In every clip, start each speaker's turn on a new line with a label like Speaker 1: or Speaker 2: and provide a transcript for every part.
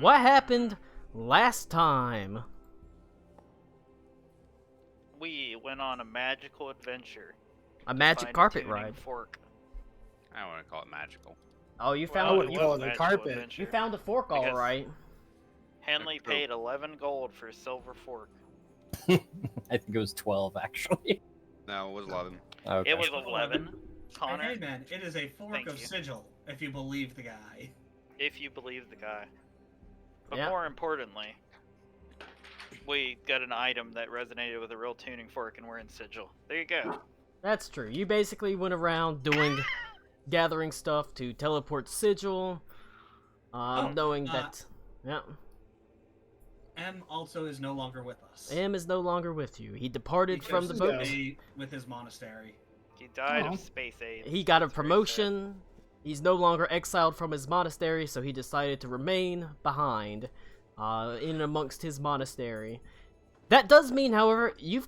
Speaker 1: What happened last time?
Speaker 2: We went on a magical adventure.
Speaker 1: A
Speaker 2: to
Speaker 1: magic
Speaker 2: find
Speaker 1: carpet
Speaker 2: tuning
Speaker 1: ride.
Speaker 2: Fork.
Speaker 3: I don't want to call it magical.
Speaker 1: Oh, you
Speaker 2: Well,
Speaker 1: found
Speaker 4: I wouldn't
Speaker 2: was
Speaker 4: call
Speaker 2: a
Speaker 4: it a
Speaker 2: magical
Speaker 4: carpet.
Speaker 2: adventure.
Speaker 1: you found a fork, all
Speaker 2: Because-
Speaker 1: right.
Speaker 2: Henley
Speaker 3: True.
Speaker 2: paid 11 gold for a silver fork.
Speaker 5: I think it was 12, actually.
Speaker 3: No, it was 11.
Speaker 5: Okay.
Speaker 2: It was 11. Connor,
Speaker 6: Hey man, it is a fork
Speaker 2: Thank
Speaker 6: of
Speaker 2: you.
Speaker 6: sigil, if you believe the guy.
Speaker 2: if you believe the guy. But
Speaker 1: Yeah.
Speaker 2: more importantly, we got an item that resonated with a real tuning fork, and we're in Sigil. There you go.
Speaker 1: That's true. You basically went around doing, gathering stuff to teleport Sigil, knowing that, yeah,
Speaker 6: M also is no longer with us.
Speaker 1: M is no longer with you. He departed
Speaker 6: He
Speaker 1: from the
Speaker 6: chose
Speaker 1: boat.
Speaker 6: to stay with his monastery.
Speaker 2: He died
Speaker 4: Aw.
Speaker 2: of space aid.
Speaker 1: He got a
Speaker 2: That's very
Speaker 1: promotion. He's no longer exiled from his monastery, so he decided to remain behind, in and amongst his monastery. That does mean, however, you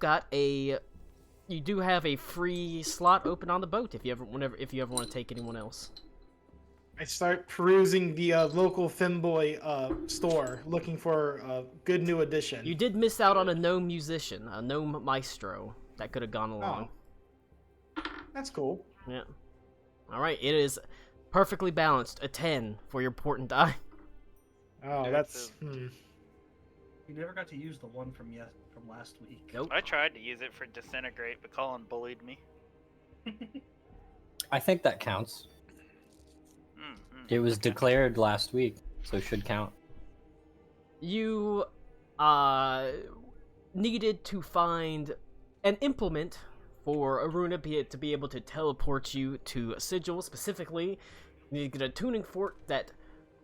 Speaker 1: do have a free slot open on the boat if you ever want to take anyone else.
Speaker 4: I start perusing the local femboy store, looking for a good new addition.
Speaker 1: You did miss out on a gnome musician, a gnome maestro that could have gone along.
Speaker 4: That's cool.
Speaker 1: Yeah. All right, it is perfectly balanced. A 10 for your portent eye.
Speaker 4: Oh,
Speaker 2: Yeah,
Speaker 4: that's...
Speaker 2: it's
Speaker 6: You never got to use the one from last week.
Speaker 1: Nope.
Speaker 2: I tried to use it for disintegrate, but Colin bullied me.
Speaker 5: I think that counts. It was declared last week, so it should count.
Speaker 1: You needed to find an implement for Aruna to be able to teleport you to Sigil. Specifically, you needed a tuning fork that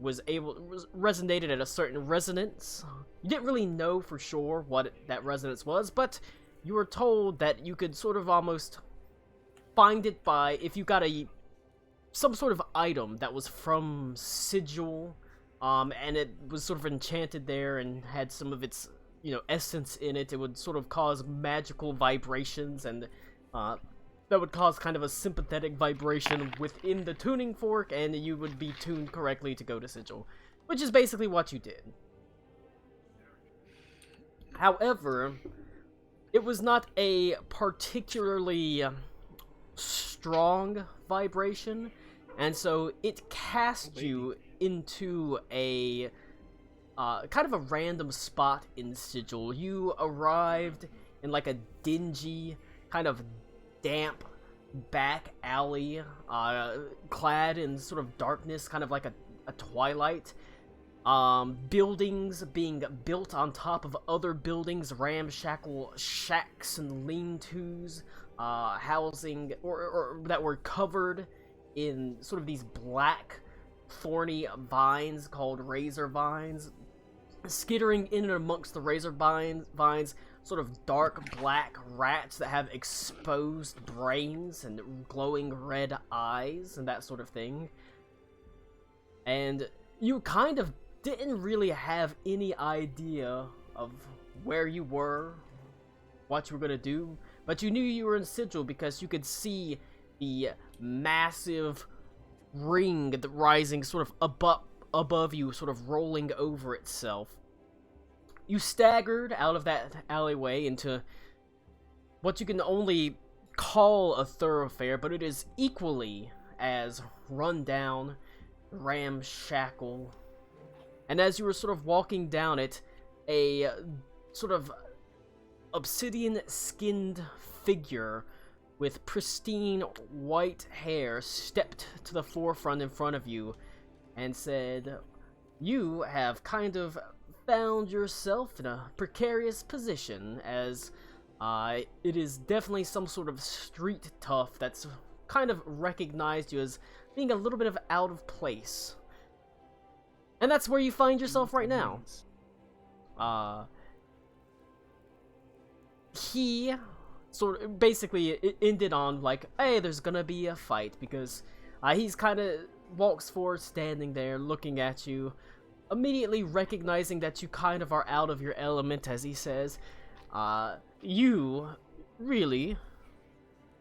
Speaker 1: resonated at a certain resonance. You didn't really know for sure what that resonance was, but you were told that you could sort of almost find it by if you got some sort of item that was from Sigil, and it was sort of enchanted there and had some of its, essence in it. It would sort of cause magical vibrations, and that would cause kind of a sympathetic vibration within the tuning fork, and you would be tuned correctly to go to Sigil, which is basically what you did. However, it was not a particularly strong vibration, and so it cast you into a kind of a random spot in Sigil. You arrived in like a dingy, kind of damp back alley, clad in sort of darkness, kind of like a twilight. Buildings being built on top of other buildings, ramshackle shacks and lean-tos, housing or that were covered in sort of these black thorny vines called razor vines. Skittering in and amongst the razor vines, sort of dark black rats that have exposed brains and glowing red eyes and that sort of thing. And you kind of didn't really have any idea of where you were, what you were gonna do, but you knew you were in Sigil because you could see the massive ring rising sort of above you, sort of rolling over itself. You staggered out of that alleyway into what you can only call a thoroughfare, but it is equally as run down, ramshackle. And as you were sort of walking down it, a sort of obsidian-skinned figure with pristine white hair stepped to the forefront in front of you and said, "You have kind of found yourself in a precarious position, as it is definitely some sort of street tough that's kind of recognized you as being a little bit of out of place." And that's where you find yourself right now. He sort of basically it ended on like, hey, there's gonna be a fight, because he's kind of walks forward, standing there looking at you, immediately recognizing that you kind of are out of your element, as he says, you really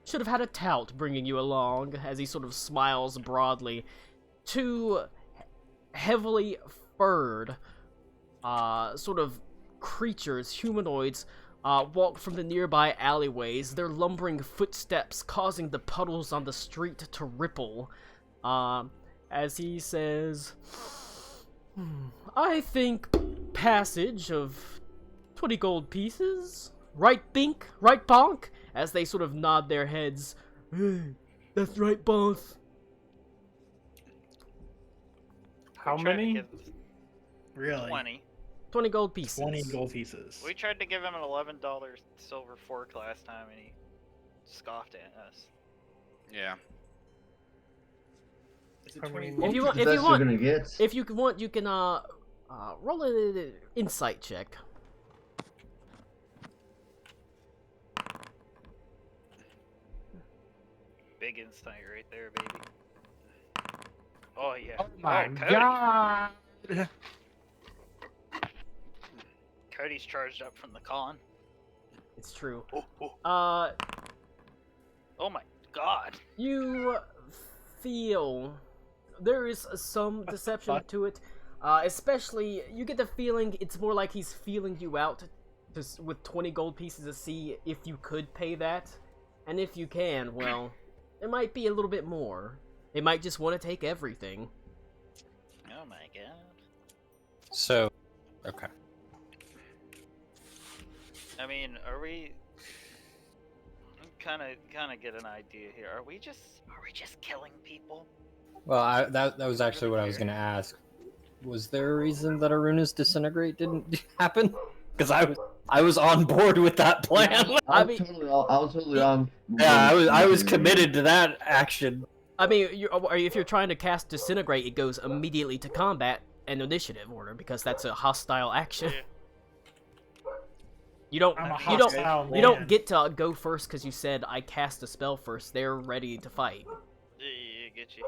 Speaker 1: should have had a tout bringing you along, as he sort of smiles broadly. Two heavily furred sort of creatures, humanoids, walk from the nearby alleyways, their lumbering footsteps causing the puddles on the street to ripple. As he says, I think passage of 20 gold pieces? Right, Bink? Right, Bonk? As they sort of nod their heads. Hey, that's right, boss.
Speaker 6: How
Speaker 2: We tried to
Speaker 6: many?
Speaker 2: give
Speaker 4: Really?
Speaker 2: 20.
Speaker 1: Gold pieces.
Speaker 4: 20 gold pieces.
Speaker 2: We tried to give him an $11 silver fork last time, and he scoffed at us.
Speaker 3: Yeah.
Speaker 6: Is it
Speaker 7: I
Speaker 6: 20?
Speaker 7: mean,
Speaker 1: If you want,
Speaker 7: the best you're gonna get.
Speaker 1: if you want, you can roll an insight check.
Speaker 2: Big insight right there, baby. Oh yeah.
Speaker 4: Oh my
Speaker 2: Cody.
Speaker 4: god!
Speaker 2: Cody's charged up from the con.
Speaker 1: It's true.
Speaker 2: Oh my god.
Speaker 1: You feel there is some deception
Speaker 4: fuck?
Speaker 1: to it. Especially, you get the feeling it's more like he's feeling you out with 20 gold pieces to see if you could pay that. And if you can, well, it might be a little bit more. They might just want to take everything.
Speaker 2: Oh my god.
Speaker 5: So, okay.
Speaker 2: I mean, are we? Kind of get an idea here. Are we just killing people?
Speaker 5: Well, that was actually what I was gonna ask. Was there a reason that Aruna's disintegrate didn't happen? Because I was on board with that plan.
Speaker 1: I mean-
Speaker 7: I was totally on.
Speaker 5: Yeah, I was committed to that action.
Speaker 1: I mean, if you're trying to cast Disintegrate, it goes immediately to combat and initiative order because that's a hostile action.
Speaker 2: Yeah.
Speaker 1: You don't
Speaker 4: I'm a
Speaker 1: you don't
Speaker 4: hostile
Speaker 1: you don't
Speaker 4: man.
Speaker 1: get to go first because you said I cast a spell first. They're ready to fight.
Speaker 2: Yeah, get you.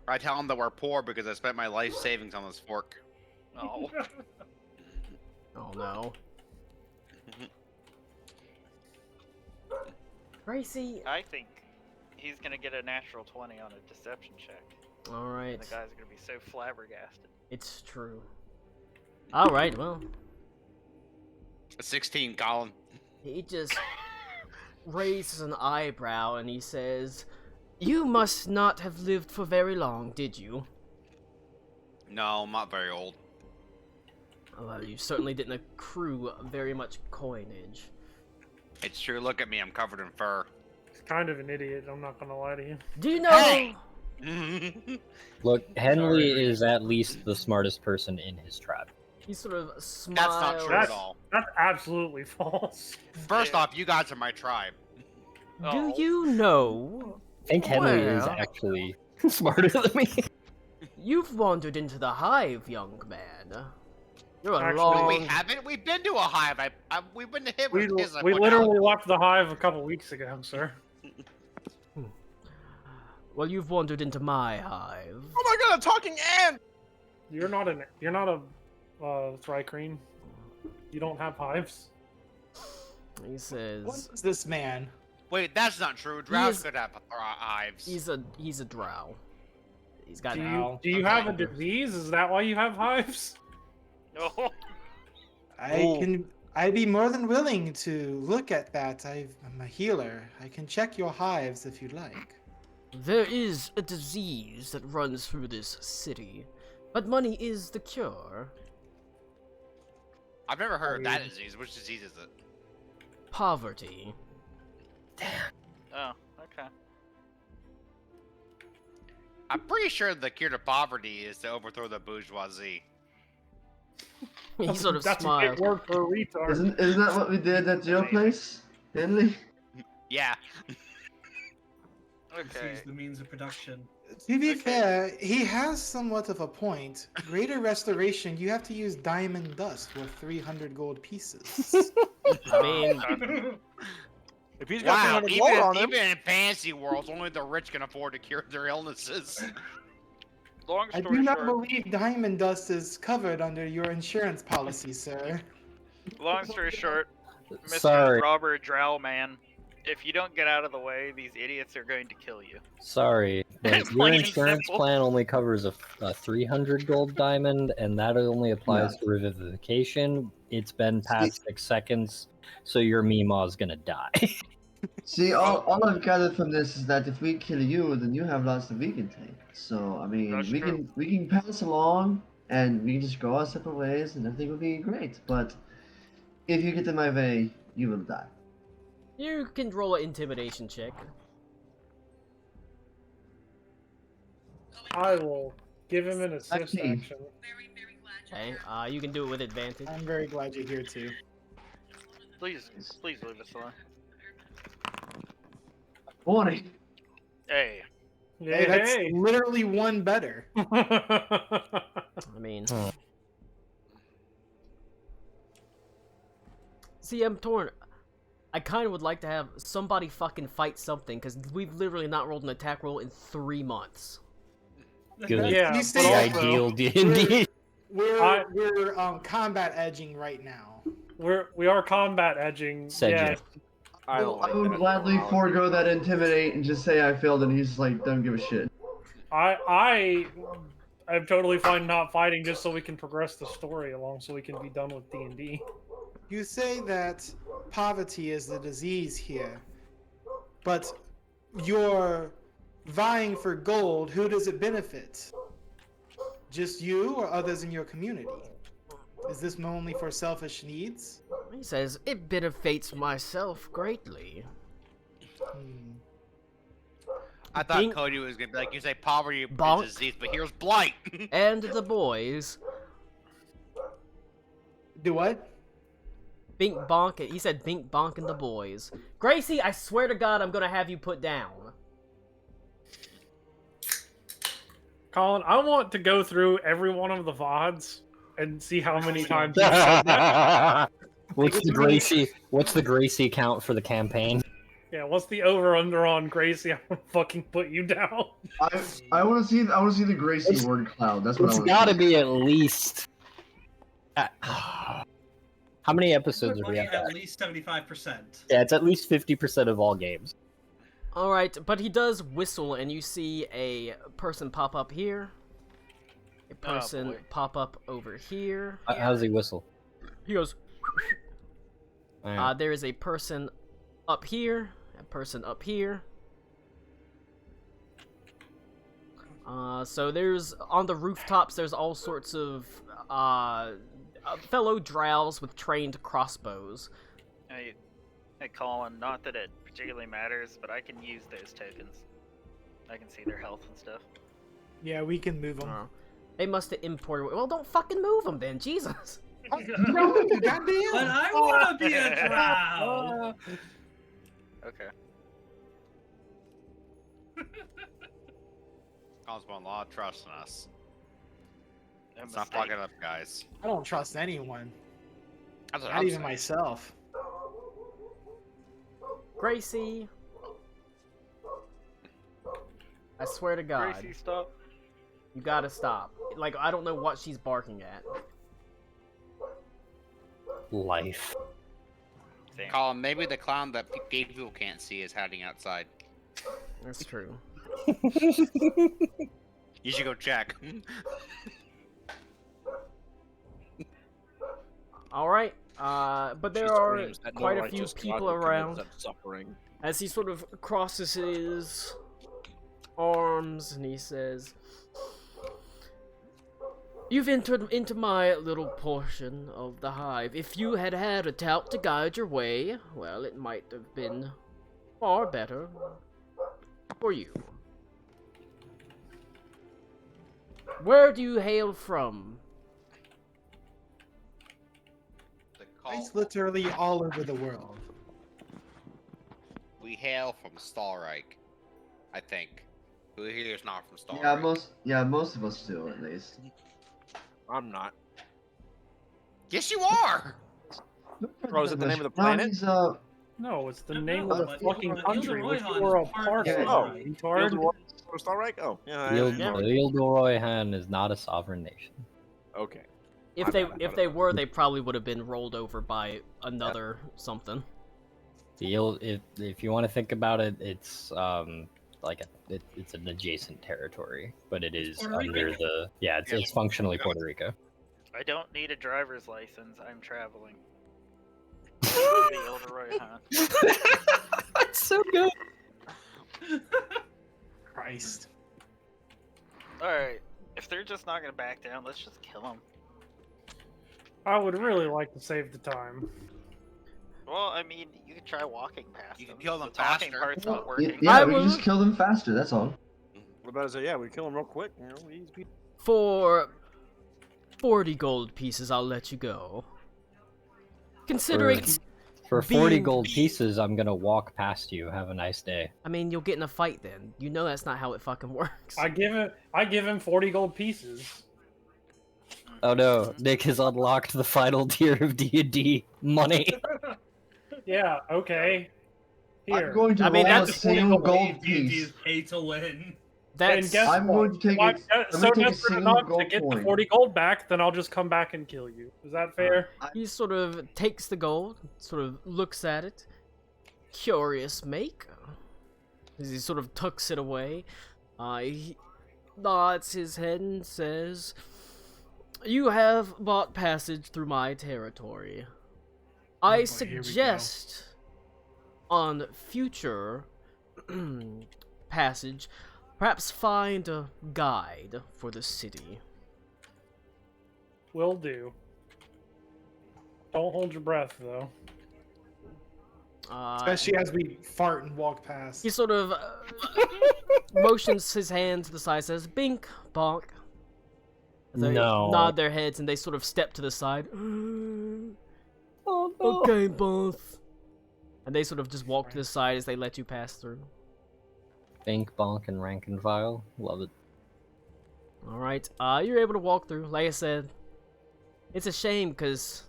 Speaker 3: I tell them that we're poor because I spent my life savings on this fork.
Speaker 2: Oh.
Speaker 1: Oh no. Gracie.
Speaker 2: I think he's gonna get a natural 20 on a deception check.
Speaker 1: All right.
Speaker 2: And the guy's gonna be so flabbergasted.
Speaker 1: It's true. All right. Well,
Speaker 3: A 16, Colin.
Speaker 1: he just raises an eyebrow and he says, "You must not have lived for very long, did you?"
Speaker 3: No, I'm not very old.
Speaker 1: Well, you certainly didn't accrue very much coinage.
Speaker 3: It's true. Look at me. I'm covered in fur.
Speaker 7: He's kind of an idiot. I'm not gonna lie to you.
Speaker 1: Do you know?
Speaker 3: Hey!
Speaker 5: Look, Henley is at least the smartest person in his tribe.
Speaker 1: He sort of smiles.
Speaker 3: That's not true at all.
Speaker 7: That's absolutely false.
Speaker 3: First
Speaker 2: Yeah.
Speaker 3: off, you guys are my tribe.
Speaker 1: Do
Speaker 2: Oh.
Speaker 1: you know?
Speaker 5: I think Henley is
Speaker 1: Well.
Speaker 5: actually smarter than me.
Speaker 1: You've wandered into the hive, young man. You're a
Speaker 7: Actually,
Speaker 1: long.
Speaker 3: We haven't. We've been to a hive. We've been to him.
Speaker 7: We
Speaker 3: because I
Speaker 7: we
Speaker 3: put
Speaker 7: literally
Speaker 3: out.
Speaker 7: left the hive a couple weeks ago, sir.
Speaker 1: Well, you've wandered into my hive.
Speaker 8: Oh my god, a talking ant!
Speaker 7: You're not a Thrycreen. You don't have hives.
Speaker 1: He
Speaker 4: What
Speaker 1: says
Speaker 4: is this man?
Speaker 3: Wait, that's not true. Drows
Speaker 1: is-
Speaker 3: could have hives.
Speaker 1: he's a drow. He's got
Speaker 7: Do you have a disease? Is that why you have hives?
Speaker 2: No.
Speaker 4: I'd be more than willing to look at that. I'm a healer. I can check your hives if you'd like.
Speaker 1: There is a disease that runs through this city, but money is the cure.
Speaker 3: I've never heard of that disease. Which disease is it?
Speaker 1: Poverty.
Speaker 2: Oh, okay.
Speaker 3: I'm pretty sure the cure to poverty is to overthrow the bourgeoisie.
Speaker 1: He sort of
Speaker 7: That's a
Speaker 1: smiles.
Speaker 7: big word for a retard.
Speaker 8: Isn't that what we did at your place, Henley?
Speaker 3: Yeah.
Speaker 2: Okay.
Speaker 6: Seize the means of production.
Speaker 4: To be
Speaker 2: Okay.
Speaker 4: fair, he has somewhat of a point. Greater restoration, you have to use diamond dust worth 300 gold pieces.
Speaker 1: I mean,
Speaker 8: If he's got
Speaker 3: Wow.
Speaker 8: 300 gold on him,
Speaker 3: Even in fantasy worlds, only the rich can afford to cure their illnesses.
Speaker 2: Long
Speaker 4: I
Speaker 2: story
Speaker 4: do not
Speaker 2: short.
Speaker 4: believe diamond dust is covered under your insurance policy, sir.
Speaker 2: Long story short, Mr.
Speaker 5: Sorry.
Speaker 2: Robert Drow Man If you don't get out of the way, these idiots are going to kill you.
Speaker 5: Sorry, but your
Speaker 2: Plain and
Speaker 5: insurance
Speaker 2: simple.
Speaker 5: plan only covers a 300 gold diamond, and that only applies to revivification. It's been past 6 seconds, so your Mima is gonna die.
Speaker 8: See, all I've gathered from this is that if we kill you, then you have lots that we can take. So I mean,
Speaker 2: That's true.
Speaker 8: we can pass along, and we can just go our separate ways, and everything will be great. But if you get in my way, you will die.
Speaker 1: You can roll an intimidation check.
Speaker 7: I will give him an assist
Speaker 8: Actually-
Speaker 7: action.
Speaker 1: Okay, you can do it with advantage.
Speaker 4: I'm very glad you're here too.
Speaker 2: Please leave us alone.
Speaker 8: 20.
Speaker 2: Hey,
Speaker 4: Hey, that's
Speaker 7: Hey.
Speaker 4: literally one better.
Speaker 1: I mean, see, I'm torn. I kind of would like to have somebody fucking fight something because we've literally not rolled an attack roll in 3 months.
Speaker 5: Good.
Speaker 7: Yeah,
Speaker 4: You
Speaker 7: but
Speaker 4: see,
Speaker 5: The
Speaker 7: also,
Speaker 5: ideal D&D.
Speaker 4: We're combat edging right now.
Speaker 7: we are combat edging.
Speaker 5: Said you.
Speaker 7: Yeah,
Speaker 8: I
Speaker 9: don't like
Speaker 8: would
Speaker 9: that.
Speaker 8: gladly forego that intimidate and just say I failed, and he's like, don't give a shit.
Speaker 7: I am totally fine not fighting just so we can progress the story along, so we can be done with D&D.
Speaker 4: You say that poverty is the disease here, but you're vying for gold. Who does it benefit? Just you or others in your community? Is this only for selfish needs?
Speaker 1: He says, it benefits myself greatly.
Speaker 4: Hmm.
Speaker 3: I thought
Speaker 1: Bing-
Speaker 3: Cody was gonna be like, you say poverty
Speaker 1: Bonk.
Speaker 3: is disease, but here's blight.
Speaker 1: And the boys.
Speaker 4: Do what?
Speaker 1: Bink bonk. He said bink bonk and the boys. Gracie, I swear to God, I'm gonna have you put down.
Speaker 7: Colin, I want to go through every one of the VODs and see how many times you said that.
Speaker 5: What's the Gracie count for the campaign?
Speaker 7: Yeah, what's the over/under on Gracie? I'm gonna fucking put you down.
Speaker 8: I want to see the Gracie word cloud. That's what
Speaker 5: It's
Speaker 8: I want
Speaker 5: gotta
Speaker 8: to
Speaker 5: be at least. How many episodes are we
Speaker 6: At
Speaker 5: at?
Speaker 6: least 75%.
Speaker 5: Yeah, it's at least 50% of all games.
Speaker 1: Alright, but he does whistle, and you see a person pop up here. A person
Speaker 2: boy.
Speaker 1: pop up over here.
Speaker 5: How does he whistle?
Speaker 1: He goes,
Speaker 5: Alright.
Speaker 1: there is a person up here, a person up here. So there's, on the rooftops, there's all sorts of, fellow drows with trained crossbows.
Speaker 2: hey, Colin. Not that it particularly matters, but I can use those tokens. I can see their health and stuff.
Speaker 4: Yeah, we can move them.
Speaker 1: They must have imported. Well, don't fucking move them then, Jesus.
Speaker 4: Goddamn!
Speaker 6: But I want to be a drow.
Speaker 2: Okay.
Speaker 3: Colin's putting a lot of trust in us.
Speaker 2: A
Speaker 3: Let's not
Speaker 2: mistake.
Speaker 3: fuck it up, guys.
Speaker 4: I don't trust anyone.
Speaker 3: That's what
Speaker 4: Not
Speaker 3: I'm
Speaker 4: even
Speaker 3: saying.
Speaker 4: myself.
Speaker 1: Gracie. I swear to God,
Speaker 2: Gracie, stop.
Speaker 1: you gotta stop. Like, I don't know what she's barking at.
Speaker 5: Life.
Speaker 2: Same.
Speaker 3: Colin, maybe the clown that gay people can't see is hiding outside.
Speaker 1: That's true.
Speaker 3: You should go check.
Speaker 1: Alright, but there are quite a few people around.
Speaker 9: Suffering.
Speaker 1: As he sort of crosses his arms and he says, "You've entered into my little portion of the hive. If you had had a tout to guide your way, well, it might have been far better for you. Where do you hail from?"
Speaker 4: It's literally all over the world.
Speaker 3: We hail from Stalreich, I think. Who here is not from Stalreich?
Speaker 8: most of us do at least.
Speaker 9: I'm not.
Speaker 3: Yes, you are.
Speaker 9: Bro, is it the name of the
Speaker 8: No,
Speaker 9: planet?
Speaker 8: he's,
Speaker 7: No, it's the
Speaker 6: No,
Speaker 7: name
Speaker 6: no,
Speaker 7: of the
Speaker 6: but
Speaker 7: fucking
Speaker 6: Ilderoy
Speaker 7: country, which
Speaker 6: Han
Speaker 7: you are a
Speaker 6: is part
Speaker 7: part
Speaker 6: of
Speaker 7: of,
Speaker 6: it.
Speaker 9: Oh.
Speaker 7: retard.
Speaker 9: Stalreich? Oh, yeah.
Speaker 5: Gilderoy Han is not a sovereign nation.
Speaker 9: Okay.
Speaker 1: If
Speaker 9: My
Speaker 1: they
Speaker 9: bad,
Speaker 1: if they were, they probably would have been rolled over by another something.
Speaker 5: If you want to think about it, it's it's an adjacent territory, but it is
Speaker 6: Puerto Rico.
Speaker 5: under the it's functionally Puerto Rico.
Speaker 2: I don't need a driver's license. I'm traveling. The Elderoy, huh?
Speaker 5: That's so good.
Speaker 4: Christ.
Speaker 2: Alright, if they're just not gonna back down, let's just kill them.
Speaker 7: I would really like to save the time.
Speaker 2: Well, I mean, you can try walking past
Speaker 3: You
Speaker 2: them.
Speaker 3: can kill them
Speaker 2: The talking
Speaker 3: faster.
Speaker 2: part's not
Speaker 8: Yeah,
Speaker 2: working.
Speaker 8: yeah,
Speaker 1: I
Speaker 8: we can
Speaker 1: will-
Speaker 8: just kill them faster. That's all.
Speaker 9: What about I say? Yeah, we kill them real quick. You know, easy peasy.
Speaker 1: For 40 gold pieces, I'll let you go. Considering,
Speaker 5: For 40
Speaker 1: being-
Speaker 5: gold pieces, I'm gonna walk past you. Have a nice day.
Speaker 1: I mean, you'll get in a fight then. You know that's not how it fucking works.
Speaker 7: I give him 40 gold pieces.
Speaker 5: Oh no, Nick has unlocked the final tier of D&D money.
Speaker 7: Yeah, okay. Here.
Speaker 8: I'm going to
Speaker 1: I mean,
Speaker 8: roll a
Speaker 1: that's
Speaker 8: single gold
Speaker 6: D&D
Speaker 8: piece.
Speaker 6: is pay to win.
Speaker 1: That's
Speaker 7: And guess
Speaker 8: I'm
Speaker 7: what?
Speaker 8: going to take
Speaker 7: If I'm
Speaker 8: it. I'm
Speaker 7: so
Speaker 8: going to take a
Speaker 7: desperate
Speaker 8: single
Speaker 7: enough to
Speaker 8: gold
Speaker 7: get the
Speaker 8: coin.
Speaker 7: 40 gold back, then I'll just come back and kill you. Is that fair?
Speaker 1: he sort of takes the gold, sort of looks at it. Curious make. As he sort of tucks it away. He nods his head and says, "You have bought passage through my territory. I
Speaker 6: boy, here we go.
Speaker 1: suggest on future passage, perhaps find a guide for the city."
Speaker 7: Will do. Don't hold your breath, though.
Speaker 4: Especially as we fart and walk past.
Speaker 1: He sort of motions his hand to the side, says, "Bink, bonk." They
Speaker 5: No.
Speaker 1: nod their heads and they sort of step to the side.
Speaker 5: Oh no.
Speaker 1: Okay, boss. And they sort of just walk to the side as they let you pass through.
Speaker 5: Bink, bonk, and rank and file. Love it.
Speaker 1: Alright, you're able to walk through. Like I said, it's a shame because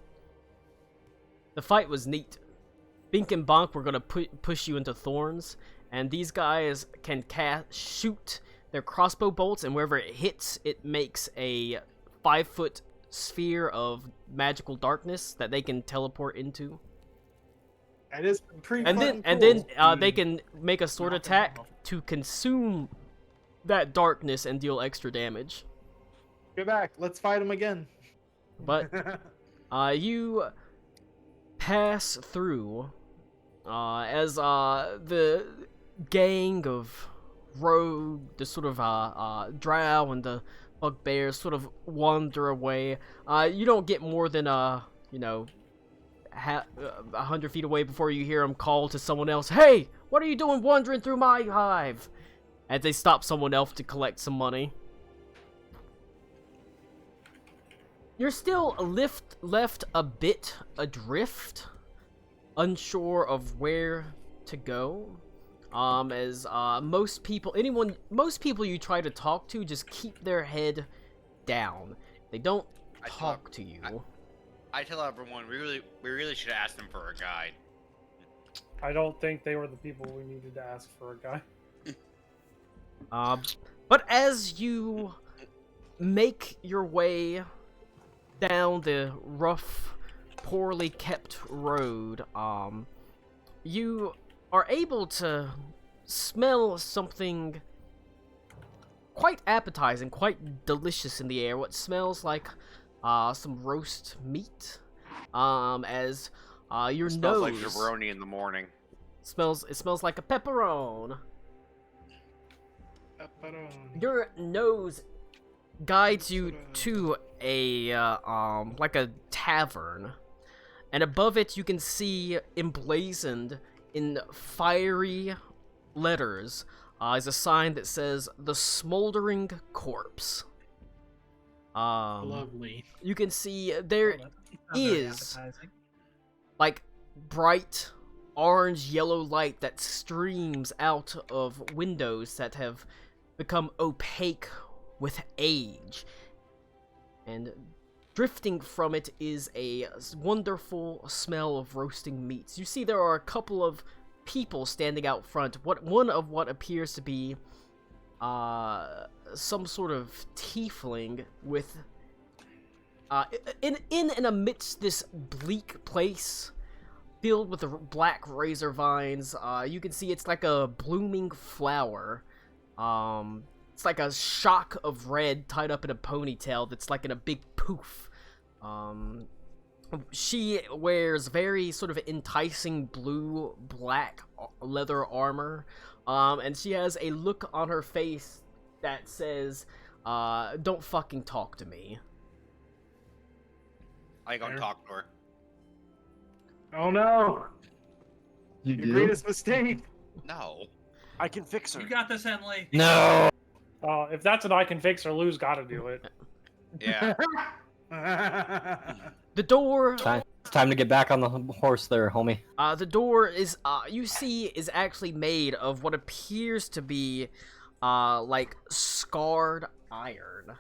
Speaker 1: the fight was neat. Bink and Bonk were gonna push you into thorns, and these guys can shoot their crossbow bolts, and wherever it hits, it makes a 5-foot sphere of magical darkness that they can teleport into.
Speaker 4: That is pretty
Speaker 1: And
Speaker 4: fucking
Speaker 1: then
Speaker 4: cool.
Speaker 1: they can make a sword attack to consume that darkness and deal extra damage.
Speaker 4: Get back. Let's fight him again.
Speaker 1: But you pass through as the gang of rogue, the sort of drow and the bugbears sort of wander away. You don't get more than 100 feet away before you hear them call to someone else, "Hey, what are you doing wandering through my hive?" As they stop someone else to collect some money. You're still left a bit adrift, unsure of where to go. As most people you try to talk to just keep their head down. They don't talk to you.
Speaker 3: I tell everyone we really should ask them for a guide.
Speaker 7: I don't think they were the people we needed to ask for a guy.
Speaker 1: But as you make your way down the rough, poorly kept road, you are able to smell something quite appetizing, quite delicious in the air. What smells like some roast meat. As your
Speaker 3: Smells
Speaker 1: nose
Speaker 3: like jabroni in the morning.
Speaker 1: smells like a pepperoni. Your nose guides you to a like a tavern, and above it you can see emblazoned in fiery letters is a sign that says "The Smoldering Corpse."
Speaker 4: Lovely.
Speaker 1: You can see there
Speaker 6: Not very
Speaker 1: is
Speaker 6: appetizing.
Speaker 1: like bright orange yellow light that streams out of windows that have become opaque with age, and drifting from it is a wonderful smell of roasting meats. You see there are a couple of people standing out front. One of what appears to be some sort of tiefling with in and amidst this bleak place. filled with the black razor vines. You can see it's like a blooming flower. It's like a shock of red tied up in a ponytail that's like in a big poof. She wears very sort of enticing blue-black leather armor. And she has a look on her face that says, don't fucking talk to me.
Speaker 3: I ain't gonna talk to her.
Speaker 6: Oh no!
Speaker 8: You
Speaker 4: Your
Speaker 8: do?
Speaker 4: greatest mistake.
Speaker 3: No.
Speaker 9: I can fix her.
Speaker 6: You got this, Henley.
Speaker 5: No.
Speaker 7: If that's what I can fix, or Lou's got to do it.
Speaker 3: Yeah.
Speaker 1: The door,
Speaker 5: It's time to get back on the horse there, homie.
Speaker 1: the door is, you see, is actually made of what appears to be, like, scarred iron.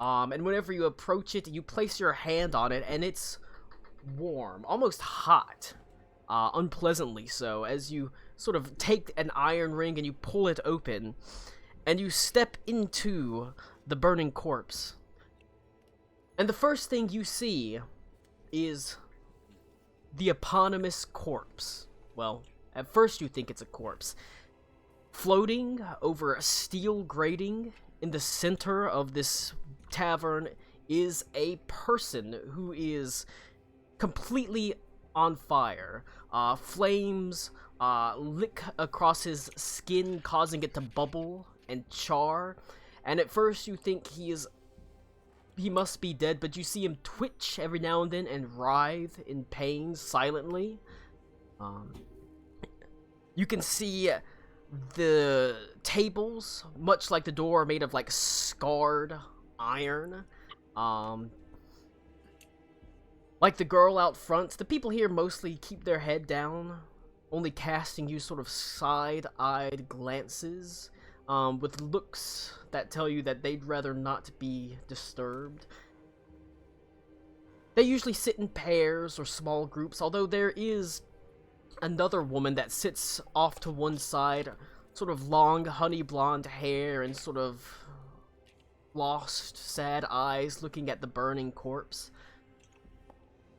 Speaker 1: And whenever you approach it, you place your hand on it, and it's warm, almost hot, unpleasantly so, as you sort of take an iron ring and you pull it open, and you step into the burning corpse. And the first thing you see is the eponymous corpse. Well, at first you think it's a corpse. Floating over a steel grating in the center of this tavern is a person who is completely on fire. Flames lick across his skin, causing it to bubble and char. And at first you think he must be dead, but you see him twitch every now and then and writhe in pain silently. You can see the tables, much like the door, are made of like scarred iron. Like the girl out front, the people here mostly keep their head down, only casting you sort of side-eyed glances, with looks that tell you that they'd rather not be disturbed. They usually sit in pairs or small groups, although there is another woman that sits off to one side, sort of long honey blonde hair and sort of lost, sad eyes looking at the burning corpse.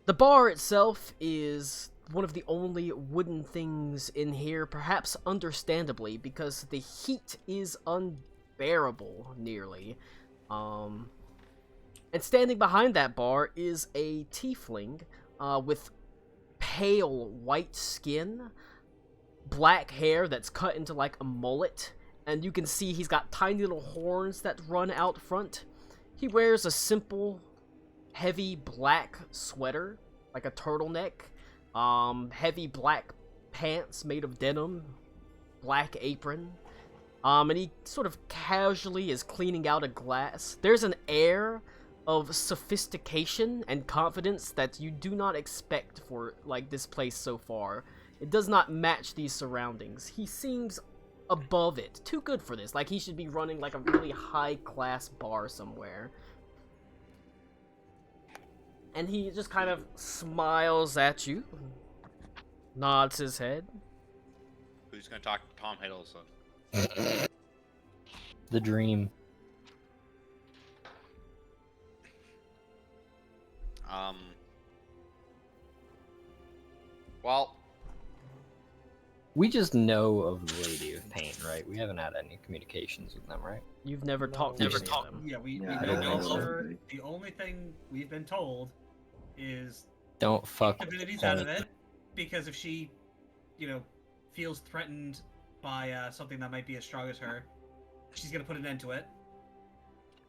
Speaker 1: The bar itself is one of the only wooden things in here, perhaps understandably, because the heat is unbearable, nearly. And standing behind that bar is a tiefling, with pale white skin, black hair that's cut into like a mullet, and you can see he's got tiny little horns that run out front. He wears a simple, heavy black sweater, like a turtleneck, heavy black pants made of denim, black apron, and he sort of casually is cleaning out a glass. There's an air of sophistication and confidence that you do not expect for, like, this place so far. It does not match these surroundings. He seems above it, too good for this, like he should be running like a really high-class bar somewhere. And he just kind of smiles at you, nods his head.
Speaker 3: Who's gonna talk to Tom Hiddleston?
Speaker 5: The dream.
Speaker 3: Well,
Speaker 5: We just know of the Lady of Pain, right? We haven't had any communications with them, right?
Speaker 1: You've never talked to any of them.
Speaker 6: Yeah, we
Speaker 8: Yeah,
Speaker 6: don't
Speaker 8: I
Speaker 6: know
Speaker 8: don't
Speaker 6: her.
Speaker 8: know.
Speaker 6: The only thing we've been told is
Speaker 5: Don't fuck with
Speaker 6: abilities out of
Speaker 5: Pain.
Speaker 6: it, because if she, feels threatened by something that might be as strong as her, she's gonna put an end to it.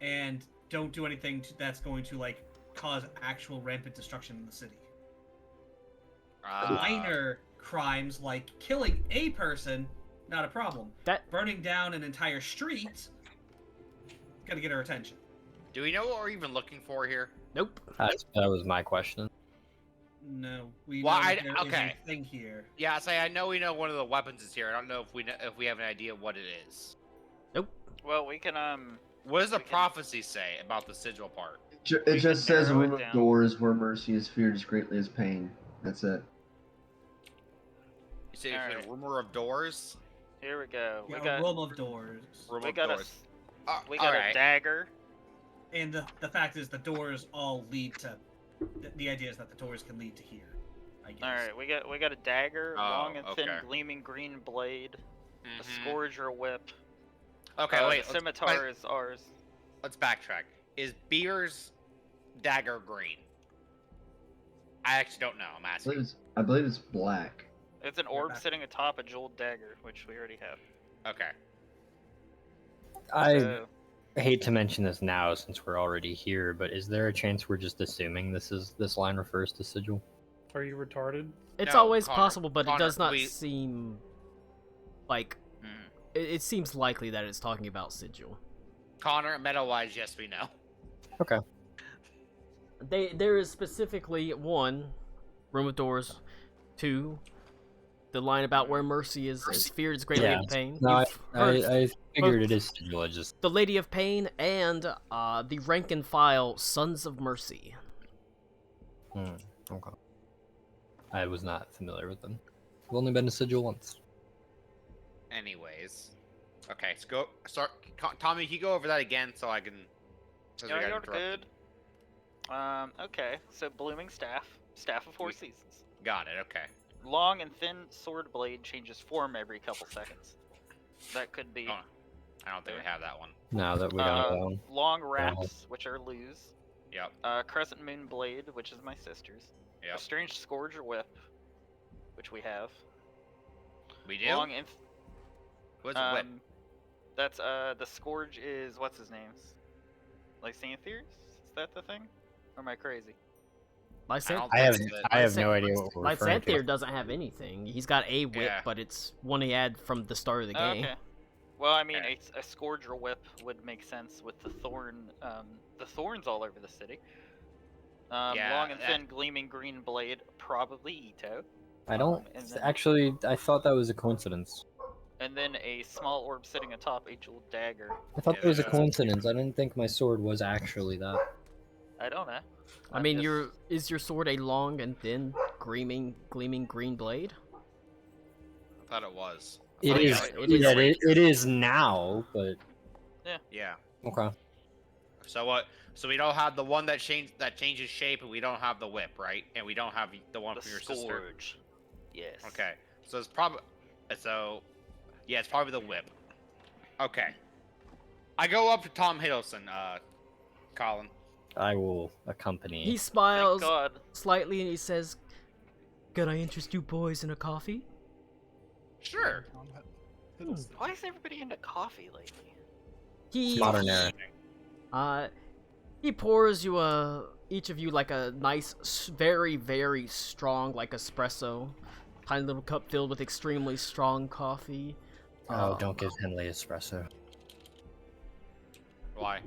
Speaker 6: And don't do anything that's going to cause actual rampant destruction in the city. Minor crimes like killing a person, not a problem. Burning down an entire street, gotta get her attention.
Speaker 3: do we know what we're even looking for here?
Speaker 1: Nope.
Speaker 5: That was my question.
Speaker 6: No, we
Speaker 3: Well,
Speaker 6: know that there is
Speaker 3: okay.
Speaker 6: a thing here.
Speaker 3: Yeah, I know we know one of the weapons is here. I don't know if we have an idea what it is.
Speaker 2: Well, we can
Speaker 3: What does the
Speaker 2: We can-
Speaker 3: prophecy say about the sigil part?
Speaker 8: It just says a
Speaker 2: narrow it
Speaker 8: room of
Speaker 2: down.
Speaker 8: doors where mercy is feared as greatly as pain. That's it.
Speaker 3: You say it's
Speaker 2: Alright.
Speaker 3: a rumor of doors.
Speaker 2: Here we go.
Speaker 6: Yeah,
Speaker 2: We got
Speaker 6: a room of doors.
Speaker 3: Room
Speaker 2: we
Speaker 3: of
Speaker 2: got
Speaker 3: doors.
Speaker 2: we got a
Speaker 3: Alright.
Speaker 2: dagger.
Speaker 6: And the fact is, the doors all lead to. The idea is that the doors can lead to here. I guess.
Speaker 2: All right, we got a dagger,
Speaker 3: Oh,
Speaker 2: long and thin,
Speaker 3: okay.
Speaker 2: gleaming green blade, a
Speaker 3: Mhm.
Speaker 2: scourge or a whip.
Speaker 3: Okay, wait.
Speaker 2: The scimitar is ours.
Speaker 3: Let's backtrack. Is Beer's dagger green? I actually don't know. I'm asking.
Speaker 8: I believe it's black.
Speaker 2: It's an orb sitting atop a jeweled dagger, which we already have.
Speaker 3: Okay.
Speaker 5: I
Speaker 2: So,
Speaker 5: hate to mention this now since we're already here, but is there a chance we're just assuming this line refers to sigil?
Speaker 7: Are you retarded?
Speaker 1: It's
Speaker 3: No,
Speaker 1: always
Speaker 3: Connor,
Speaker 1: possible, but it
Speaker 3: Connor,
Speaker 1: does not
Speaker 3: we-
Speaker 1: seem like
Speaker 3: Mhm.
Speaker 1: it seems likely that it's talking about sigil.
Speaker 3: Connor, meta-wise, yes, we know.
Speaker 5: Okay.
Speaker 1: There is specifically 1, room of doors, 2, the line about where mercy is feared is greatly
Speaker 5: Yeah.
Speaker 1: in pain.
Speaker 5: No,
Speaker 1: You've heard
Speaker 5: I figured it is sigil. I just
Speaker 1: the Lady of Pain and the rank and file Sons of Mercy.
Speaker 5: okay. I was not familiar with them. I've only been to sigil once.
Speaker 3: Anyways. Okay, so go. Start. Tommy, can you go over that again so I can. Since we
Speaker 2: yeah,
Speaker 3: got
Speaker 2: you're
Speaker 3: interrupted.
Speaker 2: good. Okay, so blooming staff, staff of 4 seasons.
Speaker 3: Got it. Okay.
Speaker 2: Long and thin sword blade changes form every couple seconds. That could be.
Speaker 3: Oh, I don't think we have that one.
Speaker 5: No, that we don't have that one.
Speaker 2: Long wraps, which are Lou's.
Speaker 3: Yep.
Speaker 2: Crescent moon blade, which is my sister's.
Speaker 3: Yep.
Speaker 2: A strange scourge or whip, which we have.
Speaker 3: We do.
Speaker 2: Long and
Speaker 3: What's a whip?
Speaker 2: that's the scourge is what's his name's? Lysanthers? Is that the thing? Or am I crazy?
Speaker 1: Lysanth-
Speaker 5: I have
Speaker 3: That's it.
Speaker 5: I have no idea what we're referring to.
Speaker 1: Lysanthir doesn't have anything. He's got a whip,
Speaker 3: Yeah.
Speaker 1: but it's one he had from the start of the game.
Speaker 2: Okay. Well, I mean,
Speaker 3: Okay.
Speaker 2: a scourge or whip would make sense with the thorns all over the city.
Speaker 3: Yeah,
Speaker 2: Long and
Speaker 3: that-
Speaker 2: thin, gleaming green blade, probably Ito.
Speaker 5: I don't
Speaker 2: and then-
Speaker 5: actually. I thought that was a coincidence.
Speaker 2: And then a small orb sitting atop a jeweled dagger.
Speaker 5: I thought that was a
Speaker 3: Yeah.
Speaker 5: coincidence. I didn't think my sword was actually that.
Speaker 2: I don't know.
Speaker 1: I mean, is your sword a long and thin, gleaming green blade?
Speaker 3: I thought it was.
Speaker 5: It
Speaker 3: Oh,
Speaker 5: is.
Speaker 3: yeah,
Speaker 1: it is.
Speaker 5: Yeah, it is now, but
Speaker 3: Yeah.
Speaker 5: okay.
Speaker 3: So what? So we don't have the one that changes shape, and we don't have the whip, right? And we don't have the one
Speaker 2: The
Speaker 3: from your sister.
Speaker 2: scourge. Yes.
Speaker 3: Okay. So it's probably. So, yeah, it's probably the whip. Okay. I go up to Tom Hiddleston, Colin.
Speaker 5: I will accompany.
Speaker 1: He
Speaker 2: Thank
Speaker 1: smiles
Speaker 2: God.
Speaker 1: slightly and he says, "Can I interest you boys in a coffee?"
Speaker 3: Sure.
Speaker 2: Why is everybody into coffee lately?
Speaker 1: He
Speaker 5: Modern era.
Speaker 1: He pours you each of you like a nice, very, very strong, like espresso, tiny little cup filled with extremely strong coffee.
Speaker 5: Oh, don't give Henley espresso.
Speaker 3: Why?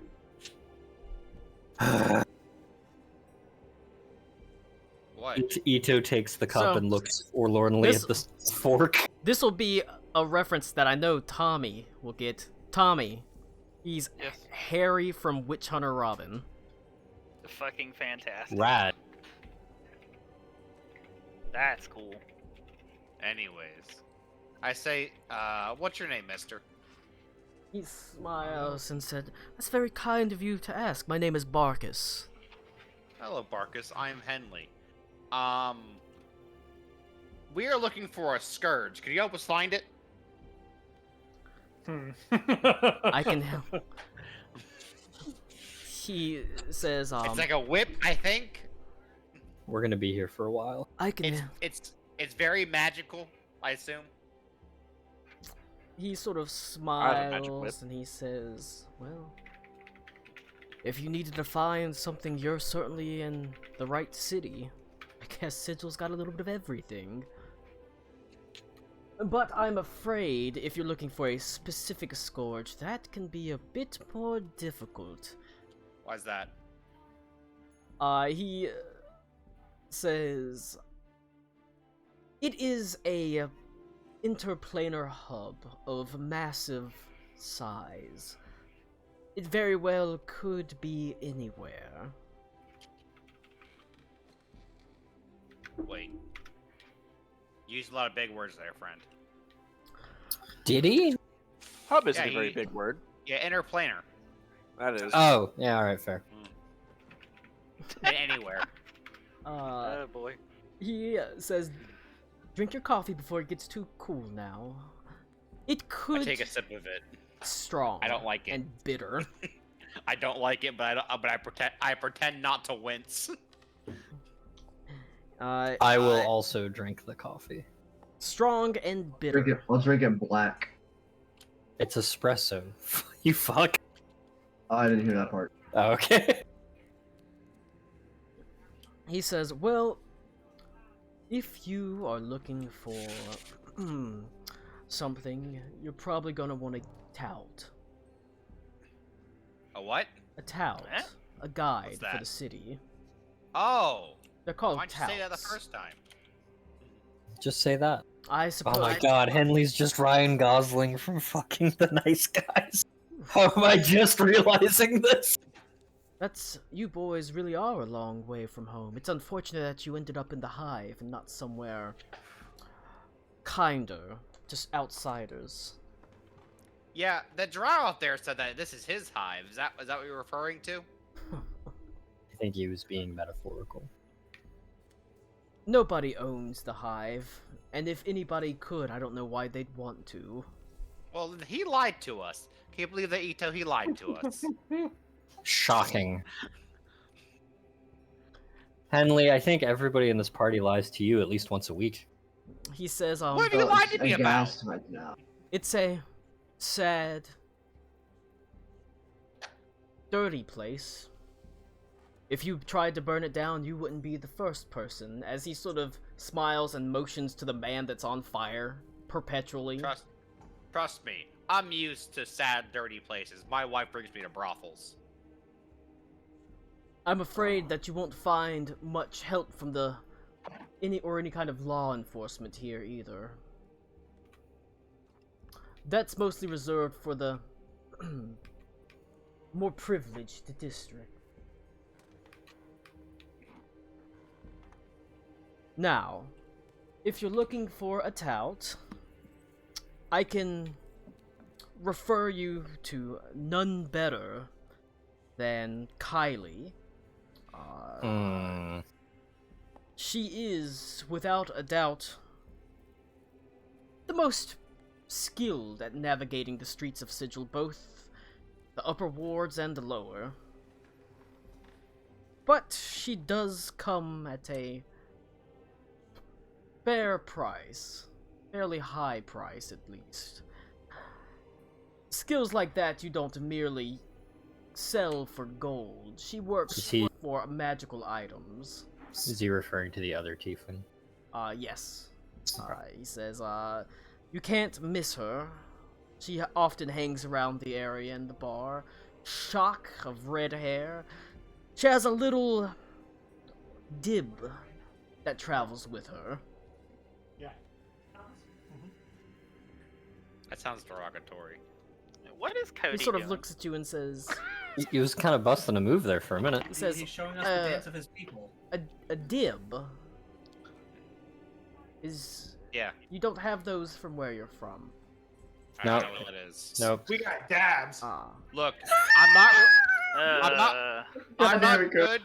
Speaker 3: What?
Speaker 5: Ito takes the cup
Speaker 1: So,
Speaker 5: and looks forlornly
Speaker 1: this-
Speaker 5: at the fork.
Speaker 1: This will be a reference that I know Tommy will get. Tommy, he's
Speaker 2: Yes.
Speaker 1: Harry from Witch Hunter Robin.
Speaker 2: Fucking fantastic.
Speaker 5: Rad.
Speaker 2: That's cool.
Speaker 3: Anyways, I say, what's your name, mister?
Speaker 1: He smiles and said, "That's very kind of you to ask. My name is Barkus."
Speaker 3: Hello, Barkus. I'm Henley. We are looking for a scourge. Can you help us find it?
Speaker 1: I can help. He says,
Speaker 3: It's like a whip, I think.
Speaker 5: We're gonna be here for a while.
Speaker 1: I can help.
Speaker 3: It's very magical, I assume.
Speaker 1: He sort of
Speaker 9: I have a magic whip.
Speaker 1: smiles and he says, "Well, if you needed to find something, you're certainly in the right city. I guess Sigil's got a little bit of everything. But I'm afraid if you're looking for a specific scourge, that can be a bit more difficult."
Speaker 3: Why's that?
Speaker 1: He says, "It is a interplanar hub of massive size. It very well could be anywhere."
Speaker 3: Wait. You used a lot of big words there, friend.
Speaker 5: Did he?
Speaker 9: Hub isn't
Speaker 3: Yeah,
Speaker 9: a very
Speaker 3: he-
Speaker 9: big word.
Speaker 3: Yeah, interplanar.
Speaker 9: That is.
Speaker 5: Oh, yeah. All right, fair.
Speaker 3: Anywhere.
Speaker 2: Oh boy.
Speaker 1: He says, "Drink your coffee before it gets too cool now. It
Speaker 3: I
Speaker 1: could
Speaker 3: take a sip of it.
Speaker 1: strong.
Speaker 3: I don't like it.
Speaker 1: And bitter.
Speaker 3: I don't like it, but I don't. But I pretend not to wince.
Speaker 5: I will also drink the coffee.
Speaker 1: Strong and bitter.
Speaker 8: I'll drink it black.
Speaker 5: It's espresso. You fuck.
Speaker 8: Oh, I didn't hear that part.
Speaker 5: Oh, okay.
Speaker 1: He says, "Well, if you are looking for something, you're probably gonna want a tout.
Speaker 3: A what?
Speaker 1: A tout.
Speaker 2: Eh?
Speaker 1: A guide
Speaker 3: What's
Speaker 1: for
Speaker 3: that?
Speaker 1: the city.
Speaker 3: Oh.
Speaker 1: They're called
Speaker 3: Why'd you
Speaker 1: touts.
Speaker 3: say that the first time?
Speaker 5: Just say that.
Speaker 1: I suppose.
Speaker 5: Oh my god, Henley's just Ryan Gosling from fucking The Nice Guys. How am I just realizing this?
Speaker 1: You boys really are a long way from home. It's unfortunate that you ended up in the hive and not somewhere kinder, just outsiders."
Speaker 3: Yeah, the drow out there said that this is his hive. Is that what you're referring to?
Speaker 5: I think he was being metaphorical.
Speaker 1: Nobody owns the hive, and if anybody could, I don't know why they'd want to.
Speaker 3: Well, he lied to us. Can you believe that, Ito? He lied to us.
Speaker 5: Shocking. Henley, I think everybody in this party lies to you at least once a week.
Speaker 1: He says,
Speaker 3: What have you lied to me about?
Speaker 8: Aghast right now.
Speaker 1: "It's a sad, dirty place. If you tried to burn it down, you wouldn't be the first person," as he sort of smiles and motions to the man that's on fire perpetually.
Speaker 3: Trust me. I'm used to sad, dirty places. My wife brings me to brothels.
Speaker 1: "I'm afraid that you won't find much help from any kind of law enforcement here either. That's mostly reserved for the more privileged district. Now, if you're looking for a tout, I can refer you to none better than Kylie. She is, without a doubt, the most skilled at navigating the streets of Sigil, both the upper wards and the lower. But she does come at a fair price. Fairly high price, at least. Skills like that you don't merely sell for gold. She works for magical items."
Speaker 5: Is he referring to the other tiefling?
Speaker 1: Yes. He says, "You can't miss her. She often hangs around the area in the bar. Shock of red hair. She has a little dib that travels with her."
Speaker 3: That sounds derogatory.
Speaker 2: What is Cody
Speaker 1: He sort of
Speaker 2: doing?
Speaker 1: looks at you and says,
Speaker 5: He was kind of busting a move there for a minute.
Speaker 1: he says,
Speaker 6: He's showing us the dance of his people.
Speaker 1: a dib is...
Speaker 3: Yeah.
Speaker 1: You don't have those from where you're from.
Speaker 3: I
Speaker 5: No.
Speaker 3: don't know what it is.
Speaker 5: Nope.
Speaker 4: We got dabs.
Speaker 3: Look, I'm not
Speaker 2: Uh,
Speaker 3: I'm
Speaker 8: There we
Speaker 3: not
Speaker 8: go.
Speaker 3: good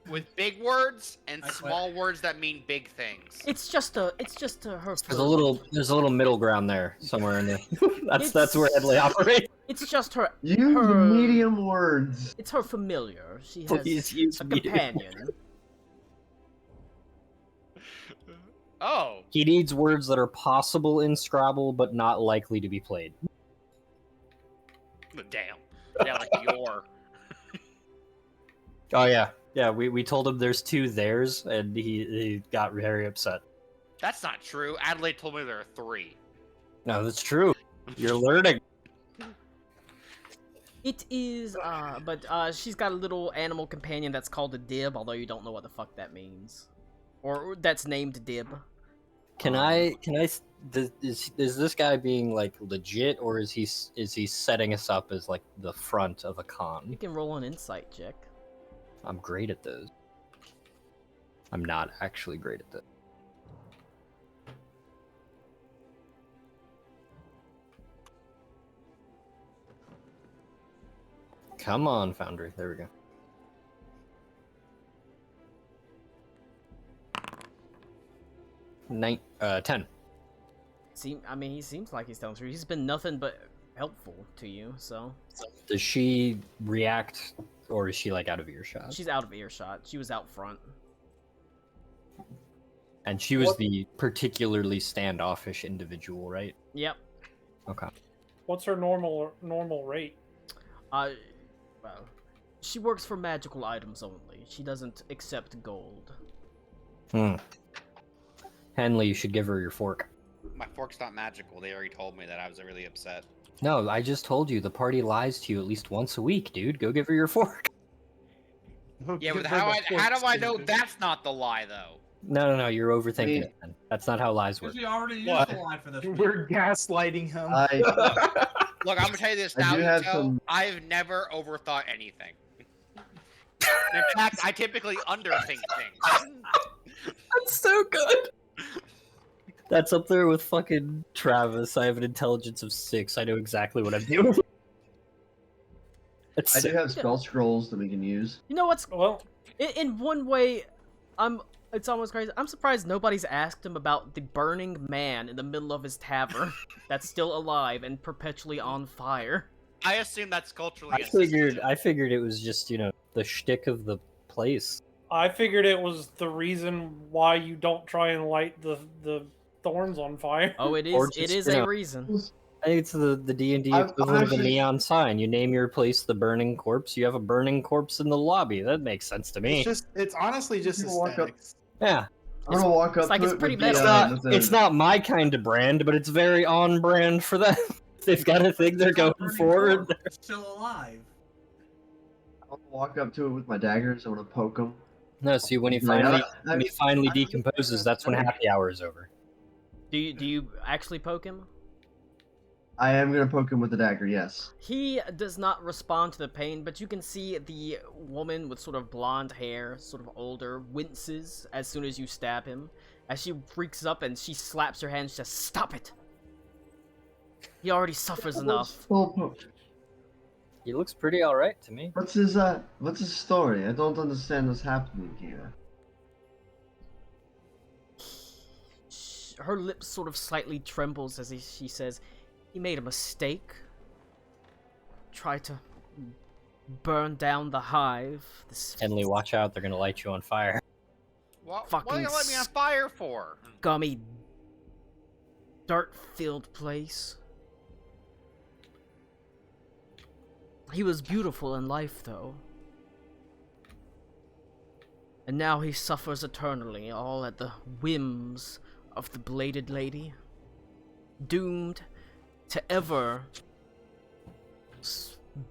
Speaker 3: with big words and
Speaker 6: I quit.
Speaker 3: small words that mean big things.
Speaker 1: It's just her.
Speaker 5: There's a little middle ground there somewhere in there. that's where Headley operates.
Speaker 1: It's just her.
Speaker 8: Use
Speaker 1: her
Speaker 8: medium words.
Speaker 1: It's her familiar. She has
Speaker 5: Please use
Speaker 1: a
Speaker 5: medium
Speaker 1: companion.
Speaker 3: Oh,
Speaker 5: He needs words that are possible in Scrabble, but not likely to be played.
Speaker 3: damn. Yeah, like your.
Speaker 5: Oh yeah, yeah. We told him there's two theirs, and he got very upset.
Speaker 3: That's not true. Adelaide told me there are 3.
Speaker 5: No, that's true. You're learning.
Speaker 1: It is, but she's got a little animal companion that's called a dib, although you don't know what the fuck that means, or that's named dib.
Speaker 5: Can I? Is this guy being like legit, or is he setting us up as like the front of a
Speaker 1: You
Speaker 5: con?
Speaker 1: can roll an insight check.
Speaker 5: I'm great at those. I'm not actually great at that. Come on, Foundry. There we go. 10.
Speaker 1: I mean, he seems like he's telling the truth. He's been nothing but helpful to you, so.
Speaker 5: Does she react, or is she like out of earshot?
Speaker 1: She's out of earshot. She was out front.
Speaker 5: And she was the particularly standoffish individual, right?
Speaker 1: Yep.
Speaker 5: Okay.
Speaker 7: What's her normal rate?
Speaker 1: Well, she works for magical items only. She doesn't accept gold.
Speaker 5: Henley, you should give her your fork.
Speaker 3: My fork's not magical. They already told me that. I was really upset.
Speaker 5: No, I just told you the party lies to you at least once a week, dude. Go give her your fork.
Speaker 3: Yeah,
Speaker 4: Give
Speaker 3: but
Speaker 4: her
Speaker 3: how
Speaker 4: the
Speaker 3: do I
Speaker 4: fork,
Speaker 3: know
Speaker 4: stupid.
Speaker 3: that's not the lie, though?
Speaker 5: No, you're overthinking it, then. That's not how lies work.
Speaker 6: Because we already used
Speaker 4: What?
Speaker 6: the line for this.
Speaker 4: We're gaslighting him.
Speaker 3: Look, I'm gonna tell you this
Speaker 8: I
Speaker 3: now,
Speaker 8: do have
Speaker 3: Ito,
Speaker 8: some-
Speaker 3: I've never overthought anything. In fact, I typically underthink things.
Speaker 5: That's so good. That's up there with fucking Travis. I have an intelligence of 6. I know exactly what I'm doing. That's
Speaker 8: I do
Speaker 5: sick.
Speaker 8: have spell scrolls that we can use.
Speaker 1: You know what's
Speaker 7: Well,
Speaker 1: in one way, it's almost crazy. I'm surprised nobody's asked him about the burning man in the middle of his tavern that's still alive and perpetually on fire.
Speaker 3: I assume that's culturally
Speaker 5: I figured it was just, the shtick of the place.
Speaker 7: I figured it was the reason why you don't try and light the thorns on fire.
Speaker 1: Oh, it
Speaker 5: Or
Speaker 1: is.
Speaker 5: just,
Speaker 1: It is
Speaker 5: you
Speaker 1: a
Speaker 5: know-
Speaker 1: reason.
Speaker 5: I think it's the D&D
Speaker 8: I've
Speaker 5: equivalent of a
Speaker 8: actually-
Speaker 5: neon sign. You name your place the Burning Corpse, you have a burning corpse in the lobby. That makes sense to me.
Speaker 4: It's honestly just
Speaker 8: You walk up-
Speaker 4: aesthetics.
Speaker 5: Yeah.
Speaker 8: I'm gonna walk up
Speaker 1: like
Speaker 8: to
Speaker 1: it's
Speaker 8: it
Speaker 1: pretty
Speaker 8: with
Speaker 1: meta.
Speaker 5: It's not my kind of brand, but it's very on brand for them. They've got a thing they're going
Speaker 6: Burning
Speaker 5: for.
Speaker 6: corpse, still alive.
Speaker 8: I'm gonna walk up to it with my daggers. I'm gonna poke him.
Speaker 5: No, see, when he
Speaker 8: Like,
Speaker 5: finally
Speaker 8: I-
Speaker 5: decomposes, that's when happy hour is over.
Speaker 1: Do you actually poke him?
Speaker 8: I am gonna poke him with the dagger. Yes.
Speaker 1: He does not respond to the pain, but you can see the woman with sort of blonde hair, sort of older, winces as soon as you stab him. As she freaks up and she slaps her hands, just stop it. He already suffers enough.
Speaker 8: Well, poke.
Speaker 5: He looks pretty alright to me.
Speaker 8: What's his story? I don't understand what's happening here.
Speaker 1: Her lips sort of slightly trembles as she says, "He made a mistake. Tried to burn down the hive. This
Speaker 5: Henley, watch out, they're gonna light you on fire.
Speaker 3: What
Speaker 1: Fucking
Speaker 3: are you letting me on fire for?
Speaker 1: gummy, dirt-filled place. He was beautiful in life, though. And now he suffers eternally, all at the whims of the bladed lady. Doomed to ever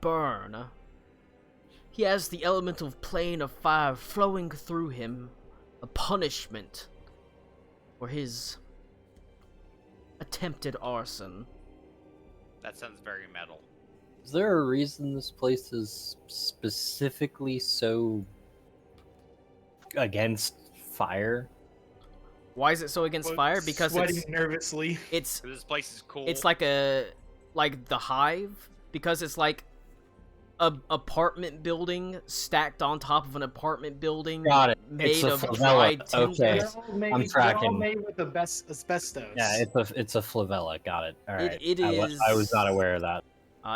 Speaker 1: burn. He has the elemental plane of fire flowing through him, a punishment for his attempted arson.
Speaker 3: That sounds very metal.
Speaker 5: Is there a reason this place is specifically so against fire?
Speaker 1: Why is it so against fire? Because
Speaker 4: sweating nervously.
Speaker 1: it's
Speaker 3: 'Cause this place is cool.
Speaker 1: it's like the hive, because it's like a apartment building stacked on top of an apartment building
Speaker 5: Got it.
Speaker 1: made
Speaker 5: It's a
Speaker 1: of
Speaker 5: favela.
Speaker 1: dried timber.
Speaker 5: Okay.
Speaker 4: They're all made,
Speaker 5: I'm
Speaker 4: they're
Speaker 5: tracking.
Speaker 4: all made with the best asbestos.
Speaker 5: Yeah, it's a favela. Got it. All right.
Speaker 1: It
Speaker 5: I was not
Speaker 1: is-
Speaker 5: aware of that.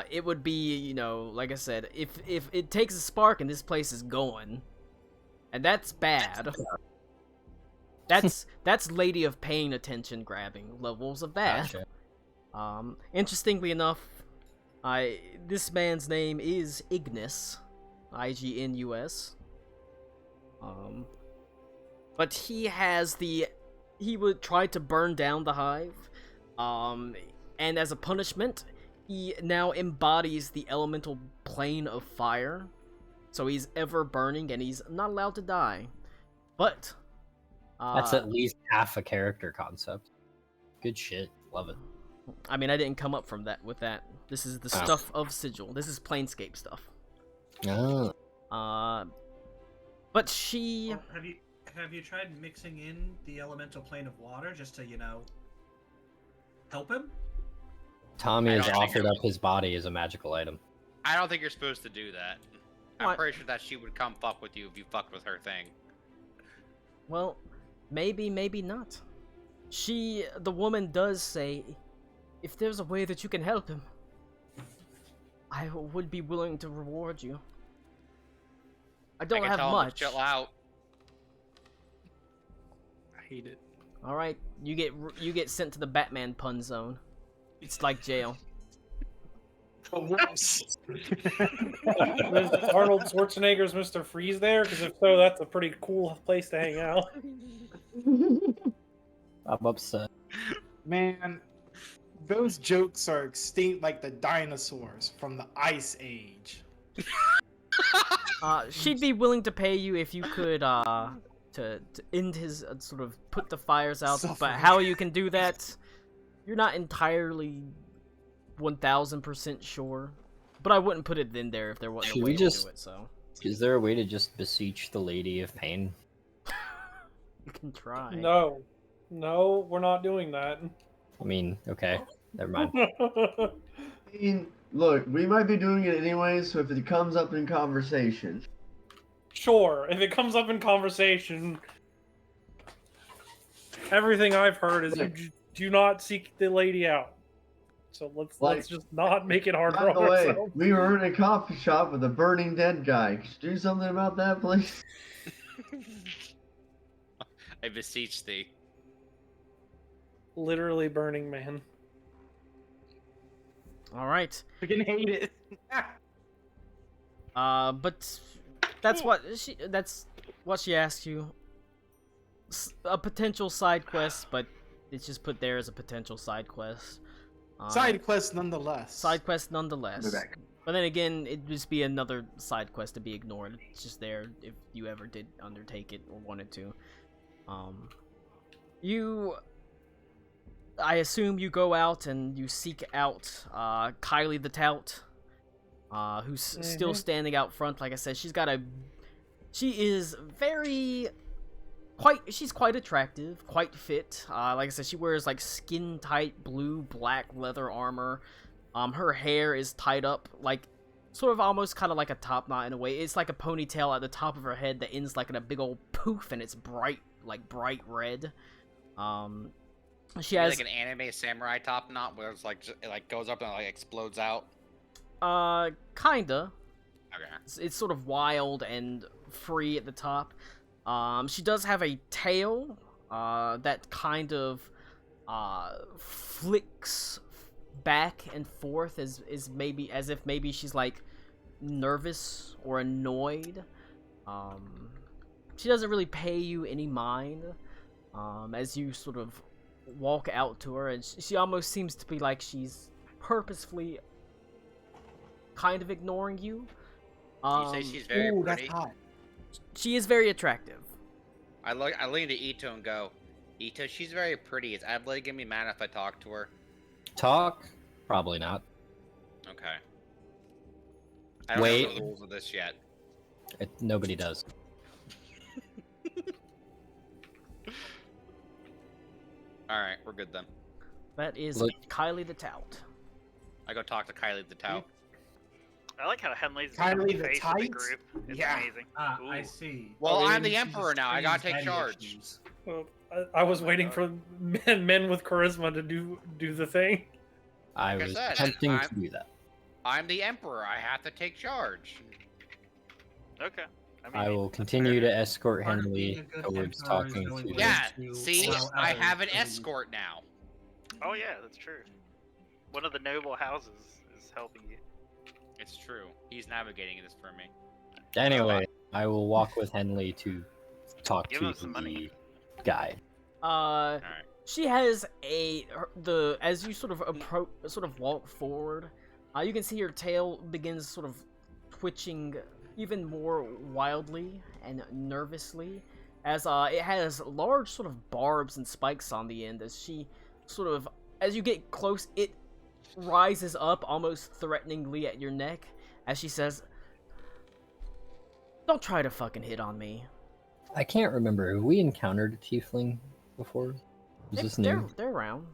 Speaker 1: It would be, like I said, if it takes a spark and this place is going, and that's bad. That's Lady of Pain attention grabbing levels of bad.
Speaker 5: Gotcha.
Speaker 1: Interestingly enough, this man's name is Ignis, Ignus. But he would try to burn down the hive, and as a punishment, he now embodies the elemental plane of fire, so he's ever burning and he's not allowed to die. But
Speaker 5: That's at least half a character concept. Good shit. Love it.
Speaker 1: I mean, I didn't come up from that with that. This is the stuff of Sigil. This is Planescape stuff.
Speaker 5: Oh.
Speaker 1: But she...
Speaker 6: Oh, have you tried mixing in the elemental plane of water just to, help him?
Speaker 5: Tommy
Speaker 3: I
Speaker 5: has
Speaker 3: don't think
Speaker 5: offered
Speaker 3: it-
Speaker 5: up his body as a magical item.
Speaker 3: I don't think you're supposed to do that. I'm
Speaker 1: What?
Speaker 3: pretty sure that she would come fuck with you if you fucked with her thing.
Speaker 1: Well, maybe, maybe not. The woman does say, if there's a way that you can help him, I would be willing to reward you. I don't
Speaker 3: I can
Speaker 1: have
Speaker 3: tell him
Speaker 1: much.
Speaker 3: to chill out.
Speaker 7: I hate it.
Speaker 1: All right, you get sent to the Batman pun zone. It's like jail.
Speaker 7: Is Arnold Schwarzenegger's Mr. Freeze there? Because if so, that's a pretty cool place to hang out.
Speaker 5: I'm upset.
Speaker 4: Man, those jokes are extinct like the dinosaurs from the Ice Age.
Speaker 1: She'd be willing to pay you if you could to end his sort of put the fires out. But
Speaker 4: Suffering.
Speaker 1: how you can do that, you're not entirely 1000% sure. But I wouldn't put it in there if there wasn't
Speaker 5: Should
Speaker 1: a
Speaker 5: we
Speaker 1: way
Speaker 5: just-
Speaker 1: to do it. So
Speaker 5: Is there a way to just beseech the Lady of Pain?
Speaker 1: you can try.
Speaker 7: No, we're not doing that.
Speaker 5: I mean, okay, never mind.
Speaker 8: I mean, look, we might be doing it anyway, so if it comes up in conversation.
Speaker 7: Sure, if it comes up in conversation, everything I've heard is do not seek the lady out. So let's just not make it harder
Speaker 8: By
Speaker 7: on
Speaker 8: the way,
Speaker 7: ourselves.
Speaker 8: we were in a coffee shop with a burning dead guy. Could you do something about that, please?
Speaker 3: I beseech thee.
Speaker 7: Literally Burning Man.
Speaker 1: All right.
Speaker 4: Freaking hate it.
Speaker 1: But that's what she asked you. A potential side quest, but it's just put there as a potential side quest.
Speaker 4: Side quest nonetheless.
Speaker 1: Side quest nonetheless.
Speaker 8: We're back.
Speaker 1: But then again, it'd just be another side quest to be ignored. It's just there if you ever did undertake it or wanted to. I assume you go out and you seek out Kylie the Tout, who's still standing out front. Like I said, she's quite attractive, quite fit. Like I said, she wears like skin tight blue black leather armor. Her hair is tied up like sort of almost kind of like a top knot in a way. It's like a ponytail at the top of her head that ends like in a big old poof, and it's bright red. She has
Speaker 3: like an anime samurai top knot where it's like it like goes up and like explodes out.
Speaker 1: Kinda.
Speaker 3: Okay.
Speaker 1: It's sort of wild and free at the top. She does have a tail that kind of flicks back and forth as if maybe she's like nervous or annoyed. She doesn't really pay you any mind as you sort of walk out to her, and she almost seems to be like she's purposefully kind of ignoring you.
Speaker 3: You say she's very
Speaker 4: Ooh,
Speaker 3: pretty.
Speaker 4: that's hot.
Speaker 1: She is very attractive.
Speaker 3: I lean to Ito and go, Ito, she's very pretty. Is Adelaide gonna be mad if I talk to her?
Speaker 5: Talk? Probably not.
Speaker 3: Okay. I don't
Speaker 5: Wait.
Speaker 3: know the rules of this yet.
Speaker 5: Nobody does.
Speaker 3: Alright, we're good then.
Speaker 1: That is
Speaker 5: Look-
Speaker 1: Kylie the Tout.
Speaker 3: I go talk to Kylie the Tout.
Speaker 2: I like how Henley's
Speaker 4: Kylie
Speaker 2: the
Speaker 4: the
Speaker 2: face of the
Speaker 4: Tight?
Speaker 2: group. It's
Speaker 4: Yeah.
Speaker 2: amazing.
Speaker 6: I
Speaker 2: Ooh.
Speaker 6: see.
Speaker 3: Well,
Speaker 6: Oh,
Speaker 3: I'm the
Speaker 6: she's
Speaker 3: emperor now. I gotta take
Speaker 6: daddy
Speaker 3: charge.
Speaker 6: issues.
Speaker 7: Well, I was waiting for men with charisma to do the thing.
Speaker 5: I
Speaker 3: Like I
Speaker 5: was
Speaker 3: said,
Speaker 5: attempting
Speaker 3: I'm-
Speaker 5: to do that.
Speaker 3: I'm the emperor. I have to take charge.
Speaker 2: Okay.
Speaker 5: I will continue to escort
Speaker 6: Part of
Speaker 5: Henley
Speaker 6: being a good
Speaker 5: towards
Speaker 6: emperor is
Speaker 5: talking
Speaker 6: knowing
Speaker 5: to
Speaker 6: when
Speaker 3: Yeah,
Speaker 6: to
Speaker 3: see?
Speaker 6: allow
Speaker 3: I
Speaker 6: others
Speaker 3: have an
Speaker 6: to-
Speaker 3: escort now.
Speaker 2: Oh yeah, that's true. One of the noble houses is helping you.
Speaker 3: It's true. He's navigating this for me.
Speaker 5: Anyway, I will walk with Henley to talk
Speaker 2: Give
Speaker 5: to
Speaker 2: him some money.
Speaker 5: the guy.
Speaker 3: Alright.
Speaker 1: She has as you sort of walk forward, you can see her tail begins sort of twitching even more wildly and nervously, as it has large sort of barbs and spikes on the end. As you get close, it rises up almost threateningly at your neck as she says, "Don't try to fucking hit on me."
Speaker 5: I can't remember. Have we encountered a tiefling before? Is this new?
Speaker 1: They're around.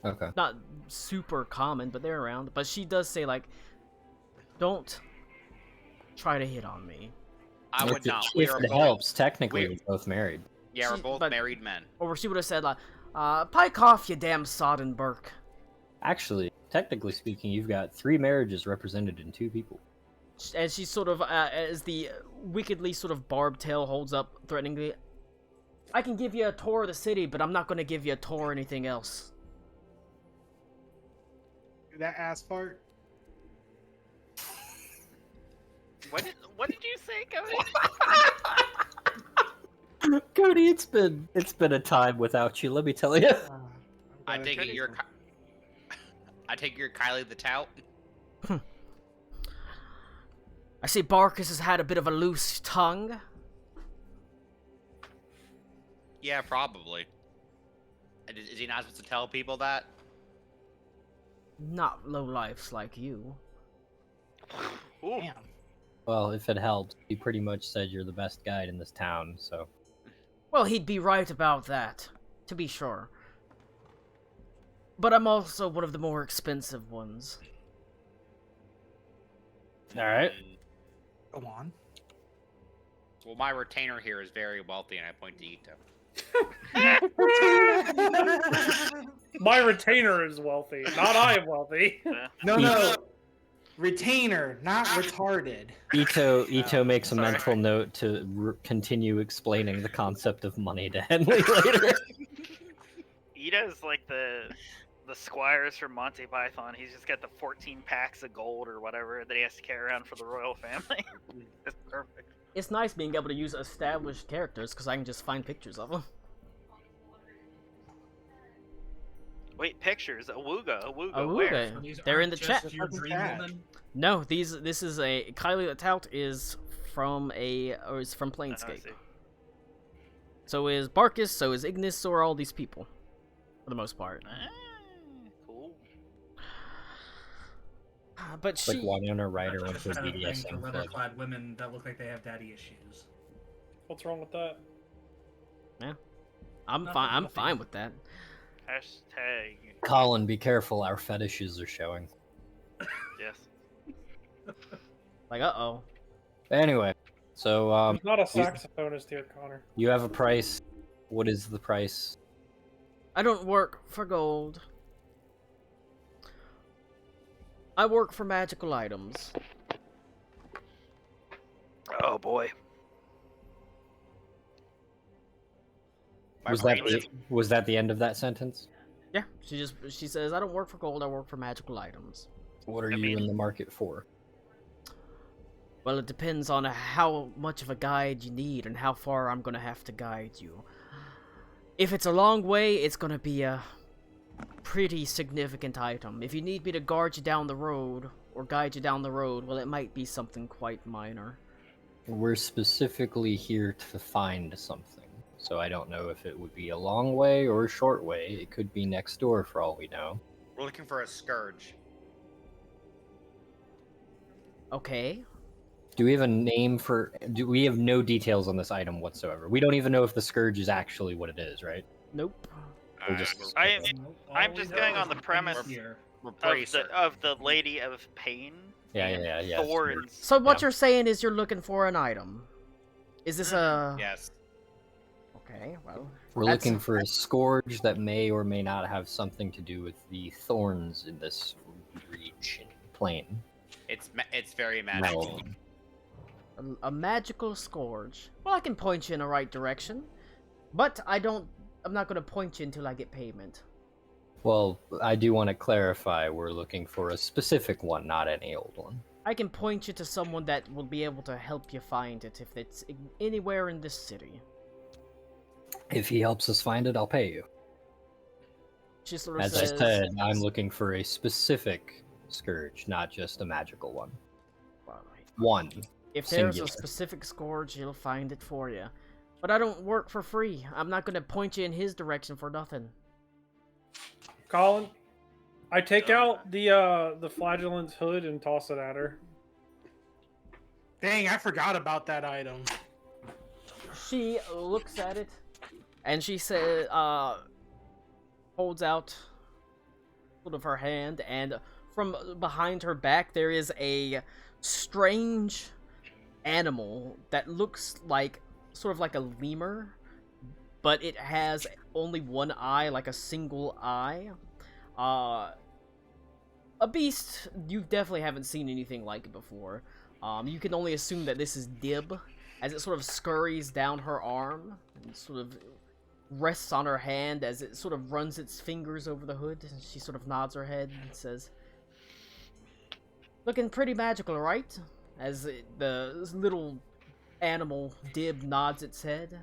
Speaker 5: Okay.
Speaker 1: Not super common, but they're around. But she does say, like, don't try to hit on me.
Speaker 3: I would
Speaker 5: If
Speaker 3: not.
Speaker 5: it,
Speaker 3: We
Speaker 5: if
Speaker 3: are
Speaker 5: it
Speaker 3: both.
Speaker 5: helps, technically
Speaker 3: we-
Speaker 5: we're both married.
Speaker 3: Yeah, we're
Speaker 1: She-
Speaker 3: both
Speaker 1: but-
Speaker 3: married men.
Speaker 1: Or she would have said, like, Pike off, you damn sodden Burke.
Speaker 5: Actually, technically speaking, you've got 3 marriages represented in 2 people.
Speaker 1: And she sort of, as the wickedly sort of barbed tail holds up threateningly, I can give you a tour of the city, but I'm not gonna give you a tour or anything else.
Speaker 4: That ass fart.
Speaker 2: What did you say, Cody?
Speaker 5: Cody, it's been a time without you. Let me tell you.
Speaker 3: I take it you're Kylie the Tout.
Speaker 1: I see Barkus has had a bit of a loose tongue.
Speaker 3: Yeah, probably. Is he not supposed to tell people that?
Speaker 1: Not lowlifes like you.
Speaker 2: Ooh.
Speaker 4: Damn.
Speaker 5: Well, if it helps, he pretty much said you're the best guide in this town, so...
Speaker 1: Well, he'd be right about that, to be sure. But I'm also one of the more expensive ones.
Speaker 5: Alright.
Speaker 4: Go on.
Speaker 3: Well, my retainer here is very wealthy, and I point to Ito.
Speaker 7: My retainer is wealthy, not I am wealthy.
Speaker 4: No. Retainer, not retarded.
Speaker 5: Ito makes a
Speaker 2: sorry.
Speaker 5: mental note to continue explaining the concept of money to Henley later.
Speaker 2: Ito's like the squires from Monty Python. He's just got the 14 packs of gold or whatever that he has to carry around for the royal family. It's perfect.
Speaker 1: It's nice being able to use established characters, because I can just find pictures of them.
Speaker 2: Wait, pictures. Awooga. Where?
Speaker 1: Awooga.
Speaker 6: These
Speaker 1: They're in
Speaker 6: aren't
Speaker 1: the
Speaker 6: just
Speaker 1: chat.
Speaker 6: Your
Speaker 4: Fucking
Speaker 6: dream
Speaker 4: cat.
Speaker 6: woman?
Speaker 1: No, this is a... Kylie the Tout is from is from
Speaker 2: Oh, I
Speaker 1: Planescape.
Speaker 2: see.
Speaker 1: So is Barkus, so is Ignis, so are all these people. For the most part.
Speaker 2: Ah, cool.
Speaker 1: But
Speaker 5: It's like
Speaker 1: she...
Speaker 5: Winona Ryder went
Speaker 6: Just
Speaker 5: to a
Speaker 6: kind of thing for
Speaker 5: BDSM club.
Speaker 6: leather-clad women that look like they have daddy issues.
Speaker 7: What's wrong with that?
Speaker 1: I'm
Speaker 6: Nothing,
Speaker 1: fine. I'm
Speaker 6: nothing.
Speaker 1: fine with that.
Speaker 2: Hashtag.
Speaker 5: Colin, be careful, our fetishes are showing.
Speaker 2: Yes.
Speaker 1: Like, uh-oh.
Speaker 5: Anyway, so,
Speaker 7: There's not a saxophonist here, Connor.
Speaker 5: you have a price. What is the price?
Speaker 1: I don't work for gold. I work for magical items.
Speaker 2: Oh boy.
Speaker 3: My
Speaker 5: Was that,
Speaker 3: brain is-
Speaker 5: was that the end of that sentence?
Speaker 1: Yeah, she says, I don't work for gold, I work for magical items.
Speaker 5: What are
Speaker 2: I
Speaker 5: you
Speaker 2: mean-
Speaker 5: in the market for?
Speaker 1: Well, it depends on how much of a guide you need and how far I'm gonna have to guide you. If it's a long way, it's gonna be a pretty significant item. If you need me to guard you down the road, or guide you down the road, well, it might be something quite minor.
Speaker 5: We're specifically here to find something, so I don't know if it would be a long way or a short way. It could be next door for all we know.
Speaker 3: We're looking for a scourge.
Speaker 1: Okay.
Speaker 5: Do we have a name for... we have no details on this item whatsoever. We don't even know if the Scourge is actually what it is, right?
Speaker 1: Nope.
Speaker 5: We're just-
Speaker 2: I
Speaker 6: Nope,
Speaker 2: I'm
Speaker 6: all
Speaker 2: just
Speaker 6: we
Speaker 2: going
Speaker 6: know
Speaker 2: on
Speaker 6: is
Speaker 2: the premise
Speaker 6: thing is here.
Speaker 3: We're
Speaker 2: of
Speaker 3: pretty
Speaker 2: the Lady of Pain.
Speaker 5: Yeah,
Speaker 2: and
Speaker 5: yeah.
Speaker 2: Thorns.
Speaker 1: So what
Speaker 5: Yeah.
Speaker 1: you're saying is you're looking for an item. Is this a...
Speaker 3: Yes.
Speaker 1: Okay, well...
Speaker 5: We're
Speaker 1: That's-
Speaker 5: looking for a Scourge that may or may not have something to do with the thorns in this region. Plane.
Speaker 3: It's very magical.
Speaker 5: Realm.
Speaker 1: A magical scourge. Well, I can point you in the right direction. But I'm not gonna point you until I get payment.
Speaker 5: Well, I do want to clarify, we're looking for a specific one, not any old one.
Speaker 1: I can point you to someone that will be able to help you find it if it's anywhere in this city.
Speaker 5: If he helps us find it, I'll pay you.
Speaker 1: She sort of
Speaker 5: As
Speaker 1: says,
Speaker 5: I said, I'm looking for a specific Scourge, not just a magical one.
Speaker 1: well,
Speaker 5: One.
Speaker 1: if there's
Speaker 5: Singular.
Speaker 1: a specific scourge, you'll find it for you. But I don't work for free. I'm not gonna point you in his direction for nothing.
Speaker 7: Colin, I take out the flagellant's hood and toss it at her.
Speaker 4: Dang, I forgot about that item.
Speaker 1: She looks at it, and she says, holds out sort of her hand, and from behind her back there is a strange animal that looks like, sort of like a lemur, but it has only one eye, like a single eye. A beast you definitely haven't seen anything like it before. You can only assume that this is Dib, as it sort of scurries down her arm and sort of rests on her hand as it sort of runs its fingers over the hood. And she sort of nods her head and says, "Looking pretty magical, right?" As the little animal Dib nods its head.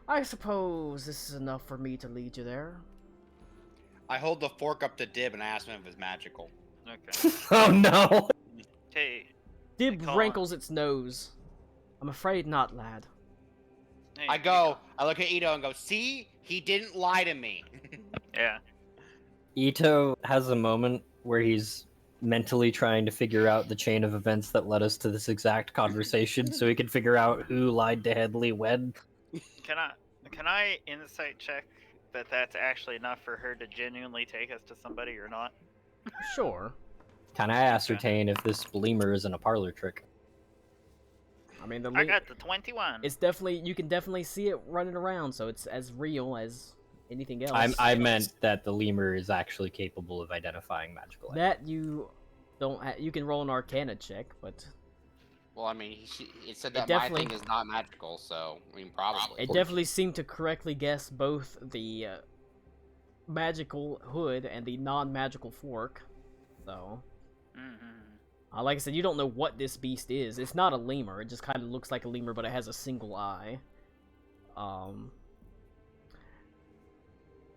Speaker 1: "I suppose this is enough for me to lead you there."
Speaker 3: I hold the fork up to Dib and ask him if it's magical.
Speaker 2: Okay.
Speaker 5: Oh no!
Speaker 2: Hey.
Speaker 1: Dib
Speaker 2: Colin.
Speaker 1: wrinkles its nose. "I'm afraid not, lad."
Speaker 2: Hey,
Speaker 3: I go, I look at Ito and go, see? He didn't lie to me.
Speaker 2: Yeah.
Speaker 5: Ito has a moment where he's mentally trying to figure out the chain of events that led us to this exact conversation so he can figure out who lied to Headley when.
Speaker 2: Can I insight check that that's actually enough for her to genuinely take us to somebody or not?
Speaker 1: Sure.
Speaker 5: Can I ascertain if this lemur isn't a parlor trick?
Speaker 1: I mean,
Speaker 2: I got the 21.
Speaker 1: it's definitely, you can definitely see it running around, so it's as real as anything else.
Speaker 5: I meant that the lemur is actually capable of identifying magical items.
Speaker 1: That you don't you can roll an Arcana check, but
Speaker 3: Well, I mean, it said that my
Speaker 1: definitely-
Speaker 3: thing is not magical, so, I mean, probably.
Speaker 1: it definitely seemed to correctly guess both the magical hood and the non-magical fork. So, like I said, you don't know what this beast is. It's not a lemur. It just kind of looks like a lemur, but it has a single eye.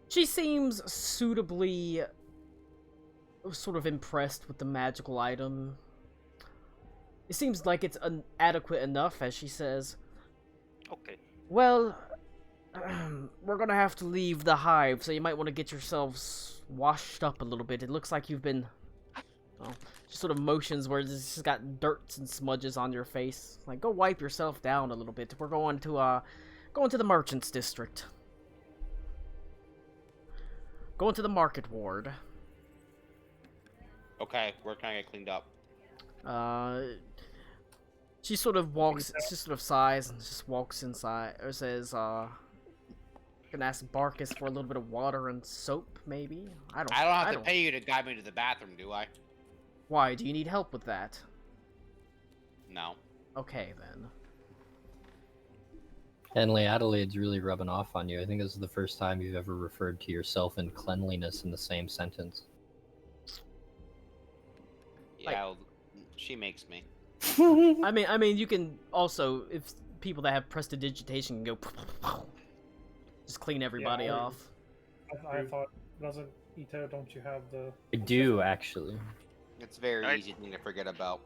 Speaker 1: She seems suitably sort of impressed with the magical item. It seems like it's adequate enough, as she says,
Speaker 2: Okay.
Speaker 1: "Well, we're gonna have to leave the hive, so you might want to get yourselves washed up a little bit. It looks like you've been..." Well, she sort of motions where it's just got dirts and smudges on your face. Like, go wipe yourself down a little bit. We're going to the merchants district. Going to the market ward.
Speaker 3: Okay, where can I get cleaned up?
Speaker 1: She sort of walks, she sort of sighs and just walks inside, or says, "Can ask Barkus for a little bit of water and soap, maybe? I don't
Speaker 3: have to pay you to guide me to the bathroom, do I?
Speaker 1: Why? Do you need help with that?"
Speaker 3: No.
Speaker 1: Okay, then.
Speaker 5: Henley, Adelaide's really rubbing off on you. I think this is the first time you've ever referred to yourself and cleanliness in the same sentence.
Speaker 3: Yeah, well, she makes me.
Speaker 1: I mean, you can also, if people that have prestidigitation can go, just clean everybody
Speaker 7: Yeah,
Speaker 1: off.
Speaker 7: I thought, doesn't Ito, don't you have the...
Speaker 5: I do, actually.
Speaker 3: It's a very
Speaker 2: I-
Speaker 3: easy thing to forget about.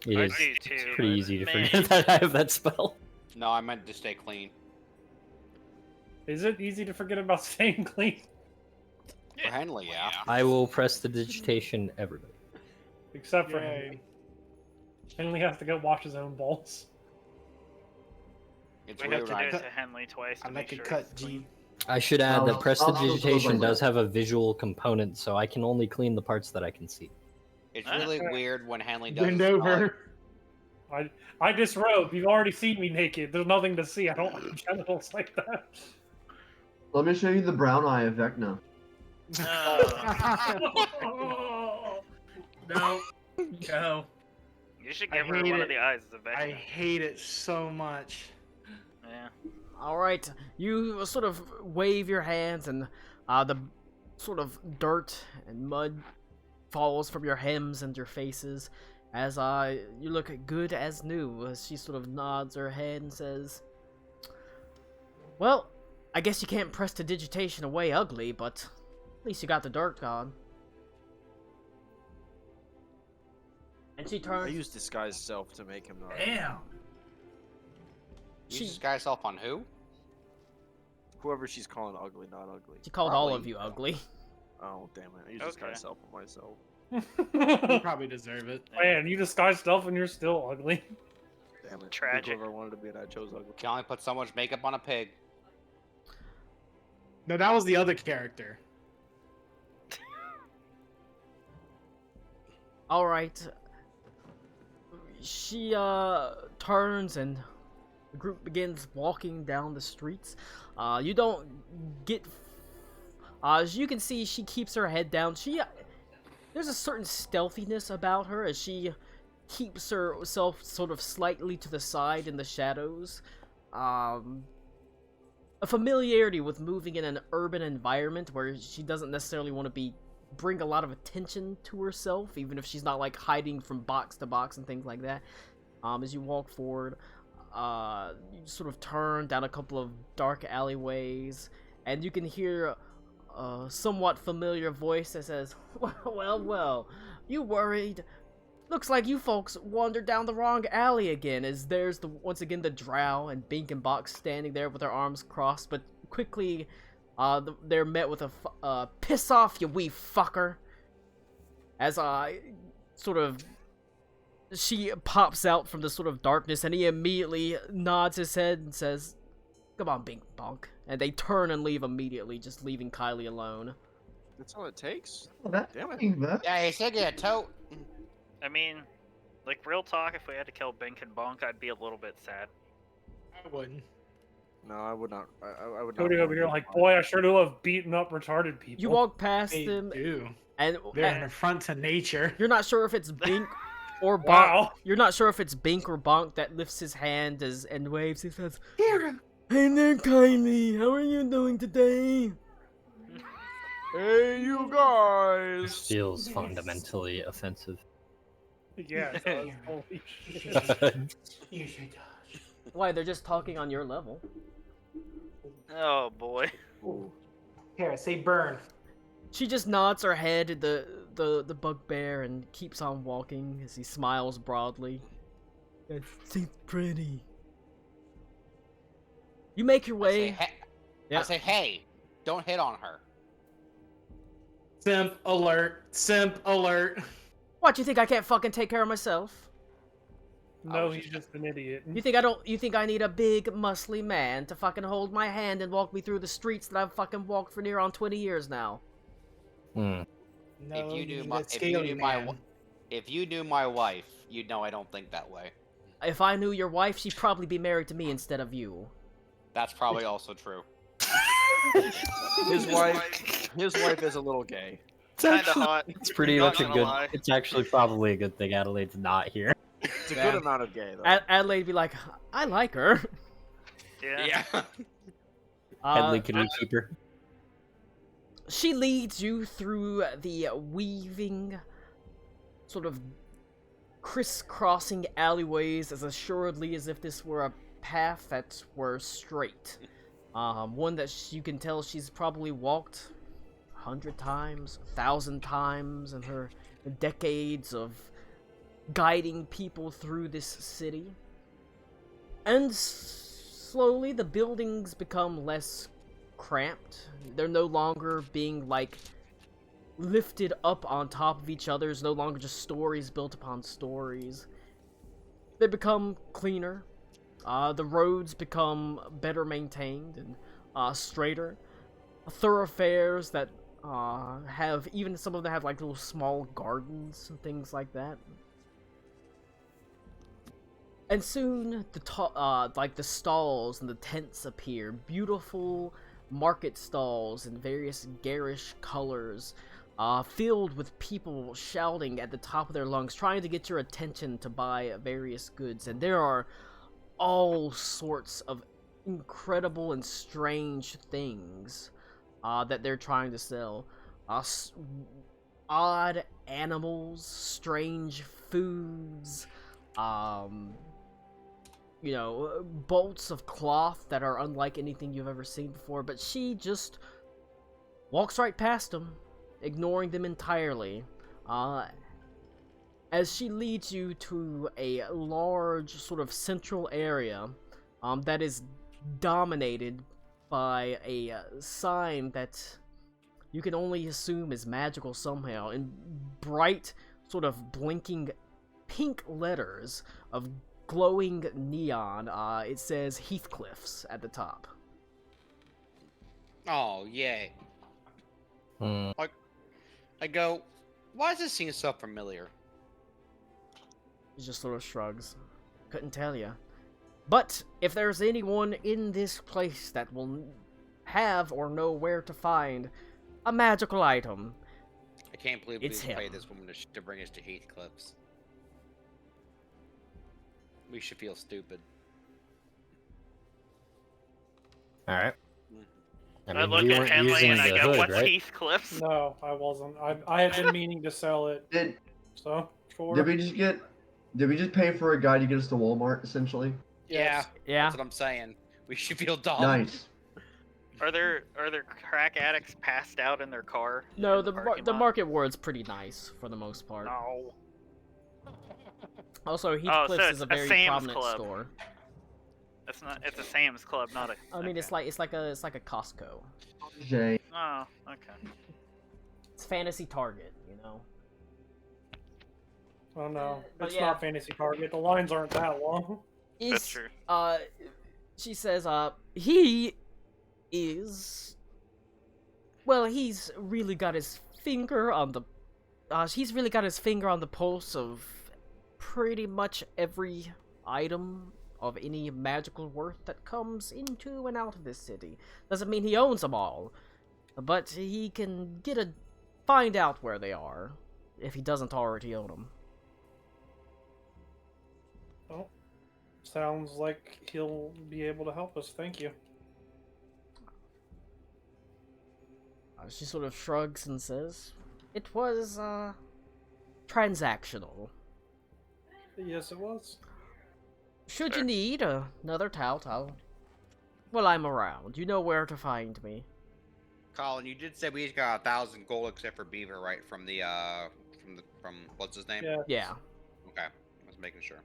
Speaker 5: It
Speaker 2: I
Speaker 5: is
Speaker 2: do too,
Speaker 5: it's pretty
Speaker 2: but
Speaker 5: easy to
Speaker 2: man.
Speaker 5: forget that I have that spell.
Speaker 3: No, I meant to stay clean.
Speaker 7: Is it easy to forget about staying clean?
Speaker 3: For Henley, yeah.
Speaker 5: I will press the digitation everybody.
Speaker 7: Except for
Speaker 4: Yay.
Speaker 7: Henley. Henley has to go wash his own balls.
Speaker 3: It's
Speaker 2: We
Speaker 3: really
Speaker 2: have to do
Speaker 3: nice.
Speaker 2: it to Henley twice to
Speaker 4: I
Speaker 2: make
Speaker 4: like a
Speaker 2: sure
Speaker 4: cut,
Speaker 2: it's clean.
Speaker 4: G.
Speaker 5: I should add that
Speaker 8: I'll
Speaker 5: prestidigitation
Speaker 8: go
Speaker 5: does have a visual component, so I can only clean the parts that I can see.
Speaker 3: It's
Speaker 2: Ah.
Speaker 3: really weird when Henley does
Speaker 4: Bend
Speaker 3: a spell like-
Speaker 4: over.
Speaker 7: I disrobe. You've already seen me naked. There's nothing to see. I don't have genitals like that.
Speaker 8: Let me show you the brown eye effect now.
Speaker 6: No. Go.
Speaker 2: You should
Speaker 4: I
Speaker 2: give her
Speaker 4: hate
Speaker 2: one
Speaker 4: it.
Speaker 2: of the eyes as a
Speaker 4: I
Speaker 2: Vecna.
Speaker 4: hate it so much.
Speaker 2: Yeah.
Speaker 1: Alright, you sort of wave your hands and the sort of dirt and mud falls from your hems and your faces as you look good as new. As she sort of nods her head and says, "Well, I guess you can't press the digitation away ugly, but at least you got the dirt gone." And she
Speaker 9: I
Speaker 1: turns.
Speaker 9: use disguise self to make him not.
Speaker 6: Damn.
Speaker 3: You
Speaker 1: She-
Speaker 3: disguise self on who?
Speaker 9: Whoever she's calling ugly, not ugly.
Speaker 1: She called all of
Speaker 3: Probably.
Speaker 1: you ugly.
Speaker 9: Oh, damn it. I use
Speaker 2: Okay.
Speaker 9: disguise self on myself.
Speaker 4: You probably deserve it.
Speaker 7: Man, you disguise stuff and you're still ugly.
Speaker 9: Damn it.
Speaker 2: Tragic.
Speaker 9: Whoever I wanted to be, and I chose ugly.
Speaker 3: Can only put so much makeup on a pig.
Speaker 4: No, that was the other character.
Speaker 1: Alright. She turns and The group begins walking down the streets. You don't get. As you can see, she keeps her head down. There's a certain stealthiness about her as she keeps herself sort of slightly to the side in the shadows. A familiarity with moving in an urban environment where she doesn't necessarily want to bring a lot of attention to herself, even if she's not like hiding from box to box and things like that. As you walk forward, you sort of turn down a couple of dark alleyways, and you can hear a somewhat familiar voice that says, well, you worried? Looks like you folks wandered down the wrong alley again, as there's once again the drow and Bink and Box standing there with their arms crossed, but quickly they're met with a piss off, you wee fucker, as she pops out from the sort of darkness, and he immediately nods his head and says, come on, Bink Bonk. And they turn and leave immediately, just leaving Kylie alone.
Speaker 9: That's all it takes.
Speaker 8: Well,
Speaker 9: Damn it.
Speaker 3: Yeah, he said get a tote.
Speaker 2: I mean, like, real talk, if we had to kill Bink and Bonk, I'd be a little bit sad.
Speaker 4: I wouldn't.
Speaker 9: No, I would not. I would not.
Speaker 7: Cody over here like, boy, I sure do love beating up retarded people.
Speaker 1: You walk past
Speaker 4: They
Speaker 1: them,
Speaker 4: do.
Speaker 1: and
Speaker 4: They're an affront to nature.
Speaker 1: you're not sure if it's Bink or Bonk.
Speaker 7: Wow.
Speaker 1: You're not sure if it's Bink or Bonk that lifts his hand and waves. He says,
Speaker 4: Here.
Speaker 1: hey there, Kylie. How are you doing today?
Speaker 9: Hey, you guys.
Speaker 5: Feels fundamentally offensive.
Speaker 7: Yeah. it does. Holy shit.
Speaker 4: You should dodge.
Speaker 1: Why, they're just talking on your level.
Speaker 2: Oh boy.
Speaker 4: Here, say burn.
Speaker 1: She just nods her head at the bugbear and keeps on walking as he smiles broadly. She's pretty. You make your way.
Speaker 3: I say, hey, don't hit on her.
Speaker 4: Simp alert. Simp alert.
Speaker 1: What, you think I can't fucking take care of myself?
Speaker 7: No, he's just an idiot.
Speaker 1: You think I need a big, muscly man to fucking hold my hand and walk me through the streets that I've fucking walked for near on 20 years now?
Speaker 5: Hmm.
Speaker 4: No,
Speaker 3: If you
Speaker 4: need
Speaker 3: knew
Speaker 4: that scaly man.
Speaker 3: if you knew my wife, you'd know I don't think that way.
Speaker 1: If I knew your wife, she'd probably be married to me instead of you.
Speaker 3: That's probably also true.
Speaker 9: His wife is a little gay.
Speaker 2: Kinda hot.
Speaker 5: It's pretty
Speaker 2: Not
Speaker 5: much a
Speaker 2: gonna
Speaker 5: good.
Speaker 2: lie.
Speaker 5: It's actually probably a good thing Adelaide's not here.
Speaker 9: It's a
Speaker 1: Yeah.
Speaker 9: good amount of gay though.
Speaker 1: Adelaide'd be like, I like her.
Speaker 2: Yeah.
Speaker 5: Headley, can we keep her?
Speaker 1: She leads you through the weaving, sort of crisscrossing alleyways as assuredly as if this were a path that were straight. One that you can tell she's probably walked 100 times, 1,000 times in her decades of guiding people through this city. And slowly the buildings become less cramped. They're no longer being like lifted up on top of each other. It's no longer just stories built upon stories. They become cleaner. The roads become better maintained and straighter. Thoroughfares that have, even some of them have like little small gardens and things like that. And soon like the stalls and the tents appear. Beautiful market stalls in various garish colors, filled with people shouting at the top of their lungs, trying to get your attention to buy various goods. And there are all sorts of incredible and strange things that they're trying to sell. Odd animals, strange foods, bolts of cloth that are unlike anything you've ever seen before, but she just walks right past them, ignoring them entirely, as she leads you to a large sort of central area that is dominated by a sign that you can only assume is magical somehow, in bright, sort of blinking pink letters of glowing neon. It says Heathcliff's at the top.
Speaker 3: Oh, yay.
Speaker 5: Hmm.
Speaker 3: I go, why does this seem so familiar?
Speaker 1: He just sort of shrugs. Couldn't tell you. But if there's anyone in this place that will have or know where to find a magical item,
Speaker 3: I can't believe
Speaker 1: It's
Speaker 3: we paid
Speaker 1: him.
Speaker 3: this woman to bring us to Heathcliff's. We should feel stupid.
Speaker 5: All right.
Speaker 2: I look at Henley and I go, "What's Heathcliff's?"
Speaker 7: No, I wasn't. I had been meaning to sell it.
Speaker 8: Did
Speaker 7: So sure.
Speaker 8: did we just pay for a guy to get us to Walmart essentially?
Speaker 3: Yeah,
Speaker 1: Yeah.
Speaker 3: that's what I'm saying. We should feel dumb.
Speaker 8: Nice.
Speaker 2: Are there crack addicts passed out in their car?
Speaker 1: No,
Speaker 2: in
Speaker 1: the
Speaker 2: parking
Speaker 1: the
Speaker 2: lot?
Speaker 1: market ward's pretty nice for the most part.
Speaker 2: No.
Speaker 1: Also,
Speaker 2: so
Speaker 1: Heathcliff's
Speaker 2: it's
Speaker 1: is a
Speaker 2: a
Speaker 1: very
Speaker 2: Sam's
Speaker 1: prominent
Speaker 2: Club.
Speaker 1: store.
Speaker 2: It's not. It's a Sam's Club, not a.
Speaker 1: I mean,
Speaker 2: okay.
Speaker 1: it's like a Costco.
Speaker 8: Jay.
Speaker 2: Oh, okay.
Speaker 1: It's fantasy Target, you know.
Speaker 7: Oh no,
Speaker 1: But
Speaker 7: it's
Speaker 1: yeah.
Speaker 7: not Fantasy Target. The lines aren't that long.
Speaker 2: That's true.
Speaker 1: She says, he is. Well, he's really got his finger on the. He's really got his finger on the pulse of pretty much every item of any magical worth that comes into and out of this city. Doesn't mean he owns them all, but he can find out where they are if he doesn't already own them.
Speaker 7: Well, sounds like he'll be able to help us. Thank you.
Speaker 1: She sort of shrugs and says, "It was transactional.
Speaker 7: Yes, it was.
Speaker 1: Should
Speaker 2: Sure.
Speaker 1: you need another tout, well, I'm around. You know where to find me."
Speaker 3: Colin, you did say we each got 1,000 gold except for Beaver, right? From what's his name?
Speaker 7: Yeah.
Speaker 1: Yeah.
Speaker 3: Okay, I was making sure.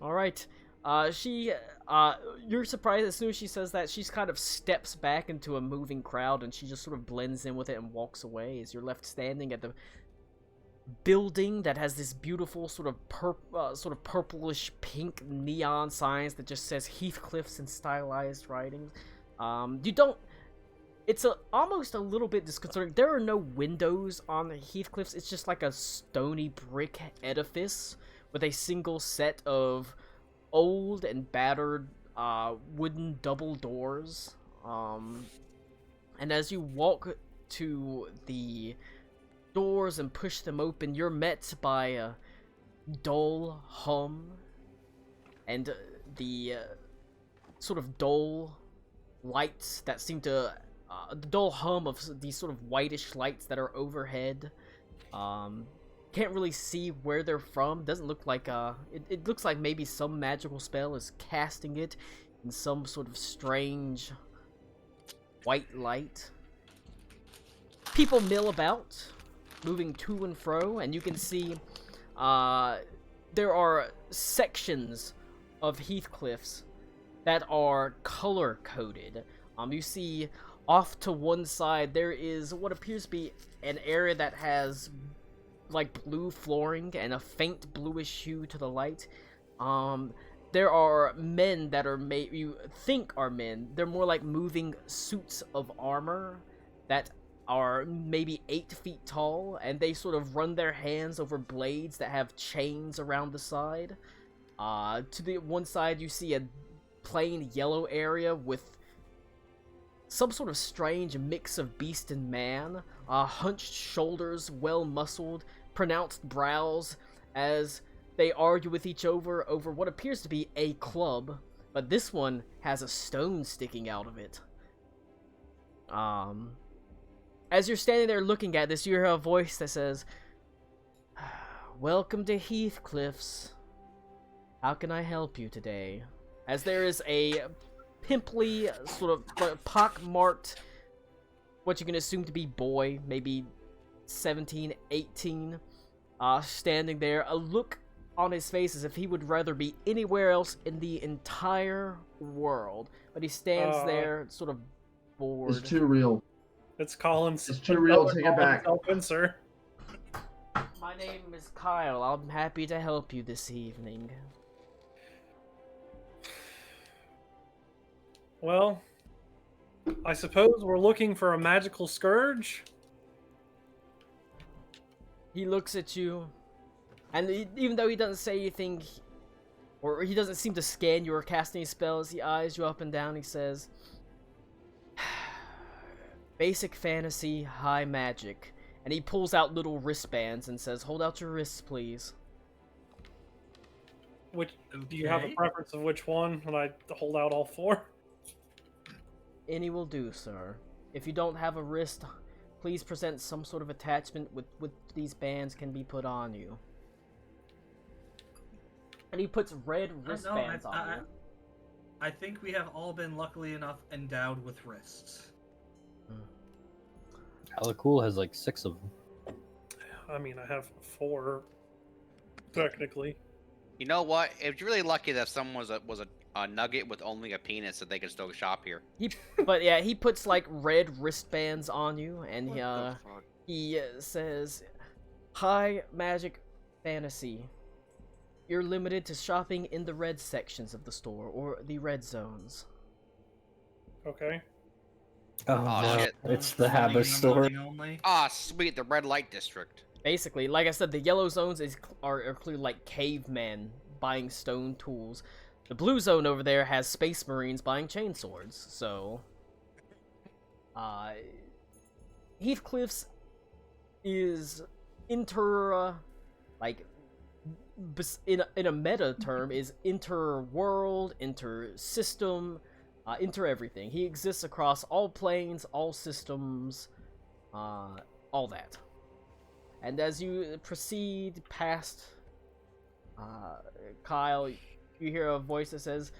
Speaker 1: All right. You're surprised as soon as she says that, she kind of steps back into a moving crowd and she just sort of blends in with it and walks away as you're left standing at the building that has this beautiful sort of purplish pink neon signs that just says Heathcliff's in stylized writing. It's almost a little bit disconcerting. There are no windows on the Heathcliff's. It's just like a stony brick edifice with a single set of old and battered wooden double doors. And as you walk to the doors and push them open, you're met by a dull hum and the sort of dull lights that seem to the dull hum of these sort of whitish lights that are overhead. Can't really see where they're from. Doesn't look like it looks like maybe some magical spell is casting it in some sort of strange white light. People mill about, moving to and fro, and you can see there are sections of Heathcliff's that are color-coded. You see off to one side there is what appears to be an area that has like blue flooring and a faint bluish hue to the light. There are men that are you think are men. They're more like moving suits of armor that are maybe 8 feet tall, and they sort of run their hands over blades that have chains around the side. To the one side you see a plain yellow area with some sort of strange mix of beast and man, hunched shoulders, well-muscled, pronounced brows, as they argue with each over what appears to be a club, but this one has a stone sticking out of it. As you're standing there looking at this, you hear a voice that says, "Welcome to Heathcliff's. How can I help you today?" As there is a pimply, sort of pock-marked, what you can assume to be boy, maybe 17, 18, standing there, a look on his face as if he would rather be anywhere else in the entire world. But he stands there, sort of bored.
Speaker 8: It's too real.
Speaker 7: It's Colin's.
Speaker 8: It's too real. Take it back.
Speaker 7: Sir.
Speaker 1: My name is Kyle. I'm happy to help you this evening.
Speaker 7: Well, I suppose we're looking for a magical scourge.
Speaker 1: He looks at you, and even though he doesn't say anything or he doesn't seem to scan you or cast any spells. He eyes you up and down. He says, "Basic fantasy, high magic." And he pulls out little wristbands and says, "Hold out your wrists, please."
Speaker 7: Which do you have a
Speaker 6: Okay.
Speaker 7: preference of which one? When I hold out all four?
Speaker 1: Any will do, sir. If you don't have a wrist, please present some sort of attachment with these bands can be put on you. And he puts red wristbands on you.
Speaker 6: I think we have all been luckily enough endowed with wrists.
Speaker 5: Alakul has like 6 of them.
Speaker 7: I mean, I have 4, technically.
Speaker 3: You know what? It's really lucky that someone was a nugget with only a penis that they could still shop here.
Speaker 1: But yeah, he puts like red wristbands on you, and
Speaker 9: What the fuck?
Speaker 1: he says, "High magic fantasy. You're limited to shopping in the red sections of the store, or the red zones."
Speaker 7: Okay.
Speaker 5: Oh,
Speaker 3: Oh,
Speaker 5: no.
Speaker 3: shit.
Speaker 5: It's the
Speaker 6: Running
Speaker 5: Habba
Speaker 6: and
Speaker 5: store.
Speaker 6: running only.
Speaker 3: Ah, sweet, the red light district.
Speaker 1: Basically, like I said, the yellow zones are clearly like cavemen buying stone tools. The blue zone over there has space marines buying chainswords. So, Heathcliff's is in a meta term is inter-world, inter-system, inter-everything. He exists across all planes, all systems, all that. And as you proceed past Kyle, you hear a voice that says,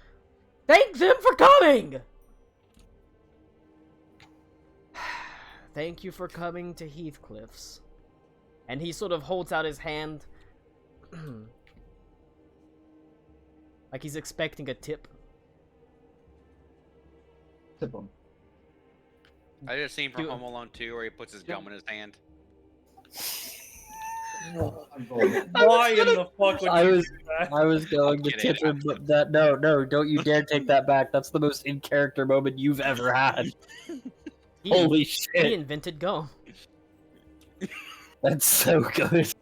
Speaker 1: "Thank them for coming! Thank you for coming to Heathcliff's." And he sort of holds out his hand like he's expecting a tip.
Speaker 8: Tip him.
Speaker 3: I just seen from
Speaker 1: Do-
Speaker 3: Home Alone 2 where he puts his gum in his hand.
Speaker 8: I'm golden.
Speaker 7: Why in the fuck would
Speaker 5: I
Speaker 7: you
Speaker 5: was-
Speaker 7: do that?
Speaker 5: I was going to
Speaker 3: kidding.
Speaker 5: tip him, but that no, don't you dare take that back. That's the most in character moment you've ever had.
Speaker 1: He,
Speaker 5: Holy
Speaker 1: he
Speaker 5: shit,
Speaker 1: invented gum.
Speaker 5: that's so good.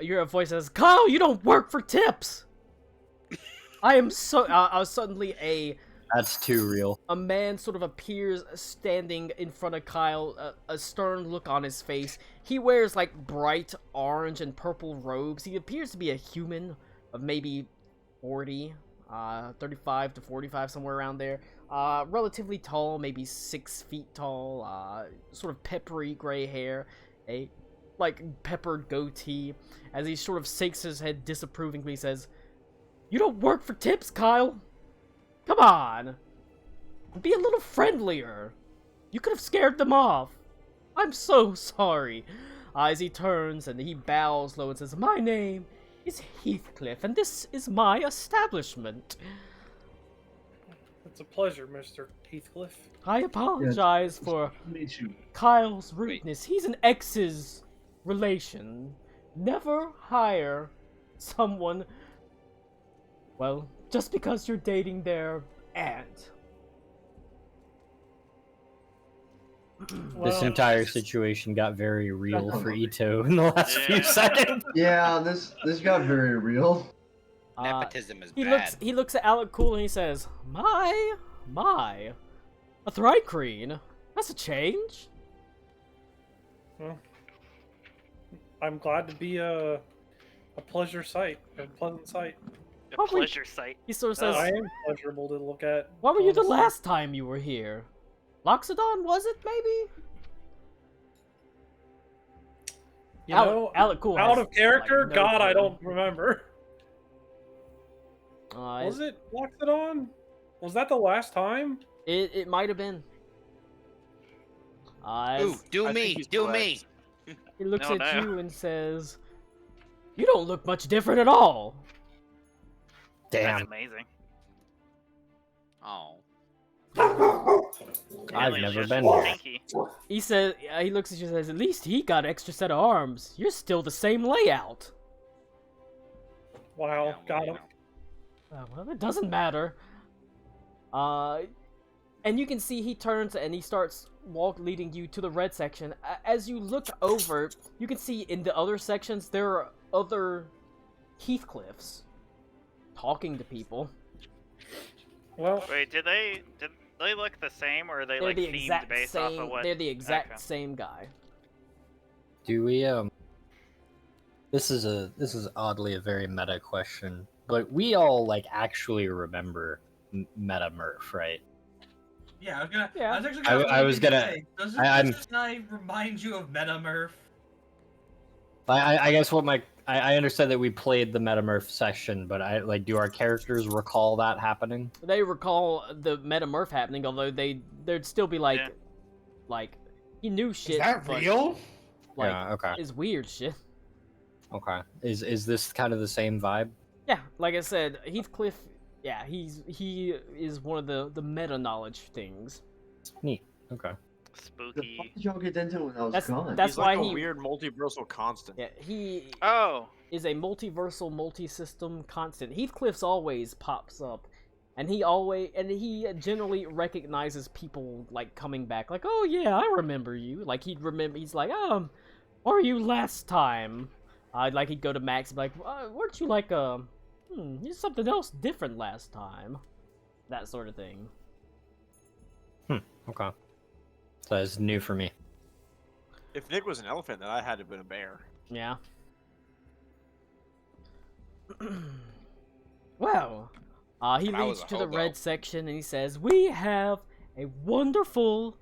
Speaker 1: You hear a voice that says, "Kyle, you don't work for tips!" I am so... suddenly
Speaker 5: That's too real.
Speaker 1: a man sort of appears standing in front of Kyle, a stern look on his face. He wears like bright orange and purple robes. He appears to be a human of maybe 40, 35 to 45, somewhere around there. Relatively tall, maybe 6 feet tall, sort of peppery gray hair, a like peppered goatee. As he sort of shakes his head disapprovingly, he says, "You don't work for tips, Kyle. Come on. Be a little friendlier. You could have scared them off. I'm so sorry." As he turns and he bows low and says, "My name is Heathcliff, and this is my establishment.
Speaker 7: It's a pleasure, Mr. Heathcliff.
Speaker 1: I apologize for
Speaker 8: Meet you.
Speaker 1: Kyle's rudeness. He's an ex's relation. Never hire someone, well, just because you're dating their aunt."
Speaker 5: This entire situation got very real for Ito in the last few
Speaker 2: Yeah.
Speaker 5: seconds.
Speaker 8: Yeah, this got very real.
Speaker 3: Nepotism is
Speaker 1: He
Speaker 3: bad.
Speaker 1: looks at Alec Cool and he says, My, a Thrycreen? That's a change."
Speaker 7: Well, I'm glad to be a pleasure sight, a pleasant sight.
Speaker 2: A
Speaker 1: Probably-
Speaker 2: pleasure sight.
Speaker 1: He sort of says,
Speaker 7: I am pleasurable to look at.
Speaker 1: "When were you the
Speaker 7: honestly.
Speaker 1: last time you were here? Loxodon, was it, maybe?"
Speaker 7: You
Speaker 1: Alec-
Speaker 7: know,
Speaker 1: Alec Cool
Speaker 7: out
Speaker 1: has,
Speaker 7: of character?
Speaker 1: like, no
Speaker 7: God, I
Speaker 1: clue.
Speaker 7: don't remember. Was it Loxodon? Was that the last time?
Speaker 1: It might have been.
Speaker 3: Ooh,
Speaker 1: As
Speaker 3: do
Speaker 9: I
Speaker 3: me,
Speaker 9: think he's
Speaker 3: do
Speaker 9: correct.
Speaker 3: me.
Speaker 1: he looks
Speaker 2: No,
Speaker 1: at
Speaker 2: no.
Speaker 1: you and says, "You don't look much different at all."
Speaker 2: That's
Speaker 5: Damn,
Speaker 2: amazing.
Speaker 3: Oh.
Speaker 5: I've
Speaker 2: Apparently it's
Speaker 5: never
Speaker 2: just
Speaker 5: been
Speaker 2: your
Speaker 5: here.
Speaker 2: pinky.
Speaker 1: He says, he looks at you and says, "At least he got an extra set of arms. You're still the same layout."
Speaker 7: Wow,
Speaker 3: Yeah, well,
Speaker 7: got
Speaker 3: you
Speaker 7: him.
Speaker 3: know.
Speaker 1: Well, it doesn't matter. And you can see he turns and he starts leading you to the red section. As you look over, you can see in the other sections there other Heathcliffs talking to people.
Speaker 7: Well,
Speaker 2: Wait, did they look the same, or are they
Speaker 1: They're
Speaker 2: like
Speaker 1: the
Speaker 2: themed
Speaker 1: exact
Speaker 2: based
Speaker 1: same.
Speaker 2: off of what?
Speaker 1: They're the exact
Speaker 2: Okay.
Speaker 1: same guy.
Speaker 5: Do we This is oddly a very meta question, but we all like actually remember Meta Murph, right?
Speaker 6: Yeah, I was gonna.
Speaker 1: Yeah.
Speaker 6: I was actually
Speaker 5: I
Speaker 6: gonna.
Speaker 5: was gonna-
Speaker 6: Does
Speaker 5: I'm-
Speaker 6: this guy remind you of Meta Murph?
Speaker 5: I guess what I understand that we played the Metamorph session, but I like, do our characters recall that happening?
Speaker 1: They recall the Metamorph happening, although there'd still be like,
Speaker 2: Yeah.
Speaker 1: like he knew shit.
Speaker 4: Is that
Speaker 1: but,
Speaker 4: real?
Speaker 1: Like,
Speaker 5: Yeah, okay.
Speaker 1: is weird shit.
Speaker 5: Okay. Is this kind of the same vibe?
Speaker 1: Yeah, like I said, Heathcliff. Yeah, he is one of the meta knowledge things.
Speaker 5: Neat. Okay.
Speaker 8: The
Speaker 2: Spooky.
Speaker 8: fuck did y'all get into when I was
Speaker 1: That's-
Speaker 8: gone?
Speaker 1: that's
Speaker 9: He's like
Speaker 1: why
Speaker 9: a
Speaker 1: he-
Speaker 9: weird multiversal constant.
Speaker 1: Yeah, he
Speaker 2: Oh,
Speaker 1: is a multiversal, multi-system constant. Heathcliff's always pops up, and he generally recognizes people like coming back. Like, oh yeah, I remember you. Like he's like, where were you last time? Like he'd go to Max and be like, weren't you like you did something else different last time? That sort of thing.
Speaker 5: Okay. So it's new for me.
Speaker 9: If Nick was an elephant, then I had to have been a bear.
Speaker 1: Yeah. Well, he
Speaker 3: But I was
Speaker 1: leads
Speaker 3: a
Speaker 1: to the
Speaker 3: hobo.
Speaker 1: red section and he says, "We have a wonderful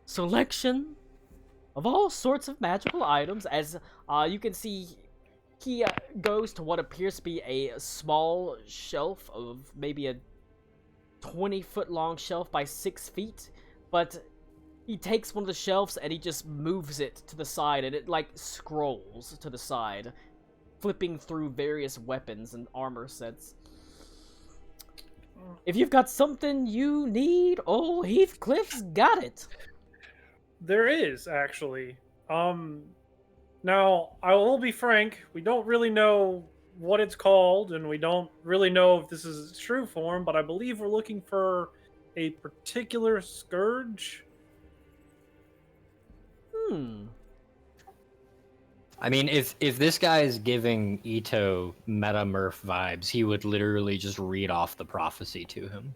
Speaker 1: selection of all sorts of magical items." As you can see, he goes to what appears to be a small shelf of maybe a 20-foot long shelf by 6 feet, but he takes one of the shelves and he just moves it to the side, and it like scrolls to the side, flipping through various weapons and armor sets. If you've got something you need, old Heathcliff's got it.
Speaker 7: there is actually. Now I will be frank. We don't really know what it's called, and we don't really know if this is its true form. But I believe we're looking for a particular scourge.
Speaker 5: I mean, if this guy is giving Ito Metamurph vibes, he would literally just read off the prophecy to him.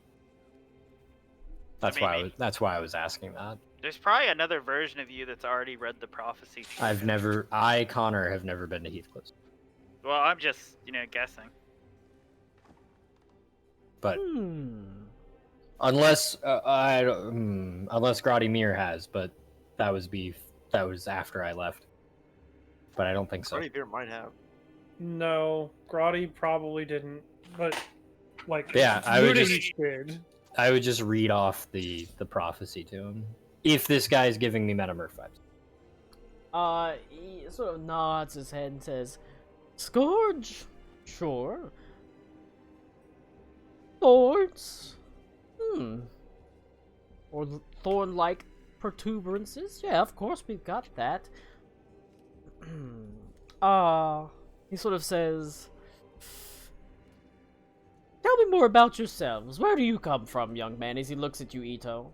Speaker 5: That's why I was asking that.
Speaker 2: there's probably another version of you that's already read the prophecy.
Speaker 5: Connor, have never been to Heathcliff,
Speaker 2: Well, I'm just, guessing.
Speaker 5: but unless unless Grodimir has, but that was after I left. But I don't think so.
Speaker 9: Funny beer might have.
Speaker 7: No, Grotti probably didn't. But like,
Speaker 5: Yeah, I would
Speaker 7: Ludwig did.
Speaker 5: I would just read off the prophecy to him. If this guy is giving me Metamurph vibes.
Speaker 1: He sort of nods his head and says, "Scourge? Sure. Thorns? Or thorn-like protuberances? Yeah, of course we've got that." He sort of says, "Tell me more about yourselves. Where do you come from, young man?" As he looks at you, Ito.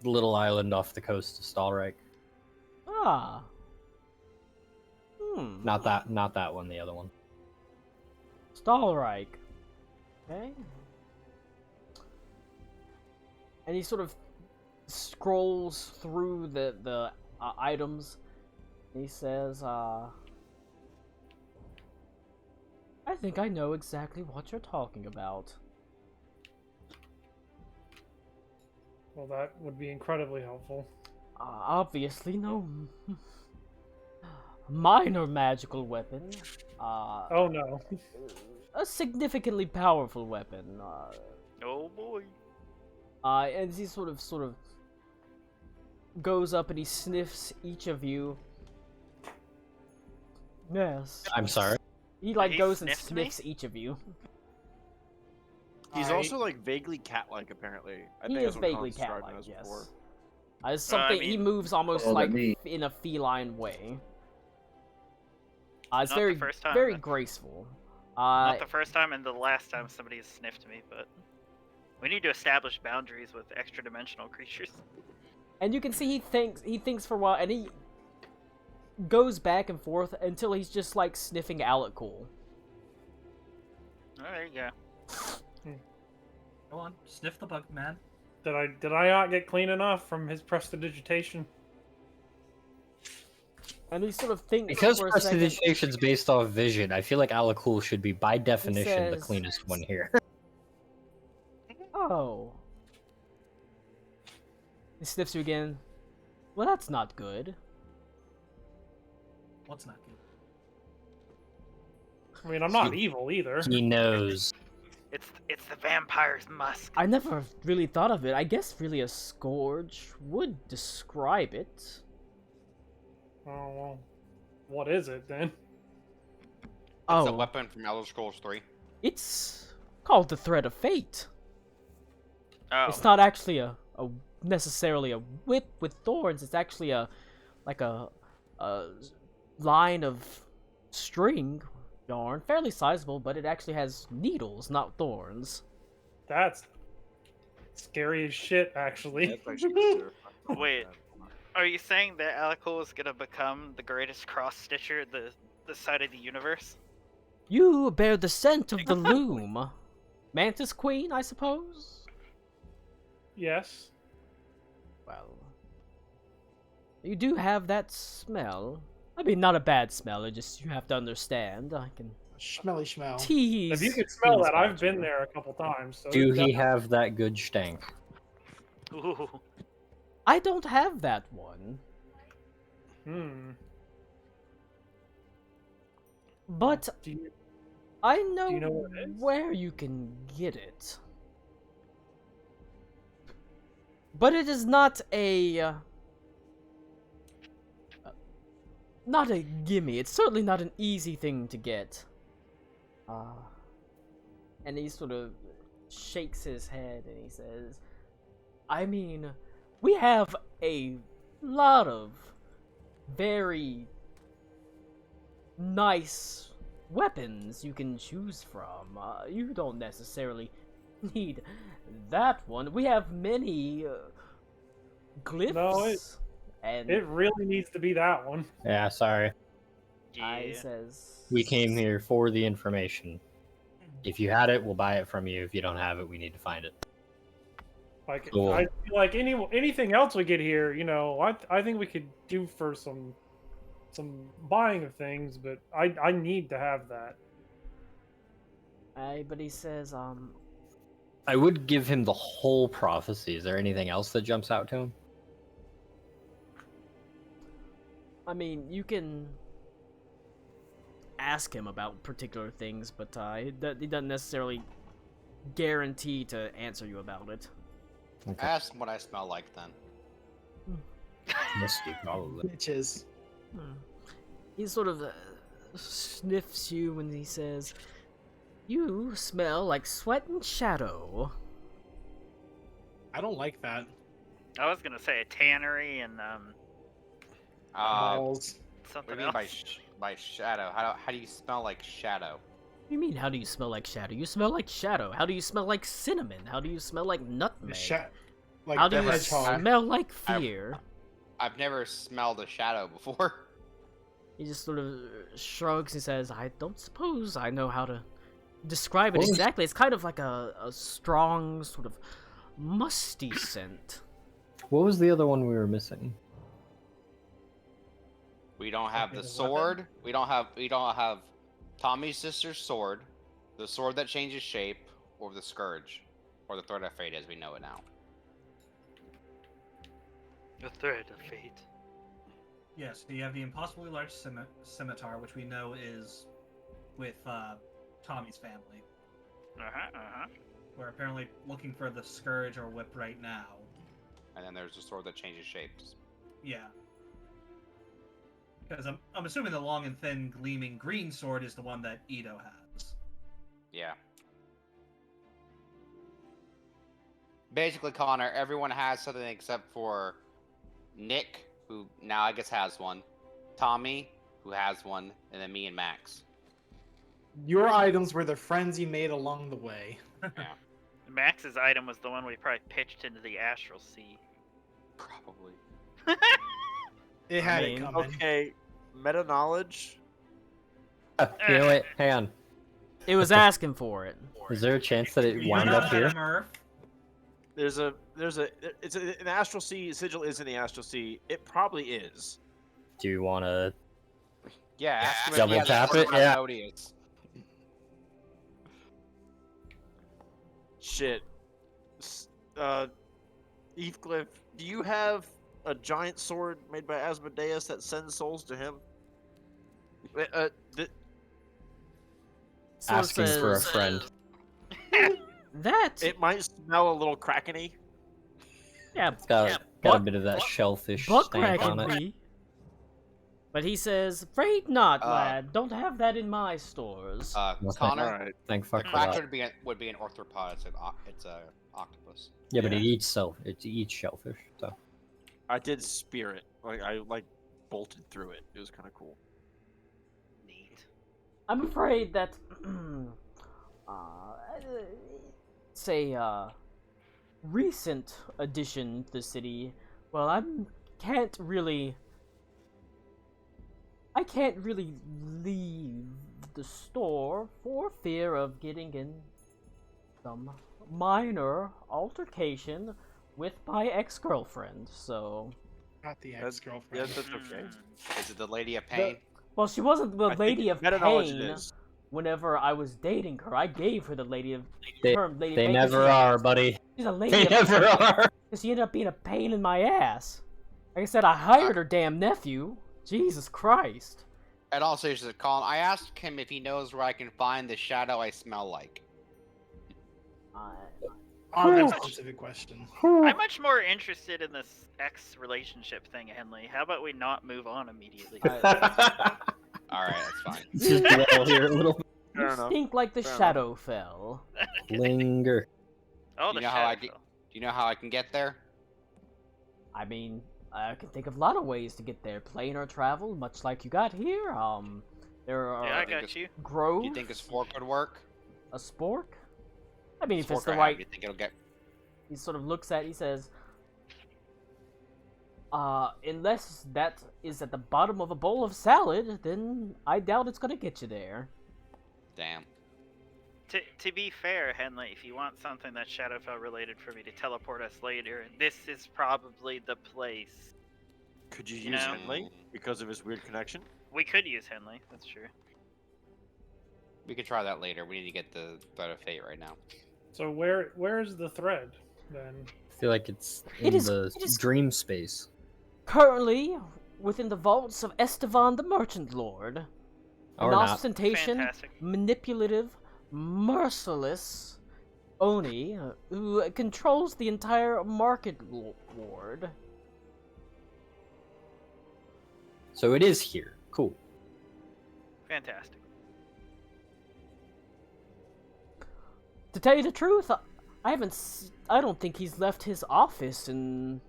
Speaker 5: Little island off the coast of Stalreich.
Speaker 1: Ah.
Speaker 5: Not that one, the other one.
Speaker 1: Stalreich. Okay. And he sort of scrolls through the items. He says, I think I know exactly what you're talking about.
Speaker 7: Well, that would be incredibly helpful.
Speaker 1: Obviously, no minor magical weapon.
Speaker 7: Oh no.
Speaker 1: A significantly powerful weapon.
Speaker 2: Oh boy.
Speaker 1: And he sort of goes up and he sniffs each of you. Yes.
Speaker 5: I'm sorry.
Speaker 1: He like
Speaker 2: He
Speaker 1: goes and
Speaker 2: sniffed me?
Speaker 1: sniffs each of you.
Speaker 9: He's
Speaker 7: I-
Speaker 9: also like vaguely cat-like, apparently. I
Speaker 1: He
Speaker 9: think
Speaker 1: is
Speaker 9: that's what
Speaker 1: vaguely
Speaker 9: Colin described
Speaker 1: cat-like,
Speaker 9: him as
Speaker 1: yes.
Speaker 9: before.
Speaker 1: It's something he
Speaker 2: mean-
Speaker 1: moves almost
Speaker 8: Oh,
Speaker 1: like
Speaker 8: me.
Speaker 1: in a feline way. It's
Speaker 2: Not the
Speaker 1: very
Speaker 2: first time,
Speaker 1: very
Speaker 2: but-
Speaker 1: graceful.
Speaker 2: Not the first time and the last time somebody has sniffed me, but we need to establish boundaries with extra-dimensional creatures.
Speaker 1: And you can see he thinks for a while, and he goes back and forth until he's just like sniffing alcohol.
Speaker 2: Oh, there you go.
Speaker 6: Go on, sniff the bug, man.
Speaker 7: Did I not get clean enough from his prestidigitation?
Speaker 1: And he sort of thinks
Speaker 5: Because
Speaker 1: for a second.
Speaker 5: prestidigitation's based off vision, I feel like Alakul should be by definition the
Speaker 1: says-
Speaker 5: cleanest one here.
Speaker 1: Oh. He sniffs you again. Well, that's not good.
Speaker 6: What's not good?
Speaker 7: I mean, I'm not evil either.
Speaker 5: He knows.
Speaker 2: It's the vampire's musk.
Speaker 1: I never really thought of it. I guess really a scourge would describe it.
Speaker 7: Oh well, what is it then?
Speaker 3: It's a
Speaker 1: Oh,
Speaker 3: weapon from Elder Scrolls 3.
Speaker 1: it's called the Thread of Fate.
Speaker 2: Oh,
Speaker 1: It's not actually a necessarily a whip with thorns. It's actually a line of string yarn, fairly sizable, but it actually has needles, not thorns.
Speaker 7: That's scary as shit, actually.
Speaker 9: That's actually terrifying.
Speaker 2: Wait. Are you saying that Alakul is gonna become the greatest cross-stitcher the side of the universe?
Speaker 1: You bear the scent of the loom. Mantis Queen, I suppose?
Speaker 7: Yes.
Speaker 1: Well, you do have that smell. I mean, not a bad smell, it just, you have to understand. I can
Speaker 4: Smelly smell.
Speaker 1: tease.
Speaker 7: If you could smell
Speaker 1: tease
Speaker 7: that, I've
Speaker 1: about you.
Speaker 7: been there a couple times. So
Speaker 5: Do he
Speaker 7: that-
Speaker 5: have that good stank?
Speaker 2: Ooh.
Speaker 1: I don't have that one.
Speaker 7: Hmm.
Speaker 1: But
Speaker 7: Do you,
Speaker 1: I know,
Speaker 7: you know where it is?
Speaker 1: where you can get it. But it is not a not a gimme. It's certainly not an easy thing to get. And he sort of shakes his head and he says, I mean, we have a lot of very nice weapons you can choose from. You don't necessarily need that one. We have many glyphs.
Speaker 7: No,
Speaker 1: and
Speaker 7: it really needs to be that one.
Speaker 5: Yeah, sorry.
Speaker 1: I
Speaker 2: Yeah.
Speaker 1: says
Speaker 5: We came here for the information. If you had it, we'll buy it from you. If you don't have it, we need to find it.
Speaker 7: Like
Speaker 5: Cool.
Speaker 7: I feel like anything else we get here, you know, I think we could do for some buying of things, but I need to have that.
Speaker 1: but he says
Speaker 5: I would give him the whole prophecy. Is there anything else that jumps out to him?
Speaker 1: I mean, you can ask him about particular things, but he doesn't necessarily guarantee to answer you about it.
Speaker 5: Okay.
Speaker 3: Ask him what I smell like then.
Speaker 5: Misty, probably.
Speaker 4: Bitches.
Speaker 1: He sort of sniffs you when he says, "You smell like sweat and shadow."
Speaker 4: I don't like that.
Speaker 2: I was gonna say a tannery and
Speaker 4: Balls.
Speaker 3: What
Speaker 2: something
Speaker 3: do you mean
Speaker 2: else.
Speaker 3: by shadow? How do you smell like shadow?
Speaker 1: What do you mean, how do you smell like shadow? You smell like shadow. How do you smell like cinnamon? How do you smell like nutmeg?
Speaker 4: Like
Speaker 1: How do
Speaker 4: the
Speaker 1: you
Speaker 4: hedgehog.
Speaker 1: smell like
Speaker 3: I-
Speaker 1: fear?
Speaker 3: I've never smelled a shadow before.
Speaker 1: He just sort of shrugs and says, I don't suppose I know how to describe it
Speaker 5: What was-
Speaker 1: exactly. It's kind of like a strong, sort of musty scent.
Speaker 5: What was the other one we were missing?
Speaker 3: We don't have
Speaker 6: Okay,
Speaker 3: the
Speaker 6: the
Speaker 3: sword. We don't have Tommy's sister's sword, the sword that changes shape, or the scourge, or the thread of fate as we know it now.
Speaker 2: The thread of fate.
Speaker 6: Yes, so you have the impossibly large scimitar, which we know is with Tommy's family. We're apparently looking for the scourge or whip right now.
Speaker 3: And then there's the sword that changes shapes.
Speaker 6: Yeah. Because I'm assuming the long and thin gleaming green sword is the one that Ito has.
Speaker 3: Yeah. Basically, Connor, everyone has something except for Nick, who now I guess has one, Tommy, who has one, and then me and Max.
Speaker 4: Your items were the friends you made along the way.
Speaker 3: Yeah.
Speaker 2: Max's item was the one we probably pitched into the astral sea.
Speaker 3: Probably.
Speaker 4: It had
Speaker 1: mean,
Speaker 4: it coming.
Speaker 9: Okay, meta knowledge.
Speaker 5: You know what? Hang on.
Speaker 1: It was asking for it.
Speaker 5: Is there a chance that it
Speaker 6: You're
Speaker 5: wound
Speaker 6: not
Speaker 5: up here?
Speaker 6: Murph.
Speaker 9: It's an astral sea. Sigil is in the astral sea. It probably is.
Speaker 5: Do you want to?
Speaker 3: Yeah, ask him if
Speaker 5: Double
Speaker 3: he has a
Speaker 5: tap
Speaker 3: word
Speaker 5: it,
Speaker 3: about
Speaker 5: yeah.
Speaker 3: Modius.
Speaker 9: Shit. Heathcliff, do you have a giant sword made by Asmodeus that sends souls to him?
Speaker 1: Sort of
Speaker 5: Asking for a
Speaker 1: says,
Speaker 5: friend.
Speaker 1: That
Speaker 9: It might smell a little kraken-y.
Speaker 1: yeah,
Speaker 5: It's got a
Speaker 1: Buck-
Speaker 5: bit of that shellfish
Speaker 1: buck
Speaker 5: stank on
Speaker 1: can
Speaker 5: it.
Speaker 1: be. But he says, "Afraid not,
Speaker 3: Uh,
Speaker 1: lad. Don't have that in my stores."
Speaker 5: Well, thank-
Speaker 3: Connor,
Speaker 9: Alright.
Speaker 5: Thank
Speaker 3: the
Speaker 5: fuck for
Speaker 3: kraken
Speaker 5: that.
Speaker 3: would be an arthropod. It's a octopus.
Speaker 5: Yeah, but
Speaker 9: Yeah.
Speaker 5: it eats shellfish. So
Speaker 9: I did spear it. I bolted through it. It was kind of cool.
Speaker 2: Neat.
Speaker 1: I'm afraid that it's a recent addition to the city. Well, I can't really leave the store for fear of getting in some minor altercation with my ex-girlfriend. So,
Speaker 4: Not the
Speaker 9: That's-
Speaker 4: ex-girlfriend.
Speaker 9: Yes, that's okay.
Speaker 3: Is it the Lady of Pain?
Speaker 1: well, she wasn't the
Speaker 9: I think
Speaker 1: lady of
Speaker 9: meta knowledge
Speaker 1: pain.
Speaker 9: it is.
Speaker 1: Whenever I was dating her, I gave her the lady of
Speaker 5: They-
Speaker 1: term. Lady
Speaker 5: they
Speaker 1: of pain, 'cause
Speaker 5: never are, buddy.
Speaker 1: She's a lady
Speaker 5: They
Speaker 1: of
Speaker 5: never are.
Speaker 1: because she ended up being a pain in my ass. Like I said, I hired her damn nephew. Jesus Christ.
Speaker 3: And also, he said, Colin, I asked him if he knows where I can find the shadow I smell like.
Speaker 4: On that specific question.
Speaker 2: I'm much more interested in this ex relationship thing, Henley. How about we not move on immediately?
Speaker 3: Alright, that's fine.
Speaker 5: Just dwell here a little.
Speaker 1: You
Speaker 9: Fair enough.
Speaker 1: stink like the
Speaker 9: Fair enough.
Speaker 1: shadow fell.
Speaker 5: Linger.
Speaker 2: Oh,
Speaker 3: You
Speaker 2: the
Speaker 3: know how I
Speaker 2: shadow.
Speaker 3: get- Do you know how I can get there?
Speaker 1: I mean, I can think of a lot of ways to get there. Plane or travel, much like you got here. There are
Speaker 2: Yeah, I
Speaker 3: think
Speaker 2: got
Speaker 3: it's-
Speaker 2: you.
Speaker 1: groves.
Speaker 3: Do you think his fork would work?
Speaker 1: a spork? I mean, if
Speaker 3: Fork
Speaker 1: it's the
Speaker 3: I have,
Speaker 1: right.
Speaker 3: you think it'll get?
Speaker 1: He sort of looks at it, he says, unless that is at the bottom of a bowl of salad, then I doubt it's gonna get you there.
Speaker 3: Damn.
Speaker 2: To be fair, Henley, if you want something that's Shadowfell related for me to teleport us later, this is probably the place.
Speaker 9: Could you
Speaker 2: You
Speaker 9: use
Speaker 2: know?
Speaker 9: Henley because of his weird connection?
Speaker 2: We could use Henley, that's true.
Speaker 3: We could try that later. We need to get the thread of fate right now.
Speaker 7: So where's the thread then?
Speaker 5: I feel like it's
Speaker 1: It
Speaker 5: in
Speaker 1: is-
Speaker 5: the
Speaker 1: it is-
Speaker 5: dream space.
Speaker 1: Currently, within the vaults of Estevan the Merchant Lord,
Speaker 5: Or
Speaker 1: an
Speaker 5: not.
Speaker 1: ostentatious,
Speaker 2: Fantastic.
Speaker 1: manipulative, merciless Oni who controls the entire market ward.
Speaker 5: So it is here. Cool.
Speaker 2: Fantastic.
Speaker 1: To tell you the truth, I haven't. I don't think he's left his office in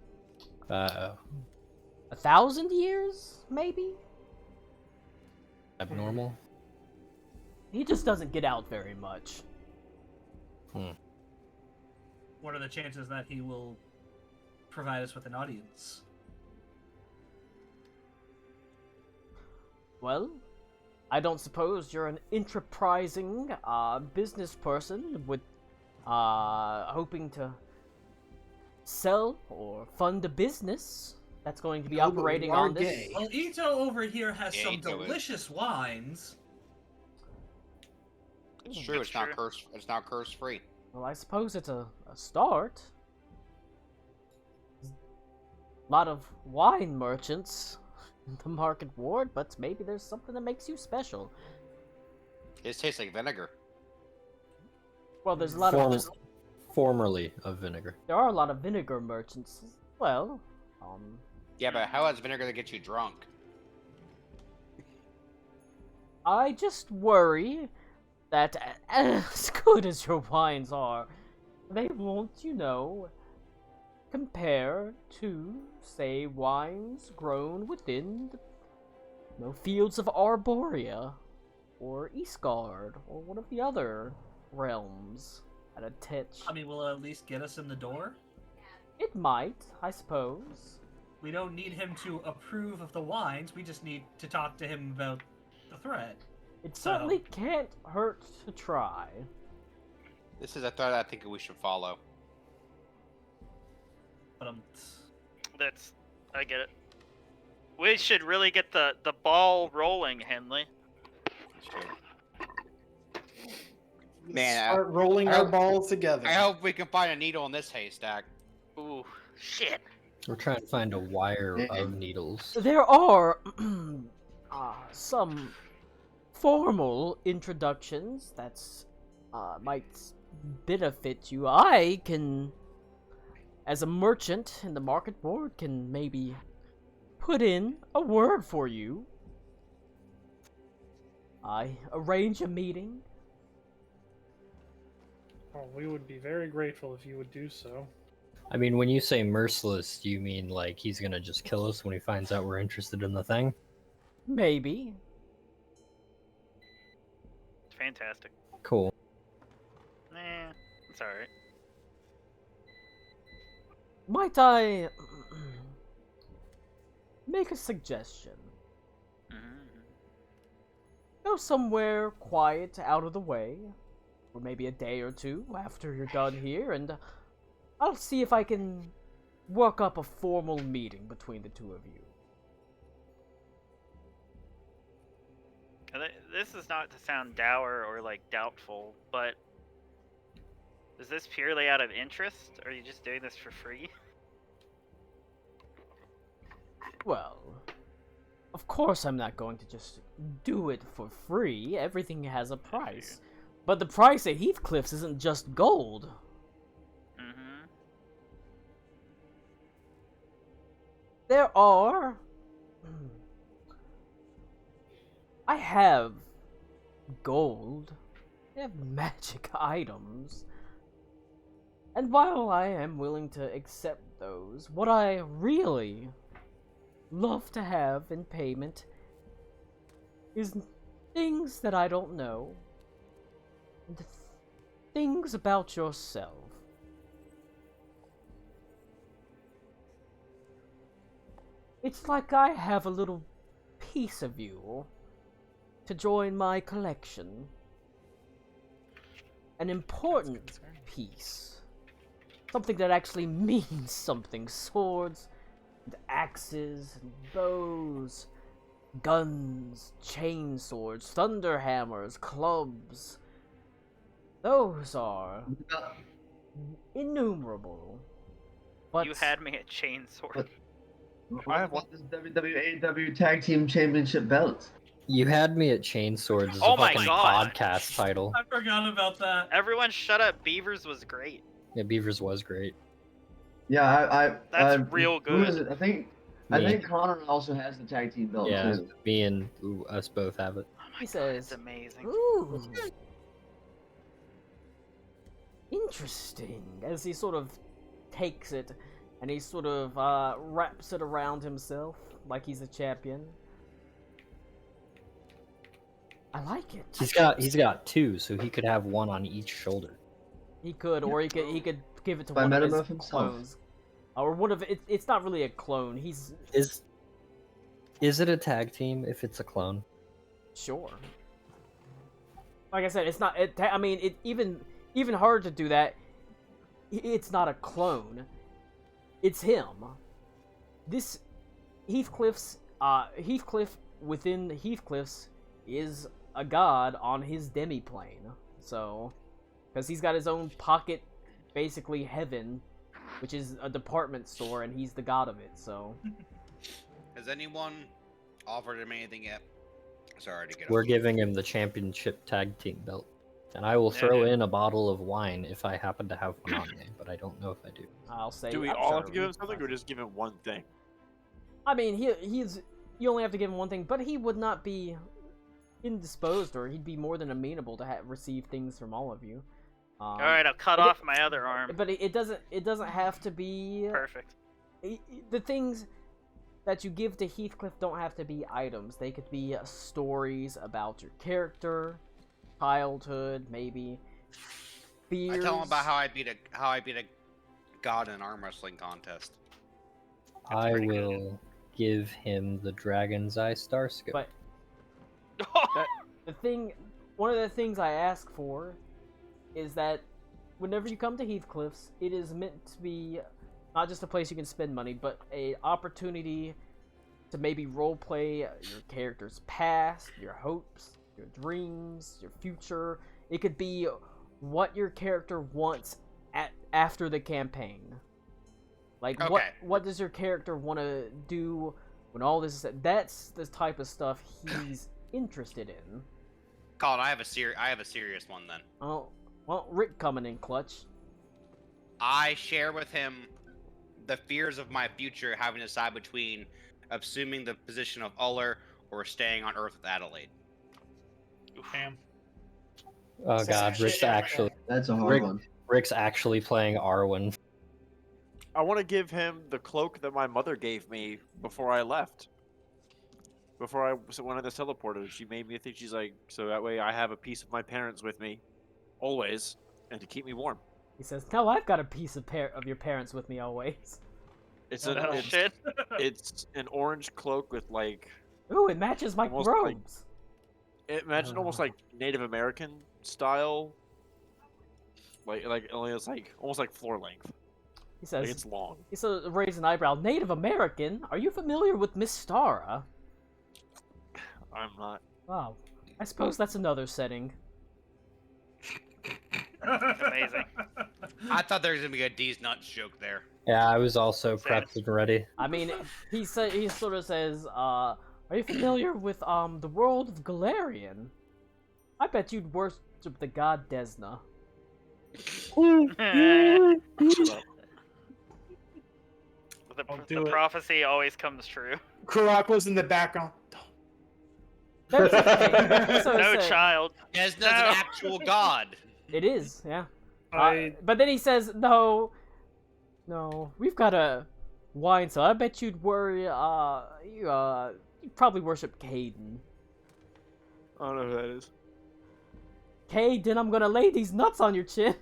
Speaker 1: 1,000 years, maybe.
Speaker 5: Abnormal.
Speaker 1: He just doesn't get out very much.
Speaker 6: What are the chances that he will provide us with an audience?
Speaker 1: Well, I don't suppose you're an enterprising business person with hoping to sell or fund a business that's going to be
Speaker 4: No, but we
Speaker 1: operating
Speaker 4: are
Speaker 1: on this.
Speaker 4: gay.
Speaker 6: Well, Ito over here has
Speaker 3: Yeah,
Speaker 6: some
Speaker 3: Ito is.
Speaker 6: delicious wines.
Speaker 3: It's true.
Speaker 2: That's
Speaker 3: It's not
Speaker 2: true.
Speaker 3: curse. It's not curse free.
Speaker 1: Well, I suppose it's a start. A lot of wine merchants in the market ward, but maybe there's something that makes you special.
Speaker 3: It tastes like vinegar.
Speaker 1: Well, there's a lot
Speaker 5: Form-
Speaker 1: of
Speaker 5: Formerly of vinegar.
Speaker 1: there are a lot of vinegar merchants. Well,
Speaker 3: Yeah, but how is vinegar that gets you drunk?
Speaker 1: I just worry that as good as your wines are, they won't, compare to, say, wines grown within the fields of Arborea, or Eastgard, or one of the other realms at a titch.
Speaker 6: I mean, will it at least get us in the door?
Speaker 1: It might, I suppose.
Speaker 6: We don't need him to approve of the wines. We just need to talk to him about the threat.
Speaker 1: It certainly
Speaker 6: So-
Speaker 1: can't hurt to try.
Speaker 3: This is a threat I think we should follow.
Speaker 6: But
Speaker 2: I get it. We should really get the ball rolling, Henley.
Speaker 3: Man,
Speaker 4: Start rolling
Speaker 3: I
Speaker 4: our
Speaker 3: hope-
Speaker 4: balls together.
Speaker 3: I hope we can find a needle in this haystack.
Speaker 2: Ooh, shit.
Speaker 5: We're trying to find a wire of needles.
Speaker 1: There are some formal introductions that's might benefit you. I can, as a merchant in the market board, can maybe put in a word for you. I arrange a meeting.
Speaker 7: Oh, we would be very grateful if you would do so.
Speaker 5: I mean, when you say merciless, do you mean like he's gonna just kill us when he finds out we're interested in the thing?
Speaker 1: Maybe.
Speaker 2: It's fantastic.
Speaker 5: Cool.
Speaker 2: Nah, it's alright.
Speaker 1: Might I make a suggestion? Go somewhere quiet, out of the way, or maybe a day or two after you're done here, and I'll see if I can work up a formal meeting between the two of you.
Speaker 2: This is not to sound dour or like doubtful, but is this purely out of interest? Or are you just doing this for free?
Speaker 1: Well, of course I'm not going to just do it for free. Everything has a price. But the price at Heathcliff's isn't just gold.
Speaker 2: Mm-hmm.
Speaker 1: There are... I have gold. I have magic items. And while I am willing to accept those, what I really love to have in payment is things that I don't know. And things about yourself. It's like I have a little piece of you to join my collection. An important piece. Something that actually means something. Swords, and axes, and bows, guns, chainswords, thunder hammers, clubs. Those are innumerable. But
Speaker 2: You had me at chainsword.
Speaker 8: I have one. This WWAW Tag Team Championship belt.
Speaker 5: You had me at Chainswords as
Speaker 2: Oh
Speaker 5: a
Speaker 2: my
Speaker 5: fucking
Speaker 2: God.
Speaker 5: podcast title.
Speaker 6: I forgot about that.
Speaker 2: Everyone shut up. Beavers was great.
Speaker 5: Yeah, Beavers was great.
Speaker 8: Yeah,
Speaker 2: That's real
Speaker 8: Who is
Speaker 2: good.
Speaker 8: it? I think Connor also has the tag team belt
Speaker 5: Yeah,
Speaker 8: too.
Speaker 5: me and us both have it.
Speaker 2: Oh my
Speaker 1: He
Speaker 2: God,
Speaker 1: says,
Speaker 2: it's amazing.
Speaker 1: Ooh. Interesting. As he sort of takes it and he sort of wraps it around himself like he's a champion. I like it.
Speaker 5: He's got two, so he could have one on each shoulder.
Speaker 1: He could, or he could give it to
Speaker 8: By
Speaker 1: one of his
Speaker 8: Metamorph himself.
Speaker 1: clones, or one of it's not really a clone. He's
Speaker 5: Is it a tag team if it's a clone?
Speaker 1: sure. Like I said, it's not. I mean, it even harder to do that. It's not a clone. It's him. This Heathcliff within Heathcliff's is a god on his demi-plane. So, because he's got his own pocket, basically heaven, which is a department store, and he's the god of it. So,
Speaker 3: Has anyone offered him anything yet? Sorry to get
Speaker 5: We're
Speaker 3: off.
Speaker 5: giving him the championship tag team belt. And I will throw in a bottle of wine if I happen to have one on me, but I don't know if I do.
Speaker 1: I'll say.
Speaker 9: Do we
Speaker 1: I'm
Speaker 9: all
Speaker 1: sure
Speaker 9: have to give him
Speaker 1: he's
Speaker 9: something, or
Speaker 1: fine.
Speaker 9: just give him one thing?
Speaker 1: I mean, he's you only have to give him one thing, but he would not be indisposed, or he'd be more than amenable to receive things from all of you.
Speaker 2: Alright, I'll cut
Speaker 1: but
Speaker 2: off my other arm.
Speaker 1: But it doesn't have to be
Speaker 2: Perfect.
Speaker 1: the things that you give to Heathcliff don't have to be items. They could be stories about your character, childhood, maybe
Speaker 3: I
Speaker 1: fears.
Speaker 3: tell him about how I beat a god in an arm wrestling contest.
Speaker 5: I
Speaker 2: pretty good.
Speaker 5: will give him the Dragon's Eye Star Skill.
Speaker 1: But one of the things I ask for is that whenever you come to Heathcliffs, it is meant to be not just a place you can spend money, but a opportunity to maybe roleplay your character's past, your hopes, your dreams, your future. It could be what your character wants after the campaign. Like,
Speaker 3: Okay.
Speaker 1: what does your character want to do when all this is... That's the type of stuff he's interested in.
Speaker 3: Colin, I have a serious one then.
Speaker 1: Oh, well, Rick coming in clutch.
Speaker 3: I share with him the fears of my future, having to decide between assuming the position of Uller or staying on Earth with Adelaide.
Speaker 10: Damn.
Speaker 5: Oh god, Rick's actually
Speaker 8: That's a hard
Speaker 5: Rick-
Speaker 8: one.
Speaker 5: Rick's actually playing Arwen.
Speaker 9: I want to give him the cloak that my mother gave me before I left. Before I went on this teleporter, she made me think, she's like, so that way I have a piece of my parents with me, always, and to keep me warm.
Speaker 1: He says, "No, I've got a piece of your parents with me always."
Speaker 9: It's
Speaker 10: Oh,
Speaker 9: an
Speaker 10: no.
Speaker 2: Shit.
Speaker 9: it's an orange cloak with like,
Speaker 1: Ooh, it matches my
Speaker 9: Almost like-
Speaker 1: robes.
Speaker 9: imagine almost like Native American style, like only it's like almost like floor length.
Speaker 1: He says,
Speaker 9: Like it's long.
Speaker 1: he says, raise an eyebrow. Native American? Are you familiar with Miss Stara?
Speaker 9: I'm not.
Speaker 1: Oh, I suppose that's another setting.
Speaker 2: Amazing.
Speaker 3: I thought there was gonna be a D's nuts joke there.
Speaker 5: Yeah, I was also
Speaker 2: Same.
Speaker 5: prepped and ready.
Speaker 1: I mean, he sort of says, are you familiar with the world of Galarian? I bet you'd worship the god Desna.
Speaker 10: I'll
Speaker 2: The
Speaker 10: do it.
Speaker 2: prophecy always comes true.
Speaker 4: Karak was in the background.
Speaker 1: That's the thing. That's what I
Speaker 2: No
Speaker 1: said.
Speaker 2: child.
Speaker 3: Desna's
Speaker 2: No.
Speaker 3: an actual god.
Speaker 1: It is, yeah.
Speaker 7: I
Speaker 1: But then he says, no, we've got a wine, so I bet you'd worry, you'd probably worship Caden.
Speaker 9: I don't know who that is.
Speaker 1: Caden, I'm gonna lay these nuts on your chin.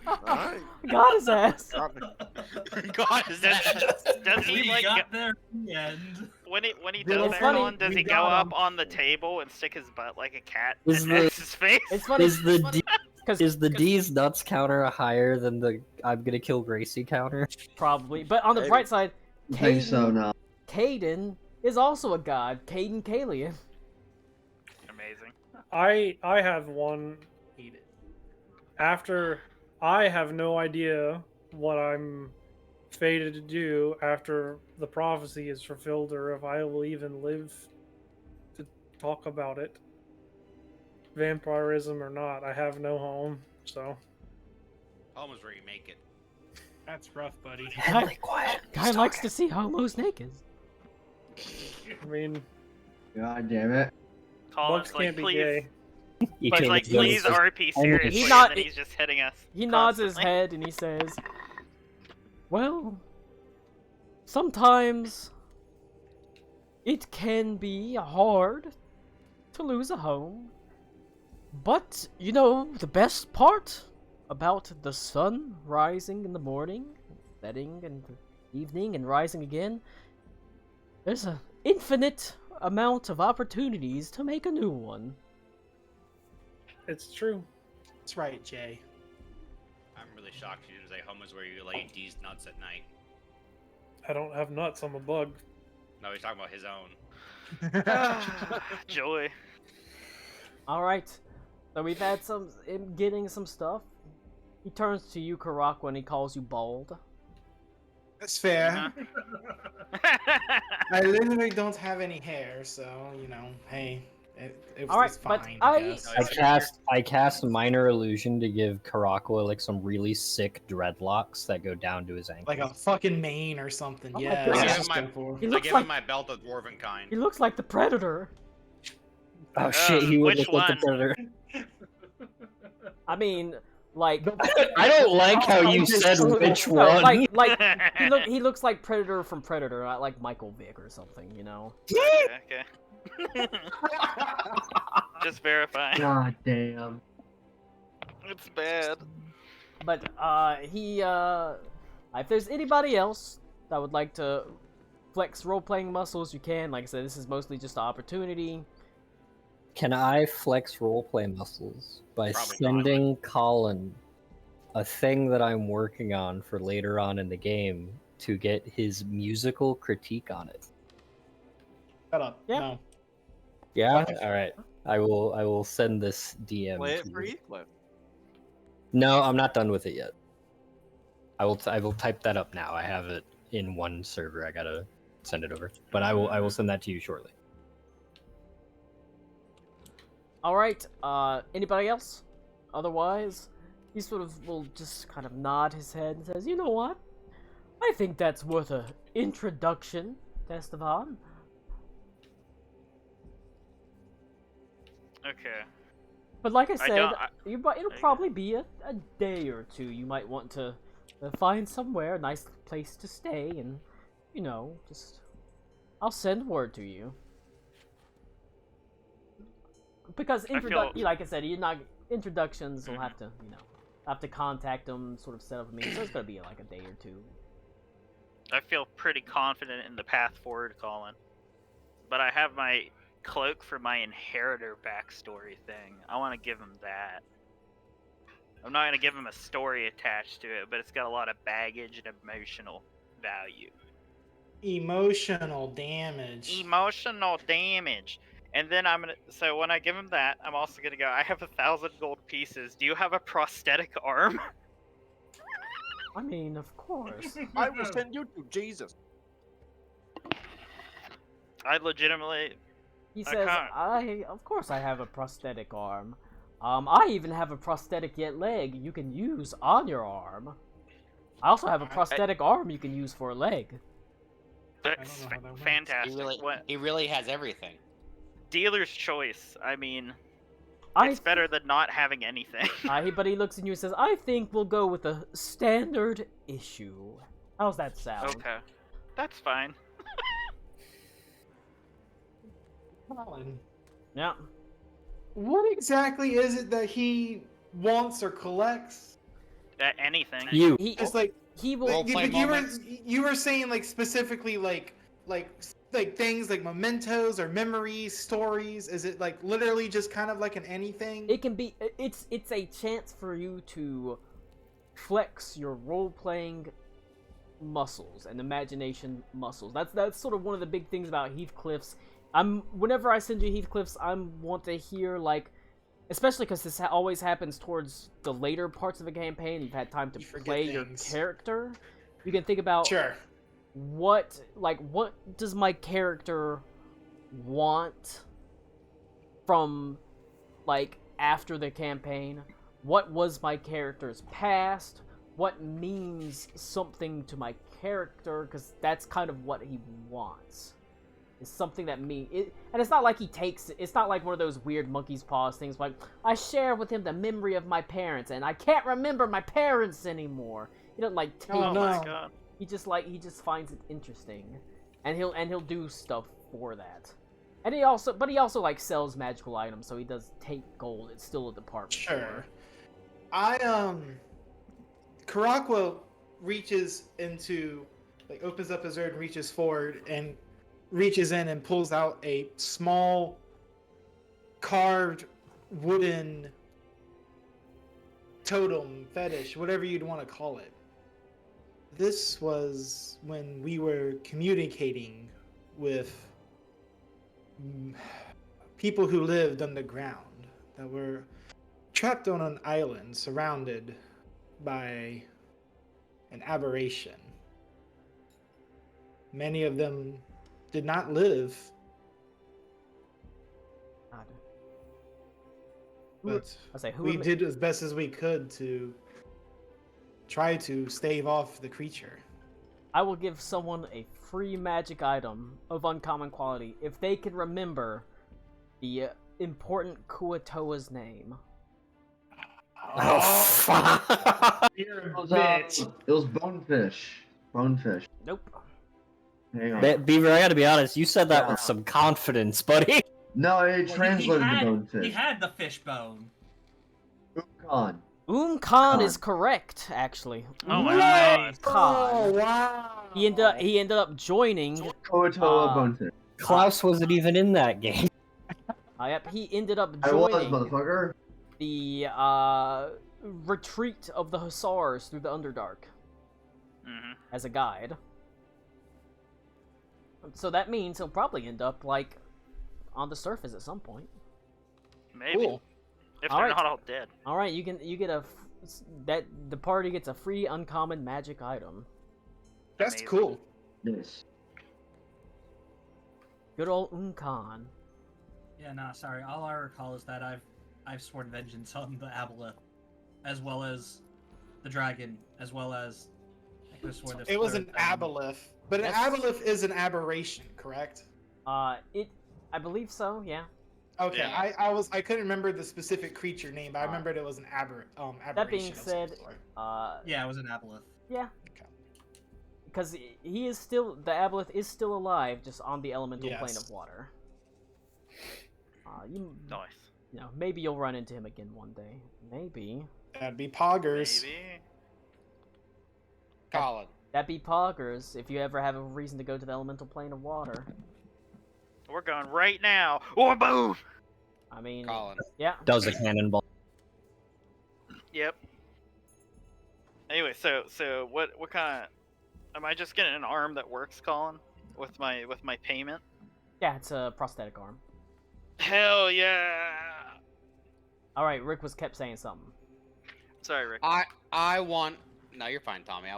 Speaker 9: Alright.
Speaker 1: Got his ass.
Speaker 3: God is that?
Speaker 2: Does he
Speaker 6: We
Speaker 2: like
Speaker 6: got there in the end.
Speaker 2: when he
Speaker 4: It's
Speaker 2: does that
Speaker 1: funny,
Speaker 2: one? Does
Speaker 4: we
Speaker 2: he go
Speaker 4: got
Speaker 2: up
Speaker 4: him.
Speaker 2: on the table and stick his butt like a cat
Speaker 5: Is
Speaker 2: in
Speaker 5: the-
Speaker 2: X's face?
Speaker 1: It's funny.
Speaker 5: Is the D-
Speaker 1: Cause,
Speaker 5: is the D's nuts counter higher than the I'm gonna kill Gracie counter?
Speaker 1: probably, but on the
Speaker 9: Maybe.
Speaker 1: bright side,
Speaker 8: I think so
Speaker 1: Caden,
Speaker 8: now.
Speaker 1: Caden is also a god. Caden Kalian.
Speaker 2: Amazing.
Speaker 7: I have one. After I have no idea what I'm fated to do after the prophecy is fulfilled, or if I will even live to talk about it. Vampirism or not, I have no home, so
Speaker 3: Home is where you make it.
Speaker 10: That's rough, buddy.
Speaker 1: Guy, guy likes to see homos naked.
Speaker 7: I mean,
Speaker 8: God damn it.
Speaker 7: bugs
Speaker 2: Colin's
Speaker 7: can't
Speaker 2: like,
Speaker 7: be
Speaker 2: please,
Speaker 7: gay.
Speaker 5: You
Speaker 2: but
Speaker 5: can't
Speaker 2: like,
Speaker 5: go
Speaker 2: please
Speaker 5: to-
Speaker 2: RP seriously,
Speaker 1: He not-
Speaker 2: and then he's just hitting us.
Speaker 1: He nods his
Speaker 2: constantly.
Speaker 1: head and he says, "Well, sometimes it can be hard to lose a home. But, you know, the best part about the sun rising in the morning, setting in the evening, and rising again, there's an infinite amount of opportunities to make a new one."
Speaker 7: It's true.
Speaker 4: That's right, Jay.
Speaker 3: I'm really shocked you didn't say home is where you lay D's nuts at night.
Speaker 7: I don't have nuts, I'm a bug.
Speaker 3: No, he's talking about his own.
Speaker 2: Joy.
Speaker 1: Alright, so we've had him getting some stuff. He turns to you, Karak, when he calls you bald.
Speaker 4: That's fair.
Speaker 2: Uh-huh.
Speaker 4: I literally don't have any hair, so, you know, hey,
Speaker 1: Alright,
Speaker 4: it's
Speaker 1: but
Speaker 4: fine.
Speaker 1: I-
Speaker 4: guess.
Speaker 5: I cast minor illusion to give Karakwa like some really sick dreadlocks that go down to his ankles.
Speaker 4: Like a fucking mane or something.
Speaker 1: Oh my
Speaker 4: Yeah,
Speaker 1: God.
Speaker 4: that's
Speaker 3: I
Speaker 4: what I
Speaker 3: give
Speaker 4: was
Speaker 3: him my,
Speaker 4: going for.
Speaker 1: He
Speaker 3: I
Speaker 1: looks
Speaker 3: give
Speaker 1: like-
Speaker 3: him my belt of dwarven kind.
Speaker 1: He looks like the Predator.
Speaker 5: Oh shit, he would
Speaker 2: which
Speaker 5: look like the
Speaker 2: one?
Speaker 5: predator.
Speaker 1: I mean, like...
Speaker 5: I don't like how you said which
Speaker 1: No,
Speaker 5: one.
Speaker 1: like he looks like Predator from Predator, not like Michael Vick or something, you know?
Speaker 2: Okay. Just verifying.
Speaker 8: God damn.
Speaker 2: It's bad.
Speaker 1: But if there's anybody else that would like to flex role-playing muscles, you can. Like I said, this is mostly just an opportunity.
Speaker 5: Can I flex roleplay muscles by
Speaker 3: Probably
Speaker 5: sending Colin a thing that I'm working on for later on in the game to get his musical critique on it?
Speaker 4: Shut up.
Speaker 1: Yeah.
Speaker 4: No.
Speaker 5: Yeah.
Speaker 4: Okay.
Speaker 5: All right. I will send this DM.
Speaker 9: Play
Speaker 5: to
Speaker 9: it for
Speaker 5: you.
Speaker 9: Heathcliff.
Speaker 5: No, I'm not done with it yet. I will type that up now. I have it in one server. I gotta send it over, but I will send that to you shortly.
Speaker 1: All right. Anybody else? Otherwise, he sort of will just kind of nod his head and says, "You know what? I think that's worth a introduction, Estevan."
Speaker 2: Okay.
Speaker 1: But like I
Speaker 2: I
Speaker 1: said,
Speaker 2: don't-
Speaker 1: it'll probably be a day or two. You might want to find somewhere, a nice place to stay, and, you know, just... I'll send word to you. Because, like I said, you're not... Introductions will have to, you know, have to contact them, sort of set up a meeting, so it's gonna be like a day or two.
Speaker 2: I feel pretty confident in the path forward, Colin. But I have my cloak for my inheritor backstory thing. I want to give him that. I'm not going to give him a story attached to it, but it's got a lot of baggage and emotional value.
Speaker 4: Emotional damage.
Speaker 2: Emotional damage. And then so when I give him that, I'm also going to go, I have 1,000 gold pieces. Do you have a prosthetic arm?
Speaker 1: I mean, of course.
Speaker 9: I will send you to Jesus.
Speaker 2: I legitimately...
Speaker 1: He
Speaker 2: I
Speaker 1: says,
Speaker 2: can't.
Speaker 1: of course I have a prosthetic arm. I even have a prosthetic leg you can use on your arm. I also have a prosthetic arm you can use for a leg.
Speaker 2: That's
Speaker 10: know how that works.
Speaker 2: fantastic.
Speaker 3: He really has everything.
Speaker 2: Dealer's choice. I mean,
Speaker 1: I
Speaker 2: it's better than not having anything.
Speaker 1: But he looks at you and says, I think we'll go with a standard issue. How's that sound?
Speaker 2: Okay. That's fine.
Speaker 4: Colin,
Speaker 1: Yeah.
Speaker 4: what exactly is it that he wants or collects?
Speaker 2: Anything.
Speaker 5: You.
Speaker 4: It's like
Speaker 1: He will...
Speaker 3: Role-play moments.
Speaker 4: you were saying like specifically like things like mementos or memories, stories. Is it like literally just kind of like an anything?
Speaker 1: It can be... It's a chance for you to flex your role-playing muscles and imagination muscles. That's sort of one of the big things about Heathcliff's. Whenever I send you Heathcliff's, I want to hear, like, especially because this always happens towards the later parts of a campaign. You've had time to play your character. You can think about
Speaker 4: Sure.
Speaker 1: what does my character want from, like, after the campaign? What was my character's past? What means something to my character? Because that's kind of what he wants. It's something that and it's not like he takes it. It's not like one of those weird monkey's paws things like, I share with him the memory of my parents and I can't remember my parents anymore. He doesn't like take
Speaker 4: Oh,
Speaker 1: it.
Speaker 4: no.
Speaker 2: my god.
Speaker 1: He just finds it interesting. And he'll do stuff for that. And he also like sells magical items, so he does take gold. It's still a department
Speaker 4: Sure. Karakwa reaches into, like, opens up his ear and reaches forward and reaches in and pulls out a small carved wooden totem, fetish, whatever you'd want to call it. This was when we were communicating with people who lived underground, that were trapped on an island surrounded by an aberration. Many of them did not live, but we did as best as we could to try to stave off the creature.
Speaker 1: I will give someone a free magic item of uncommon quality if they can remember the important Kuatoa's name.
Speaker 5: Oh, fuck.
Speaker 4: You're a
Speaker 8: It was,
Speaker 4: bitch.
Speaker 8: it was bonefish. Bonefish.
Speaker 1: Nope.
Speaker 8: Hang on.
Speaker 5: Beaver, I gotta be honest, you said that
Speaker 8: Yeah.
Speaker 5: with some confidence, buddy.
Speaker 8: No, it
Speaker 6: Well,
Speaker 8: translated to
Speaker 6: he
Speaker 8: bonefish.
Speaker 6: had the fish bone.
Speaker 8: Ukon.
Speaker 1: Khan is correct, actually.
Speaker 2: Oh my
Speaker 10: Nice.
Speaker 2: god.
Speaker 4: Oh
Speaker 1: Khan.
Speaker 4: wow!
Speaker 1: He ended up joining.
Speaker 8: Kotoa Bunter.
Speaker 5: Klaus wasn't even in that game.
Speaker 1: Yep, he ended up
Speaker 8: I was,
Speaker 1: joining
Speaker 8: motherfucker.
Speaker 1: the retreat of the Hussars through the Underdark
Speaker 2: Mm-hmm.
Speaker 1: as a guide. So that means he'll probably end up like on the surface at some point.
Speaker 2: Maybe.
Speaker 4: Cool.
Speaker 2: If
Speaker 1: All
Speaker 2: they're
Speaker 1: right.
Speaker 2: not all dead.
Speaker 1: All right, you get the party gets a free uncommon magic item.
Speaker 4: That's
Speaker 2: Amazing.
Speaker 4: cool.
Speaker 8: Yes.
Speaker 1: Good old Khan.
Speaker 6: Yeah, nah, sorry. All I recall is that I've sworn vengeance on the aboleth, as well as the dragon, as well as I could have sworn this.
Speaker 4: It was
Speaker 6: third
Speaker 4: an
Speaker 6: thing.
Speaker 4: aboleth, but an
Speaker 1: Yes.
Speaker 4: aboleth is an aberration, correct?
Speaker 1: I believe so. Yeah.
Speaker 4: Okay,
Speaker 2: Yeah.
Speaker 4: I couldn't remember the specific creature name, but I remembered it was an aberration.
Speaker 1: That being
Speaker 4: of some
Speaker 1: said,
Speaker 4: sort.
Speaker 6: Yeah, it was an aboleth.
Speaker 1: yeah.
Speaker 4: Okay.
Speaker 1: Because he is still the aboleth is still alive, just on the elemental plane
Speaker 4: Yes.
Speaker 1: of water.
Speaker 2: Nice.
Speaker 1: You know, maybe you'll run into him again one day. Maybe.
Speaker 4: That'd be poggers.
Speaker 2: Maybe.
Speaker 3: Colin.
Speaker 1: That'd be poggers if you ever have a reason to go to the elemental plane of water.
Speaker 2: We're going right now. Or boom!
Speaker 1: I mean,
Speaker 3: Colin.
Speaker 1: yeah.
Speaker 5: Does a cannonball.
Speaker 2: Yep. Anyway, so what kind of... Am I just getting an arm that works, Colin? With my payment?
Speaker 1: Yeah, it's a prosthetic arm.
Speaker 2: Hell yeah!
Speaker 1: Alright, Rick kept saying something.
Speaker 2: Sorry, Rick.
Speaker 3: I want. No, you're fine, Tommy.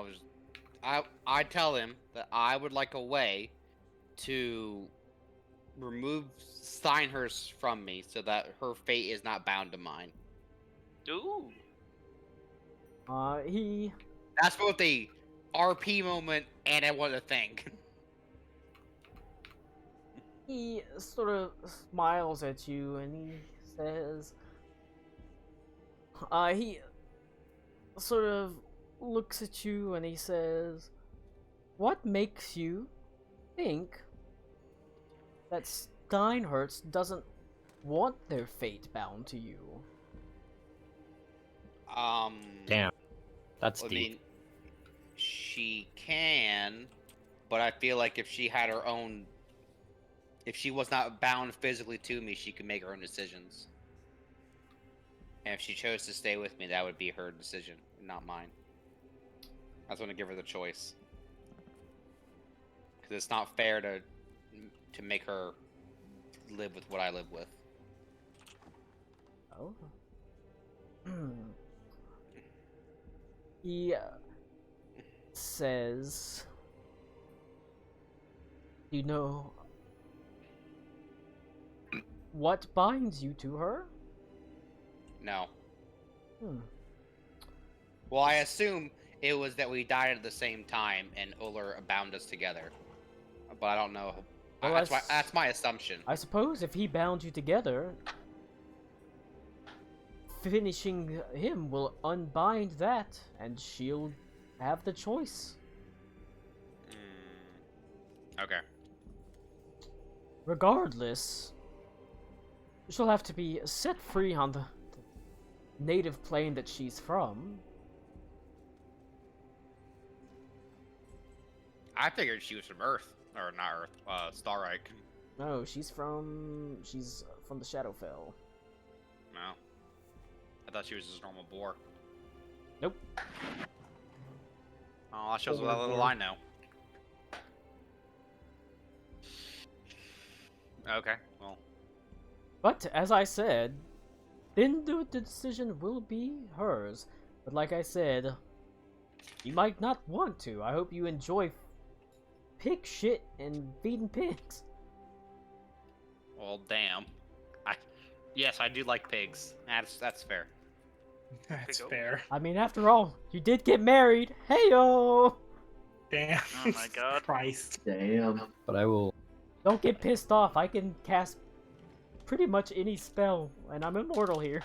Speaker 3: I tell him that I would like a way to remove Steinhurst from me so that her fate is not bound to mine.
Speaker 2: Ooh.
Speaker 1: He
Speaker 3: That's both a RP moment and I want a thing.
Speaker 1: he sort of smiles at you and he says, he sort of looks at you and he says, "What makes you think that Steinhurst doesn't want their fate bound to you?"
Speaker 5: Damn. That's
Speaker 3: I
Speaker 5: deep.
Speaker 3: mean, she can, but I feel like if she had her own, if she was not bound physically to me, she could make her own decisions. And if she chose to stay with me, that would be her decision, not mine. I just want to give her the choice, because it's not fair to make her live with what I live with.
Speaker 1: Oh. He says, "You know what binds you to her?"
Speaker 3: No.
Speaker 1: Hmm.
Speaker 3: Well, I assume it was that we died at the same time and Uller bound us together, but I don't know.
Speaker 1: Well,
Speaker 3: That's my assumption.
Speaker 1: I suppose if he bound you together, finishing him will unbind that, and she'll have the choice.
Speaker 3: Okay.
Speaker 1: Regardless, she'll have to be set free on the native plane that she's from.
Speaker 3: I figured she was from Earth, or not Earth, Starreich.
Speaker 1: No, she's from the Shadowfell.
Speaker 3: No. I thought she was just a normal boar.
Speaker 1: Nope.
Speaker 3: Oh, that shows
Speaker 4: Over
Speaker 3: what little
Speaker 4: boar.
Speaker 3: I know. Okay, well.
Speaker 1: But as I said, then the decision will be hers. But like I said, you might not want to. I hope you enjoy pig shit and feeding pigs.
Speaker 3: Well, damn. Yes, I do like pigs. That's fair.
Speaker 10: That's
Speaker 2: Pick up.
Speaker 10: fair.
Speaker 1: I mean, after all, you did get married. Heyo!
Speaker 10: Damn.
Speaker 2: Oh my god.
Speaker 10: Christ.
Speaker 8: Damn.
Speaker 5: But I will.
Speaker 1: Don't get pissed off. I can cast pretty much any spell, and I'm immortal here.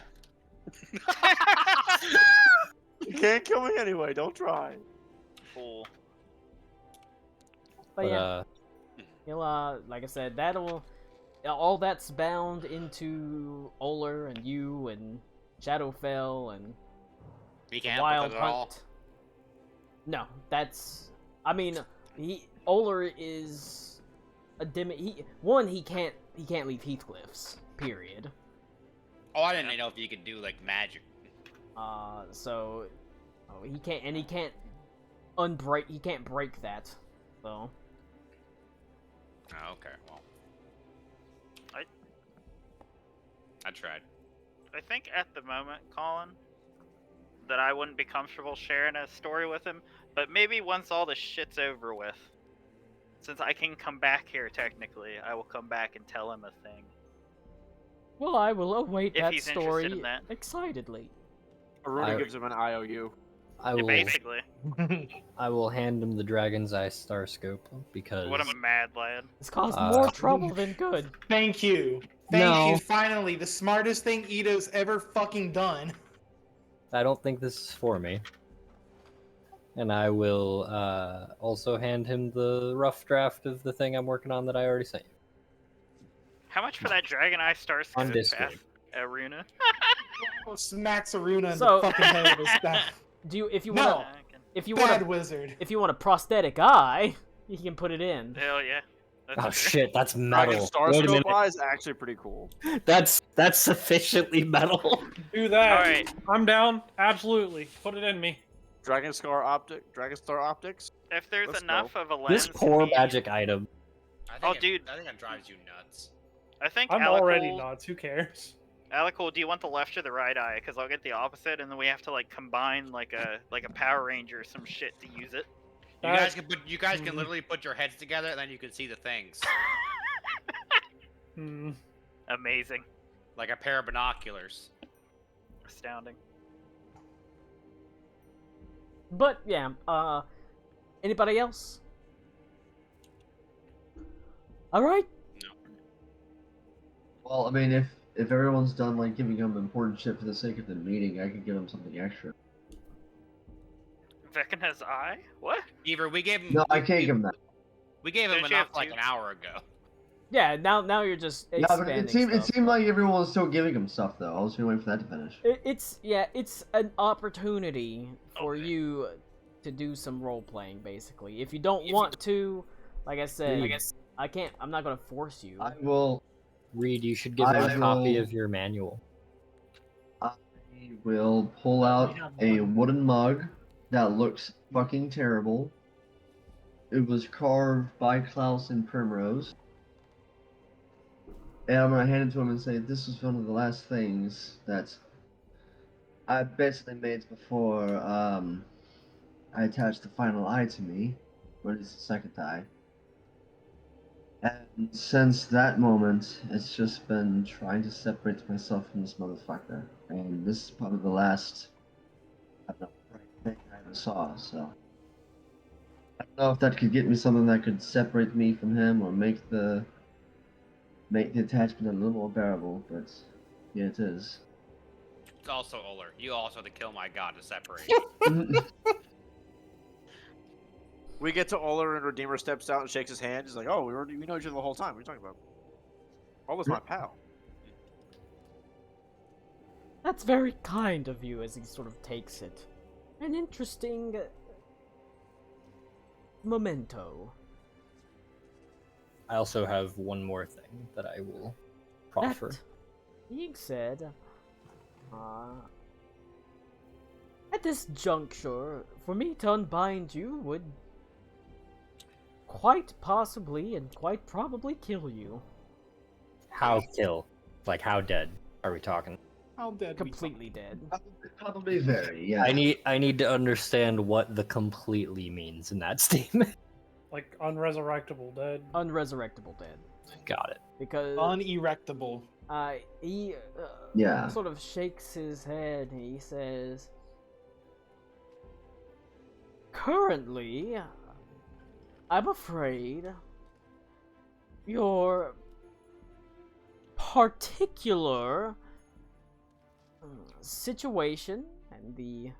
Speaker 9: You can't kill me anyway. Don't try.
Speaker 2: Fool.
Speaker 1: But
Speaker 5: But
Speaker 1: yeah, he'll like I said, all that's bound into Oler and you and Shadowfell and
Speaker 3: He can't help
Speaker 1: wild
Speaker 3: with it at all.
Speaker 1: hunt. No, that's. I mean, Oler is a he can't leave Heathcliffs. Period.
Speaker 3: Oh, I didn't know if you could do like magic.
Speaker 1: So he can't he can't break that. So.
Speaker 3: Oh, okay. Well, I tried.
Speaker 2: I think at the moment, Colin, that I wouldn't be comfortable sharing a story with him, but maybe once all the shit's over with, since I can come back here technically, I will come back and tell him a thing.
Speaker 1: Well, I will await
Speaker 2: If
Speaker 1: that
Speaker 2: he's interested
Speaker 1: story
Speaker 2: in that.
Speaker 1: excitedly.
Speaker 9: Aruna gives him an IOU.
Speaker 5: I
Speaker 2: Yeah,
Speaker 5: will.
Speaker 2: basically.
Speaker 5: I will hand him the Dragon's Eye Star Scope because.
Speaker 2: What a mad lad.
Speaker 1: It's caused
Speaker 5: Uh,
Speaker 1: more trouble than good.
Speaker 4: Thank you. Thank you. Finally, the smartest thing Ito's ever fucking done.
Speaker 5: I don't think this is for me. And I will also hand him the rough draft of the thing I'm working on that I already sent you.
Speaker 2: How much for that Dragon Eye Star
Speaker 5: On
Speaker 2: Scope,
Speaker 5: Discord.
Speaker 2: Aruna?
Speaker 4: Smacks Aruna in
Speaker 1: So-
Speaker 4: the fucking head with his staff.
Speaker 1: If you
Speaker 4: No.
Speaker 1: want
Speaker 4: Bad
Speaker 1: a
Speaker 4: wizard.
Speaker 1: if you want a prosthetic eye, you can put it in.
Speaker 2: Hell yeah. That's
Speaker 5: Oh
Speaker 2: true.
Speaker 5: shit, that's
Speaker 9: Dragon
Speaker 5: metal.
Speaker 9: Star
Speaker 5: Wait a
Speaker 9: Scope
Speaker 5: minute.
Speaker 9: Eye is actually pretty cool.
Speaker 5: That's sufficiently metal.
Speaker 7: Do that.
Speaker 2: Alright.
Speaker 7: I'm down. Absolutely. Put it in me.
Speaker 9: Dragon Star Optics.
Speaker 2: If there's
Speaker 9: Let's
Speaker 2: enough
Speaker 9: go.
Speaker 2: of a lens
Speaker 5: This
Speaker 2: to
Speaker 5: poor
Speaker 2: be-
Speaker 5: magic item.
Speaker 2: Oh, dude.
Speaker 3: I think it drives you nuts.
Speaker 2: I think
Speaker 7: I'm already
Speaker 2: Alakul-
Speaker 7: nuts. Who cares?
Speaker 2: Alakul, do you want the left or the right eye? Because I'll get the opposite, and then we have to like combine like a Power Ranger or some shit to use it.
Speaker 3: You guys can literally put your heads together and then you can see the things.
Speaker 7: Hmm.
Speaker 2: Amazing,
Speaker 3: Like a pair of binoculars.
Speaker 2: astounding.
Speaker 1: But yeah, anybody else? All right.
Speaker 8: Well, I mean, if everyone's done like giving him important shit for the sake of the meeting, I could give him something extra.
Speaker 2: Vecna's eye? What?
Speaker 3: Either we gave him.
Speaker 8: No, I
Speaker 3: we-
Speaker 8: can't
Speaker 3: we-
Speaker 8: give him that.
Speaker 3: We gave him
Speaker 2: Don't you
Speaker 3: enough
Speaker 2: have
Speaker 3: like
Speaker 2: two?
Speaker 3: an hour ago.
Speaker 1: Yeah. Now you're just
Speaker 8: Yeah, but
Speaker 1: expanding
Speaker 8: it
Speaker 1: stuff.
Speaker 8: seemed like everyone was still giving him stuff though. I was gonna wait for that to finish.
Speaker 1: It's an opportunity for
Speaker 2: Okay.
Speaker 1: you to do some role playing, basically. If you don't want to, like I said, I can't. I'm not gonna force you.
Speaker 8: I will.
Speaker 5: Reed, you should give
Speaker 8: I
Speaker 5: him a copy
Speaker 8: will-
Speaker 5: of your manual.
Speaker 8: I will pull out a wooden mug that looks fucking terrible. It was carved by Klaus and Primrose. And I'm gonna hand it to him and say, this was one of the last things that I basically made before I attached the final eye to me, but it's the second eye. And since that moment, it's just been trying to separate myself from this motherfucker. And this is probably the last, I don't know, right thing I ever saw, so. I don't know if that could get me something that could separate me from him or make the attachment a little more bearable, but yeah, it is.
Speaker 3: It's also Uller. You also have to kill my god to separate.
Speaker 9: We get to Uller and Redeemer steps out and shakes his hand. He's like, "Oh, we know each other the whole time. What are you talking about? Uller's my pal."
Speaker 1: That's very kind of you, as he sort of takes it. An interesting memento.
Speaker 5: I also have one more thing that I will proffer.
Speaker 1: That being said, at this juncture, for me to unbind you would quite possibly and quite probably kill you.
Speaker 5: How kill? Like how dead are we talking?
Speaker 4: How dead?
Speaker 1: Completely dead.
Speaker 8: Probably very, yeah.
Speaker 5: I need to understand what the completely means in that statement.
Speaker 7: Like unresurrectable dead.
Speaker 1: Unresurrectable dead.
Speaker 5: Got it.
Speaker 1: Because
Speaker 4: Unerectable.
Speaker 1: he
Speaker 8: Yeah.
Speaker 1: sort of shakes his head and he says, currently, I'm afraid your particular situation and the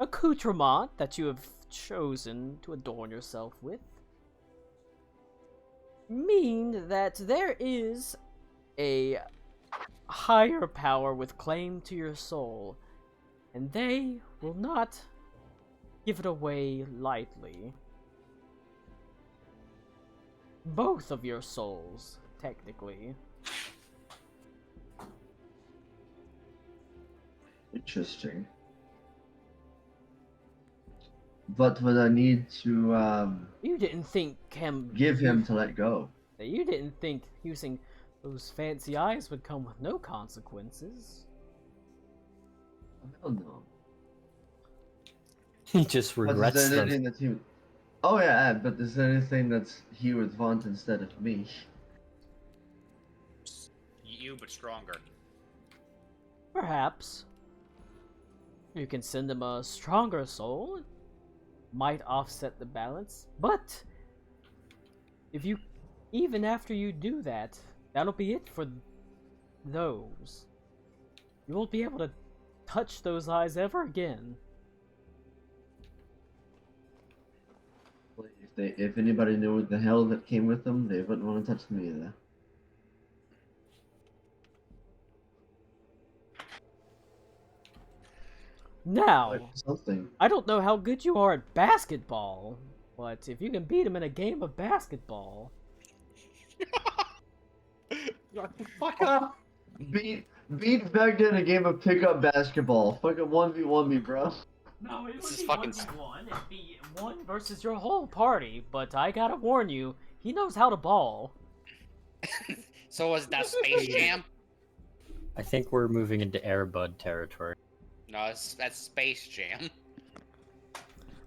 Speaker 1: accoutrement that you have chosen to adorn yourself with mean that there is a higher power with claim to your soul, and they will not give it away lightly. Both of your souls, technically.
Speaker 8: Interesting. But would I need to
Speaker 1: You didn't think him...
Speaker 8: give him to let go?
Speaker 1: You didn't think using those fancy eyes would come with no consequences.
Speaker 8: Hell no.
Speaker 5: He just
Speaker 8: But
Speaker 5: regrets
Speaker 8: is there
Speaker 5: them.
Speaker 8: anything that he... Oh yeah, but is there anything that he would want instead of me?
Speaker 3: You, but stronger.
Speaker 1: Perhaps. You can send him a stronger soul. It might offset the balance. But if you, even after you do that, that'll be it for those. You won't be able to touch those eyes ever again.
Speaker 8: If anybody knew what the hell that came with them, they wouldn't want to touch them either.
Speaker 1: Now,
Speaker 8: Something.
Speaker 1: I don't know how good you are at basketball, but if you can beat him in a game of basketball...
Speaker 10: Fuck up.
Speaker 8: Beat Vecna in a game of pickup basketball. Fucking 1v1 me, bro.
Speaker 1: No, it
Speaker 3: This
Speaker 1: would
Speaker 3: is
Speaker 1: be
Speaker 3: fucking
Speaker 1: 1v1. It'd be 1 versus your whole party, but I gotta warn you, he knows how to ball.
Speaker 3: So was that Space Jam?
Speaker 5: I think we're moving into Airbud territory.
Speaker 3: No, that's Space Jam.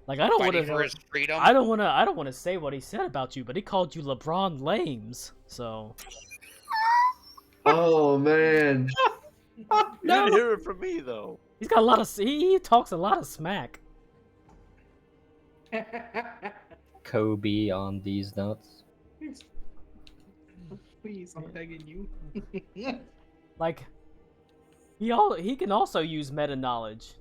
Speaker 1: Like, I don't
Speaker 3: Fighting
Speaker 1: wanna...
Speaker 3: for his freedom.
Speaker 1: I don't wanna say what he said about you, but he called you LeBron Lames, so...
Speaker 8: Oh man.
Speaker 9: You didn't hear it from me though.
Speaker 1: He's got a lot of... He talks a lot of smack.
Speaker 5: Kobe on these nuts.
Speaker 10: Please, I'm begging you.
Speaker 1: Like, he can also use meta knowledge.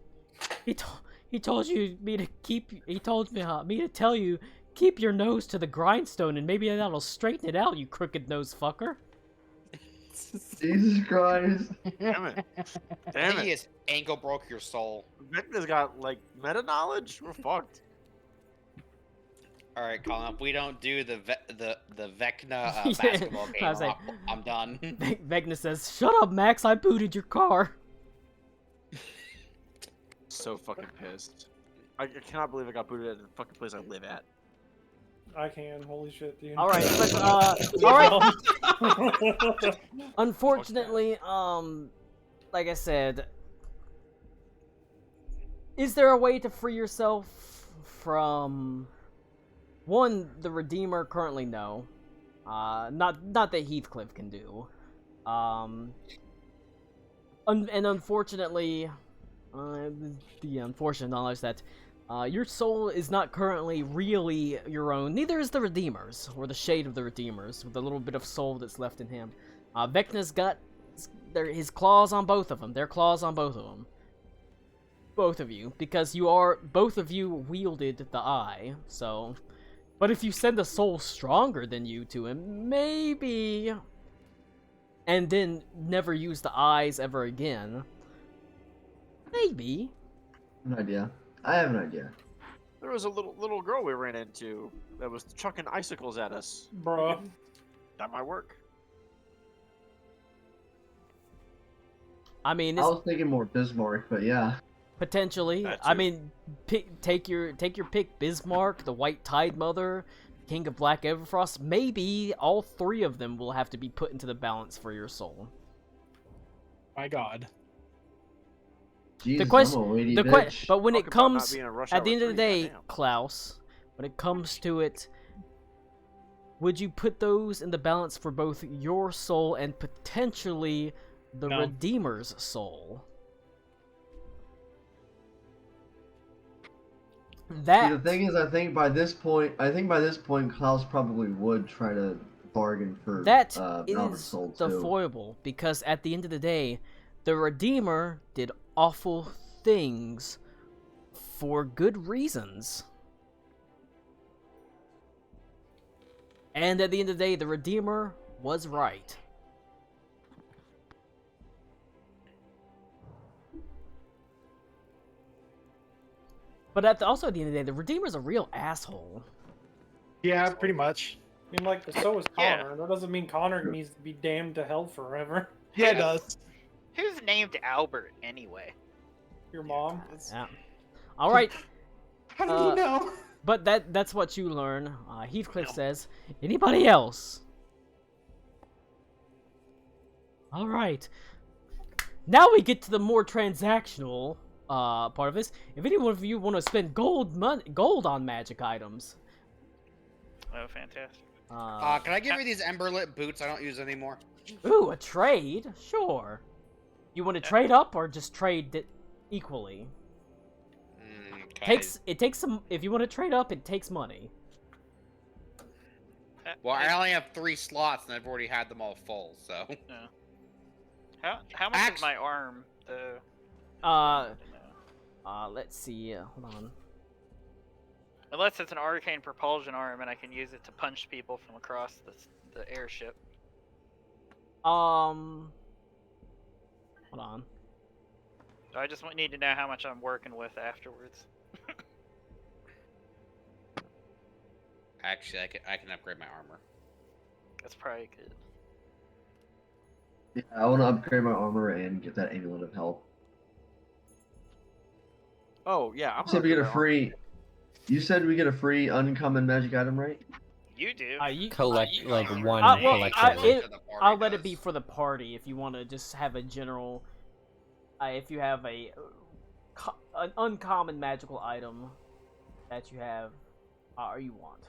Speaker 1: He told me to tell you, keep your nose to the grindstone and maybe that'll straighten it out, you crooked nose fucker.
Speaker 8: Jesus Christ.
Speaker 9: Damn it.
Speaker 3: I
Speaker 9: Damn
Speaker 3: think
Speaker 9: it.
Speaker 3: his ankle broke your soul.
Speaker 9: Vecna's got like meta knowledge. We're fucked.
Speaker 3: All right, Colin. If we don't do the Vecna
Speaker 1: Yeah,
Speaker 3: basketball
Speaker 1: I was
Speaker 3: game,
Speaker 1: like-
Speaker 3: I'm done.
Speaker 1: Vecna says, "Shut up, Max, I booted your car."
Speaker 9: So fucking pissed. I cannot believe I got booted at the fucking place I live at.
Speaker 7: I can. Holy shit, dude.
Speaker 1: Alright, alright. Unfortunately, like I said, is there a way to free yourself from one, the Redeemer? Currently, no. Not that Heathcliff can do. And unfortunately, the unfortunate knowledge that your soul is not currently really your own. Neither is the Redeemer's, or the shade of the Redeemer's, with the little bit of soul that's left in him. Vecna's got his claws on both of them. Their claws on both of them. Both of you, because both of you wielded the eye, so... But if you send a soul stronger than you to him, maybe... And then never use the eyes ever again. Maybe.
Speaker 8: An idea. I have an idea.
Speaker 9: There was a little girl we ran into that was chucking icicles at us.
Speaker 7: Bruh.
Speaker 9: That might work.
Speaker 1: I mean,
Speaker 8: I
Speaker 1: it's
Speaker 8: was thinking more Bismarck, but yeah.
Speaker 1: potentially.
Speaker 9: That
Speaker 1: I
Speaker 9: too.
Speaker 1: mean, take your pick. Bismarck, the White Tide Mother, King of Black Everfrost. Maybe all three of them will have to be put into the balance for your soul.
Speaker 10: My God.
Speaker 8: Jesus,
Speaker 1: question-
Speaker 8: I'm a weighty
Speaker 1: The
Speaker 8: bitch.
Speaker 1: but when
Speaker 9: Talk
Speaker 1: it
Speaker 9: about not
Speaker 1: comes
Speaker 9: being a rush
Speaker 1: at the
Speaker 9: hour
Speaker 1: end of the
Speaker 9: 3,
Speaker 1: day,
Speaker 9: goddamn.
Speaker 1: Klaus, when it comes to it, would you put those in the balance for both your soul and potentially the
Speaker 10: No.
Speaker 1: Redeemer's soul?
Speaker 8: See,
Speaker 1: That
Speaker 8: the thing is, I think by this point, Klaus probably would try to bargain for
Speaker 1: that
Speaker 8: Valvor's
Speaker 1: is
Speaker 8: soul
Speaker 1: the
Speaker 8: too.
Speaker 1: foible, because at the end of the day, the Redeemer did awful things for good reasons. And at the end of the day, the Redeemer was right. But also at the end of the day, the Redeemer's a real asshole.
Speaker 4: Yeah, pretty much.
Speaker 7: I mean, like, so is
Speaker 2: Yeah.
Speaker 7: Connor. That doesn't mean Connor needs to be damned to hell forever.
Speaker 4: Yeah, it does.
Speaker 2: Who's named Albert anyway?
Speaker 7: Your mom.
Speaker 1: Yeah. All right.
Speaker 4: How do you know?
Speaker 1: But that's what you learn. Heathcliff says, anybody else? All right. Now we get to the more transactional part of this. If any one of you want to spend gold on magic items.
Speaker 2: Oh, fantastic.
Speaker 3: Can I give you these emberlit boots I don't use anymore?
Speaker 1: Ooh, a trade? Sure. You want to trade up or just trade equally?
Speaker 3: Okay.
Speaker 1: It takes some. If you want to trade up, it takes money.
Speaker 3: Well, I only have 3 slots, and I've already had them all full, so.
Speaker 2: How much is my arm, though?
Speaker 1: Let's see. Hold on.
Speaker 2: Unless it's an arcane propulsion arm, and I can use it to punch people from across the airship.
Speaker 1: Hold on.
Speaker 2: I just need to know how much I'm working with afterwards.
Speaker 3: Actually, I can upgrade my armor.
Speaker 2: That's probably good.
Speaker 8: Yeah, I want to upgrade my armor and get that amulet of health.
Speaker 9: Oh yeah, I'm
Speaker 8: You said we get a free. You said we get a free uncommon magic item, right?
Speaker 2: You do.
Speaker 5: Collect like one
Speaker 1: well,
Speaker 5: collection.
Speaker 1: I'll let it be for the party if you want to just have a general. If you have an uncommon magical item that you have, or you want,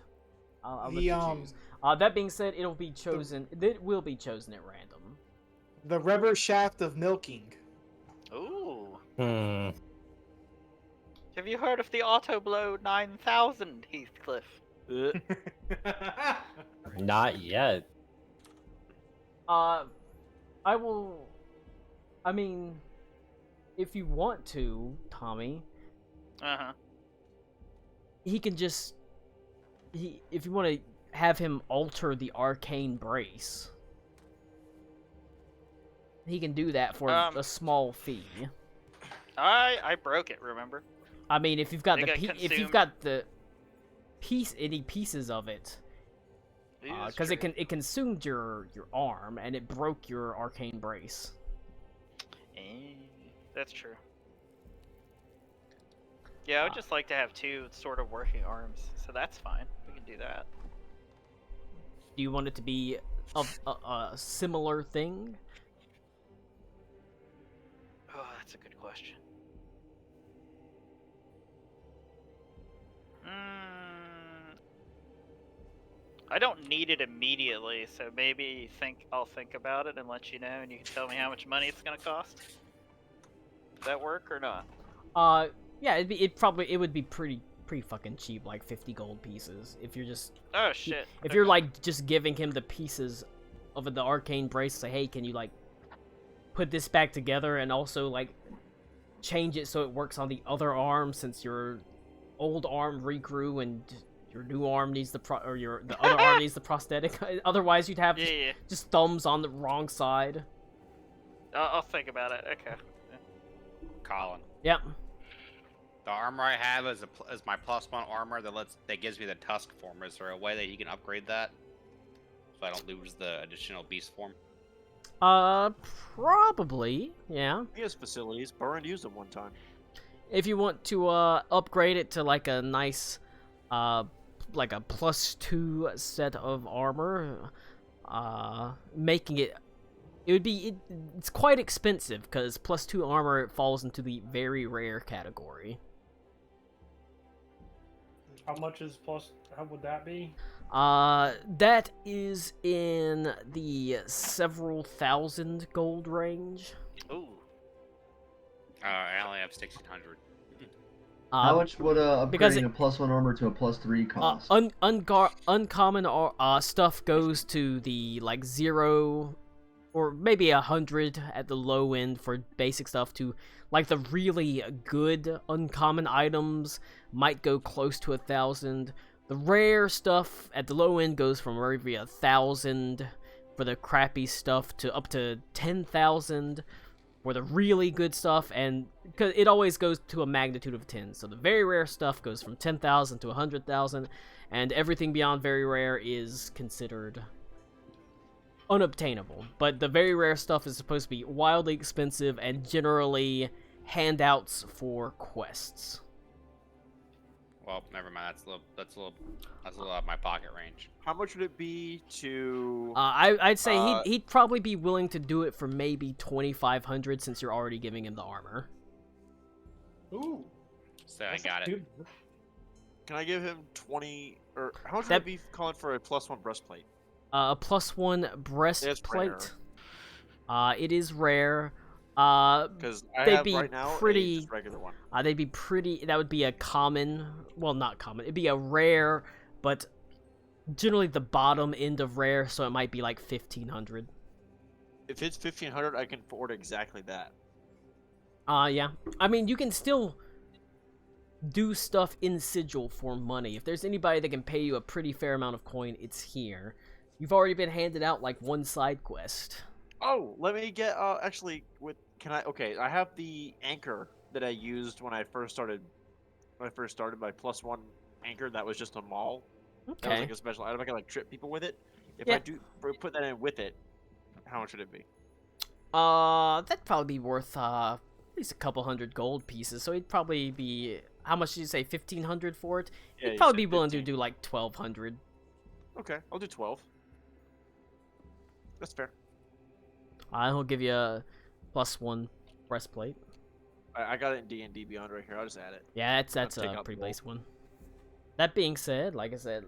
Speaker 1: I'll let you choose. That being said, it will be chosen at random.
Speaker 4: The rubber shaft of milking.
Speaker 2: Ooh.
Speaker 5: Hmm.
Speaker 2: Have you heard of the Auto Blow 9000, Heathcliff?
Speaker 5: Not yet.
Speaker 1: I will. I mean, if you want to, Tommy. He can just. If you want to have him alter the arcane brace, he can do that for a small fee.
Speaker 2: I broke it. Remember?
Speaker 1: I mean, if you've got any pieces of it, because it consumed your arm and it broke your arcane brace.
Speaker 2: That's true. Yeah, I would just like to have 2 sort of working arms, so that's fine. We can do that.
Speaker 1: Do you want it to be a similar thing?
Speaker 2: Oh, that's a good question. I don't need it immediately, so maybe I'll think about it and let you know, and you can tell me how much money it's gonna cost. Does that work or not?
Speaker 1: Yeah, it would be pretty fucking cheap, like 50 gold pieces. If you're just
Speaker 2: Oh shit.
Speaker 1: If you're like just giving him the pieces of the arcane brace, say, hey, can you like put this back together and also like change it so it works on the other arm since your old arm regrew and your new arm needs the other arm needs the prosthetic. Otherwise, you'd have just thumbs on the wrong side.
Speaker 2: I'll think about it. Okay.
Speaker 3: Colin.
Speaker 1: Yep.
Speaker 3: The armor I have is my +1 armor that gives me the tusk form. Is there a way that you can upgrade that so I don't lose the additional beast form?
Speaker 1: Probably. Yeah.
Speaker 9: He has facilities. Burren used them one time.
Speaker 1: If you want to upgrade it to like a nice like a +2 set of armor, making it's quite expensive because +2 armor falls into the very rare category.
Speaker 7: How much is plus? How would that be?
Speaker 1: That is in the several thousand gold range.
Speaker 2: Ooh.
Speaker 3: I only have 1,600.
Speaker 8: How much would upgrading a +1 armor to a +3 cost?
Speaker 1: Uncommon stuff goes to the like 0 or maybe 100 at the low end for basic stuff. To like the really good uncommon items might go close to 1,000. The rare stuff at the low end goes from maybe 1,000 for the crappy stuff to up to 10,000 for the really good stuff, and because it always goes to a magnitude of 10. So the very rare stuff goes from 10,000 to 100,000, and everything beyond very rare is considered unobtainable. But the very rare stuff is supposed to be wildly expensive and generally handouts for quests.
Speaker 3: Well, never mind. That's a little out of my pocket range.
Speaker 9: How much would it be to?
Speaker 1: I'd say he'd probably be willing to do it for maybe 2,500 since you're already giving him the armor.
Speaker 10: Ooh.
Speaker 3: So I
Speaker 10: that's
Speaker 3: got
Speaker 10: not
Speaker 3: it.
Speaker 10: too bad.
Speaker 9: Can I give him 20 or how much would
Speaker 1: That-
Speaker 9: it be calling for a +1 breastplate?
Speaker 1: A +1 breastplate.
Speaker 9: rare.
Speaker 1: It is rare.
Speaker 9: Because I
Speaker 1: They'd
Speaker 9: have
Speaker 1: be
Speaker 9: right now
Speaker 1: pretty-
Speaker 9: a just regular one.
Speaker 1: They'd be pretty. That would be a common. Well, not common. It'd be a rare, but generally the bottom end of rare. So it might be like 1,500.
Speaker 9: If it's 1,500, I can afford exactly that.
Speaker 1: Yeah. I mean, you can still do stuff in Sigil for money. If there's anybody that can pay you a pretty fair amount of coin, it's here. You've already been handed out like one side quest.
Speaker 9: Oh, let me get actually with can I okay, I have the anchor that I used when I first started my +1 anchor that was just a maul. That was
Speaker 1: Okay.
Speaker 9: like a special item. I can like trip people with it. If
Speaker 1: Yeah.
Speaker 9: I do put that in with it, how much would it be?
Speaker 1: That'd probably be worth at least a couple hundred gold pieces. So he'd probably be, how much did you say, 1,500 for it?
Speaker 9: Yeah,
Speaker 1: He'd
Speaker 9: you
Speaker 1: probably
Speaker 9: said
Speaker 1: be willing to
Speaker 9: 15.
Speaker 1: do like 1,200.
Speaker 9: Okay, I'll do 12. That's fair.
Speaker 1: He'll give you a +1 breastplate.
Speaker 9: I got it in D&D Beyond right here. I'll just add it.
Speaker 1: Yeah, that's
Speaker 9: take
Speaker 1: a
Speaker 9: out
Speaker 1: pretty
Speaker 9: the
Speaker 1: basic one. That being said, like I said,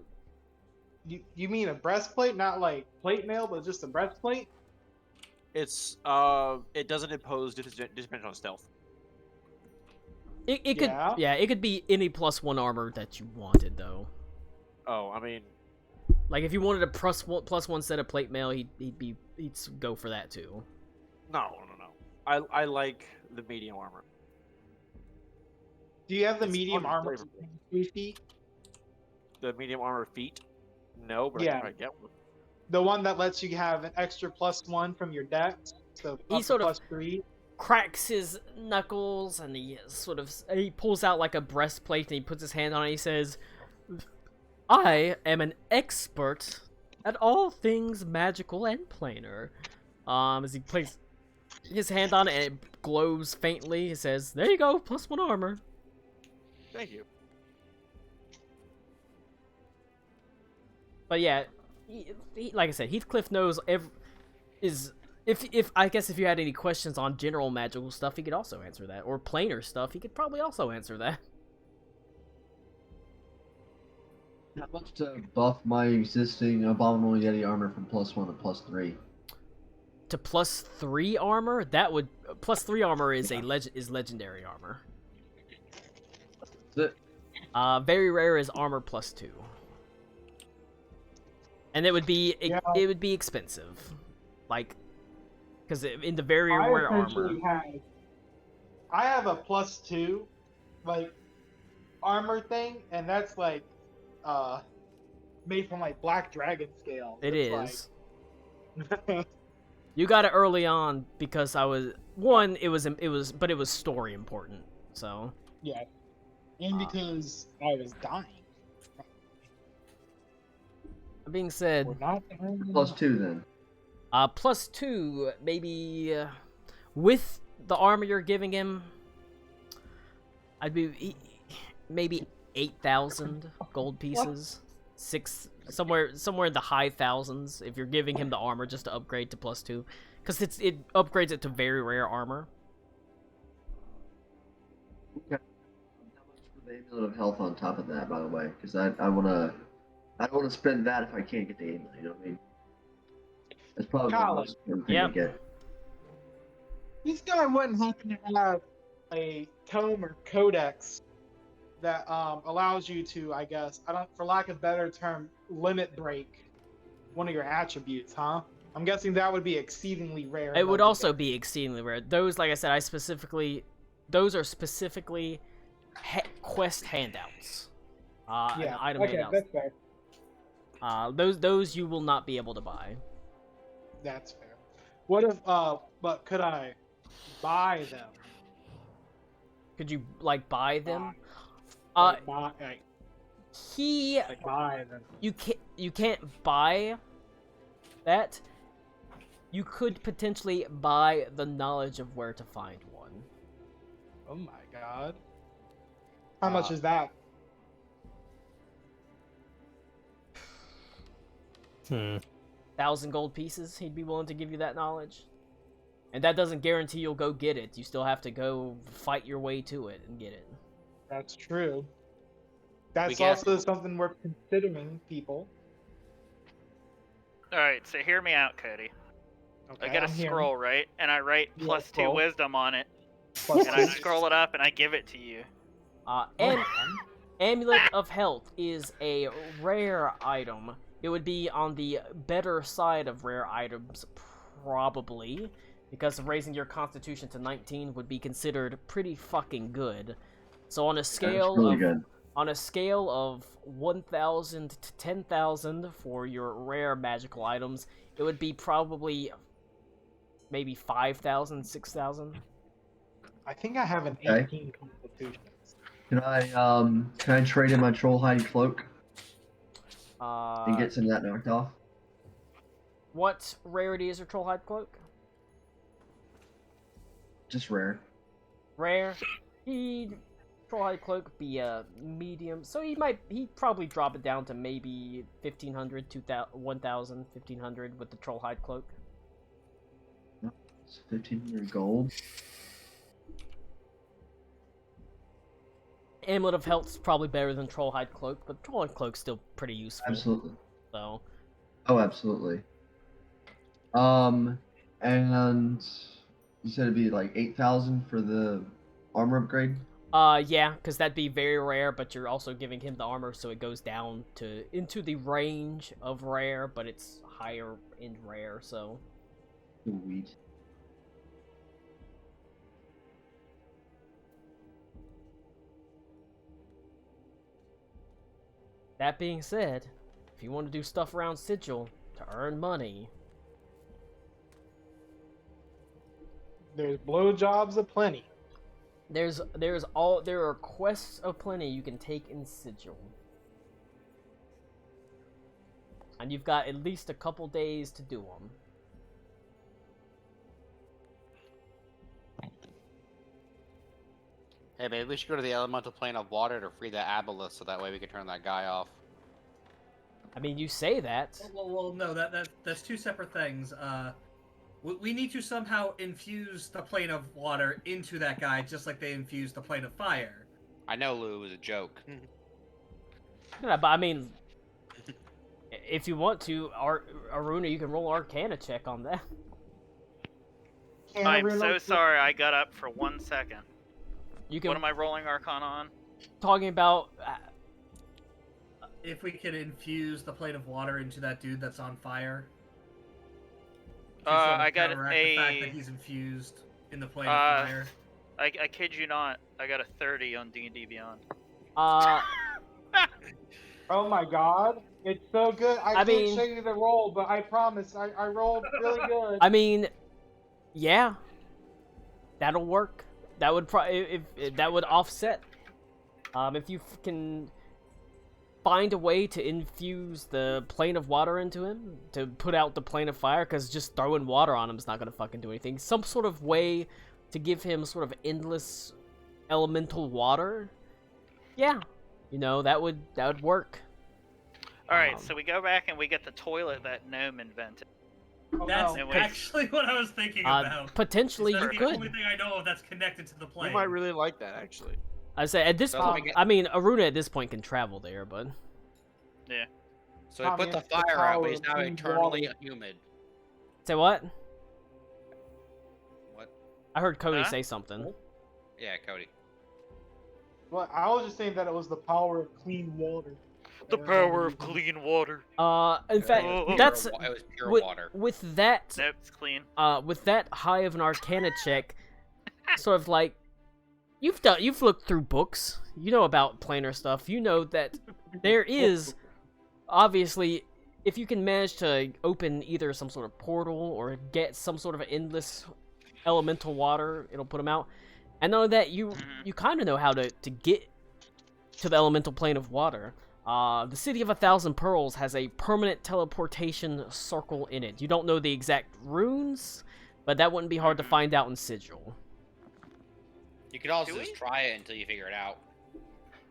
Speaker 4: You mean a breastplate, not like plate mail, but just a breastplate?
Speaker 9: It's it doesn't impose disadvantage on stealth.
Speaker 1: it
Speaker 4: Yeah.
Speaker 1: could, yeah, it could be any +1 armor that you wanted though.
Speaker 9: Oh, I mean,
Speaker 1: Like if you wanted a +1 set of plate mail, he'd go for that too.
Speaker 9: no. I like the medium armor.
Speaker 4: Do you have the
Speaker 9: It's
Speaker 4: medium
Speaker 9: fun and
Speaker 4: armor
Speaker 9: flavorful.
Speaker 4: 3 feet?
Speaker 9: The medium armor feet? No, but I
Speaker 4: Yeah.
Speaker 9: can probably get one.
Speaker 4: The one that lets you have an extra +1 from your dex, so
Speaker 1: He
Speaker 4: up
Speaker 1: sort
Speaker 4: to
Speaker 1: of-
Speaker 4: +3.
Speaker 1: Cracks his knuckles and he pulls out like a breastplate and he puts his hand on it. He says, "I am an expert at all things magical and planar." As he places his hand on it and it glows faintly, he says, "There you go, +1 armor."
Speaker 9: Thank you.
Speaker 1: But yeah, like I said, Heathcliff knows if I guess if you had any questions on general magical stuff, he could also answer that, or planar stuff, he could probably also answer that.
Speaker 8: How much to buff my existing Abominable Yeti armor from +1 to +3?
Speaker 1: To +3 armor, that would +3 armor is is legendary armor.
Speaker 8: That's it.
Speaker 1: Very rare is armor +2, and it would be it would be expensive, like because in the very rare armor.
Speaker 4: I have a +2, like armor thing, and that's like made from like black dragon scale.
Speaker 1: It
Speaker 4: It's
Speaker 1: is.
Speaker 4: like-
Speaker 1: You got it early on because I was one. It was story important. So
Speaker 4: yeah, and because I was dying.
Speaker 1: that being said,
Speaker 4: We're not
Speaker 8: +2 then.
Speaker 1: +2 maybe with the armor you're giving him. I'd be maybe 8,000 gold pieces, somewhere in the high thousands if you're giving him the armor just to upgrade to +2, because it upgrades it to very rare armor.
Speaker 8: Okay. How much for the amulet of health on top of that, by the way? Because I don't want to spend that if I can't get the amulet. You know what I mean? That's probably the
Speaker 4: Colin.
Speaker 8: most important thing
Speaker 1: Yep.
Speaker 8: to get.
Speaker 4: This guy wouldn't happen to have a tome or codex that allows you to, I guess, for lack of a better term, limit break one of your attributes, huh? I'm guessing that would be exceedingly rare.
Speaker 1: It would also be exceedingly rare. Those, like I said, those are specifically quest handouts. And
Speaker 4: Yeah.
Speaker 1: item
Speaker 4: Okay,
Speaker 1: handouts.
Speaker 4: that's fair.
Speaker 1: Those you will not be able to buy.
Speaker 4: That's fair. What if? But could I
Speaker 10: Buy them.
Speaker 1: Could you like buy them?
Speaker 10: Like,
Speaker 1: He
Speaker 10: buy them.
Speaker 1: you can't buy that. You could potentially buy the knowledge of where to find one.
Speaker 10: Oh my god. How much is that?
Speaker 5: Hmm.
Speaker 1: 1,000 gold pieces, he'd be willing to give you that knowledge. And that doesn't guarantee you'll go get it. You still have to go fight your way to it and get it.
Speaker 10: That's true. That's
Speaker 3: get-
Speaker 10: also something we're considering, people.
Speaker 2: Alright, so hear me out, Cody.
Speaker 10: Okay,
Speaker 2: I get a
Speaker 10: I'm hearing.
Speaker 2: scroll, right? And I write
Speaker 10: Yeah,
Speaker 2: +2
Speaker 10: scroll.
Speaker 2: wisdom on it.
Speaker 10: Plus
Speaker 2: And I
Speaker 10: six.
Speaker 2: scroll it up and I give it to you.
Speaker 1: And Amulet of Health is a rare item. It would be on the better side of rare items, probably, because raising your constitution to 19 would be considered pretty fucking good. So on a scale
Speaker 8: really
Speaker 1: of
Speaker 8: good.
Speaker 1: on a scale of 1,000 to 10,000 for your rare magical items, it would be probably maybe 5,000, 6,000.
Speaker 10: I think I have an
Speaker 8: Okay.
Speaker 10: 18 constitution.
Speaker 8: Can I trade in my troll hide cloak and
Speaker 1: Uh,
Speaker 8: get some of that knocked off?
Speaker 1: what rarity is your Trollhide Cloak?
Speaker 8: Just rare.
Speaker 1: Rare. He'd Trollhide Cloak be a medium, so he'd probably drop it down to maybe 1,500, 2,000, 1,000, 1,500 with the Trollhide Cloak.
Speaker 8: It's 1,500 gold.
Speaker 1: Amulet of Health's probably better than Trollhide Cloak, but Trollhide Cloak's still pretty useful.
Speaker 8: Absolutely.
Speaker 1: So,
Speaker 8: Oh, absolutely. And you said it'd be like 8,000 for the armor upgrade?
Speaker 1: yeah, because that'd be very rare, but you're also giving him the armor, so it goes down to into the range of rare, but it's higher in rare, so.
Speaker 8: Sweet.
Speaker 1: That being said, if you want to do stuff around Sigil to earn money,
Speaker 10: There's blowjobs aplenty.
Speaker 1: there are quests aplenty you can take in Sigil. And you've got at least a couple days to do them.
Speaker 3: Hey, maybe we should go to the elemental plane of water to free the aboleth, so that way we can turn that guy off.
Speaker 1: I mean, you say that.
Speaker 6: Well, no, that's two separate things. We need to somehow infuse the plane of water into that guy, just like they infused the plane of fire.
Speaker 3: I know, Lou, it was a joke.
Speaker 1: Yeah, but I mean, if you want to, Aruna, you can roll Arcana check on that.
Speaker 2: I'm so sorry I got up for 1 second.
Speaker 1: You can.
Speaker 2: What am I rolling Arcana on?
Speaker 1: Talking about.
Speaker 6: If we could infuse the plane of water into that dude that's on fire.
Speaker 2: I got
Speaker 6: counteract the fact that he's infused in the plane of fire.
Speaker 2: I kid you not. I got a 30 on D&D Beyond.
Speaker 10: Oh my god. It's so good. I can't
Speaker 1: mean-
Speaker 10: show you the roll, but I promise I rolled really good.
Speaker 1: I mean, yeah, that'll work. That would if that would offset. If you can find a way to infuse the plane of water into him to put out the plane of fire, because just throwing water on him is not gonna fucking do anything. Some sort of way to give him sort of endless elemental water. Yeah, you know that would work.
Speaker 2: All right, so we go back and we get the toilet that gnome invented.
Speaker 10: Oh,
Speaker 6: That's
Speaker 10: no.
Speaker 6: actually what I was thinking about.
Speaker 1: Potentially
Speaker 6: That's
Speaker 1: you
Speaker 6: the
Speaker 1: could.
Speaker 6: only thing I know of that's connected to the
Speaker 9: You
Speaker 6: plane.
Speaker 9: might really like that, actually.
Speaker 1: I say at this
Speaker 3: So
Speaker 1: point,
Speaker 3: we get-
Speaker 1: I mean, Aruna at this point can travel there, but
Speaker 2: Yeah.
Speaker 3: So we put the
Speaker 10: Tommy, it's the
Speaker 3: fire out,
Speaker 10: power
Speaker 3: but he's
Speaker 10: of
Speaker 3: now
Speaker 10: clean
Speaker 3: eternally
Speaker 10: water.
Speaker 3: humid.
Speaker 1: say what?
Speaker 3: What?
Speaker 1: I heard Cody
Speaker 2: Huh?
Speaker 1: say something.
Speaker 3: Yeah, Cody.
Speaker 10: Well, I was just saying that it was the power of clean water.
Speaker 2: The power of clean water.
Speaker 1: In fact,
Speaker 2: Oh,
Speaker 3: Pure
Speaker 1: that's
Speaker 3: it was pure
Speaker 1: with,
Speaker 3: water.
Speaker 1: with that
Speaker 2: Nope, it's clean.
Speaker 1: with that high of an Arcana check, sort of like you've looked through books, you know about planar stuff, you know that there is obviously, if you can manage to open either some sort of portal or get some sort of endless elemental water, it'll put them out. And not only that, you kind of know how to get to the elemental plane of water. The City of 1,000 Pearls has a permanent teleportation circle in it. You don't know the exact runes, but that wouldn't be hard to find out in Sigil.
Speaker 3: You could also just try it until you figure it out.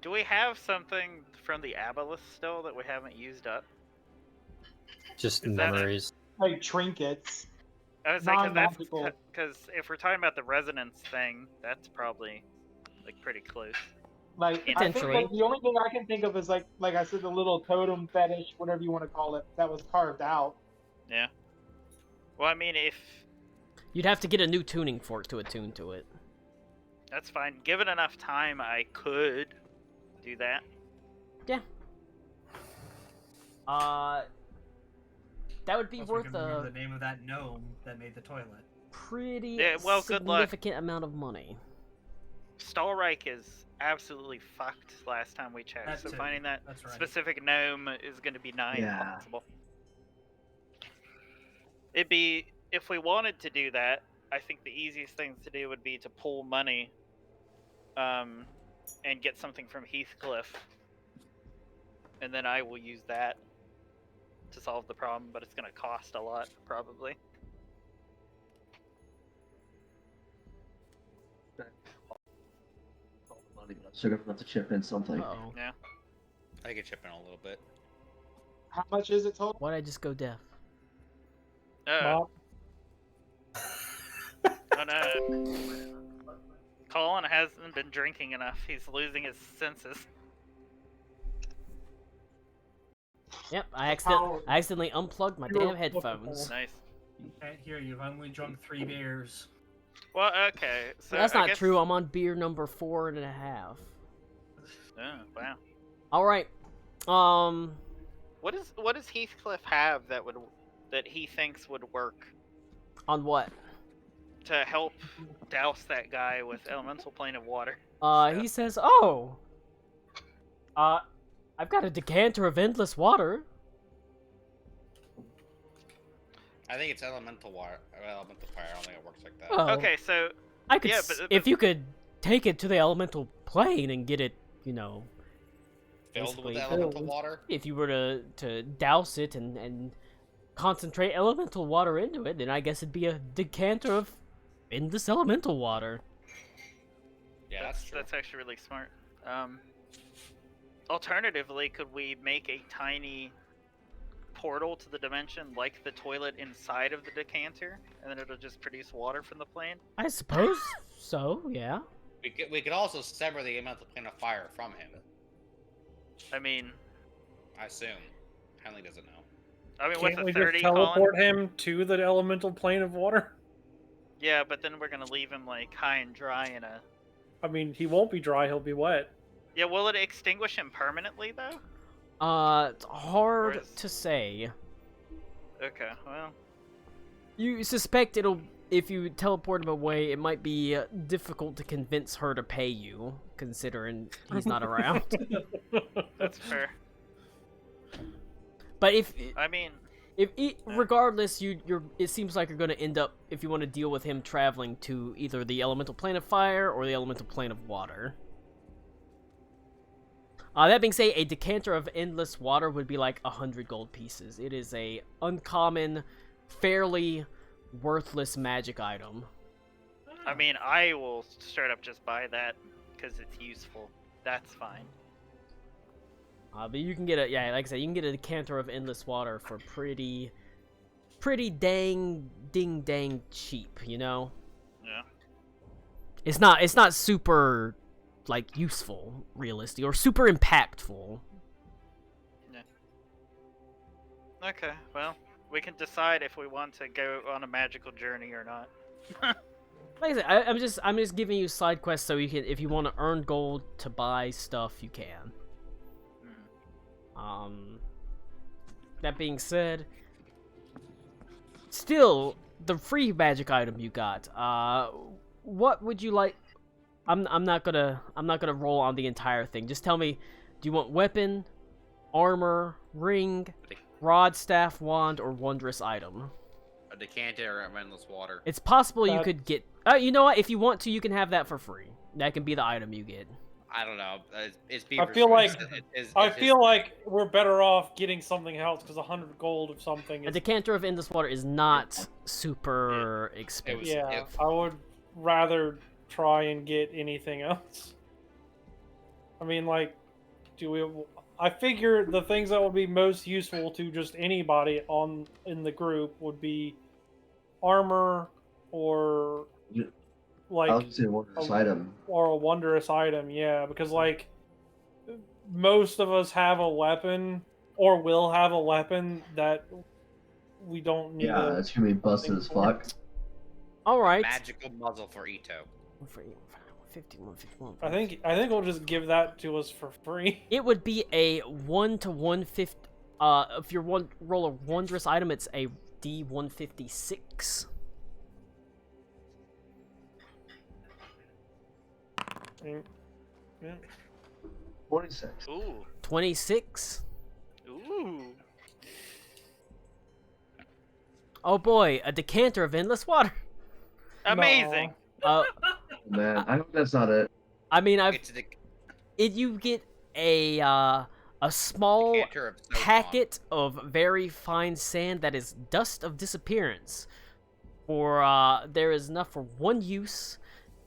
Speaker 2: Do we have something from the Aboleth still that we haven't used up?
Speaker 5: Just
Speaker 2: Is that
Speaker 5: memories.
Speaker 10: Like trinkets.
Speaker 2: I was like,
Speaker 10: Non-magical.
Speaker 2: because if we're talking about the resonance thing, that's probably like pretty close.
Speaker 10: Like I think
Speaker 1: Potentially.
Speaker 10: like, the only thing I can think of is like I said, the little totem fetish, whatever you want to call it, that was carved out.
Speaker 2: Yeah. Well, I mean, if
Speaker 1: You'd have to get a new tuning fork to attune to it.
Speaker 2: that's fine, given enough time, I could do that.
Speaker 1: Yeah. That would be
Speaker 6: Also, we
Speaker 1: worth
Speaker 6: can remember
Speaker 1: a
Speaker 6: the name of that gnome that made the toilet.
Speaker 1: pretty
Speaker 2: Yeah, well, good luck.
Speaker 1: significant amount of money.
Speaker 2: Stallreich is absolutely fucked last time we checked,
Speaker 6: That
Speaker 2: so
Speaker 6: too.
Speaker 2: finding that
Speaker 6: That's right.
Speaker 2: specific gnome is going to be nigh
Speaker 8: Yeah.
Speaker 2: impossible. It'd be, if we wanted to do that, I think the easiest thing to do would be to pull money and get something from Heathcliff. And then I will use that to solve the problem, but it's going to cost a lot, probably.
Speaker 8: Sugar enough to chip in something.
Speaker 1: Uh-oh.
Speaker 2: Yeah.
Speaker 3: I could chip in a little bit.
Speaker 10: How much is it total?
Speaker 1: Why'd I just go deaf?
Speaker 2: Oh, no. Colin hasn't been drinking enough. He's losing his senses.
Speaker 1: Yep, I accidentally unplugged my damn headphones.
Speaker 2: Nice.
Speaker 6: Here, you've only drunk 3 beers.
Speaker 2: Well, okay. So
Speaker 1: That's
Speaker 2: I
Speaker 1: not
Speaker 2: guess...
Speaker 1: true. I'm on beer number 4.5.
Speaker 2: Oh, wow.
Speaker 1: All right.
Speaker 2: What does Heathcliff have that he thinks would work
Speaker 1: On what?
Speaker 2: to help douse that guy with elemental plane of water?
Speaker 1: He says, "Oh, I've got a decanter of endless water."
Speaker 3: I think it's elemental water, or elemental fire. I don't think it works like that.
Speaker 1: Oh,
Speaker 2: Okay, so
Speaker 1: I could.
Speaker 2: yeah, but-
Speaker 1: If you could take it to the elemental plane and get it, you know,
Speaker 3: Filled with
Speaker 1: basically
Speaker 3: elemental
Speaker 1: filled.
Speaker 3: water.
Speaker 1: If you were to douse it and concentrate elemental water into it, then I guess it'd be a decanter of endless elemental water.
Speaker 3: Yeah, that's true.
Speaker 2: that's actually really smart. Alternatively, could we make a tiny portal to the dimension like the toilet inside of the decanter, and then it'll just produce water from the plane?
Speaker 1: I suppose so. Yeah.
Speaker 3: We could also sever the elemental plane of fire from him.
Speaker 2: I mean,
Speaker 3: I assume. Henley doesn't know.
Speaker 2: what's
Speaker 7: Can't
Speaker 2: a
Speaker 7: we
Speaker 2: 30,
Speaker 7: just
Speaker 2: Colin?
Speaker 7: teleport him to the elemental plane of water?
Speaker 2: Yeah, but then we're gonna leave him like high and dry in a.
Speaker 7: I mean, he won't be dry; he'll be wet.
Speaker 2: Yeah, will it extinguish him permanently though?
Speaker 1: It's hard
Speaker 2: Or is-
Speaker 1: to say.
Speaker 2: Okay, well,
Speaker 1: You suspect it'll, if you teleport him away, it might be difficult to convince her to pay you, considering he's not around.
Speaker 2: that's fair.
Speaker 1: But if
Speaker 2: Yeah.
Speaker 1: regardless, it seems like you're going to end up, if you want to deal with him, traveling to either the elemental plane of fire or the elemental plane of water. That being said, a decanter of endless water would be like 100 gold pieces. It is a uncommon, fairly worthless magic item.
Speaker 2: I mean, I will straight up just buy that because it's useful. That's fine.
Speaker 1: But you can get like I said, you can get a decanter of endless water for pretty dang ding cheap, you know?
Speaker 2: Yeah.
Speaker 1: It's not super, like, useful, realistic, or super impactful.
Speaker 2: Okay, well, we can decide if we want to go on a magical journey or not.
Speaker 1: Like I said, I'm just giving you side quests so you can, if you want to earn gold to buy stuff, you can. That being said, still the free magic item you got. What would you like? I'm not gonna roll on the entire thing. Just tell me, do you want weapon, armor, ring, rod, staff, wand, or wondrous item?
Speaker 3: decanter of endless water.
Speaker 1: It's possible you
Speaker 7: That-
Speaker 1: could get. You know what? If you want to, you can have that for free. That can be the item you get.
Speaker 3: I don't know. It's
Speaker 7: I
Speaker 3: Beaver's
Speaker 7: feel
Speaker 3: choice.
Speaker 7: like
Speaker 3: It's
Speaker 7: I
Speaker 3: his
Speaker 7: feel
Speaker 3: thing.
Speaker 7: like we're better off getting something else because 100 gold of something
Speaker 1: A
Speaker 7: is.
Speaker 1: decanter of endless water is not super expensive.
Speaker 7: Yeah, I would rather try and get anything else. I mean, like, I figure the things that would be most useful to just anybody in the group would be armor or like
Speaker 8: I'll just say wondrous item.
Speaker 7: or a wondrous item, yeah, because like most of us have a weapon or will have a weapon that we don't need.
Speaker 8: Yeah, it's gonna be busted as fuck.
Speaker 1: All right.
Speaker 3: Magical muzzle for Ito.
Speaker 1: 51, 51.
Speaker 7: I think we'll just give that to us for free.
Speaker 1: It would be a 1 to 150. If you roll a wondrous item, it's a D156.
Speaker 7: Yeah.
Speaker 8: 26.
Speaker 2: Ooh.
Speaker 1: 26.
Speaker 2: Ooh.
Speaker 1: Oh boy, a decanter of endless water.
Speaker 2: Amazing.
Speaker 8: Man, I hope that's not it.
Speaker 1: I mean,
Speaker 3: It's a
Speaker 1: you get a small
Speaker 3: decanter of Snowstorm.
Speaker 1: packet of very fine sand that is dust of disappearance. For there is enough for one use.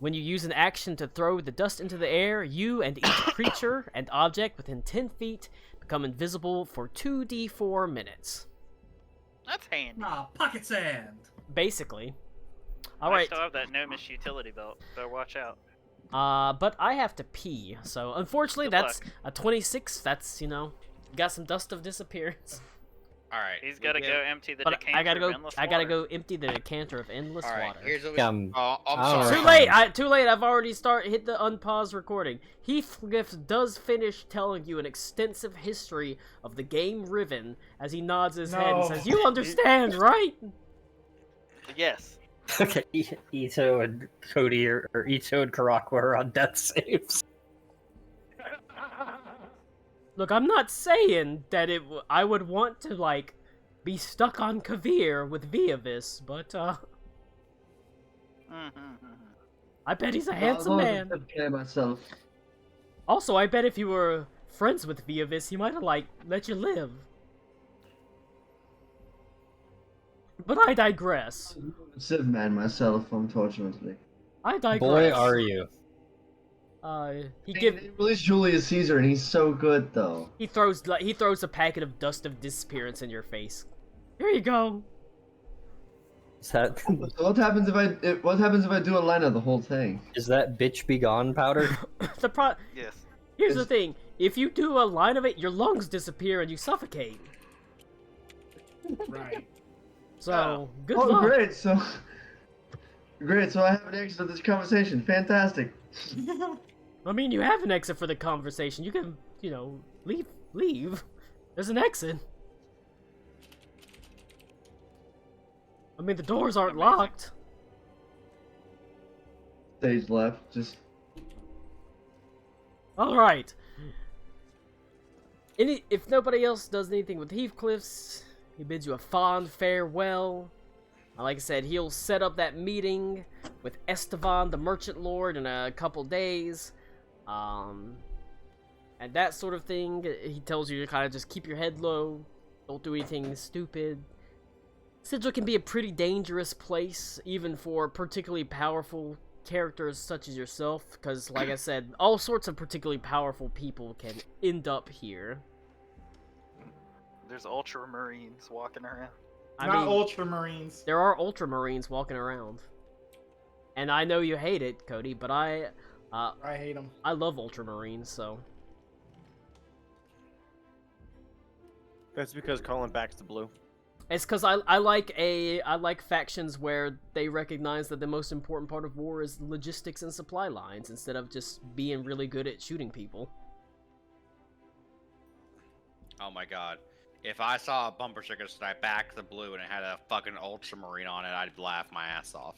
Speaker 1: When you use an action to throw the dust into the air, you and each creature and object within 10 feet become invisible for 2d4 minutes.
Speaker 2: That's handy.
Speaker 6: Ah, pocket sand.
Speaker 1: Basically. All
Speaker 2: I
Speaker 1: right.
Speaker 2: still have that gnomish utility belt. Better watch out.
Speaker 1: But I have to pee, so unfortunately
Speaker 2: Good
Speaker 1: that's a 26. That's, got some dust of disappearance.
Speaker 3: All right.
Speaker 2: He's got to go empty the
Speaker 1: But
Speaker 2: decanter
Speaker 1: I gotta
Speaker 2: of
Speaker 1: go.
Speaker 2: endless
Speaker 1: I gotta
Speaker 2: water.
Speaker 1: go empty the decanter of endless
Speaker 3: All right.
Speaker 1: water.
Speaker 3: Here's what we.
Speaker 5: I'm
Speaker 3: I'm sorry.
Speaker 1: Too late. Too late. I've already hit the unpause recording. Heathcliff does finish telling you an extensive history of the game Riven as he nods his head and
Speaker 4: No.
Speaker 1: says, "You understand, right?"
Speaker 2: Yes.
Speaker 5: Okay, Ito and Cody or Ito and Karakwa are on death saves.
Speaker 1: Look, I'm not saying that I would want to be stuck on Kavir with Viavis, but I bet he's a handsome man.
Speaker 8: Okay, myself.
Speaker 1: Also, I bet if you were friends with Viavis, he might have let you live. But I digress.
Speaker 8: Civ man myself, unfortunately.
Speaker 1: I digress.
Speaker 5: Boy, are you.
Speaker 8: They released Julius Caesar, and he's so good, though.
Speaker 1: he throws a packet of dust of disappearance in your face. Here you go.
Speaker 5: Is that
Speaker 8: So what happens if I do a line of the whole thing?
Speaker 5: is that bitch be gone powder?
Speaker 2: Yes.
Speaker 1: Here's the thing: if you do a line of it, your lungs disappear and you suffocate.
Speaker 4: Right.
Speaker 1: So good
Speaker 8: Oh,
Speaker 1: luck.
Speaker 8: great! So I have an exit of this conversation. Fantastic.
Speaker 1: I mean, you have an exit for the conversation. You can, leave. There's an exit. I mean, the doors aren't
Speaker 2: Amazing.
Speaker 1: locked.
Speaker 8: Stage left. Just
Speaker 1: All right. If nobody else does anything with Heathcliff's, he bids you a fond farewell. Like I said, he'll set up that meeting with Estevan, the Merchant Lord, in a couple days. And that sort of thing. He tells you to kind of just keep your head low. Don't do anything stupid. Sigil can be a pretty dangerous place, even for particularly powerful characters such as yourself, because, like I said, all sorts of particularly powerful people can end up here.
Speaker 2: There's ultramarines walking around.
Speaker 10: Not Ultramarines.
Speaker 1: There are ultramarines walking around. And I know you hate it, Cody, but I
Speaker 10: hate them.
Speaker 1: I love ultramarines, so...
Speaker 9: That's because Colin backs the blue.
Speaker 1: It's because I like factions where they recognize that the most important part of war is logistics and supply lines, instead of just being really good at shooting people.
Speaker 3: Oh my god. If I saw a bumper sticker that I backed the blue and it had a fucking ultramarine on it, I'd laugh my ass off.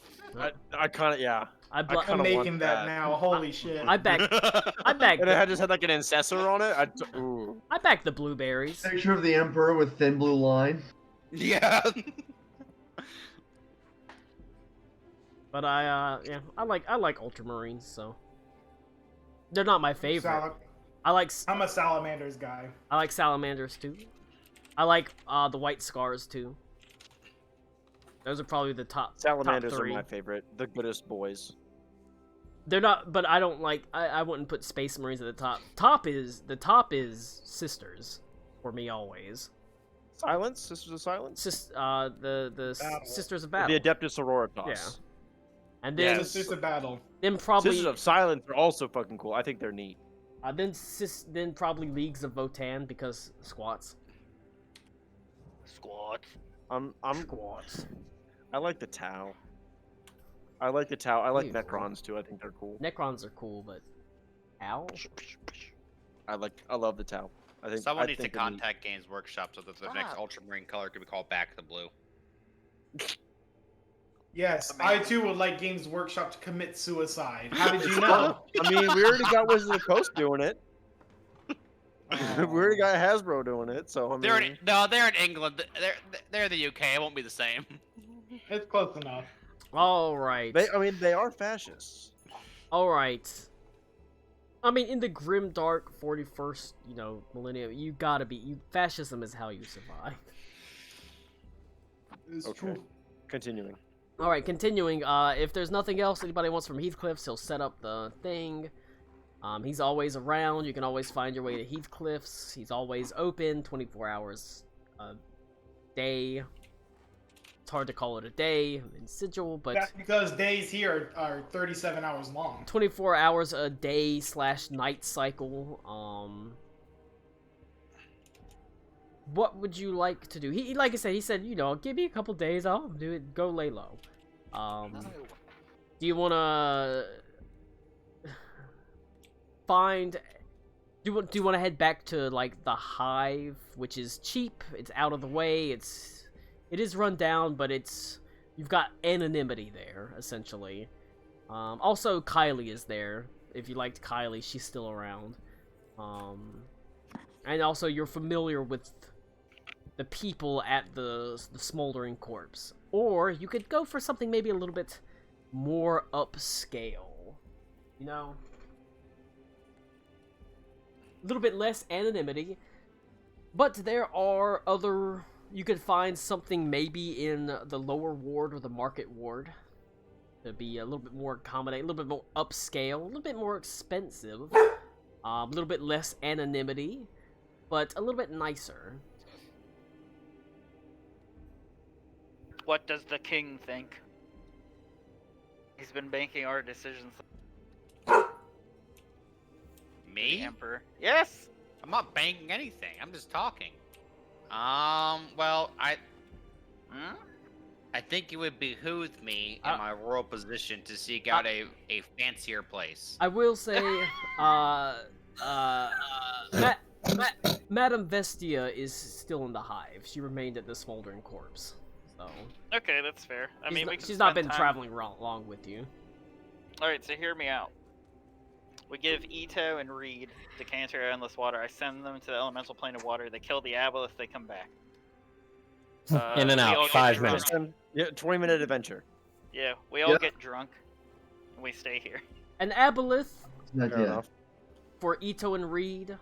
Speaker 9: I kind of, yeah.
Speaker 10: I'm
Speaker 9: kinda
Speaker 10: making
Speaker 9: want
Speaker 10: that now. Holy shit.
Speaker 1: I back
Speaker 9: And it had just had like an incessor on it. Ooh.
Speaker 1: I back the blueberries.
Speaker 8: picture of the Emperor with thin blue line.
Speaker 3: Yeah.
Speaker 1: But yeah, I like Ultramarines, so they're not my favorite.
Speaker 10: I'm a salamanders guy.
Speaker 1: I like salamanders too. I like the white scars too. Those are probably the top
Speaker 9: Salamanders
Speaker 1: top
Speaker 9: are
Speaker 1: three.
Speaker 9: my favorite. The goodest boys.
Speaker 1: They're not, but I don't like. I wouldn't put Space Marines at the top. The top is Sisters for me always.
Speaker 9: Silence? Sisters of Silence?
Speaker 1: The
Speaker 10: Battle.
Speaker 1: Sisters of Battle.
Speaker 9: The Adeptus Sororitas.
Speaker 1: Yeah. And then
Speaker 10: Sisters of Battle.
Speaker 1: then probably
Speaker 9: Sisters of Silence are also fucking cool. I think they're neat.
Speaker 1: then probably Leagues of Votan because squats.
Speaker 2: Squad.
Speaker 9: I'm
Speaker 1: Squats.
Speaker 9: I like the Tau. I like the Tau. I like
Speaker 1: Ew.
Speaker 9: Necrons too. I think they're cool.
Speaker 1: Necrons are cool, but ow.
Speaker 9: I love the Tau. I think
Speaker 3: Someone
Speaker 9: I
Speaker 3: needs to
Speaker 9: think they're neat.
Speaker 3: contact Games Workshop so that the next Ultramarine color can be called back to blue.
Speaker 10: Yes, I too would like Games Workshop to commit suicide. How did you
Speaker 9: It's
Speaker 10: know?
Speaker 9: fun. I mean, we already got Wizards of the Coast doing it. We already got Hasbro doing it, so I mean.
Speaker 3: They're in England. They're in the UK. It won't be the same.
Speaker 10: It's close enough.
Speaker 1: All right.
Speaker 9: They are fascists.
Speaker 1: All right. I mean, in the grim dark 41st, millennium, you gotta be. Fascism is how you survive.
Speaker 10: It's
Speaker 9: Okay.
Speaker 10: true.
Speaker 9: Continuing.
Speaker 1: All right, continuing. If there's nothing else anybody wants from Heathcliff's, he'll set up the thing. He's always around. You can always find your way to Heathcliff's. He's always open, 24 hours a day. It's hard to call it a day in Sigil, but
Speaker 10: That's because days here are 37 hours long.
Speaker 1: 24 hours a day / night cycle. What would you like to do? He like I said, he said, give me a couple days, I'll do it. Go lay low. Do you wanna find? Do you want to head back to like the Hive, which is cheap? It's out of the way. It is run down, but you've got anonymity there essentially. Also, Kylie is there. If you liked Kylie, she's still around. And also, you're familiar with the people at the Smoldering Corpse. Or you could go for something maybe a little bit more upscale. A little bit less anonymity. But there are other... You could find something maybe in the lower ward or the market ward. To be a little bit more accommodating, a little bit more upscale, a little bit more expensive. A little bit less anonymity. But a little bit nicer.
Speaker 2: What does the king think? He's been making our decisions. The
Speaker 3: Me?
Speaker 2: Emperor. Yes.
Speaker 3: I'm not banking anything. I'm just talking. Well, I think it would behoove me in my royal position to seek out a fancier place.
Speaker 1: I will say, Madame Vestia is still in the Hive. She remained at the Smoldering Corpse. So
Speaker 2: Okay, that's fair. I mean, we can
Speaker 1: she's not
Speaker 2: spend
Speaker 1: been
Speaker 2: time...
Speaker 1: traveling long with you.
Speaker 2: All right, so hear me out. We give Ito and Reed the Cancer Endless Water. I send them to the elemental plane of water. They kill the Aboleth. They come back.
Speaker 5: In and
Speaker 2: we
Speaker 5: out,
Speaker 2: all get
Speaker 5: 5
Speaker 2: drunk.
Speaker 5: minutes.
Speaker 9: Yeah, 20-minute adventure.
Speaker 2: Yeah, we all get drunk. And we stay here.
Speaker 1: An Aboleth
Speaker 8: Good
Speaker 9: Fair
Speaker 8: idea.
Speaker 9: enough.
Speaker 1: for Ito and Reed.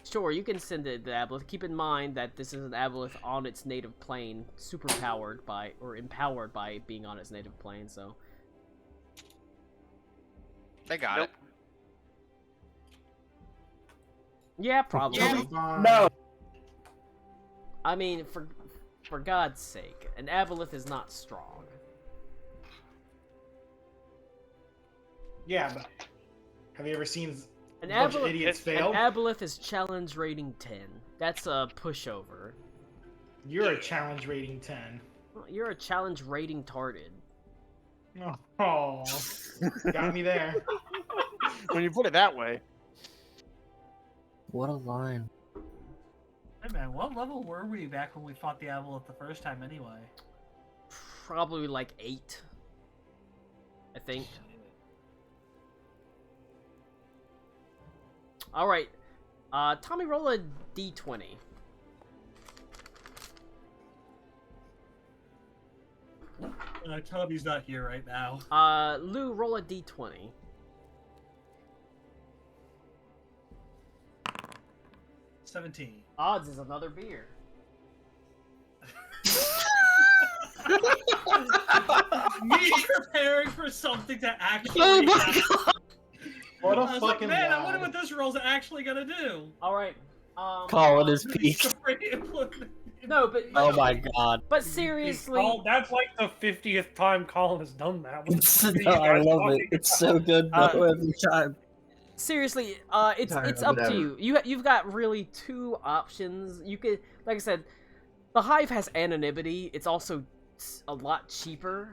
Speaker 1: Sure, you can send it to Aboleth. Keep in mind that this is an Aboleth on its native plane, empowered by being on its native plane. So
Speaker 3: They got it.
Speaker 1: yeah, probably.
Speaker 10: No.
Speaker 1: I mean, for God's sake, an Aboleth is not strong.
Speaker 10: Yeah, but have you ever seen
Speaker 1: An
Speaker 10: a bunch of
Speaker 1: Aboleth,
Speaker 10: idiots
Speaker 1: an
Speaker 10: fail?
Speaker 1: Aboleth is challenge rating 10. That's a pushover.
Speaker 10: You're a challenge rating 10.
Speaker 1: Well, you're a challenge rating tarded.
Speaker 10: Oh, got me there.
Speaker 9: When you put it that way.
Speaker 5: What a line.
Speaker 6: Hey man, what level were we back when we fought the Aboleth the first time anyway?
Speaker 1: Probably like 8. I think. Alright. Tommy, roll a d20.
Speaker 6: Tommy's not here right now.
Speaker 1: Lou, roll a d20.
Speaker 6: 17.
Speaker 1: Odds is another beer.
Speaker 6: Me preparing for something to actually
Speaker 5: Oh my
Speaker 6: happen.
Speaker 10: What a
Speaker 6: I was like,
Speaker 10: fucking
Speaker 6: man, I
Speaker 10: lad.
Speaker 6: wonder what this roll's actually gonna do.
Speaker 1: All right.
Speaker 5: Colin is peaked.
Speaker 6: Sorry, implement-
Speaker 1: No, but
Speaker 5: Oh my god.
Speaker 1: but seriously,
Speaker 7: That's like the 50th time Colin has done that. What
Speaker 5: It's,
Speaker 7: are you
Speaker 5: no, I
Speaker 7: guys
Speaker 5: love it.
Speaker 7: talking
Speaker 5: It's
Speaker 7: about?
Speaker 5: so good though every time.
Speaker 1: seriously, it's
Speaker 8: Tired of
Speaker 1: up
Speaker 8: it
Speaker 1: to
Speaker 8: ever.
Speaker 1: you. You've got really two options. You could, like I said, the Hive has anonymity. It's also a lot cheaper.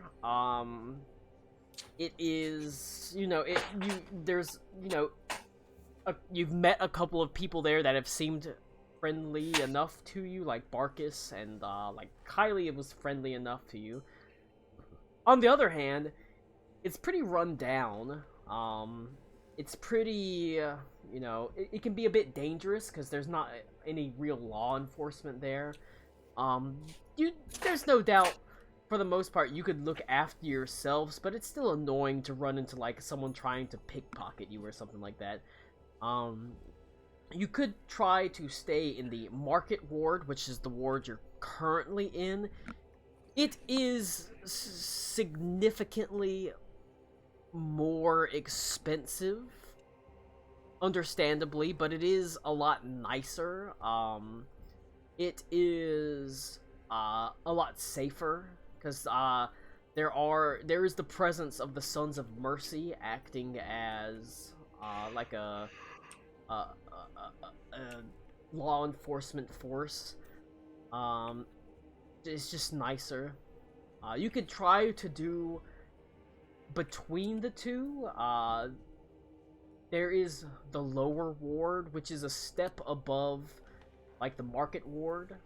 Speaker 1: It is, there's, you've met a couple of people there that have seemed friendly enough to you, like Barkus and like Kylie was friendly enough to you. On the other hand, it's pretty run down. It's pretty, it can be a bit dangerous because there's not any real law enforcement there. There's no doubt, for the most part, you could look after yourselves, but it's still annoying to run into, like, someone trying to pickpocket you or something like that. You could try to stay in the market ward, which is the ward you're currently in. It is significantly more expensive, understandably, but it is a lot nicer. It is a lot safer because there is the presence of the Sons of Mercy acting as like a law enforcement force. It's just nicer. You could try to do between the two. There is the lower ward, which is a step above, like, the market ward.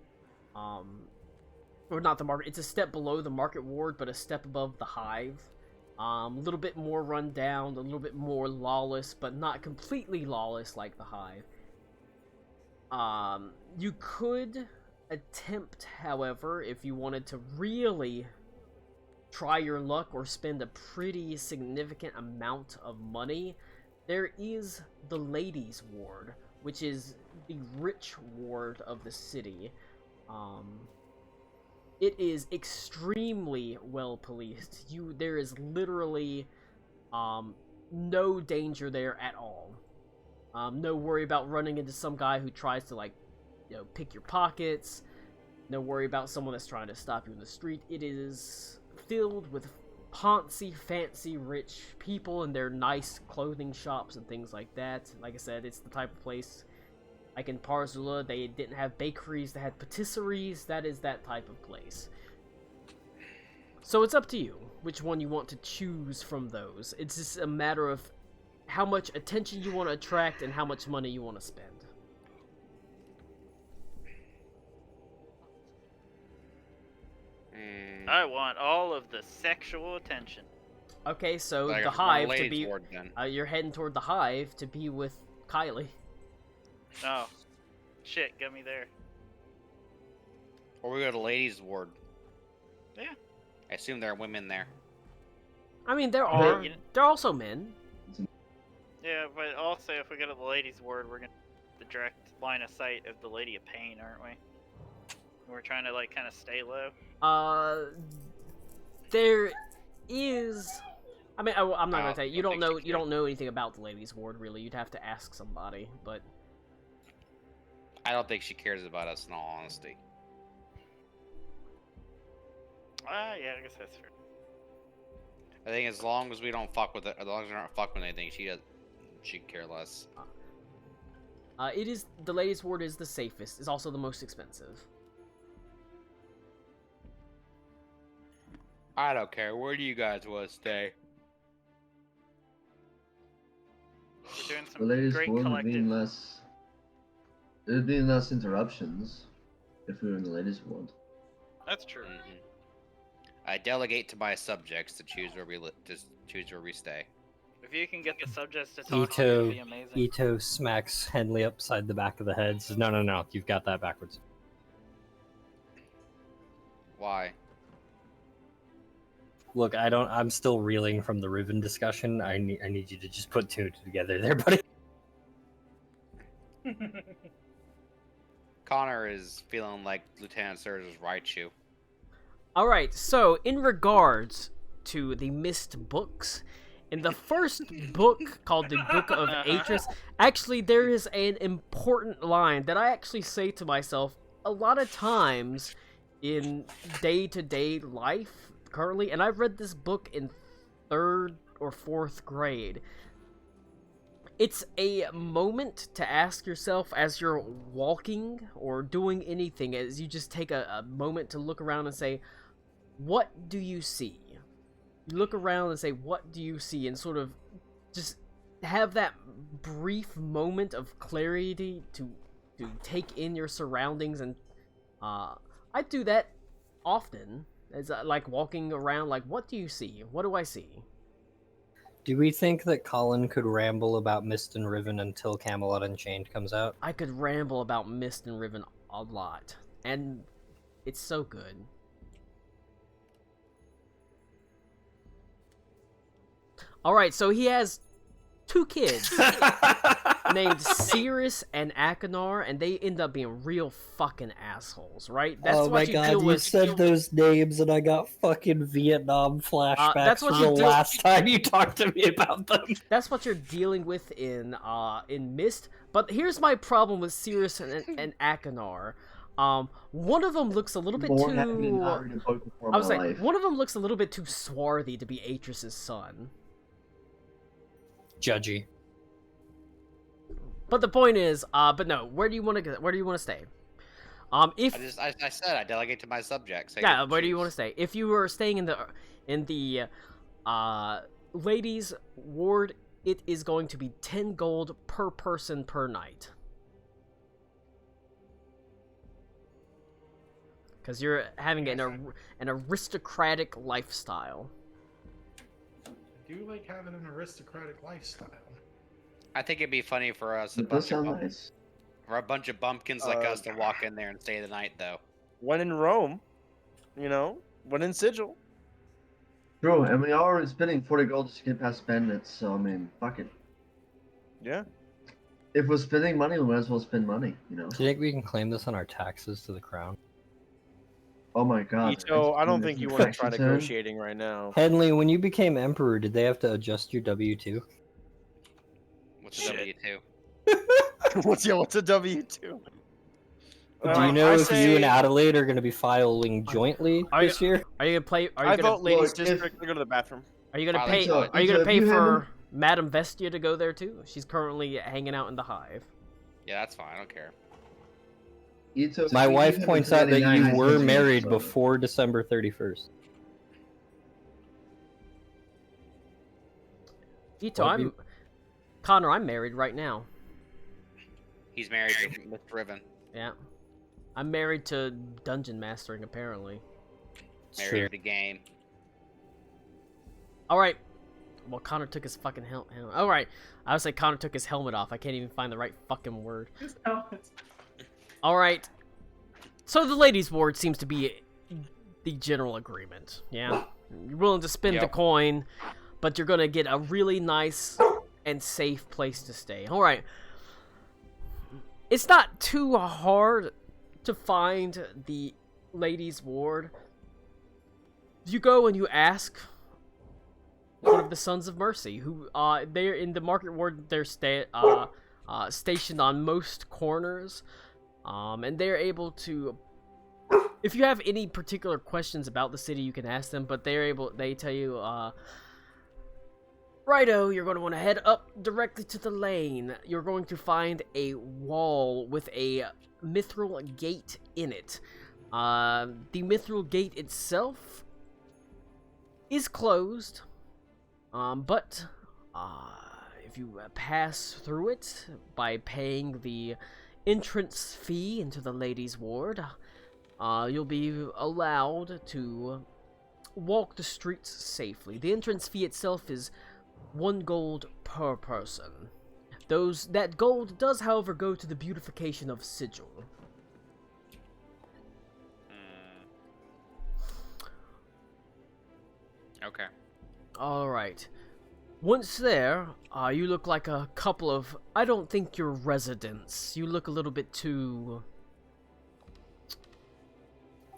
Speaker 1: Or not the market, it's a step below the market ward, but a step above the Hive. A little bit more run down, a little bit more lawless, but not completely lawless like the Hive. You could attempt, however, if you wanted to really try your luck or spend a pretty significant amount of money, there is the Ladies' Ward, which is the rich ward of the city. It is extremely well policed. There is literally no danger there at all. No worry about running into some guy who tries to, like, pick your pockets. No worry about someone that's trying to stop you in the street. It is filled with poncy, fancy, rich people and their nice clothing shops and things like that. Like I said, it's the type of place, like in Parzula, they didn't have bakeries, they had patisseries. That is that type of place. So it's up to you which one you want to choose from those. It's just a matter of how much attention you want to attract and how much money you want to spend.
Speaker 2: I want all of the sexual attention.
Speaker 1: Okay, so
Speaker 3: Like
Speaker 1: the
Speaker 3: a
Speaker 1: Hive to
Speaker 3: ladies'
Speaker 1: be...
Speaker 3: ward, then.
Speaker 1: you're heading toward the Hive to be with Kylie.
Speaker 2: Oh, shit, get me there.
Speaker 3: Or we go to ladies' ward.
Speaker 2: Yeah.
Speaker 3: I assume there are women there.
Speaker 1: I mean, there
Speaker 2: Well,
Speaker 1: are. There are also men.
Speaker 2: Yeah, but also if we go to the ladies' ward, we're gonna the direct line of sight of the Lady of Pain, aren't we? We're trying to, like, kind of stay low.
Speaker 1: There is. I mean, I'm not gonna tell you. You
Speaker 3: I
Speaker 1: don't
Speaker 3: think
Speaker 1: know.
Speaker 3: she
Speaker 1: You don't know anything about the ladies' ward, really. You'd have to ask somebody. But
Speaker 3: I don't think she cares about us, in all honesty.
Speaker 2: Yeah, I guess that's fair.
Speaker 3: I think as long as we don't fuck with it, as long as we're not fucking with anything, she'd care less.
Speaker 1: it is the ladies' ward is the safest. It's also the most expensive.
Speaker 3: I don't care. Where do you guys want to stay?
Speaker 2: We're doing
Speaker 8: The
Speaker 2: some
Speaker 8: ladies'
Speaker 2: great
Speaker 8: ward would mean
Speaker 2: collective.
Speaker 8: less. It would mean less interruptions if we were in the ladies' ward.
Speaker 2: That's true.
Speaker 3: Mm-hmm. I delegate to my subjects to choose where we stay.
Speaker 2: If you can get the subjects to talk, it'd be amazing.
Speaker 5: Ito smacks Henley upside the back of the head. Says, "No, you've got that backwards."
Speaker 3: Why?
Speaker 5: Look, I'm still reeling from the Riven discussion. I need you to just put two together there, buddy.
Speaker 3: Connor is feeling like Lieutenant Surge is Raichu.
Speaker 1: Alright, so in regards to the missed books, in the first book called the Book of Atris, actually there is an important line that I actually say to myself a lot of times in day-to-day life currently, and I've read this book in 3rd or 4th grade. It's a moment to ask yourself as you're walking or doing anything, as you just take a moment to look around and say, what do you see? You look around and say, what do you see? And sort of just have that brief moment of clarity to take in your surroundings. And I do that often, as like walking around, like, what do you see? What do I see?
Speaker 5: Do we think that Colin could ramble about Mist and Riven until Camelot Unchained comes out?
Speaker 1: I could ramble about Mist and Riven a lot, and it's so good. Alright, so he has 2 kids named Cirrus and Akinar, and they end up being real fucking assholes, right? That's
Speaker 5: oh
Speaker 1: what
Speaker 5: my
Speaker 1: you
Speaker 5: god,
Speaker 1: deal
Speaker 5: you
Speaker 1: with.
Speaker 5: said those names and I got fucking Vietnam flashbacks
Speaker 1: that's what
Speaker 5: from
Speaker 1: you
Speaker 5: the
Speaker 1: do-
Speaker 5: last time you talked to me about them.
Speaker 1: That's what you're dealing with in Mist. But here's my problem with Cirrus and Akinar. One of them looks a little bit
Speaker 8: More happy than
Speaker 1: too.
Speaker 8: I read a book before
Speaker 1: I was
Speaker 8: my
Speaker 1: like,
Speaker 8: life.
Speaker 1: one of them looks a little bit too swarthy to be Atris's son.
Speaker 5: Judgy.
Speaker 1: But the point is, but no, where do you want to go? Where do you want to stay? If
Speaker 3: I said I delegate to my subjects.
Speaker 1: yeah, where do you want to stay? If you were staying in the ladies' ward, it is going to be 10 gold per person per night. Because you're having an aristocratic lifestyle.
Speaker 4: I do like having an aristocratic lifestyle.
Speaker 3: I think it'd be funny for us,
Speaker 8: It does sound nice.
Speaker 3: for a bunch of bumpkins like us to walk in there and stay the night, though.
Speaker 9: When in Rome, you know, when in Sigil.
Speaker 8: True, and we are already spending 40 gold just to get past bandits, so I mean, fuck it.
Speaker 9: Yeah.
Speaker 8: If we're spending money, we might as well spend money, you know?
Speaker 5: Do you think we can claim this on our taxes to the crown?
Speaker 8: Oh my god.
Speaker 9: Ito, I don't think you want to try
Speaker 8: Faction turn?
Speaker 9: negotiating right now.
Speaker 5: Henley, when you became emperor, did they have to adjust your W-2?
Speaker 3: What's a
Speaker 9: Shit.
Speaker 3: W2?
Speaker 9: What's a W2?
Speaker 5: Do you know if you and Adelaide are going to be filing jointly this year?
Speaker 1: Are you gonna play? Are you
Speaker 9: I
Speaker 1: gonna
Speaker 9: vote ladies
Speaker 8: Look, if-
Speaker 9: district to go to the bathroom.
Speaker 1: Are you gonna
Speaker 3: Probably
Speaker 1: pay?
Speaker 3: so.
Speaker 1: Are you gonna
Speaker 8: If
Speaker 1: pay
Speaker 8: you
Speaker 1: for
Speaker 8: have
Speaker 1: Madame Vestia to go there too? She's currently hanging out in the hive.
Speaker 3: Yeah, that's fine. I don't care.
Speaker 8: Ito,
Speaker 5: My
Speaker 8: if you
Speaker 5: wife
Speaker 8: have
Speaker 5: points
Speaker 8: a
Speaker 5: out that
Speaker 8: 99,
Speaker 5: you were
Speaker 8: it's
Speaker 5: married
Speaker 8: so-
Speaker 5: before December 31st.
Speaker 1: Ito,
Speaker 5: Well,
Speaker 1: Connor. I'm married right now.
Speaker 3: He's married to Miss Riven.
Speaker 1: Yeah, I'm married to dungeon mastering apparently.
Speaker 5: It's
Speaker 3: Married
Speaker 5: true.
Speaker 3: to the game.
Speaker 1: All right. Well, Connor took his fucking helmet. All right. I would say Connor took his helmet off. I can't even find the right fucking word. All right. So the ladies' ward seems to be the general agreement. Yeah. You're willing to spend the
Speaker 3: Yep.
Speaker 1: coin, but you're gonna get a really nice and safe place to stay. All right. It's not too hard to find the ladies' ward. You go and you ask one of the Sons of Mercy, who they're in the market ward. They're stationed on most corners, and they're able to. If you have any particular questions about the city, you can ask them. But they tell you, righto, you're going to want to head up directly to the lane. You're going to find a wall with a mithril gate in it. The mithril gate itself is closed. But if you pass through it by paying the entrance fee into the ladies' ward, you'll be allowed to walk the streets safely. The entrance fee itself is 1 gold per person. That gold does, however, go to the beautification of Sigil.
Speaker 3: Okay.
Speaker 1: Alright. Once there, you look like a couple of... I don't think you're residents. You look a little bit too...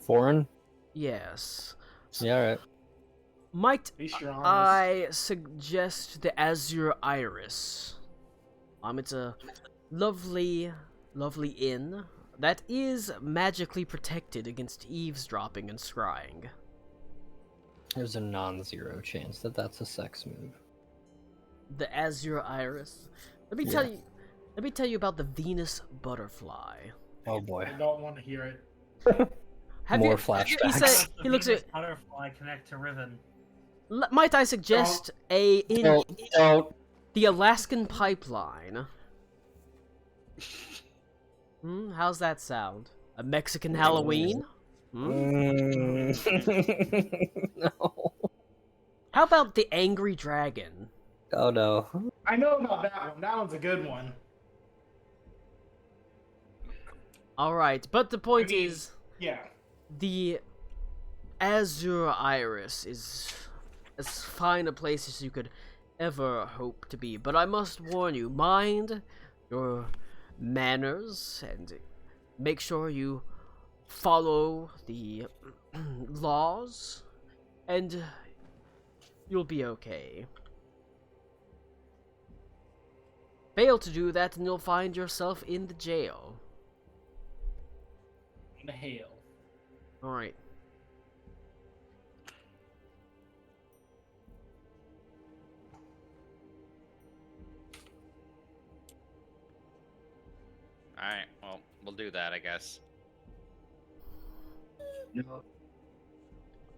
Speaker 5: Foreign?
Speaker 1: Yes.
Speaker 5: Yeah, alright.
Speaker 4: At
Speaker 1: Might
Speaker 4: least you're honest.
Speaker 1: I suggest the Azure Iris? It's a lovely, lovely inn that is magically protected against eavesdropping and scrying.
Speaker 5: There's a non-zero chance that that's a sex move.
Speaker 1: The Azure Iris. Let me
Speaker 5: Yeah.
Speaker 1: tell you about the Venus butterfly.
Speaker 5: Oh boy.
Speaker 4: I don't want to hear it.
Speaker 1: Have
Speaker 5: More
Speaker 1: you,
Speaker 5: flashbacks.
Speaker 1: He said
Speaker 6: The
Speaker 1: he looks
Speaker 6: Venus
Speaker 1: at.
Speaker 6: butterfly connect to Riven.
Speaker 1: Might I suggest
Speaker 5: Don't.
Speaker 1: the Alaskan pipeline? How's that sound? A Mexican Halloween?
Speaker 5: No.
Speaker 1: How about the Angry Dragon?
Speaker 5: Oh no.
Speaker 4: I know about that one. That one's a good one.
Speaker 1: Alright, but the point
Speaker 4: I mean-
Speaker 1: is,
Speaker 4: Yeah.
Speaker 1: the Azure Iris is as fine a place as you could ever hope to be. But I must warn you, mind your manners and make sure you follow the laws, and you'll be okay. Fail to do that and you'll find yourself in the jail.
Speaker 4: The hail.
Speaker 1: Alright.
Speaker 3: Alright, well, we'll do that, I guess.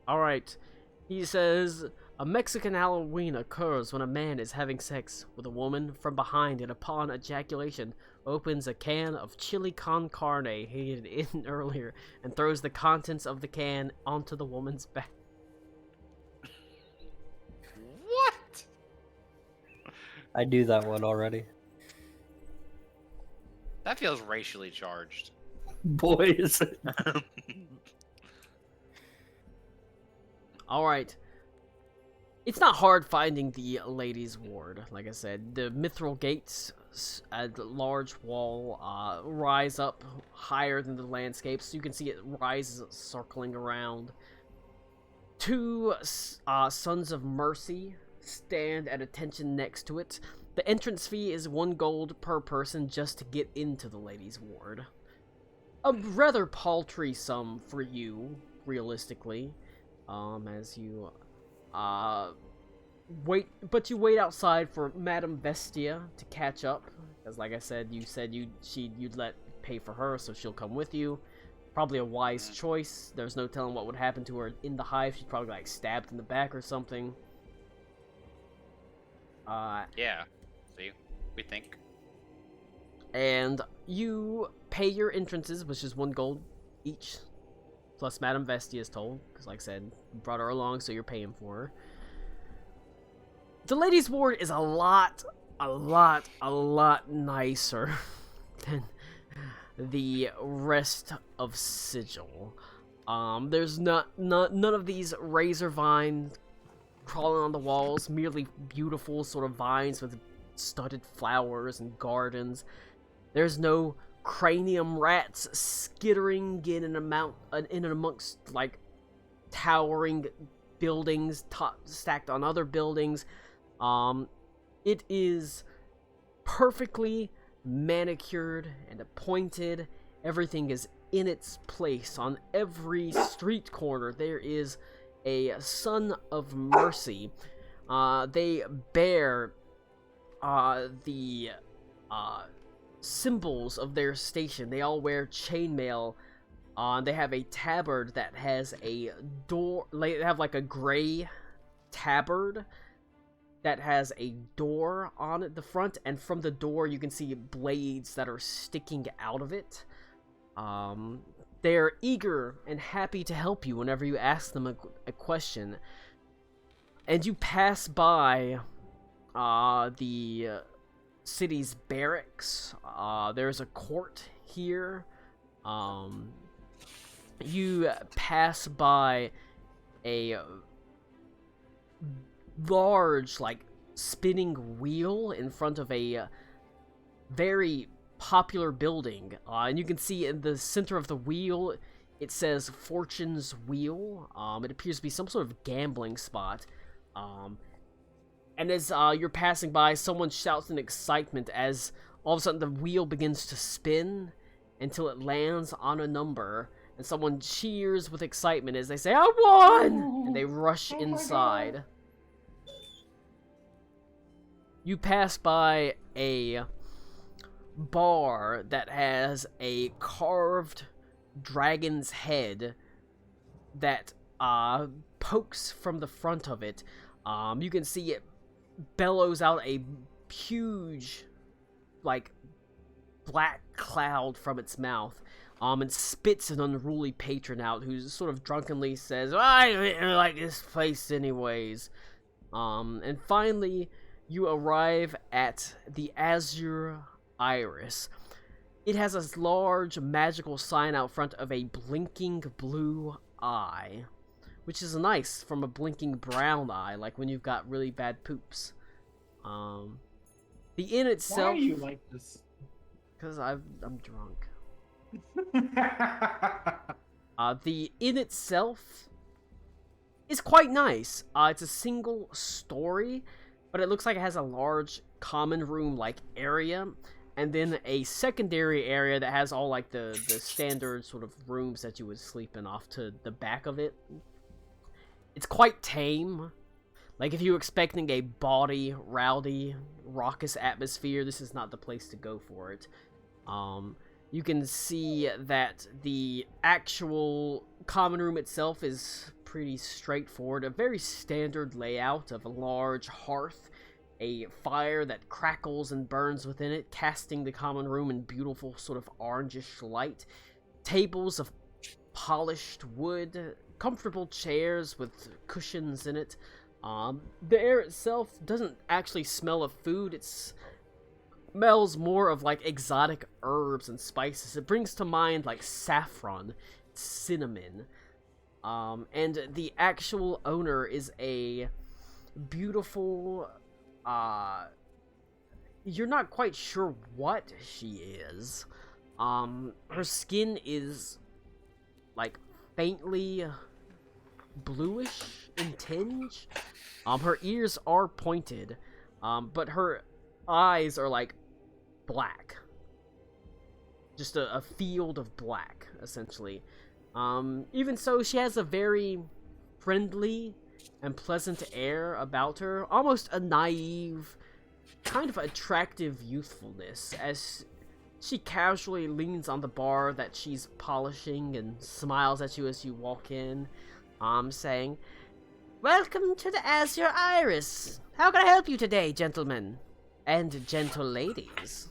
Speaker 1: Alright. He says, a Mexican Halloween occurs when a man is having sex with a woman from behind and upon ejaculation opens a can of chili con carne he had eaten earlier and throws the contents of the can onto the woman's back.
Speaker 3: What?
Speaker 5: I do that one already.
Speaker 3: That feels racially charged.
Speaker 5: Boys.
Speaker 1: Alright. It's not hard finding the ladies' ward. Like I said, the mithril gates at the large wall rise up higher than the landscape, so you can see it rises circling around. Two Sons of Mercy stand at attention next to it. The entrance fee is 1 gold per person just to get into the ladies' ward. A rather paltry sum for you, realistically, as you you wait outside for Madame Vestia to catch up, because like I said, you'd let pay for her, so she'll come with you. Probably a wise choice. There's no telling what would happen to her in the hive. She'd probably like stabbed in the back or something.
Speaker 3: Yeah. See? We think.
Speaker 1: And you pay your entrances, which is 1 gold each, plus Madame Vestia is told, because like I said, you brought her along, so you're paying for her. The ladies' ward is a lot nicer than the rest of Sigil. There's none of these razor vines crawling on the walls, merely beautiful sort of vines with studded flowers and gardens. There's no cranium rats skittering in and amongst like towering buildings stacked on other buildings. It is perfectly manicured and appointed. Everything is in its place. On every street corner there is a Son of Mercy. They bear the symbols of their station. They all wear chainmail. They have a tabard that has a door. They have like a gray tabard that has a door on the front, and from the door you can see blades that are sticking out of it. They're eager and happy to help you whenever you ask them a question. And you pass by the city's barracks. There's a court here. You pass by a large, like, spinning wheel in front of a very popular building. And you can see in the center of the wheel, it says Fortune's Wheel. It appears to be some sort of gambling spot. And as you're passing by, someone shouts in excitement as all of a sudden the wheel begins to spin until it lands on a number. And someone cheers with excitement as they say, "I won!" And they rush inside. You pass by a bar that has a carved dragon's head that pokes from the front of it. You can see it bellows out a huge, like, black cloud from its mouth, and spits an unruly patron out who sort of drunkenly says, "I don't like this place anyways." And finally, you arrive at the Azure Iris. It has a large magical sign out front of a blinking blue eye, which is nice from a blinking brown eye, like when you've got really bad poops. The inn itself...
Speaker 10: Why are you like this?
Speaker 1: Because I'm drunk. The inn itself is quite nice. It's a single story, but it looks like it has a large common room-like area, and then a secondary area that has all, like, the standard sort of rooms that you would sleep in off to the back of it. It's quite tame. Like, if you're expecting a bawdy, rowdy, raucous atmosphere, this is not the place to go for it. You can see that the actual common room itself is pretty straightforward. A very standard layout of a large hearth, a fire that crackles and burns within it, casting the common room in beautiful sort of orangish light. Tables of polished wood, comfortable chairs with cushions in it. The air itself doesn't actually smell of food. It smells more of, like, exotic herbs and spices. It brings to mind, like, saffron, cinnamon. And the actual owner is a beautiful, you're not quite sure what she is. Her skin is, like, faintly bluish in tinge. Her ears are pointed, but her eyes are, like, black. Just a field of black, essentially. Even so, she has a very friendly and pleasant air about her, almost a naive, kind of attractive youthfulness, as she casually leans on the bar that she's polishing and smiles at you as you walk in, saying, "Welcome to the Azure Iris. How can I help you today, gentlemen and gentle ladies?"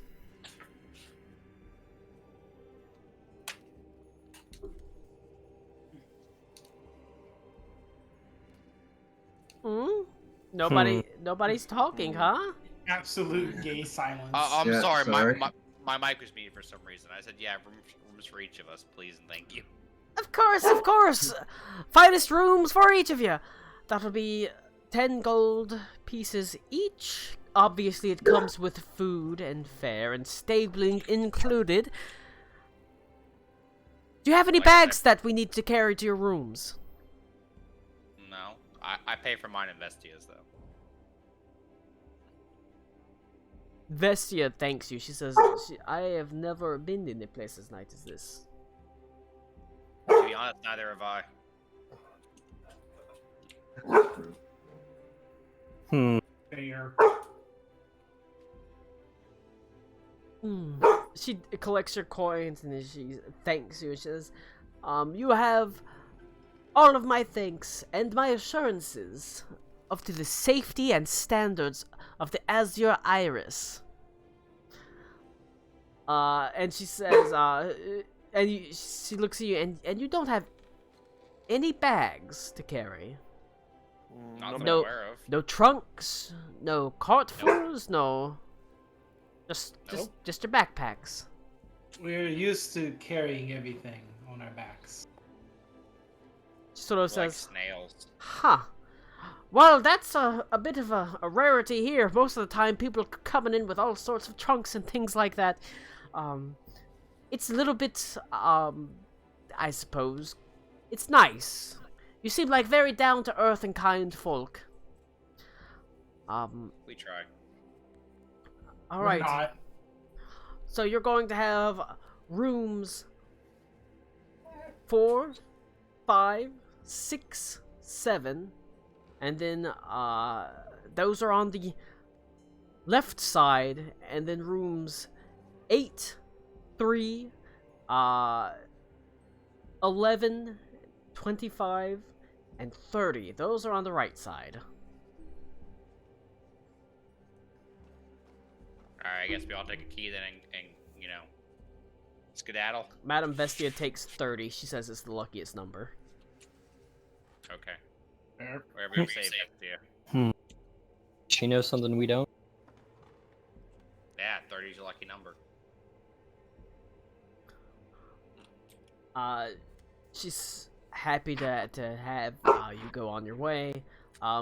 Speaker 1: Nobody's talking, huh?
Speaker 10: Absolute gay silence.
Speaker 3: I'm
Speaker 8: Yeah,
Speaker 3: sorry,
Speaker 8: sorry.
Speaker 3: My mic was muted for some reason. I said, yeah, rooms for each of us, please and thank you.
Speaker 1: Of course! Finest rooms for each of you! That'll be 10 gold pieces each. Obviously, it comes with food and fare and stabling included. Do you have any
Speaker 3: Like I
Speaker 1: bags that we need to carry to your rooms?
Speaker 3: No, I pay for mine in Vestia's, though.
Speaker 1: Vestia thanks you. She says, I have never been in a place as nice as this.
Speaker 3: To be honest, neither have I.
Speaker 10: Fair.
Speaker 1: She collects your coins and she thanks you. She says, you have all of my thanks and my assurances of to the safety and standards of the Azure Iris. And she says, she looks at you, and you don't have any bags to carry.
Speaker 3: Not that I'm
Speaker 1: No,
Speaker 3: aware of.
Speaker 1: no trunks, no cartfuls, no. Just your backpacks.
Speaker 10: We're used to carrying everything on our backs.
Speaker 1: She sort of
Speaker 3: Like
Speaker 1: says,
Speaker 3: snails.
Speaker 1: huh. Well, that's a bit of a rarity here. Most of the time, people are coming in with all sorts of trunks and things like that. It's a little bit, I suppose, it's nice. You seem like very down-to-earth and kind folk.
Speaker 3: We try.
Speaker 1: All
Speaker 10: We're
Speaker 1: right.
Speaker 10: not.
Speaker 1: So you're going to have rooms 4, 5, 6, 7, and then those are on the left side, and then rooms 8, 3, 11, 25, and 30. Those are on the right side.
Speaker 3: Alright, I guess we all take a key then and skedaddle.
Speaker 1: Madame Vestia takes 30. She says it's the luckiest number.
Speaker 3: Okay.
Speaker 10: Fair.
Speaker 3: Wherever you say Vestia.
Speaker 5: She knows something we don't.
Speaker 3: Yeah, 30 is your lucky number.
Speaker 1: She's happy to have you go on your way.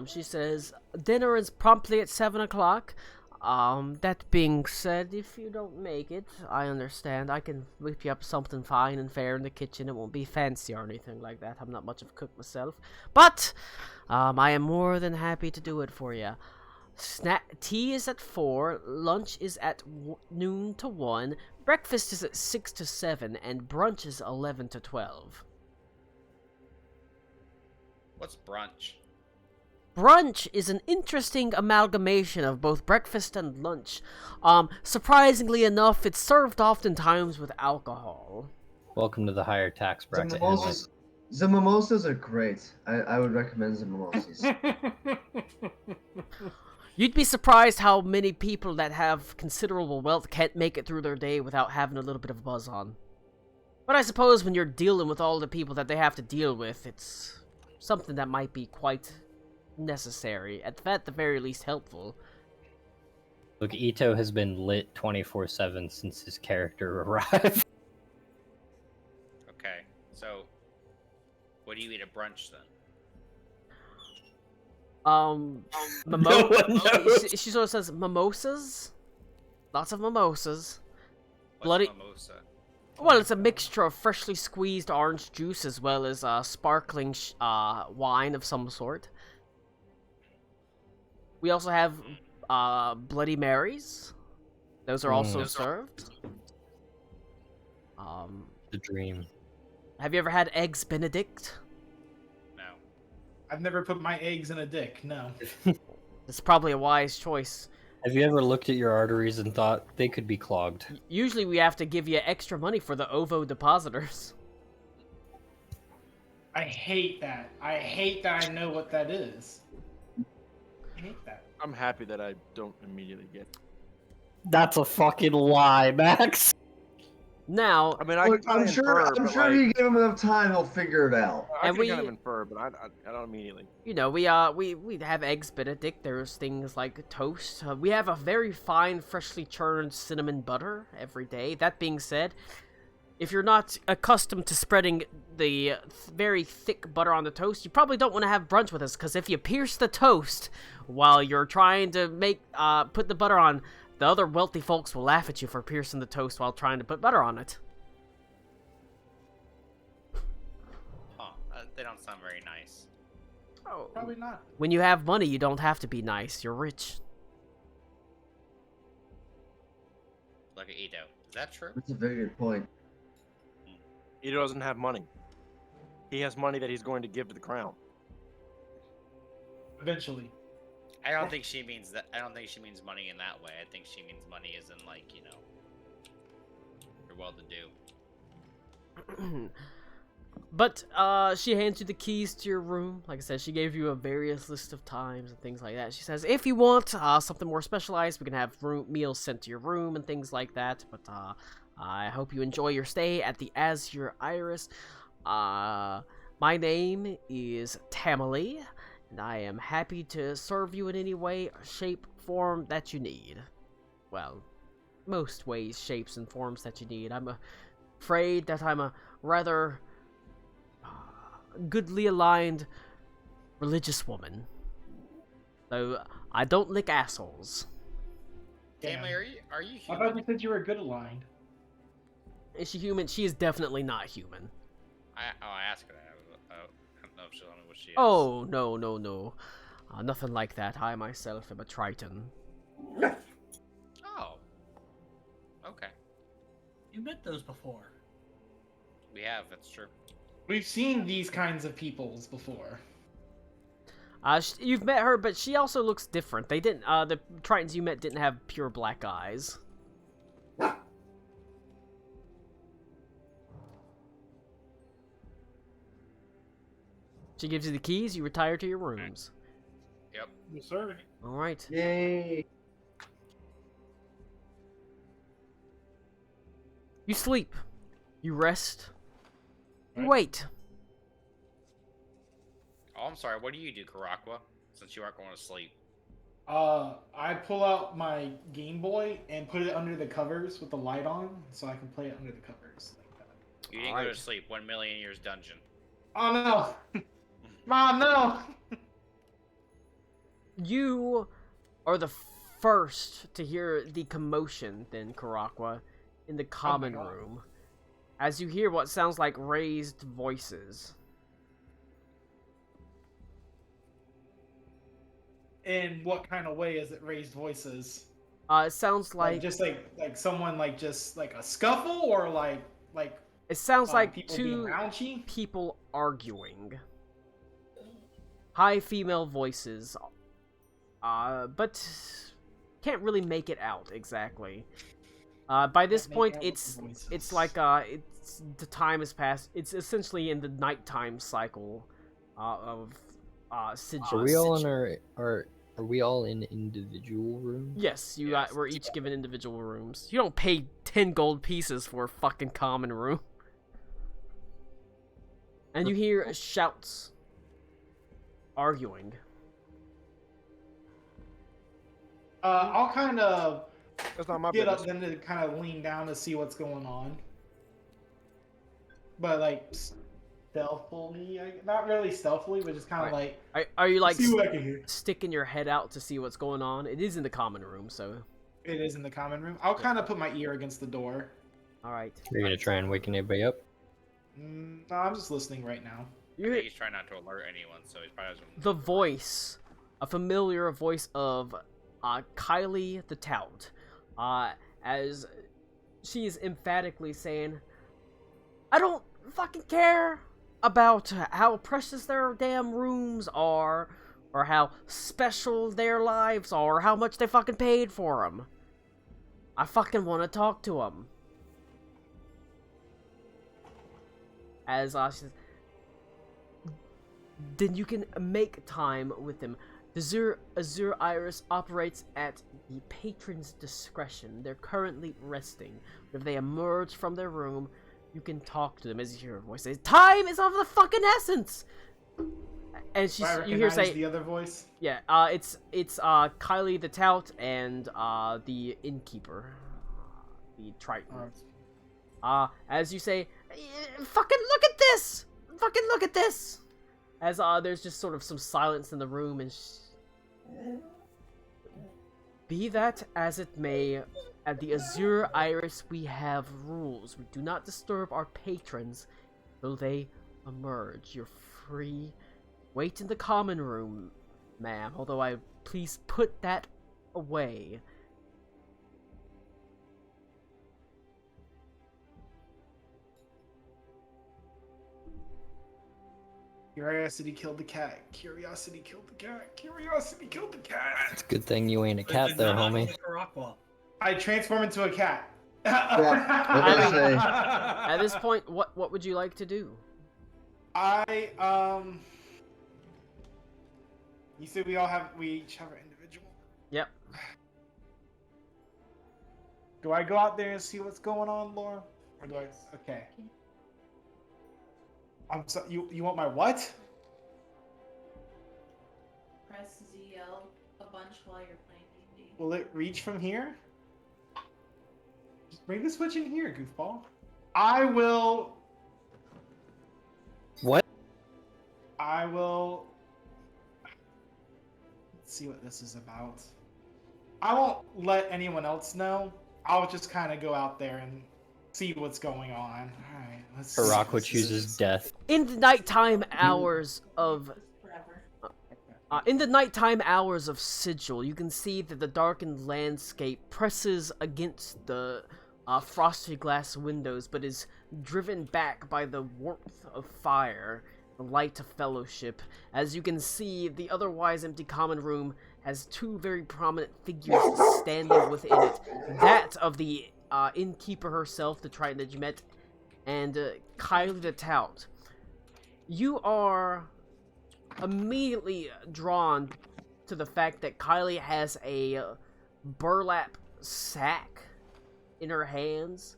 Speaker 1: She says dinner is promptly at 7 o'clock. That being said, if you don't make it, I understand. I can whip you up something fine and fair in the kitchen. It won't be fancy or anything like that. I'm not much of a cook myself. But, I am more than happy to do it for you. Tea is at 4, lunch is at noon to 1, breakfast is at 6 to 7, and brunch is 11 to 12.
Speaker 3: What's brunch?
Speaker 1: Brunch is an interesting amalgamation of both breakfast and lunch. Surprisingly enough, it's served oftentimes with alcohol.
Speaker 5: Welcome to the higher tax bracket.
Speaker 8: The mimosas are great. I would recommend the mimosas.
Speaker 1: You'd be surprised how many people that have considerable wealth can't make it through their day without having a little bit of a buzz on. But I suppose when you're dealing with all the people that they have to deal with, it's something that might be quite necessary, at the very least helpful.
Speaker 5: Look, Ito has been lit 24/7 since his character arrived.
Speaker 3: Okay, so what do you eat at brunch then?
Speaker 5: No one knows.
Speaker 1: She sort of says mimosas, lots of mimosas.
Speaker 3: What's
Speaker 1: Bloody.
Speaker 3: mimosa?
Speaker 1: Well, it's a mixture of freshly squeezed orange juice as well as sparkling wine of some sort. We also have Bloody Marys. Those are also served.
Speaker 5: The dream.
Speaker 1: Have you ever had Eggs Benedict?
Speaker 3: No.
Speaker 4: I've never put my eggs in a dick, no.
Speaker 1: It's probably a wise choice.
Speaker 5: Have you ever looked at your arteries and thought they could be clogged?
Speaker 1: Usually we have to give you extra money for the ovo depositors.
Speaker 4: I hate that. I hate that I know what that is. I hate that.
Speaker 9: I'm happy that I don't immediately get it.
Speaker 5: That's a fucking lie, Max.
Speaker 1: Now,
Speaker 9: I mean, I
Speaker 8: Look,
Speaker 9: can kinda
Speaker 8: I'm sure.
Speaker 9: infer,
Speaker 8: I'm
Speaker 9: but,
Speaker 8: sure
Speaker 9: like,
Speaker 8: if you give him enough time, he'll figure it out.
Speaker 9: I
Speaker 1: And
Speaker 9: can kind of infer, but I don't immediately.
Speaker 1: you know, we have Eggs Benedict. There's things like toast. We have a very fine, freshly churned cinnamon butter every day. That being said, if you're not accustomed to spreading the very thick butter on the toast, you probably don't want to have brunch with us, because if you pierce the toast while you're trying to put the butter on, the other wealthy folks will laugh at you for piercing the toast while trying to put butter on it.
Speaker 3: Huh. They don't sound very nice.
Speaker 1: Oh.
Speaker 4: Probably not.
Speaker 1: When you have money, you don't have to be nice. You're rich.
Speaker 3: Look at Ito. Is that true?
Speaker 8: That's a very good point.
Speaker 9: Ito doesn't have money. He has money that he's going to give to the crown.
Speaker 4: Eventually.
Speaker 3: I don't think she means that. I don't think she means money in that way. I think she means money as in, like, you're well-to-do.
Speaker 1: But she hands you the keys to your room. Like I said, she gave you a various list of times and things like that. She says, if you want something more specialized, we can have meals sent to your room and things like that. But I hope you enjoy your stay at the Azure Iris. My name is Tamale, and I am happy to serve you in any way, shape, form that you need. Well, most ways, shapes, and forms that you need. I'm afraid that I'm a rather goodly aligned religious woman. So I don't lick assholes.
Speaker 3: Family, are you
Speaker 10: I
Speaker 3: human?
Speaker 10: thought you said you were good aligned.
Speaker 1: Is she human? She is definitely not human.
Speaker 3: I asked her that. I don't know if she'll tell me what she is.
Speaker 1: Oh, no, no, no. Nothing like that. I myself am a Triton.
Speaker 3: Oh. Okay.
Speaker 6: You met those before.
Speaker 3: We have. That's true.
Speaker 4: We've seen these kinds of peoples before.
Speaker 1: You've met her, but she also looks different. They didn't, the Tritons you met didn't have pure black eyes. She gives you the keys, you retire to your rooms.
Speaker 3: Yep.
Speaker 10: Yes, sir.
Speaker 1: Alright.
Speaker 8: Yay!
Speaker 1: You sleep. You rest. You
Speaker 10: Right.
Speaker 1: wait.
Speaker 3: Oh, I'm sorry. What do you do, Karakwa? Since you aren't going to sleep.
Speaker 4: I pull out my Game Boy and put it under the covers with the light on, so I can play it under the covers like that.
Speaker 3: You didn't go
Speaker 1: Alright.
Speaker 3: to sleep. 1 million years dungeon.
Speaker 4: Oh no! Mom, no!
Speaker 1: You are the first to hear the commotion, then, Karakwa, in the common
Speaker 4: God.
Speaker 1: room. As you hear what sounds like raised voices.
Speaker 4: In what kind of way is it raised voices?
Speaker 1: It sounds like
Speaker 4: Just like someone just like a scuffle or like
Speaker 1: it sounds like
Speaker 4: people being
Speaker 1: two
Speaker 4: raunchy?
Speaker 1: people arguing. High female voices. But can't really make it out exactly. By this
Speaker 4: Can't make
Speaker 1: point,
Speaker 4: out with
Speaker 1: it's
Speaker 4: the voices.
Speaker 1: it's like it's the time has passed. It's essentially in the nighttime cycle of sigil.
Speaker 5: Are we all in are we all in individual rooms?
Speaker 1: Yes, you
Speaker 3: Yes.
Speaker 1: were each given individual rooms. You don't pay 10 gold pieces for a fucking common room. And you hear shouts, arguing.
Speaker 4: I'll kind of
Speaker 9: That's not my
Speaker 4: get up
Speaker 9: business.
Speaker 4: then to kind of lean down to see what's going on. But like stealthily, not really stealthily, but just kind of
Speaker 1: Right.
Speaker 4: like
Speaker 1: Are you like
Speaker 4: see what I can hear.
Speaker 1: sticking your head out to see what's going on? It is in the common room, so.
Speaker 4: It is in the common room. I'll kind of put my ear against the door.
Speaker 1: Alright.
Speaker 5: You're gonna try and wake anybody up?
Speaker 4: No, I'm just listening right now.
Speaker 1: You hear
Speaker 3: He's trying not to alert anyone, so he probably doesn't.
Speaker 1: the voice, a familiar voice of Kylie the Tout, as she is emphatically saying, I don't fucking care about how precious their damn rooms are, or how special their lives are, or how much they fucking paid for them. I fucking want to talk to them. As she says, then you can make time with them. The Azure Iris operates at the patron's discretion. They're currently resting. If they emerge from their room, you can talk to them. As you hear a voice say, "Time is of the fucking essence." And
Speaker 4: Do I
Speaker 1: you hear
Speaker 4: recognize
Speaker 1: say,
Speaker 4: the other voice?
Speaker 1: "Yeah, it's Kylie the Tout and the innkeeper, the Triton." As you say, "Fucking look at this! Fucking look at this!" As there's just sort of some silence in the room, and be that as it may, at the Azure Iris we have rules. We do not disturb our patrons till they emerge. You're free. Wait in the common room, ma'am. Although please put that away.
Speaker 4: Curiosity killed the cat. Curiosity killed the cat. Curiosity killed the cat.
Speaker 5: It's a good thing you ain't a
Speaker 6: But
Speaker 5: cat
Speaker 6: then
Speaker 5: there,
Speaker 6: not
Speaker 5: homie.
Speaker 6: with Karakwa.
Speaker 4: I transform into a cat.
Speaker 8: Yeah, what did I say?
Speaker 1: At this point, what would you like to do?
Speaker 4: You said we each have our individual.
Speaker 1: Yep.
Speaker 4: Do I go out there and see what's going on, Laura? Or do I? Okay. You want my what?
Speaker 11: Press ZL a bunch while you're playing D&D.
Speaker 4: Will it reach from here? Just bring the switch in here, goofball. I will.
Speaker 5: What?
Speaker 4: I will. Let's see what this is about. I won't let anyone else know. I'll just kind of go out there and see what's going on. All right, let's see. what
Speaker 5: Karakwa
Speaker 4: this
Speaker 5: chooses
Speaker 4: is.
Speaker 5: death.
Speaker 1: In the nighttime hours of
Speaker 11: Forever.
Speaker 1: in the nighttime hours of Sigil, you can see that the darkened landscape presses against the frosty glass windows, but is driven back by the warmth of fire, the light of fellowship. As you can see, the otherwise empty common room has two very prominent figures standing within it. That of the innkeeper herself, the Triton that you met, and Kylie the Tout. You are immediately drawn to the fact that Kylie has a burlap sack in her hands.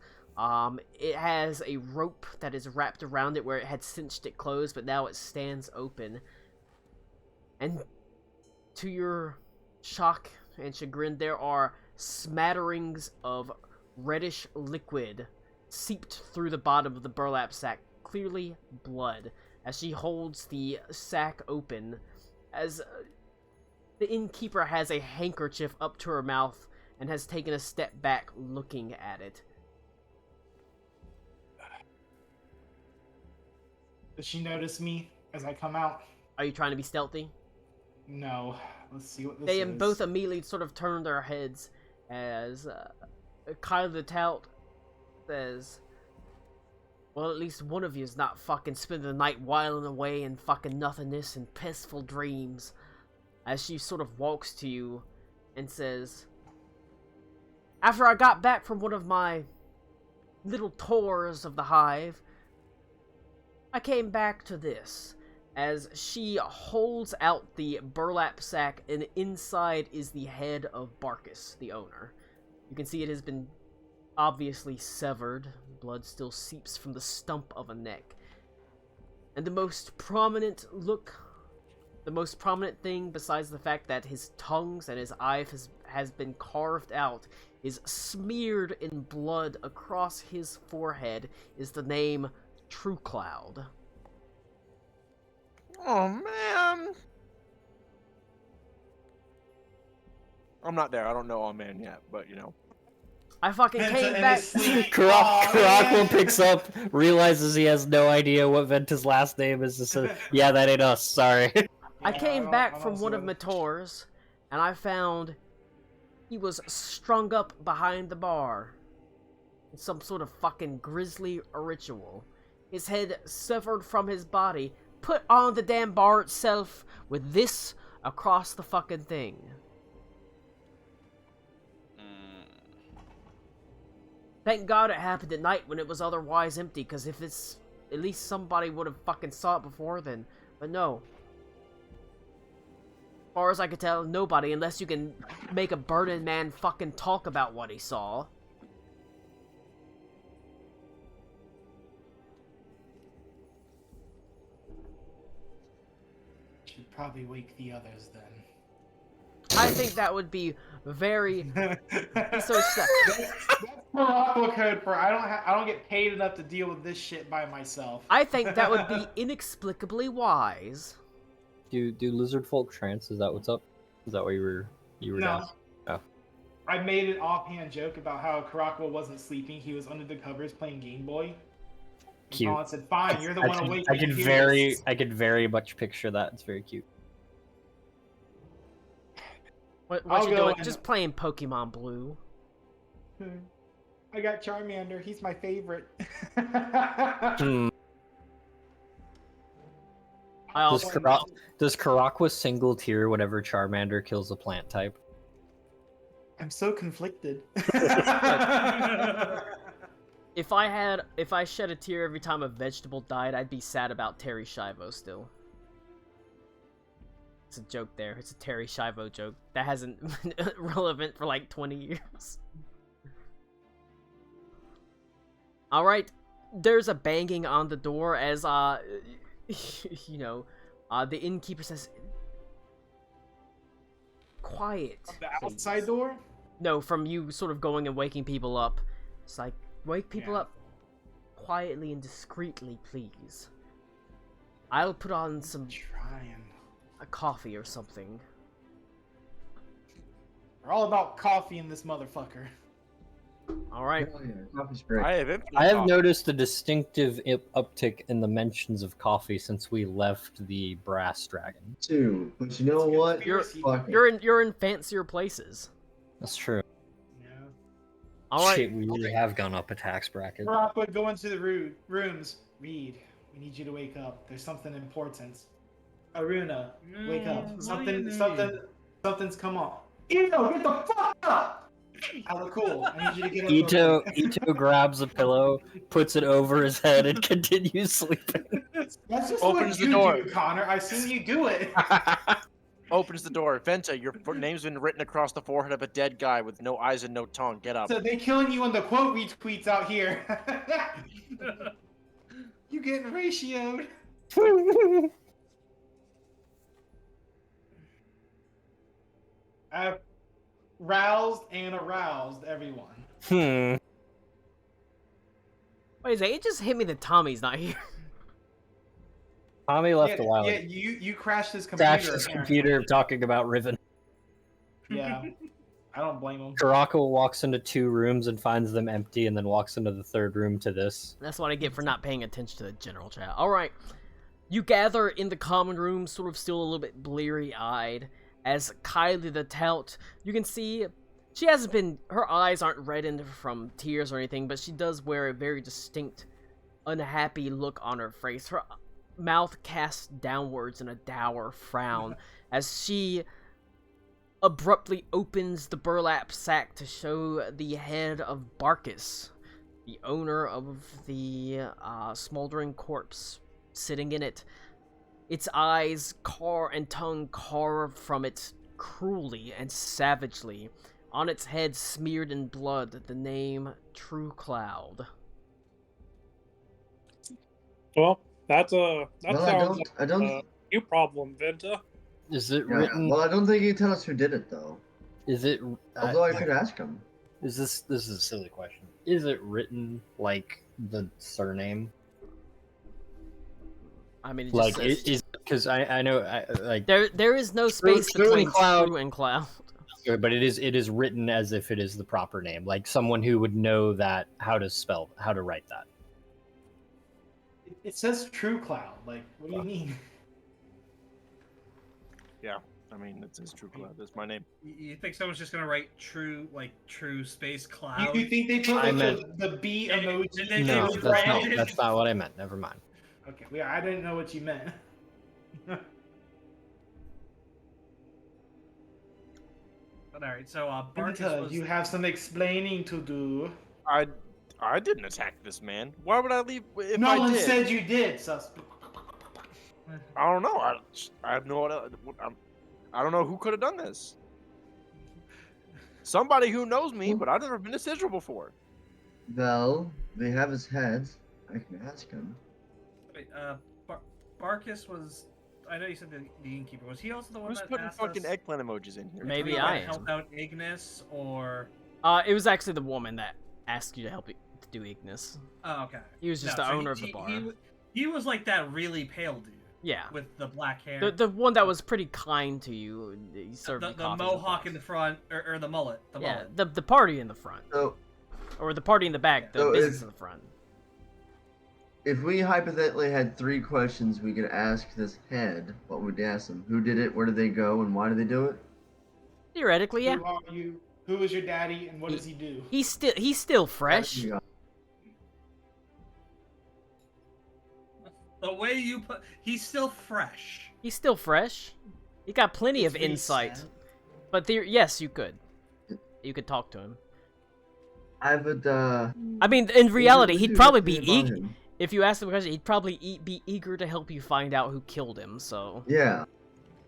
Speaker 1: It has a rope that is wrapped around it where it had cinched it closed, but now it stands open. And to your shock and chagrin, there are smatterings of reddish liquid seeped through the bottom of the burlap sack, clearly blood, as she holds the sack open, as the innkeeper has a handkerchief up to her mouth and has taken a step back looking at it.
Speaker 4: Does she notice me as I come out?
Speaker 1: Are you trying to be stealthy?
Speaker 4: No. Let's see what this
Speaker 1: They
Speaker 4: is.
Speaker 1: both immediately sort of turn their heads as Kylie the Tout says, well, at least one of you is not fucking spending the night whiling away in fucking nothingness and peaceful dreams. As she sort of walks to you and says, after I got back from one of my little tours of the hive, I came back to this. As she holds out the burlap sack, and inside is the head of Barkus, the owner. You can see it has been obviously severed. Blood still seeps from the stump of a neck. And the most prominent thing, besides the fact that his tongues and his eye has been carved out, is smeared in blood across his forehead, is the name True Cloud.
Speaker 9: Oh man. I'm not there. I don't know Oh Man yet, but you know.
Speaker 1: I fucking
Speaker 4: Venta
Speaker 1: came
Speaker 4: in
Speaker 1: back.
Speaker 4: his sleep.
Speaker 5: Karakwa picks up, realizes he has no idea what Venta's last name is, and says, yeah, that ain't us, sorry.
Speaker 1: I
Speaker 4: Yeah,
Speaker 1: came back
Speaker 4: don't
Speaker 1: from
Speaker 4: see
Speaker 1: one of
Speaker 4: what
Speaker 1: my tours, and I found he was strung up behind the bar in some sort of fucking grisly ritual. His head severed from his body, put on the damn bar itself with this across the fucking thing. Thank God it happened at night when it was otherwise empty, because if it's... at least somebody would have fucking saw it before then. But no. As far as I could tell, nobody, unless you can make a burning man fucking talk about what he saw.
Speaker 4: Should probably wake the others then.
Speaker 1: I think that would be very... so
Speaker 4: That's Morocco code for I don't get paid enough to deal with this shit by myself.
Speaker 1: I think that would be inexplicably wise.
Speaker 5: Do lizard folk trance? Is that what's up? Is that what you were
Speaker 4: No.
Speaker 5: down? Oh.
Speaker 4: I made an offhand joke about how Karakwa wasn't sleeping. He was under the covers playing Game Boy. And
Speaker 5: Cute.
Speaker 4: Colin said, "Fine, you're the one awake."
Speaker 5: I
Speaker 4: when
Speaker 5: could
Speaker 4: you hear
Speaker 5: very,
Speaker 4: this."
Speaker 5: I could very much picture that. It's very cute.
Speaker 1: What
Speaker 4: I'll
Speaker 1: you
Speaker 4: go
Speaker 1: doing?
Speaker 4: and-
Speaker 1: Just playing Pokemon Blue.
Speaker 4: I got Charmander. He's my favorite.
Speaker 5: Hmm.
Speaker 1: I
Speaker 5: Does,
Speaker 1: also...
Speaker 5: does Karakwa single tear whenever Charmander kills a plant type?
Speaker 4: I'm so conflicted.
Speaker 1: If I shed a tear every time a vegetable died, I'd be sad about Terry Schiavo still. It's a joke there. It's a Terry Schiavo joke. That hasn't been relevant for like 20 years. Alright, there's a banging on the door as, you know, the innkeeper says, quiet.
Speaker 4: The outside door?
Speaker 1: No, from you sort of going and waking people up. It's like, wake people
Speaker 4: Yeah.
Speaker 1: up quietly and discreetly, please. I'll put on some
Speaker 4: Trying.
Speaker 1: a coffee or something.
Speaker 4: We're all about coffee in this motherfucker.
Speaker 1: All right.
Speaker 8: Hell yeah, coffee's great.
Speaker 9: I have infinite
Speaker 5: I have
Speaker 9: coffee.
Speaker 5: noticed a distinctive uptick in the mentions of coffee since we left the Brass Dragon.
Speaker 8: Too, but you know
Speaker 4: It's
Speaker 8: what?
Speaker 4: conspiracy.
Speaker 8: Fuck it.
Speaker 1: You're in fancier places.
Speaker 5: That's true.
Speaker 4: Yeah.
Speaker 1: All right.
Speaker 5: Shit, we really have gone up a tax bracket.
Speaker 4: Parappa, go into the rooms. Reed, we need you to wake up. There's something important. Aruna, wake up. Something's come on. Ito, get the fuck up! I look cool. I need you to get up.
Speaker 5: Ito grabs a pillow, puts it over his head, and continues sleeping.
Speaker 4: That's just
Speaker 9: Opens
Speaker 4: what
Speaker 9: the
Speaker 4: you
Speaker 9: door.
Speaker 4: do, Connor. I've seen you do it.
Speaker 9: Opens the door. Venta, your name's been written across the forehead of a dead guy with no eyes and no tongue. Get up.
Speaker 4: So they killing you in the quote retweets out here. You getting ratioed. I've roused and aroused everyone.
Speaker 1: Wait a second, it just hit me that Tommy's not here.
Speaker 5: Tommy left
Speaker 4: Yeah,
Speaker 5: a while
Speaker 4: yeah,
Speaker 5: ago.
Speaker 4: you crashed his computer.
Speaker 5: Crashed his
Speaker 4: apparently.
Speaker 5: computer talking about Riven.
Speaker 4: Yeah, I don't blame him.
Speaker 5: Karako walks into 2 rooms and finds them empty, and then walks into the 3rd room to this.
Speaker 1: That's what I get for not paying attention to the general chat. All right, you gather in the common room, sort of still a little bit bleary-eyed, as Kylie the Tout. You can see she hasn't been. Her eyes aren't reddened from tears or anything, but she does wear a very distinct, unhappy look on her face. Her mouth cast downwards in a dour frown as she abruptly opens the burlap sack to show the head of Barkus, the owner of the smoldering corpse, sitting in it. Its eyes and tongue carved from it cruelly and savagely. On its head smeared in blood the name True Cloud.
Speaker 7: Well, that
Speaker 8: Well,
Speaker 7: sounds
Speaker 8: I don't.
Speaker 7: like you problem, Venta.
Speaker 5: Is it
Speaker 8: Yeah,
Speaker 5: written?
Speaker 8: well, I don't think you can tell us who did it though.
Speaker 5: Is it?
Speaker 8: Although I could ask him.
Speaker 5: Is this is a silly question? Is it written like the surname?
Speaker 1: I mean, it just
Speaker 5: Like
Speaker 1: says,
Speaker 5: is because I know like
Speaker 1: there is no space
Speaker 5: True
Speaker 1: between
Speaker 5: and Cloud.
Speaker 1: True and Cloud.
Speaker 5: but it is written as if it is the proper name, like someone who would know that how to write that.
Speaker 4: It says True Cloud. Like, what do you mean?
Speaker 9: Yeah, I mean, it's True Cloud. That's my name.
Speaker 6: You think someone's just gonna write true space cloud?
Speaker 4: You think they put
Speaker 5: I
Speaker 4: like,
Speaker 5: meant-
Speaker 4: the B emoji?
Speaker 6: They
Speaker 5: No,
Speaker 6: just
Speaker 5: that's not what I meant. Never mind.
Speaker 4: Okay, well, I didn't know what you meant.
Speaker 6: But all right, so Barkus
Speaker 4: Venta,
Speaker 6: was.
Speaker 4: you have some explaining to do.
Speaker 9: I didn't attack this man. Why would I leave if
Speaker 4: No
Speaker 9: I
Speaker 4: one
Speaker 9: did?
Speaker 4: said you did, sus.
Speaker 9: I don't know. I have no idea. I don't know who could have done this. Somebody who knows me, but I've never been to Sigil before.
Speaker 8: Well, they have his head. I can ask him.
Speaker 6: Wait, Barkus was. I know you said the innkeeper. Was he also the one
Speaker 9: Who's
Speaker 6: that
Speaker 9: putting
Speaker 6: asked
Speaker 9: fucking
Speaker 6: us
Speaker 9: eggplant emojis in here?
Speaker 1: Maybe
Speaker 6: if we
Speaker 1: I
Speaker 6: might
Speaker 1: am.
Speaker 6: help out Ignis or?
Speaker 1: It was actually the woman that asked you to help to do Ignis.
Speaker 6: Oh, okay.
Speaker 1: He was just
Speaker 6: No,
Speaker 1: the
Speaker 6: so
Speaker 1: owner of the bar.
Speaker 6: He was like that really pale dude
Speaker 1: Yeah,
Speaker 6: with the black hair.
Speaker 1: the one that was pretty kind to you. He served you
Speaker 6: the
Speaker 1: coffee
Speaker 6: mohawk in the front, or the mullet. The
Speaker 1: yeah,
Speaker 6: mullet.
Speaker 1: the party in the front,
Speaker 8: So,
Speaker 1: or the party in the back, the
Speaker 8: So
Speaker 1: business
Speaker 8: if-
Speaker 1: in the front.
Speaker 8: if we hypothetically had 3 questions we could ask this head, what would we ask them? Who did it? Where did they go? And why did they do it?
Speaker 1: Theoretically, yeah.
Speaker 4: Who are you? Who is your daddy? And what does he do?
Speaker 1: He's still fresh.
Speaker 8: Yeah.
Speaker 6: The way you put, he's still fresh.
Speaker 1: He's still fresh. He got plenty
Speaker 4: It's
Speaker 1: of insight.
Speaker 4: recent.
Speaker 1: But yes, you could. You could talk to him.
Speaker 8: I would.
Speaker 1: I mean, in reality,
Speaker 8: what
Speaker 1: he'd
Speaker 8: do
Speaker 1: probably
Speaker 8: you
Speaker 1: be
Speaker 8: think about
Speaker 1: eager.
Speaker 8: him?
Speaker 1: If you asked him a question, he'd probably be eager to help you find out who killed him. So
Speaker 8: Yeah.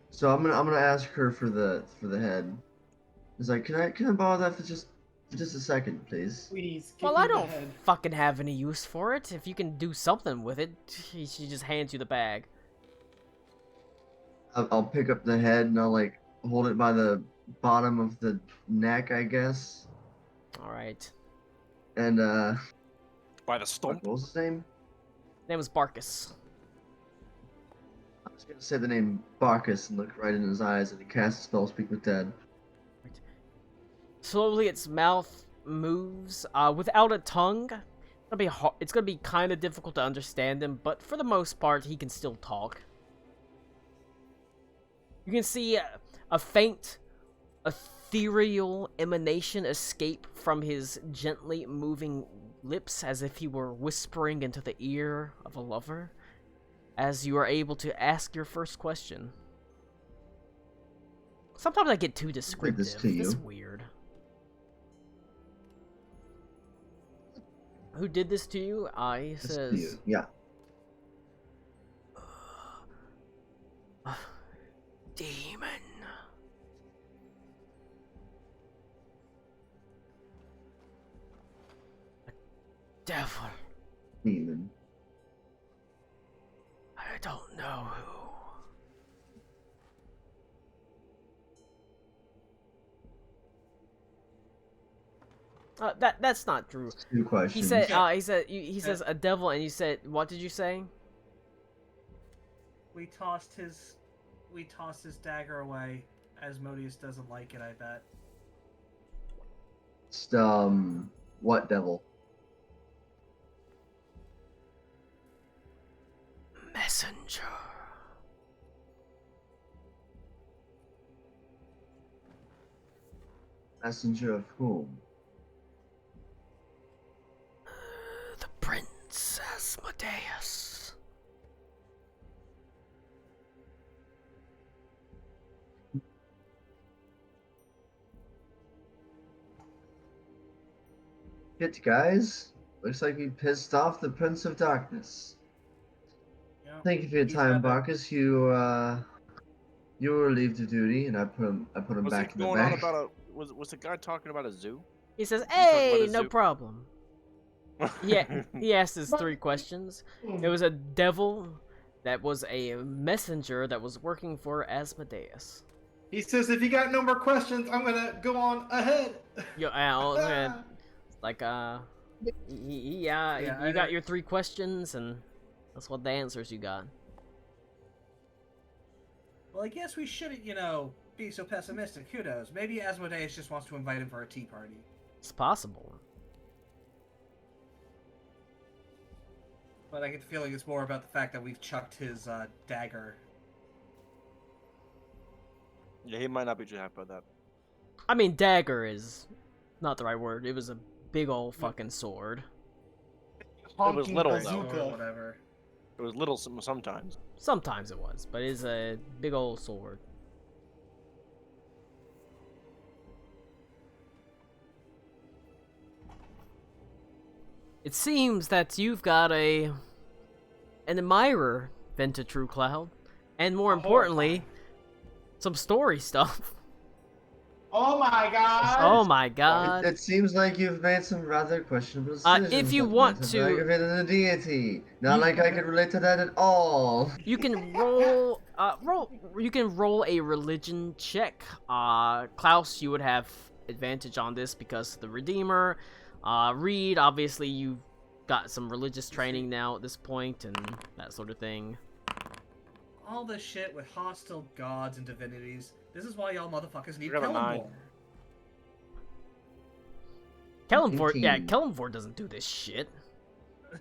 Speaker 8: So I'm gonna ask her for the head. It's like, can I borrow that for just a second, please?
Speaker 4: Please. kick
Speaker 1: well,
Speaker 4: me
Speaker 1: I
Speaker 4: in the
Speaker 1: don't
Speaker 4: head.
Speaker 1: fucking have any use for it. If you can do something with it, she just hands you the bag.
Speaker 8: I'll pick up the head and I'll like hold it by the bottom of the neck, I guess.
Speaker 1: All right.
Speaker 8: And
Speaker 9: By the
Speaker 8: what
Speaker 9: stump.
Speaker 8: was his name?
Speaker 1: Name was Barkus.
Speaker 8: I was gonna say the name Barkus and look right in his eyes and he casts a spell, Speak with Dead.
Speaker 1: Slowly, its mouth moves without a tongue. It's gonna be kind of difficult to understand him, but for the most part, he can still talk. You can see a faint, ethereal emanation escape from his gently moving lips, as if he were whispering into the ear of a lover. As you are able to ask your first question. Sometimes I get too descriptive.
Speaker 8: this to
Speaker 1: That's
Speaker 8: you.
Speaker 1: weird. Who did this to you? He
Speaker 8: This to you.
Speaker 1: says...
Speaker 8: Yeah.
Speaker 1: Demon. A devil.
Speaker 8: Demon.
Speaker 1: I don't know who. That's not true.
Speaker 8: Two questions.
Speaker 1: He says a devil, and you said, what did you say?
Speaker 6: We tossed his dagger away. Asmodeus doesn't like it, I bet.
Speaker 8: Just, what devil?
Speaker 1: Messenger.
Speaker 8: Messenger of whom?
Speaker 1: The Prince Asmodeus.
Speaker 8: Shit, guys. Looks like we pissed off the Prince of Darkness.
Speaker 6: Yeah.
Speaker 8: Thank you for your
Speaker 6: He's
Speaker 8: time,
Speaker 6: got a-
Speaker 8: Barkus. You were relieved of duty, and I put him
Speaker 9: Was
Speaker 8: back
Speaker 9: it
Speaker 8: in the
Speaker 9: going on
Speaker 8: back.
Speaker 9: about a? Was the guy talking about a zoo?
Speaker 1: He says,
Speaker 9: talking about
Speaker 1: hey,
Speaker 9: a
Speaker 1: no
Speaker 9: zoo?
Speaker 1: problem. Yeah, he asked his 3 questions. It was a devil that was a messenger that was working for Asmodeus.
Speaker 4: He says, if you got no more questions, I'm gonna go on ahead.
Speaker 1: You
Speaker 6: I
Speaker 1: got your 3 questions, and that's what the answers you got.
Speaker 6: Well, I guess we shouldn't, be so pessimistic. Who knows? Maybe Asmodeus just wants to invite him for a tea party.
Speaker 1: It's possible.
Speaker 6: But I get the feeling it's more about the fact that we've chucked his dagger.
Speaker 9: Yeah, he might not be too happy about that.
Speaker 1: I mean, dagger is not the right word. It was a big old fucking sword.
Speaker 4: Honking
Speaker 9: little, though.
Speaker 4: bazooka.
Speaker 6: Or whatever.
Speaker 9: It was little sometimes.
Speaker 1: Sometimes it was, but it's a big old sword. It seems that you've got an admirer, Venta True Cloud, and more importantly, some story stuff.
Speaker 10: Oh my god!
Speaker 1: Oh my god!
Speaker 8: It seems like you've made some rather questionable decisions.
Speaker 1: If you
Speaker 8: that
Speaker 1: want
Speaker 8: might have
Speaker 1: to-
Speaker 8: aggravated the deity. Not like I could relate to that at all.
Speaker 1: You can roll, You can roll a religion check. Klaus, you would have advantage on this because of the Redeemer. Reed, obviously you got some religious training now at this point and that sort of thing.
Speaker 6: All this shit with hostile gods and divinities. This is why y'all motherfuckers need
Speaker 9: I got a 9.
Speaker 6: Kellenborn.
Speaker 1: Kellenford, yeah,
Speaker 8: 18.
Speaker 1: Kellenford doesn't do this shit.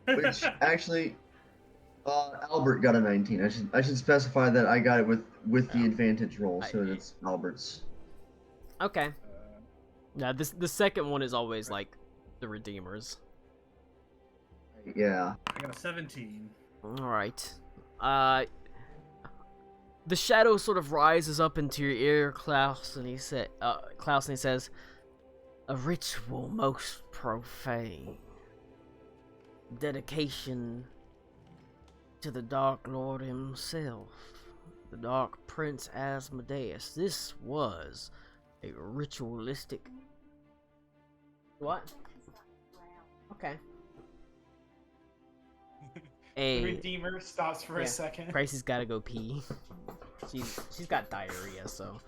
Speaker 8: Which actually, Albert got a 19. I should specify that I got it with the advantage roll, so it's Albert's.
Speaker 1: Okay. Yeah, the second one is always like the Redeemers.
Speaker 8: Yeah.
Speaker 6: I got a 17.
Speaker 1: Alright. The shadow sort of rises up into your ear, Klaus, and he says, a ritual most profane. Dedication to the Dark Lord himself, the Dark Prince Asmodeus. This was a ritualistic... What? Okay.
Speaker 10: The Redeemer stops for
Speaker 1: Yeah.
Speaker 10: a second.
Speaker 1: Gracie's gotta go pee. She's got diarrhea, so.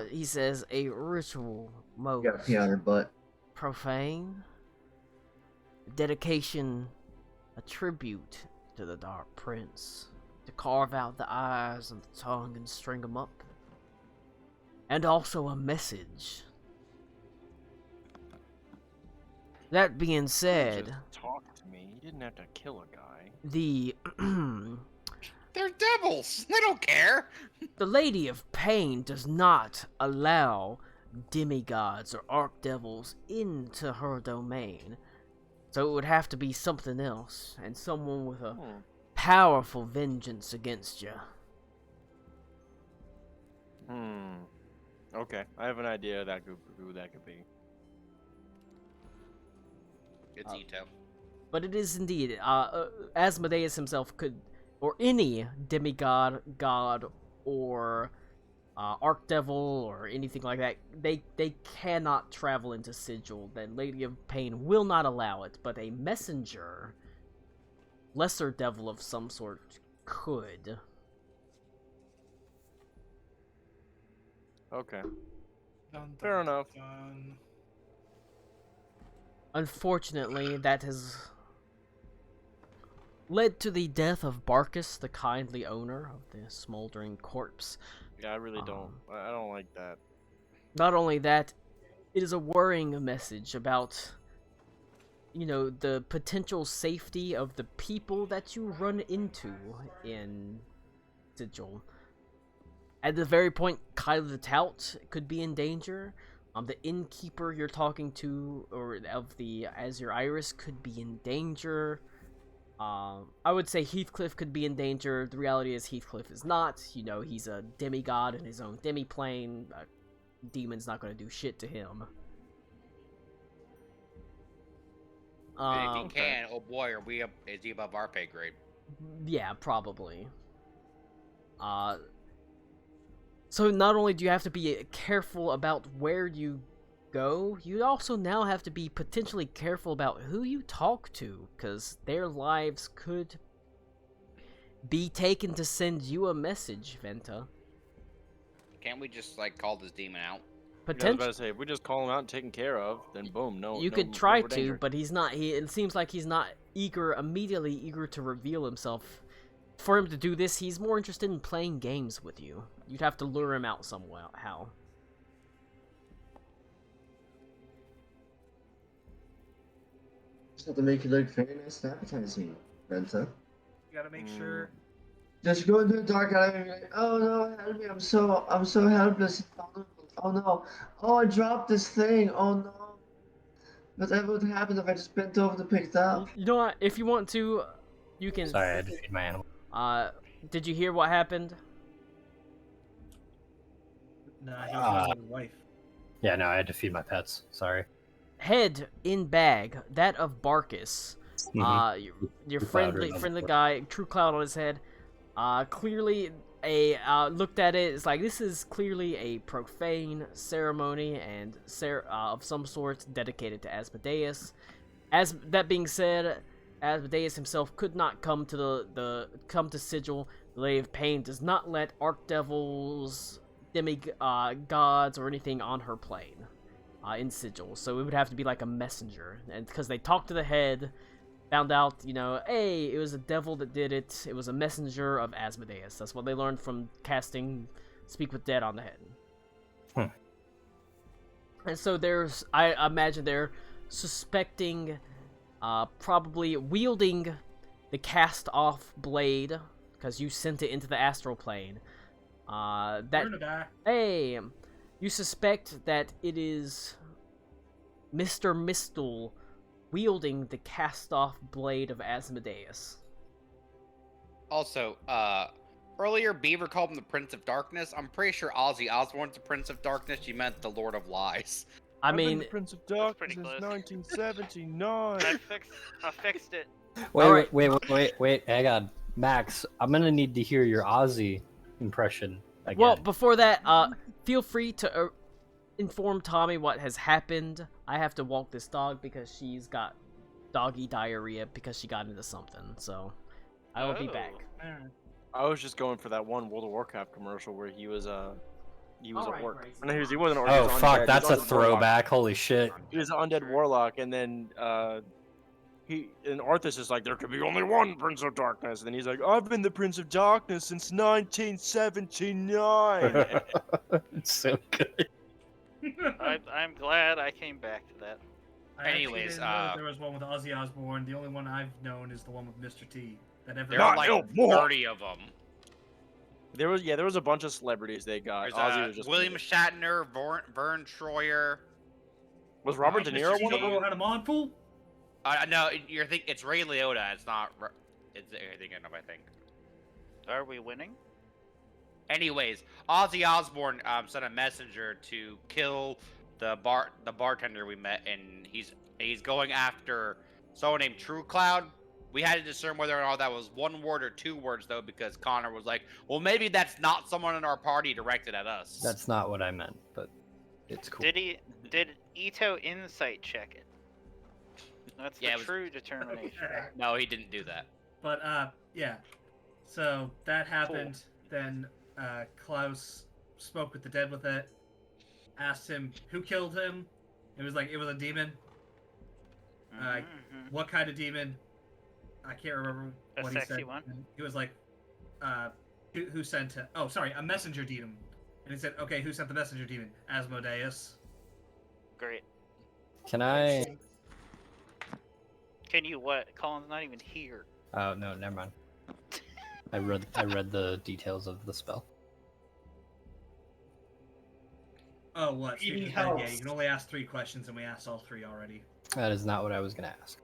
Speaker 1: He says a ritual most
Speaker 8: Got to pee on her butt.
Speaker 1: profane. Dedication, a tribute to the Dark Prince. To carve out the eyes and the tongue and string them up. And also a message That being
Speaker 9: Just
Speaker 1: said,
Speaker 9: talk to me. You didn't have to kill a guy.
Speaker 1: the
Speaker 3: They're devils. They don't care.
Speaker 1: the Lady of Pain does not allow demigods or archdevils into her domain. So it would have to be something else, and someone with a powerful vengeance against you.
Speaker 9: Okay, I have an idea who that could be.
Speaker 3: It's Ito.
Speaker 1: But it is indeed, Asmodeus himself could, or any demigod, god, or archdevil, or anything like that, they cannot travel into Sigil. Then Lady of Pain will not allow it, but a messenger, lesser devil of some sort, could.
Speaker 9: Okay.
Speaker 4: Dun,
Speaker 9: Fair
Speaker 4: dun,
Speaker 9: enough.
Speaker 4: dun.
Speaker 1: Unfortunately, that has led to the death of Barkus, the kindly owner of the smoldering corpse.
Speaker 9: Yeah, I really don't. I don't like that.
Speaker 1: Not only that, it is a worrying message about, you know, the potential safety of the people that you run into in Sigil. At the very point, Kyla the Tout could be in danger. The innkeeper you're talking to, or of the Azure Iris, could be in danger. I would say Heathcliff could be in danger. The reality is Heathcliff is not. You know, he's a demigod in his own demiplane. A demon's not going to do shit to him.
Speaker 3: And if he can, oh boy, is he above our pay grade?
Speaker 1: Yeah, probably. So not only do you have to be careful about where you go, you also now have to be potentially careful about who you talk to, because their lives could be taken to send you a message, Venta.
Speaker 3: Can't we just like call this demon out?
Speaker 9: I was about
Speaker 1: Potentially,
Speaker 9: to say, if we just call him out and take him care of, then boom,
Speaker 1: you could try to, but he's not. It seems like he's not immediately eager to reveal himself. For him to do this, he's more interested in playing games with you. You'd have to lure him out somehow.
Speaker 8: Just have to make it look very nice and appetizing, Venta.
Speaker 6: You gotta make sure.
Speaker 8: Just go into the dark alley and be like, oh no, help me, I'm so helpless. Oh no, oh I dropped this thing, oh no. Whatever would happen if I just bent over to pick it up?
Speaker 1: You know what? If you want to, you can.
Speaker 5: Sorry, I had to feed my animal.
Speaker 1: Did you hear what happened?
Speaker 6: Nah, he was with his wife.
Speaker 5: Yeah, no, I had to feed my pets. Sorry.
Speaker 1: Head in bag, that of Barkus. Your
Speaker 5: True Cloud
Speaker 1: friendly
Speaker 5: right on the
Speaker 1: guy, True Cloud on his head. Clearly looked at it. It's like, this is clearly a profane ceremony and of some sort dedicated to Asmodeus. As that being said, Asmodeus himself could not come to come to Sigil. The Lady of Pain does not let archdevils, demigods, or anything on her plane in Sigil. So it would have to be like a messenger, and because they talked to the head, found out, you know, hey, it was a devil that did it. It was a messenger of Asmodeus. That's what they learned from casting Speak with Dead on the head. And so I imagine they're suspecting, probably wielding the cast-off blade, because you sent it into the astral plane.
Speaker 6: We're gonna die.
Speaker 1: Hey, you suspect that it is Mr. Mistle wielding the cast-off blade of Asmodeus.
Speaker 3: Also, earlier Beaver called him the Prince of Darkness. I'm pretty sure Ozzy Osbourne's the Prince of Darkness. She meant the Lord of Lies.
Speaker 9: I've been
Speaker 1: mean,
Speaker 9: the Prince of Darkness
Speaker 2: pretty
Speaker 9: since
Speaker 2: close.
Speaker 9: 1979.
Speaker 2: I fixed it.
Speaker 5: Wait, hang on. Max, I'm gonna need to hear your Ozzy impression again.
Speaker 1: well, before that, feel free to inform Tommy what has happened. I have to walk this dog because she's got doggy diarrhea because she got into something. So I will be back.
Speaker 9: I was just going for that one World of Warcraft commercial where he was at
Speaker 1: Alright,
Speaker 9: work.
Speaker 1: Grace.
Speaker 9: No, he wasn't.
Speaker 5: Oh
Speaker 9: he was
Speaker 5: fuck,
Speaker 9: undead.
Speaker 5: that's
Speaker 9: He
Speaker 5: a
Speaker 9: was undead warlock.
Speaker 5: throwback. Holy shit.
Speaker 9: He was an undead warlock, and then Arthas is like, there could be only one Prince of Darkness, and then he's like, I've been the Prince of Darkness since 1979.
Speaker 5: It's so good.
Speaker 2: I'm glad I came back to that.
Speaker 6: I actually
Speaker 3: Anyways,
Speaker 6: didn't know that there was one with Ozzy Osbourne. The only one I've known is the one with Mr. T. That
Speaker 3: there
Speaker 6: everyone
Speaker 3: are like
Speaker 9: no more.
Speaker 3: 30 of them.
Speaker 9: There was a bunch of celebrities they got.
Speaker 3: There's
Speaker 9: Ozzy was just
Speaker 3: William Shatner, Vern Troyer.
Speaker 9: was Robert De Niro
Speaker 6: Mr.
Speaker 9: one of
Speaker 6: T
Speaker 9: them?
Speaker 6: had a mod pool?
Speaker 3: No, you're thinking it's Ray Liotta. It's not. It's you're thinking of, I think.
Speaker 2: Are we winning?
Speaker 3: Anyways, Ozzy Osbourne sent a messenger to kill the bartender we met, and he's going after someone named True Cloud. We had to discern whether or not that was one word or 2 words, though, because Connor was like, "Well, maybe that's not someone in our party directed at us."
Speaker 5: That's not what I meant, but it's cool.
Speaker 2: Did Ito insight check it? That's
Speaker 3: Yeah,
Speaker 2: the
Speaker 3: it was-
Speaker 2: true determination.
Speaker 3: No, he didn't do that.
Speaker 6: But yeah. So that happened. Then Klaus spoke with the dead with it. Asked him who killed him. It was like it was a demon.
Speaker 2: Mhm.
Speaker 6: What kind of demon? I can't remember
Speaker 2: A
Speaker 6: what he
Speaker 2: sexy
Speaker 6: said.
Speaker 2: one?
Speaker 6: And he was like, who sent him? Oh, sorry, a messenger demon. And he said, okay, who sent the messenger demon? Asmodeus.
Speaker 2: Great.
Speaker 5: Can I?
Speaker 2: Can you what? Colin's not even here.
Speaker 5: Oh no, never mind. I read the details of the spell.
Speaker 6: Oh, what?
Speaker 10: Eating
Speaker 6: Speaking of dead, yeah,
Speaker 10: helps.
Speaker 6: you can only ask 3 questions, and we asked all 3 already.
Speaker 5: That is not what I was gonna ask.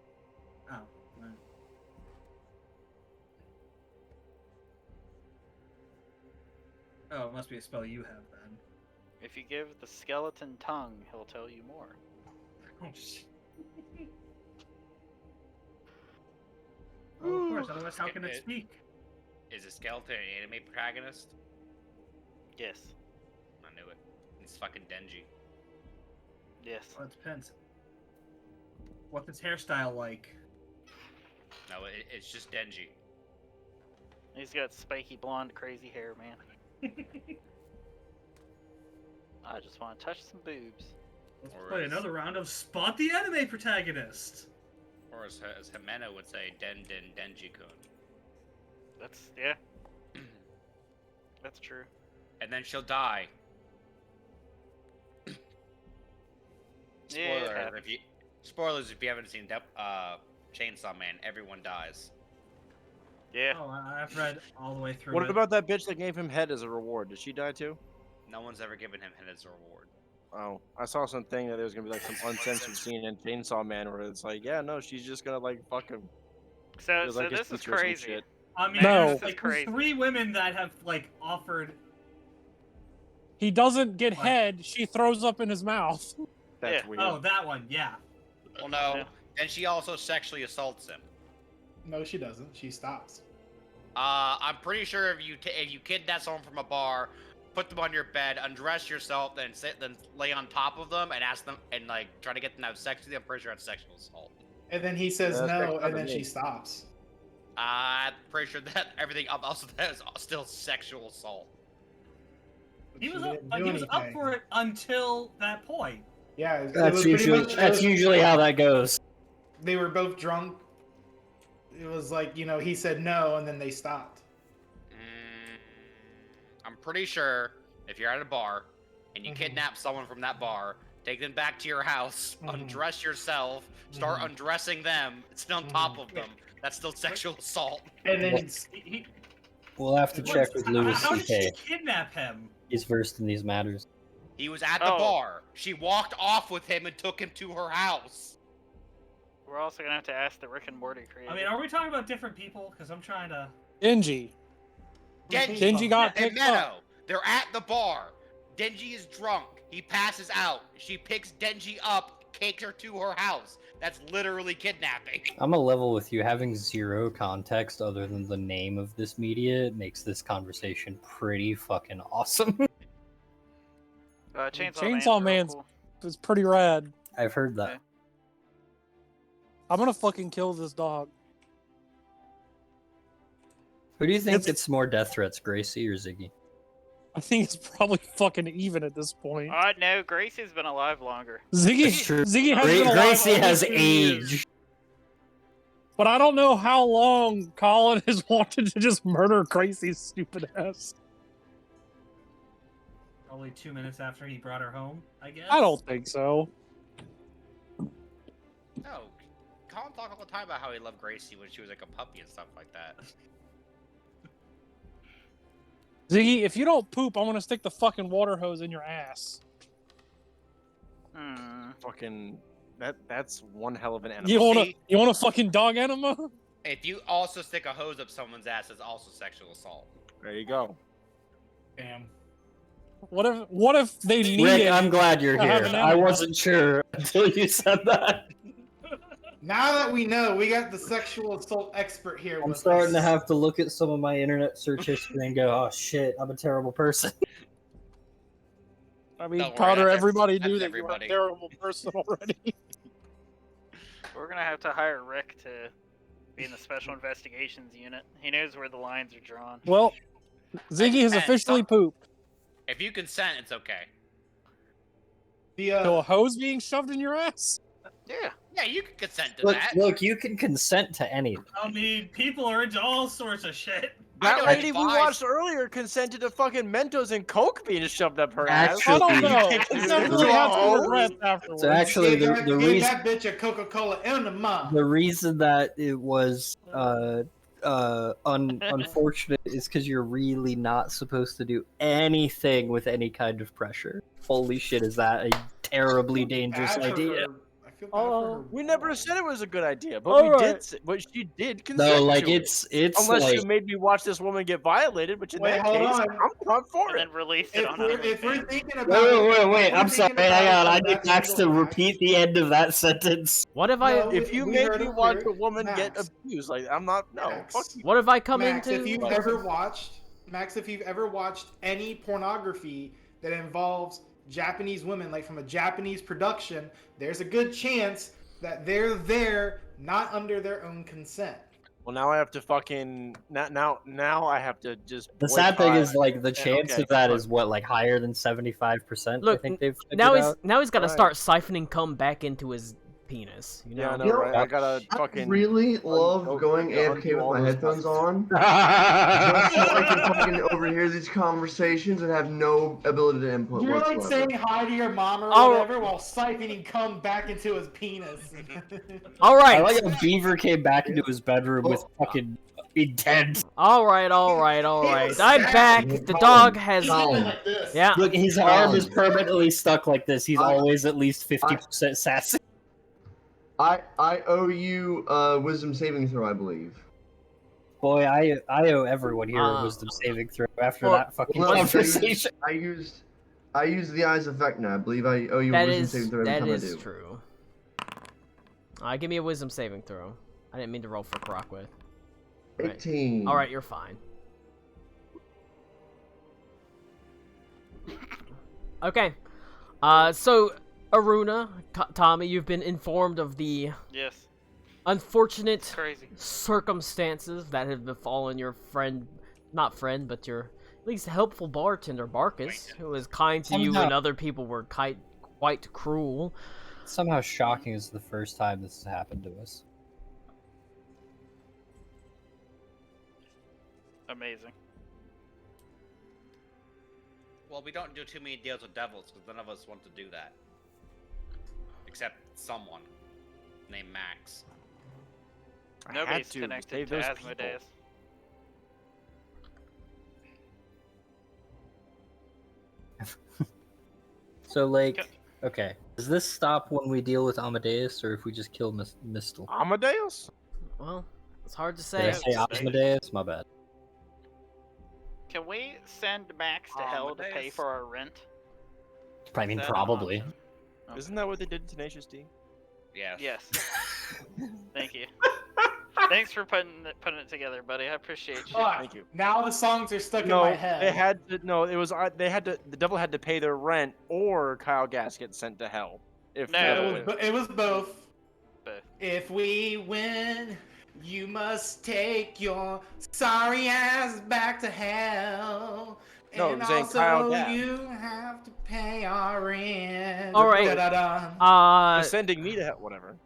Speaker 6: Oh. Right. Oh, it must be a spell you have then.
Speaker 2: If you give the skeleton tongue, he'll tell you more.
Speaker 6: Oh, shit. Oh, of course, otherwise how can it speak?
Speaker 3: Is a skeleton an anime protagonist?
Speaker 2: Yes.
Speaker 3: I knew it. It's fucking Denji.
Speaker 2: Yes.
Speaker 6: Well, it depends. What's its hairstyle like?
Speaker 3: No, it's just Denji.
Speaker 2: He's got spiky blonde crazy hair, man. I just want to touch some boobs.
Speaker 6: Let's
Speaker 3: Or
Speaker 6: play
Speaker 3: is-
Speaker 6: another round of Spot the Anime Protagonist!
Speaker 3: Or as Jimena would say, Denji-kun.
Speaker 2: That's, yeah. That's true.
Speaker 3: And then she'll die.
Speaker 2: Yeah, it
Speaker 3: Spoiler,
Speaker 2: happens.
Speaker 3: spoilers if you haven't seen Chainsaw Man, everyone dies.
Speaker 2: Yeah.
Speaker 6: Oh, I've read all the way through
Speaker 9: What
Speaker 6: it.
Speaker 9: about that bitch that gave him head as a reward? Did she die too?
Speaker 3: No one's ever given him his reward.
Speaker 9: Oh, I saw something that there was gonna be like some uncensored scene in Chainsaw Man where it's like, yeah, no, she's just gonna like fuck him.
Speaker 2: So,
Speaker 9: It was
Speaker 2: so
Speaker 9: like his
Speaker 2: this is
Speaker 9: teacher or some
Speaker 2: crazy.
Speaker 9: shit.
Speaker 6: I mean,
Speaker 7: No.
Speaker 6: there's,
Speaker 2: This is
Speaker 6: like, there's
Speaker 2: crazy.
Speaker 6: 3 women that have, like, offered...
Speaker 7: He doesn't get
Speaker 6: What?
Speaker 7: head. She throws up in his mouth.
Speaker 9: That's
Speaker 2: Yeah.
Speaker 9: weird.
Speaker 6: Oh, that one, yeah.
Speaker 3: Well, no.
Speaker 2: Yeah.
Speaker 3: And she also sexually assaults him.
Speaker 4: No, she doesn't. She stops.
Speaker 3: I'm pretty sure if you kidnap someone from a bar, put them on your bed, undress yourself, then lay on top of them and ask them and like try to get them to have sex with you, I'm pretty sure that's sexual assault.
Speaker 4: And then he says
Speaker 9: Yeah, that's
Speaker 4: no,
Speaker 9: pretty
Speaker 4: and
Speaker 9: clever,
Speaker 4: then she
Speaker 9: me.
Speaker 4: stops.
Speaker 3: I'm pretty sure that everything up also that is still sexual assault.
Speaker 6: He
Speaker 4: She
Speaker 6: was up,
Speaker 4: didn't
Speaker 6: but
Speaker 4: do
Speaker 6: he was up
Speaker 4: anything.
Speaker 6: for it until that point.
Speaker 4: Yeah, it
Speaker 5: That's
Speaker 4: was pretty
Speaker 5: usually
Speaker 4: much-
Speaker 5: that's usually how that goes.
Speaker 4: They were both drunk. It was like, he said no, and then they stopped.
Speaker 3: I'm pretty sure if you're at a bar and you
Speaker 4: Mhm.
Speaker 3: kidnap someone from that bar, take them back to your house,
Speaker 4: Mhm.
Speaker 3: undress yourself, start
Speaker 4: Mhm.
Speaker 3: undressing them, sit on top of them. That's still sexual assault.
Speaker 4: And then
Speaker 6: He,
Speaker 5: We'll have to check with Louis
Speaker 6: How did
Speaker 5: C.K.
Speaker 6: she kidnap him?
Speaker 5: He's versed in these matters.
Speaker 3: He was at the
Speaker 2: Oh.
Speaker 3: bar. She walked off with him and took him to her house.
Speaker 2: We're also gonna have to ask the Rick and Morty creator.
Speaker 6: I mean, are we talking about different people? Because I'm trying to...
Speaker 7: Denji. Denji got
Speaker 3: and
Speaker 7: picked up.
Speaker 3: Meadow, they're at the bar. Denji is drunk. He passes out. She picks Denji up, takes her to her house. That's literally kidnapping.
Speaker 5: I'm a level with you. Having zero context other than the name of this media makes this conversation pretty fucking awesome.
Speaker 2: Chainsaw
Speaker 7: Man's
Speaker 2: cool.
Speaker 7: It's pretty rad.
Speaker 5: I've heard that.
Speaker 2: Okay.
Speaker 7: I'm gonna fucking kill this dog.
Speaker 5: Who do you think
Speaker 7: It's-
Speaker 5: gets more death threats, Gracie or Ziggy?
Speaker 7: I think it's probably fucking even at this point.
Speaker 2: No, Gracie's been alive longer.
Speaker 7: Ziggy
Speaker 5: That's true.
Speaker 7: Ziggy has been alive
Speaker 5: Gracie
Speaker 7: only
Speaker 5: has
Speaker 7: 2 years.
Speaker 5: aged.
Speaker 7: But I don't know how long Colin has wanted to just murder Gracie's stupid ass.
Speaker 6: Probably 2 minutes after he brought her home, I guess.
Speaker 7: I don't think so.
Speaker 3: No, Colin talked all the time about how he loved Gracie when she was like a puppy and stuff like that.
Speaker 7: Ziggy, if you don't poop, I'm gonna stick the fucking water hose in your ass.
Speaker 9: Fucking that's one hell of an enema.
Speaker 7: You want a fucking dog enema?
Speaker 3: If you also stick a hose up someone's ass, it's also sexual assault.
Speaker 9: There you go.
Speaker 10: Damn.
Speaker 7: What if they need
Speaker 5: Rick,
Speaker 7: it?
Speaker 5: I'm glad you're
Speaker 7: to have
Speaker 5: here.
Speaker 7: an
Speaker 5: I
Speaker 7: enema?
Speaker 5: wasn't sure until you said that.
Speaker 4: Now that we know, we got the sexual assault expert here.
Speaker 5: I'm
Speaker 4: with
Speaker 5: starting to
Speaker 4: us.
Speaker 5: have to look at some of my internet search history and go, oh shit, I'm a terrible person.
Speaker 7: I mean,
Speaker 3: Don't worry,
Speaker 7: Powder,
Speaker 3: that's-
Speaker 7: everybody
Speaker 3: that's
Speaker 7: knew that
Speaker 3: everybody.
Speaker 7: you were a terrible person already.
Speaker 2: We're gonna have to hire Rick to be in the special investigations unit. He knows where the lines are drawn.
Speaker 7: Well, Ziggy has officially pooped.
Speaker 3: If you consent, it's okay.
Speaker 7: So a hose being shoved in your ass?
Speaker 2: Yeah.
Speaker 3: Yeah, you can consent to
Speaker 5: Look,
Speaker 3: that.
Speaker 5: look, you can consent to anything.
Speaker 6: I mean, people are into all sorts of shit.
Speaker 9: That
Speaker 3: know
Speaker 9: lady
Speaker 3: it's
Speaker 9: we
Speaker 3: fine.
Speaker 9: watched earlier consented to fucking Mentos and Coke being shoved up her ass.
Speaker 5: Actually-
Speaker 7: I don't know.
Speaker 9: You
Speaker 7: It
Speaker 9: can't
Speaker 7: definitely
Speaker 9: do
Speaker 7: had
Speaker 9: a
Speaker 7: some
Speaker 9: hose?
Speaker 7: regrets afterwards.
Speaker 5: So actually, the
Speaker 4: Give
Speaker 5: reason
Speaker 4: that bitch a Coca-Cola enema.
Speaker 5: the reason that it was unfortunate is because you're really not supposed to do anything with any kind of pressure. Holy shit, is that a terribly dangerous
Speaker 4: Bad for
Speaker 5: idea?
Speaker 4: her- I feel bad for her.
Speaker 9: We never said it was a good idea, but
Speaker 5: All
Speaker 9: we
Speaker 5: right.
Speaker 9: did. But she did consent.
Speaker 5: No, like
Speaker 9: to it.
Speaker 5: it's
Speaker 9: Unless
Speaker 5: like
Speaker 9: you made me watch this woman get violated, which in
Speaker 4: Wait,
Speaker 9: that
Speaker 4: hold
Speaker 9: case,
Speaker 4: on.
Speaker 9: I'm not for
Speaker 2: And
Speaker 9: it.
Speaker 2: then release it
Speaker 4: If
Speaker 2: on
Speaker 4: we're
Speaker 2: OnlyFans.
Speaker 4: thinking about
Speaker 5: wait.
Speaker 4: if we're
Speaker 5: I'm sorry.
Speaker 4: thinking
Speaker 5: Hang
Speaker 4: about
Speaker 5: on. I
Speaker 4: it,
Speaker 5: need
Speaker 4: that's
Speaker 5: Max to
Speaker 4: single Max.
Speaker 5: repeat the end of that sentence.
Speaker 1: What if I
Speaker 4: No,
Speaker 9: If you
Speaker 4: we
Speaker 9: made
Speaker 4: heard
Speaker 9: me
Speaker 4: him
Speaker 9: watch
Speaker 4: clear.
Speaker 9: a woman get
Speaker 4: Max.
Speaker 9: abused, like I'm not. No,
Speaker 4: Max.
Speaker 9: fuck you.
Speaker 1: what if I come
Speaker 4: Max,
Speaker 1: into
Speaker 4: if you've ever watched if you've ever watched any pornography that involves Japanese women, like from a Japanese production, there's a good chance that they're there not under their own consent.
Speaker 9: Well, now I have to fucking now I have to just.
Speaker 5: The sad thing
Speaker 9: boycott-
Speaker 5: is, like, the chance
Speaker 9: okay,
Speaker 5: of that
Speaker 9: fuck.
Speaker 5: is what, like, higher than 75%.
Speaker 1: Look,
Speaker 5: I think they've
Speaker 1: now
Speaker 5: figured out.
Speaker 1: he's got to
Speaker 9: Alright.
Speaker 1: start siphoning cum back into his penis. You know?
Speaker 9: Yeah, I know,
Speaker 8: You know,
Speaker 9: right? I gotta
Speaker 8: I
Speaker 9: fucking.
Speaker 8: really love
Speaker 9: undo-
Speaker 8: going
Speaker 9: undo
Speaker 8: AFK with
Speaker 9: all
Speaker 8: my
Speaker 9: those
Speaker 8: headphones
Speaker 9: buttons.
Speaker 8: on, just so I can fucking overhear these conversations and have no ability to input
Speaker 4: You're like
Speaker 8: whatsoever.
Speaker 4: saying hi to your mom or
Speaker 1: Oh.
Speaker 4: whatever while siphoning cum back into his penis.
Speaker 1: All
Speaker 5: I
Speaker 1: right,
Speaker 5: like how Beaver came back into his bedroom with fucking intent.
Speaker 1: all right.
Speaker 4: was
Speaker 1: I'm
Speaker 4: sad.
Speaker 1: back. The dog has.
Speaker 8: Colin,
Speaker 4: like this.
Speaker 1: Yeah.
Speaker 5: Look, his arm is permanently stuck like this. He's always at least 50% sassy.
Speaker 8: I owe you wisdom saving throw, I believe.
Speaker 5: Boy, I owe everyone here a
Speaker 1: Uh,
Speaker 5: wisdom saving throw after
Speaker 1: well,
Speaker 5: that fucking
Speaker 8: Well,
Speaker 5: conversation.
Speaker 8: I used the eyes effect now. I believe I owe you a
Speaker 1: That
Speaker 8: wisdom
Speaker 1: is
Speaker 8: saving throw every
Speaker 1: that
Speaker 8: time I
Speaker 1: is
Speaker 8: do.
Speaker 1: true. Give me a wisdom saving throw. I didn't mean to roll for Croc with. Right.
Speaker 8: 18.
Speaker 1: All right, you're fine. Okay. So Aruna, Tommy, you've been informed of the
Speaker 2: Yes.
Speaker 1: unfortunate
Speaker 2: Crazy.
Speaker 1: circumstances that have befallen your friend, not friend, but your at least helpful bartender, Barkus, who was kind to you when other people were quite cruel.
Speaker 5: Somehow shocking is the first time this has happened to us.
Speaker 2: Amazing.
Speaker 3: Well, we don't do too many deals with devils because none of us want to do that. Except someone named Max.
Speaker 9: I had
Speaker 2: Nobody's
Speaker 9: to
Speaker 2: connected
Speaker 9: save
Speaker 2: to
Speaker 9: those
Speaker 2: Asmodeus.
Speaker 5: So, like, okay. Does this stop when we deal with Amadeus, or if we just kill Mistel?
Speaker 9: Amadeus?
Speaker 1: Well, it's hard to
Speaker 5: Did I
Speaker 1: say.
Speaker 5: say Amadeus? My bad.
Speaker 2: Can we send Max to hell to pay
Speaker 3: Amadeus.
Speaker 2: for our rent?
Speaker 5: I mean,
Speaker 2: Is that an
Speaker 5: probably.
Speaker 2: option? Okay.
Speaker 9: Isn't that what they did in Tenacious D?
Speaker 3: Yes.
Speaker 2: Yes. Thank you. Thanks for putting it together, buddy. I appreciate you.
Speaker 4: Fuck.
Speaker 9: Thank you.
Speaker 4: Now the songs are stuck
Speaker 9: No,
Speaker 4: in my head.
Speaker 9: they had to. No, it was. They had to. The devil had to pay their rent, or Kyle Gass gets sent to hell. If
Speaker 2: No.
Speaker 9: the
Speaker 4: it,
Speaker 9: other
Speaker 4: was,
Speaker 9: way.
Speaker 4: it was both.
Speaker 2: Both.
Speaker 4: If we win, you must take your sorry ass back to hell.
Speaker 9: No,
Speaker 4: and
Speaker 9: I'm saying Kyle
Speaker 4: also
Speaker 9: Gass.
Speaker 4: you have to pay our rent.
Speaker 1: All right.
Speaker 4: Da-da-da.
Speaker 9: They're sending me to hell. Whatever.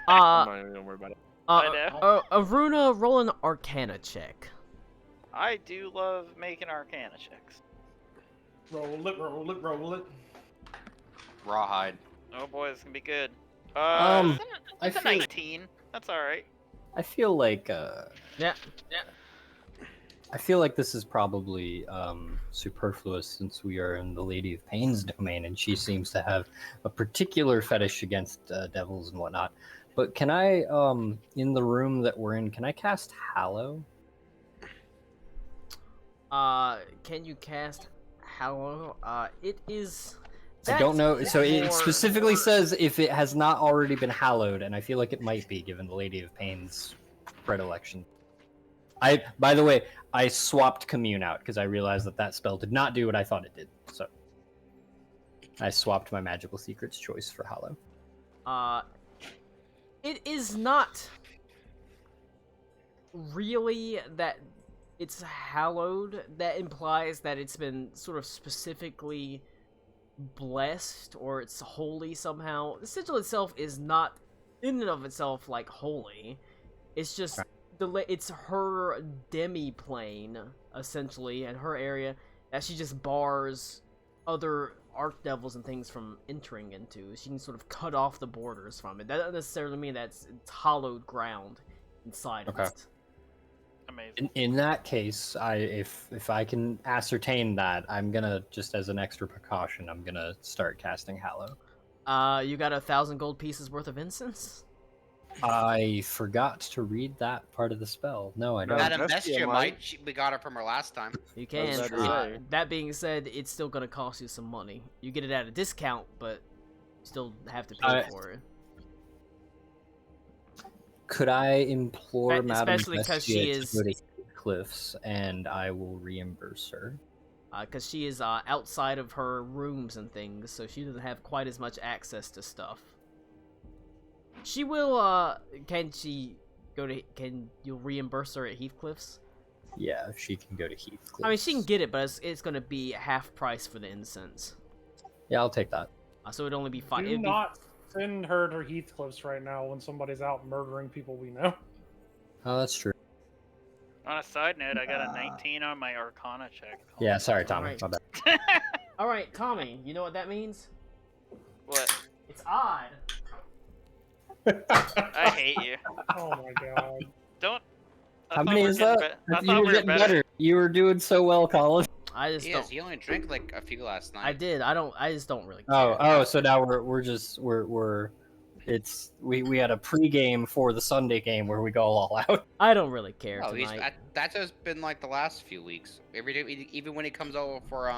Speaker 1: Uh,
Speaker 9: I'm not even gonna worry about it.
Speaker 2: I know.
Speaker 1: Aruna, roll an Arcana check.
Speaker 2: I do love making Arcana checks.
Speaker 4: Roll it, roll it, roll it.
Speaker 3: Rawhide.
Speaker 2: Oh boy, this can be good.
Speaker 5: I
Speaker 2: It's a
Speaker 5: feel-
Speaker 2: 19. That's all right.
Speaker 5: I feel like
Speaker 1: Yeah.
Speaker 5: I feel like this is probably superfluous since we are in the Lady of Pain's domain, and she seems to have a particular fetish against devils and whatnot. But can I, in the room that we're in, can I cast Hallow?
Speaker 1: Can you cast Hallow? It is.
Speaker 5: I don't know.
Speaker 1: That's
Speaker 5: So it
Speaker 1: more-
Speaker 5: specifically says if it has not already been hallowed, and I feel like it might be given the Lady of Pain's predilection. By the way, I swapped Commune out because I realized that spell did not do what I thought it did. So I swapped my Magical Secrets choice for Hallow.
Speaker 1: It is not really that it's hallowed. That implies that it's been sort of specifically blessed or it's holy somehow. The sigil itself is not in and of itself like holy. It's just it's her demi-plane essentially and her area that she just bars other archdevils and things from entering into. She can sort of cut off the borders from it. That doesn't necessarily mean that it's hollowed ground inside of it.
Speaker 2: Amazing.
Speaker 5: In that case, if I can ascertain that, I'm gonna, just as an extra precaution, I'm gonna start casting Hallow.
Speaker 1: You got 1,000 gold pieces worth of incense?
Speaker 5: I forgot to read that part of the spell. No, I don't.
Speaker 3: Madam
Speaker 9: Bestia
Speaker 3: Bestia
Speaker 9: might.
Speaker 3: might. We got her from her last time.
Speaker 1: You
Speaker 9: I was
Speaker 1: can.
Speaker 9: about to say.
Speaker 1: That being said, it's still gonna cost you some money. You get it at a discount, but you still have to pay for it.
Speaker 5: Could I implore Madam
Speaker 1: Especially 'cause she
Speaker 5: Bestia
Speaker 1: is-
Speaker 5: to go to Cliffs, and I will reimburse her?
Speaker 1: Because she is outside of her rooms and things, so she doesn't have quite as much access to stuff. She will, can you reimburse her at Heathcliff's?
Speaker 5: Yeah, if she can go to Heathcliff.
Speaker 1: I mean, she can get it, but it's gonna be half price for the incense.
Speaker 5: Yeah, I'll take that.
Speaker 1: So it'd only be fine.
Speaker 7: Do not send her to Heathcliff's right now when somebody's out murdering people we know.
Speaker 5: Oh, that's true.
Speaker 2: On a side note, I got a 19 on my Arcana check.
Speaker 5: Yeah, sorry, Tommy.
Speaker 1: Alright.
Speaker 5: My bad.
Speaker 1: Alright, Tommy, you know what that means?
Speaker 2: What?
Speaker 1: It's odd.
Speaker 2: I hate you.
Speaker 7: Oh my god.
Speaker 2: Don't. I
Speaker 5: How
Speaker 2: thought
Speaker 5: many
Speaker 2: we were
Speaker 5: is
Speaker 2: getting
Speaker 5: that?
Speaker 2: I
Speaker 5: You
Speaker 2: thought
Speaker 5: were
Speaker 2: we were
Speaker 5: getting
Speaker 2: better.
Speaker 5: better. You were doing so well, Colin.
Speaker 1: I just don't.
Speaker 3: He only drank like a few last night.
Speaker 1: I did. I just don't really care.
Speaker 5: Oh, so now we're we had a pregame for the Sunday game where we go all out.
Speaker 1: I don't really care
Speaker 3: Oh,
Speaker 1: tonight.
Speaker 3: that's just been like the last few weeks. Every day, even when he comes over for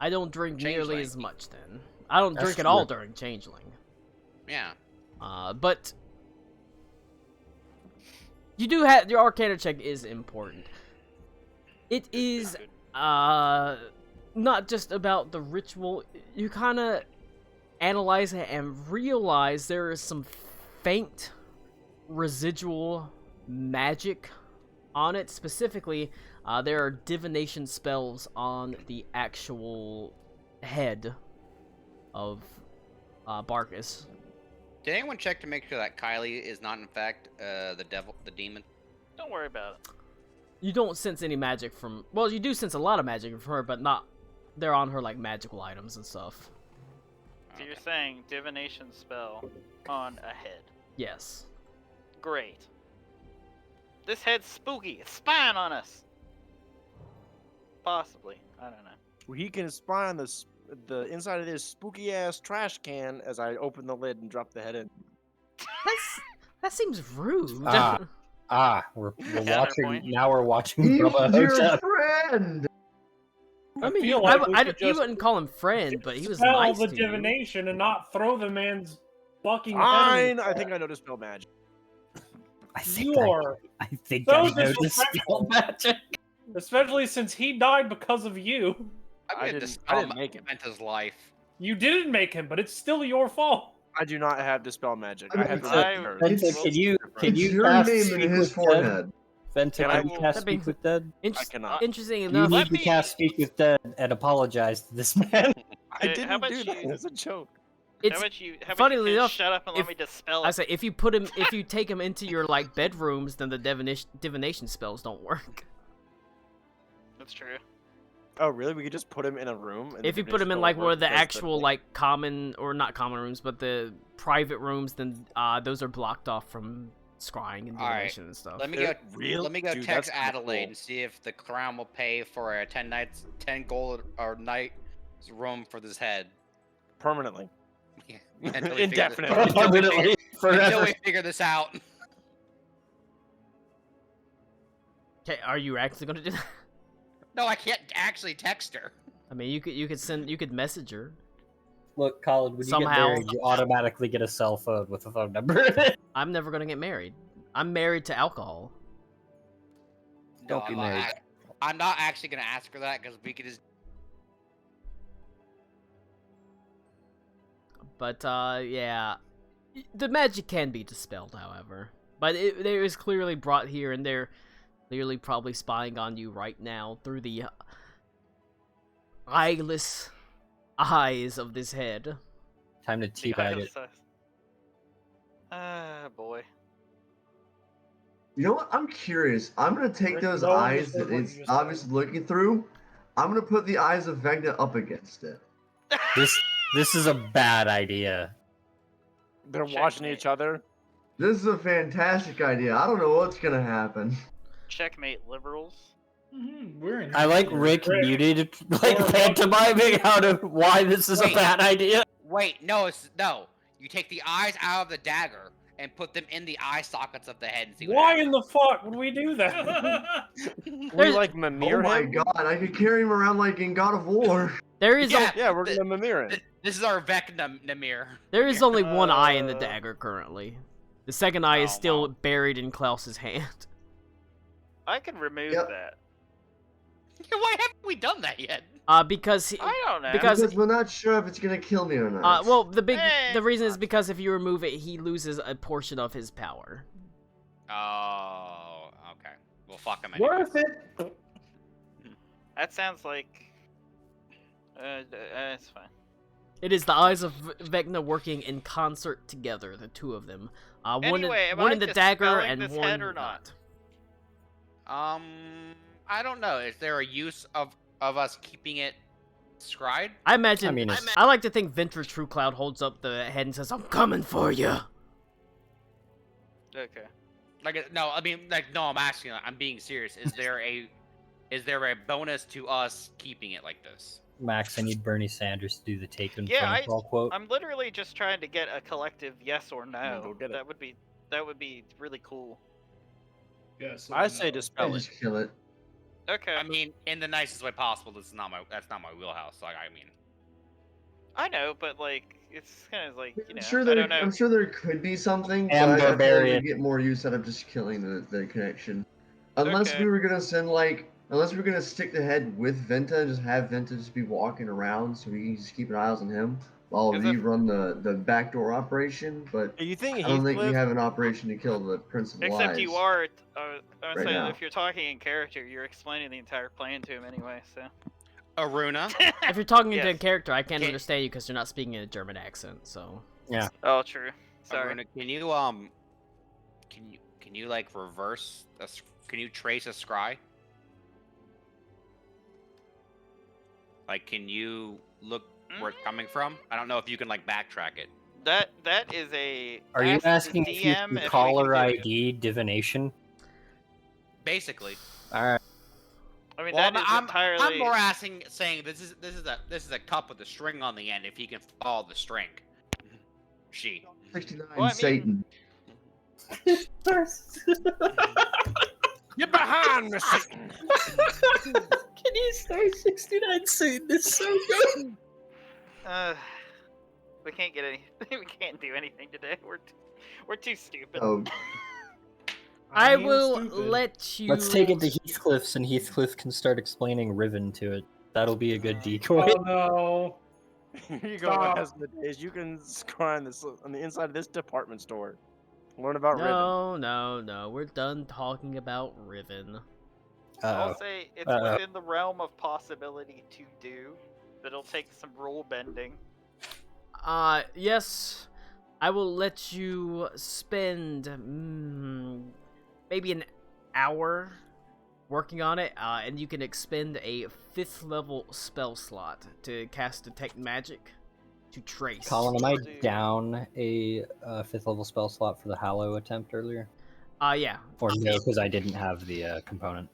Speaker 1: I don't drink nearly
Speaker 3: Changeling.
Speaker 1: as much then. I don't
Speaker 5: That's
Speaker 1: drink at all
Speaker 5: true.
Speaker 1: during Changeling.
Speaker 3: yeah.
Speaker 1: But you do have your Arcana check is important. It is not just about the ritual. You kind of analyze it and realize there is some faint residual magic on it. Specifically, there are divination spells on the actual head of Barkus.
Speaker 3: Did anyone check to make sure that Kylie is not in fact the demon?
Speaker 2: Don't worry about it.
Speaker 1: You don't sense any magic from... Well, you do sense a lot of magic from her, but not... They're on her, like, magical items and stuff.
Speaker 2: So you're saying divination spell on a head.
Speaker 1: Yes.
Speaker 2: Great. This head's spooky. It's spying on us. Possibly. I don't know.
Speaker 9: Well, he can spy on the inside of this spooky ass trash can as I open the lid and drop the head in.
Speaker 1: That seems rude.
Speaker 5: We're watching
Speaker 2: Counterpoint.
Speaker 5: now. We're watching
Speaker 8: He's
Speaker 5: Bubba
Speaker 8: your
Speaker 5: Hotep.
Speaker 8: friend!
Speaker 1: I mean,
Speaker 7: feel like we could
Speaker 1: you
Speaker 7: just
Speaker 1: wouldn't call him friend, but he was
Speaker 7: Spell
Speaker 1: nice
Speaker 7: the
Speaker 1: to you.
Speaker 7: divination and not throw the man's fucking head.
Speaker 9: Fine,
Speaker 7: in
Speaker 9: I think I know dispel magic.
Speaker 5: I think
Speaker 7: You are
Speaker 5: I think
Speaker 7: so
Speaker 5: I know dispel
Speaker 7: disrespectful.
Speaker 5: magic.
Speaker 7: Especially since he died because of you.
Speaker 3: I
Speaker 9: didn't make him.
Speaker 3: His life.
Speaker 7: You didn't make him, but it's still your fault.
Speaker 9: I do not have dispel magic.
Speaker 8: I
Speaker 9: I have
Speaker 8: mean,
Speaker 9: the
Speaker 5: Venta, can you
Speaker 8: It's your
Speaker 5: cast
Speaker 8: name
Speaker 5: Speak
Speaker 8: in his
Speaker 5: with Dead?
Speaker 8: forehead.
Speaker 5: Venta,
Speaker 9: Can
Speaker 5: can
Speaker 9: I-
Speaker 5: you cast
Speaker 1: That being-
Speaker 5: Speak with Dead?
Speaker 9: I cannot.
Speaker 1: Interesting
Speaker 5: You
Speaker 1: enough,
Speaker 5: need
Speaker 2: Let
Speaker 5: to
Speaker 2: me-
Speaker 5: cast Speak with Dead and apologize to this man.
Speaker 9: I
Speaker 2: How
Speaker 9: didn't
Speaker 2: about
Speaker 9: do that.
Speaker 2: you-
Speaker 9: It's a joke.
Speaker 1: it's
Speaker 2: how about you
Speaker 1: funnily
Speaker 2: kids
Speaker 1: enough,
Speaker 2: shut up and let
Speaker 1: if-
Speaker 2: me dispel
Speaker 1: I
Speaker 2: it?
Speaker 1: say if you take him into your like bedrooms, then the divination spells don't work.
Speaker 2: That's true.
Speaker 9: Oh, really? We could just put him in a room. And
Speaker 1: If you
Speaker 9: the
Speaker 1: put him in
Speaker 9: division
Speaker 1: like
Speaker 9: over
Speaker 1: one of the
Speaker 9: because
Speaker 1: actual
Speaker 9: thing-
Speaker 1: like common or not common rooms, but the private rooms, then those are blocked off from scrying and
Speaker 3: All right.
Speaker 1: divination and stuff.
Speaker 3: Let me
Speaker 9: They're
Speaker 3: go.
Speaker 9: real?
Speaker 3: Let me go
Speaker 9: Dude,
Speaker 3: text
Speaker 9: that's kinda
Speaker 3: Adelaide
Speaker 9: cool.
Speaker 3: and see if the crown will pay for a 10 gold or night room for this head.
Speaker 9: Permanently.
Speaker 3: Yeah,
Speaker 9: Indefinitely.
Speaker 5: Permanently,
Speaker 3: until
Speaker 5: forever.
Speaker 3: we figure this out.
Speaker 1: Okay, are you actually gonna do that?
Speaker 3: No, I can't actually text her.
Speaker 1: I mean, you could message her.
Speaker 5: Look, Colin, when you
Speaker 1: Somehow-
Speaker 5: get married, you automatically get a cell phone with a phone number.
Speaker 1: I'm never gonna get married. I'm married to alcohol.
Speaker 5: Don't be married.
Speaker 3: I'm not actually gonna ask her that because we could just.
Speaker 1: But yeah, the magic can be dispelled, however. But it is clearly brought here, and they're clearly probably spying on you right now through the eyeless eyes of this head.
Speaker 5: Time to teabag it.
Speaker 2: Ah, boy.
Speaker 8: You know what? I'm curious. I'm gonna take
Speaker 7: Rick,
Speaker 8: those
Speaker 7: no one
Speaker 8: eyes
Speaker 7: understood
Speaker 8: that
Speaker 7: what
Speaker 8: it's
Speaker 7: you just said.
Speaker 8: obviously looking through. I'm gonna put the eyes of Vegna up against it.
Speaker 5: This is a bad idea.
Speaker 9: They're watching each other.
Speaker 8: This is a fantastic idea. I don't know what's gonna happen.
Speaker 2: Checkmate, liberals.
Speaker 10: We're in.
Speaker 5: I like Rick muted, like pantomiming how to why this is a
Speaker 3: Wait.
Speaker 5: bad idea.
Speaker 3: Wait, no, no. You take the eyes out of the dagger and put them in the eye sockets of the head and see what
Speaker 7: Why
Speaker 3: happens.
Speaker 7: in the fuck would we do that?
Speaker 9: We like
Speaker 8: Oh
Speaker 9: Mimir
Speaker 8: my
Speaker 9: him?
Speaker 8: god, I could carry him around like in God of War.
Speaker 1: There is
Speaker 3: Yeah,
Speaker 9: Yeah, we're gonna Mimir him.
Speaker 3: This is our Vecna Namir.
Speaker 1: there is only one eye in the
Speaker 9: Uh,
Speaker 1: dagger currently. The second eye is
Speaker 3: Oh,
Speaker 1: still
Speaker 3: wow.
Speaker 1: buried in Klaus's hand.
Speaker 2: I can remove
Speaker 8: Yep.
Speaker 2: that.
Speaker 3: Why haven't we done that yet?
Speaker 1: Because he,
Speaker 2: I don't know.
Speaker 1: Because-
Speaker 8: we're not sure if it's gonna kill me or not.
Speaker 1: well, the reason is
Speaker 2: not
Speaker 1: because if you remove it, he loses a portion of his power.
Speaker 3: Oh, okay. Well, fuck him anyway.
Speaker 10: Worth it.
Speaker 2: That sounds like. It's fine.
Speaker 1: It is the eyes of Vecna working in concert together, the two of them.
Speaker 2: Anyway, am
Speaker 1: one
Speaker 2: I
Speaker 1: in the dagger
Speaker 2: dispelling
Speaker 1: and
Speaker 2: this
Speaker 1: one
Speaker 2: head or not?
Speaker 3: I don't know. Is there a use of us keeping it scried?
Speaker 1: I imagine.
Speaker 5: I mean, it's-
Speaker 1: I like to think Ventress True Cloud holds up the head and says, "I'm coming for you."
Speaker 2: Okay.
Speaker 3: Like, no, I mean, like, no. I'm asking. I'm being serious. Is there a bonus to us keeping it like this?
Speaker 5: Max, I need Bernie Sanders to do the taken
Speaker 2: Yeah,
Speaker 5: phone call quote.
Speaker 2: I'm literally just trying to get a collective yes or no.
Speaker 9: Go get it.
Speaker 2: That would be really cool.
Speaker 10: Yes.
Speaker 9: I say dispel it.
Speaker 8: Just kill it.
Speaker 2: Okay.
Speaker 3: I mean, in the nicest way possible. That's not my wheelhouse. Like, I mean,
Speaker 2: I know, but like it's kind of like
Speaker 8: I'm sure there could be something,
Speaker 5: And
Speaker 8: but I feel like
Speaker 5: Barbarian.
Speaker 8: we get more use out of just killing the connection. Unless
Speaker 2: Okay.
Speaker 8: we were gonna unless we were gonna stick the head with Venta and just have Venta just be walking around so we can just keep an eye on him while
Speaker 2: Is
Speaker 8: we
Speaker 2: it-
Speaker 8: run the backdoor operation. But
Speaker 9: You think
Speaker 8: I don't think we
Speaker 9: Heathcliff?
Speaker 8: have an operation to kill the principal
Speaker 2: Except
Speaker 8: eyes.
Speaker 2: you are. I'm
Speaker 8: Right
Speaker 2: saying
Speaker 8: now.
Speaker 2: if you're talking in character, you're explaining the entire plan to him anyway. So.
Speaker 3: Aruna.
Speaker 1: If you're talking into a
Speaker 2: Yes.
Speaker 1: character, I can't
Speaker 3: Okay.
Speaker 1: understand you because you're not speaking in a German accent. So
Speaker 2: Oh, true. Sorry.
Speaker 3: Aruna, can you like reverse? Can you trace a scry? Like, can you look where it's coming from? I don't know if you can like backtrack it.
Speaker 2: That is a.
Speaker 5: Are you
Speaker 2: ask the
Speaker 5: asking if you
Speaker 2: DM
Speaker 5: can
Speaker 2: if we
Speaker 5: caller
Speaker 2: can do it.
Speaker 5: ID divination?
Speaker 3: Basically.
Speaker 5: Alright.
Speaker 2: I mean,
Speaker 3: Well,
Speaker 2: that is
Speaker 3: I'm
Speaker 2: entirely.
Speaker 3: more asking, saying this is a cup with a string on the end. If he can follow the string, she.
Speaker 8: 69
Speaker 2: Well, I mean-
Speaker 8: Satan.
Speaker 9: Get behind me, Satan!
Speaker 5: Can you start 69 Satan? It's so good.
Speaker 2: We can't get any. We can't do anything today. We're too stupid.
Speaker 8: Oh,
Speaker 1: I
Speaker 10: am
Speaker 1: will
Speaker 10: stupid.
Speaker 1: let you.
Speaker 5: Let's take it to Heathcliff's and Heathcliff can start explaining Riven to it. That'll be a good decoy.
Speaker 10: Oh no.
Speaker 9: Here you go,
Speaker 10: Stop.
Speaker 9: as the days. You can scry on the inside of this department store. Learn about Riven.
Speaker 1: No. We're done talking about Riven.
Speaker 2: I'll say it's
Speaker 5: Uh-oh.
Speaker 2: within the realm of possibility to do, but it'll take some rule bending.
Speaker 1: Yes, I will let you spend maybe an hour working on it, and you can expend a 5th level spell slot to cast Detect Magic to trace.
Speaker 5: Colin, am I
Speaker 2: Dude.
Speaker 5: down a 5th level spell slot for the Hallow attempt earlier?
Speaker 1: Yeah.
Speaker 5: Or no, because I didn't have the component.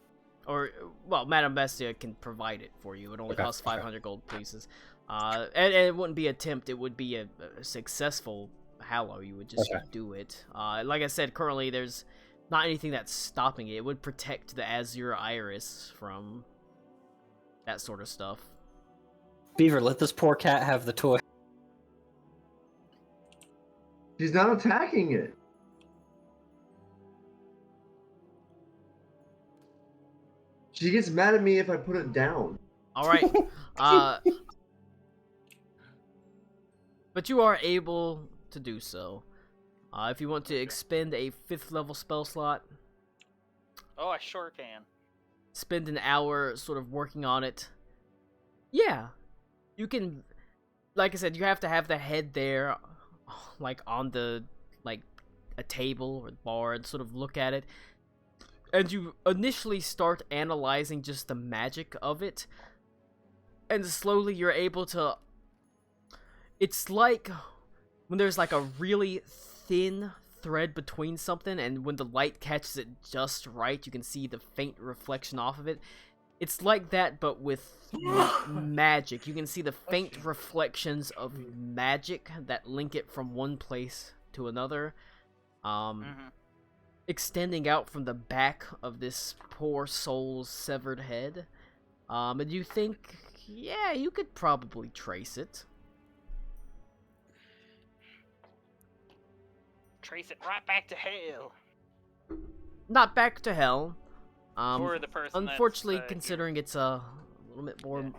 Speaker 1: Or, well, Madame Bestia can provide it for you. It only
Speaker 5: Okay,
Speaker 1: costs
Speaker 5: okay.
Speaker 1: 500 gold pieces. And it wouldn't be attempt, it would be a successful Hallow. You would just
Speaker 5: Okay.
Speaker 1: do it. Like I said, currently there's not anything that's stopping it. It would protect the Azure Iris from that sort of stuff.
Speaker 5: Beaver, let this poor cat have the toy.
Speaker 8: She's not attacking it. She gets mad at me if I put it down.
Speaker 1: Alright. But you are able to do so. If you want to expend a 5th level spell slot,
Speaker 2: Oh, I sure can.
Speaker 1: spend an hour sort of working on it. Yeah. You can, like I said, you have to have the head there, like on the, like, a table or bar and sort of look at it. And you initially start analyzing just the magic of it. And slowly you're able to, it's like when there's like a really thin thread between something, and when the light catches it just right, you can see the faint reflection off of it. It's like that, but with magic. You can see the faint reflections of magic that link it from one place to another, extending out from the back of this poor soul's severed head. And you think, yeah, you could probably trace it.
Speaker 2: Trace it right back to hell.
Speaker 1: Not back to hell.
Speaker 2: For the person
Speaker 1: Unfortunately,
Speaker 2: that's,
Speaker 1: considering it's a little bit more,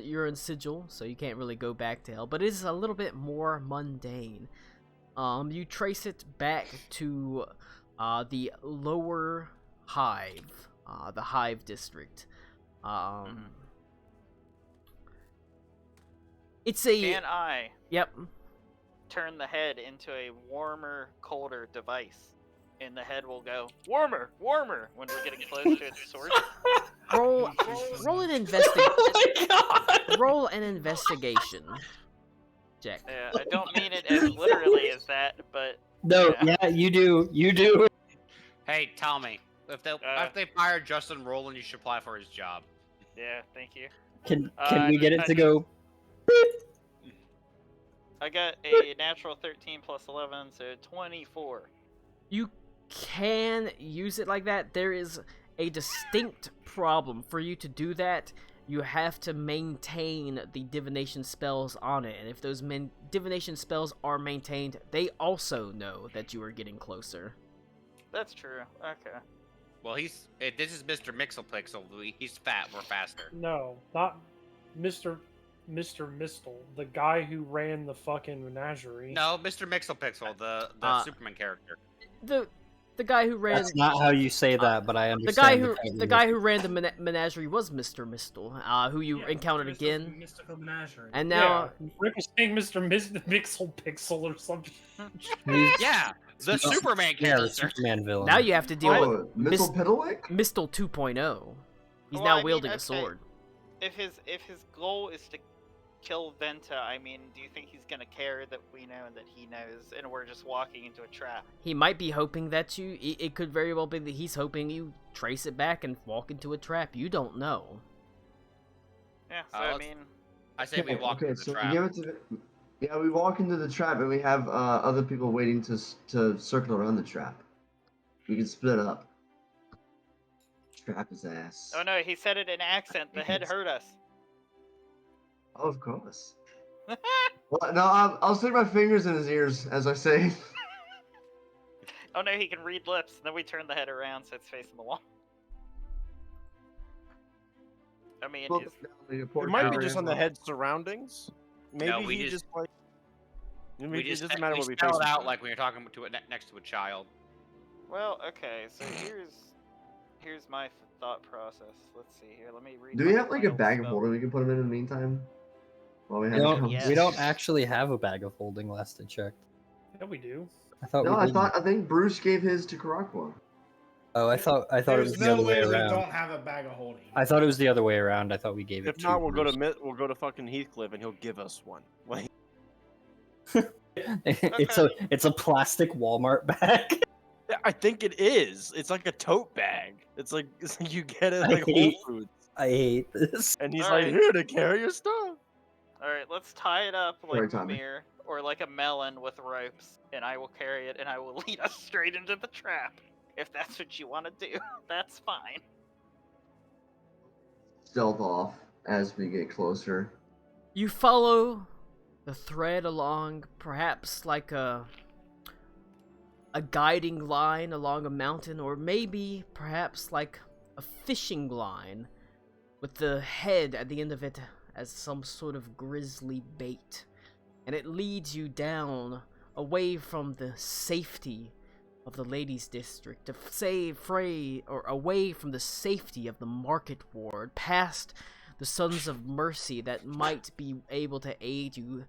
Speaker 1: you're in sigil, so you can't really go back to hell. But it is a little bit more mundane. You trace it back to the lower hive, the hive district. It's a.
Speaker 2: Can I
Speaker 1: Yep.
Speaker 2: turn the head into a warmer, colder device? And the head will go warmer, warmer when we're getting close to its source.
Speaker 1: Roll an investigation.
Speaker 5: Oh my god!
Speaker 1: Roll an investigation. Check.
Speaker 2: Yeah, I don't mean it as literally as that, but
Speaker 5: No, yeah, you do.
Speaker 3: Hey, tell me. If they fire Justin Rowland, you should apply for his job.
Speaker 2: yeah, thank you.
Speaker 5: Can we get it to go?
Speaker 2: I got a natural 13 plus 11, so 24.
Speaker 1: You can use it like that. There is a distinct problem. For you to do that, you have to maintain the divination spells on it. And if those divination spells are maintained, they also know that you are getting closer.
Speaker 2: That's true. Okay.
Speaker 3: Well, this is Mr. Mixelpixel. He's fat. We're faster.
Speaker 7: No, not Mr. Mistle, the guy who ran the fucking menagerie.
Speaker 3: No, Mr. Mixelpixel, the Superman character.
Speaker 1: The guy who ran.
Speaker 5: That's not how you say that, but I understand.
Speaker 1: The guy who ran the menagerie was Mr. Mistle, who you encountered again.
Speaker 6: Mystical menagerie.
Speaker 1: And now,
Speaker 7: Rick was saying Mr. Mixel Pixel or something.
Speaker 3: Yeah, the Superman
Speaker 5: Yeah, the
Speaker 3: character.
Speaker 5: Superman villain.
Speaker 1: now you have to deal
Speaker 8: Oh,
Speaker 1: with
Speaker 8: Missile Piddlewick?
Speaker 1: Mistle 2.0. He's
Speaker 2: Well,
Speaker 1: now
Speaker 2: I mean,
Speaker 1: wielding
Speaker 2: okay.
Speaker 1: a sword.
Speaker 2: If his goal is to kill Venta, I mean, do you think he's gonna care that we know that he knows, and we're just walking into a trap?
Speaker 1: He might be hoping that you. It could very well be that he's hoping you trace it back and walk into a trap. You don't know.
Speaker 2: Yeah. So I
Speaker 3: let's-
Speaker 2: mean,
Speaker 3: I say we walk
Speaker 8: Okay,
Speaker 3: into the
Speaker 8: so
Speaker 3: trap.
Speaker 8: we give it to. Yeah, we walk into the trap and we have other people waiting to circle around the trap. We can split up. Trap his ass.
Speaker 2: oh no, he said it in accent. The head hurt us.
Speaker 8: Oh, of course. Well, no, I'll stick my fingers in his ears as I say.
Speaker 2: Oh no, he can read lips. Then we turn the head around so it's facing the wall. I mean,
Speaker 8: Well,
Speaker 2: is,
Speaker 9: It might be just on the head's surroundings. Maybe
Speaker 3: No, we
Speaker 9: he
Speaker 3: just-
Speaker 9: like.
Speaker 3: We
Speaker 9: It
Speaker 3: just
Speaker 9: doesn't matter
Speaker 3: we
Speaker 9: what we
Speaker 3: spell
Speaker 9: face
Speaker 3: it
Speaker 9: him
Speaker 3: out
Speaker 9: for.
Speaker 3: like when you're talking to it next to a child.
Speaker 2: well, okay. So here's my thought process. Let's see here. Let me read.
Speaker 8: Do we
Speaker 2: my
Speaker 8: have like a
Speaker 2: final
Speaker 8: bag of
Speaker 2: spell.
Speaker 8: holding we can put him in the meantime? While we have
Speaker 5: We
Speaker 8: the
Speaker 5: don't,
Speaker 8: conversation?
Speaker 5: we don't actually have a bag of holding last I checked.
Speaker 7: Yeah, we do.
Speaker 5: I thought
Speaker 8: No,
Speaker 5: we
Speaker 8: I
Speaker 5: did.
Speaker 8: think Bruce gave his to Karakwa.
Speaker 5: Oh, I thought it
Speaker 4: There's
Speaker 5: was the
Speaker 4: no
Speaker 5: other way
Speaker 4: way we
Speaker 5: around.
Speaker 4: don't have a bag of holding.
Speaker 5: I thought it was the other way around. I thought we gave it.
Speaker 9: If not, we'll go
Speaker 5: Bruce.
Speaker 9: to fucking Heathcliff and he'll give us one. Like,
Speaker 5: it's a plastic Walmart bag.
Speaker 9: I think it is. It's like a tote bag. It's like you get it
Speaker 5: I
Speaker 9: like Whole
Speaker 5: hate-
Speaker 9: Foods,
Speaker 5: I hate this.
Speaker 9: and he's
Speaker 2: Alright.
Speaker 9: like, "Here to carry your stuff."
Speaker 2: All right, let's tie it up
Speaker 8: Sorry,
Speaker 2: like
Speaker 8: Tommy.
Speaker 2: Mimir or like a melon with ropes, and I will carry it, and I will lead us straight into the trap. If that's what you want to do, that's fine.
Speaker 8: Stealth off as we get closer.
Speaker 1: You follow the thread along, perhaps like a guiding line along a mountain, or maybe perhaps like a fishing line with the head at the end of it as some sort of grisly bait. And it leads you down away from the safety of the ladies' district, or away from the safety of the market ward, past the Sons of Mercy that might be able to aid you,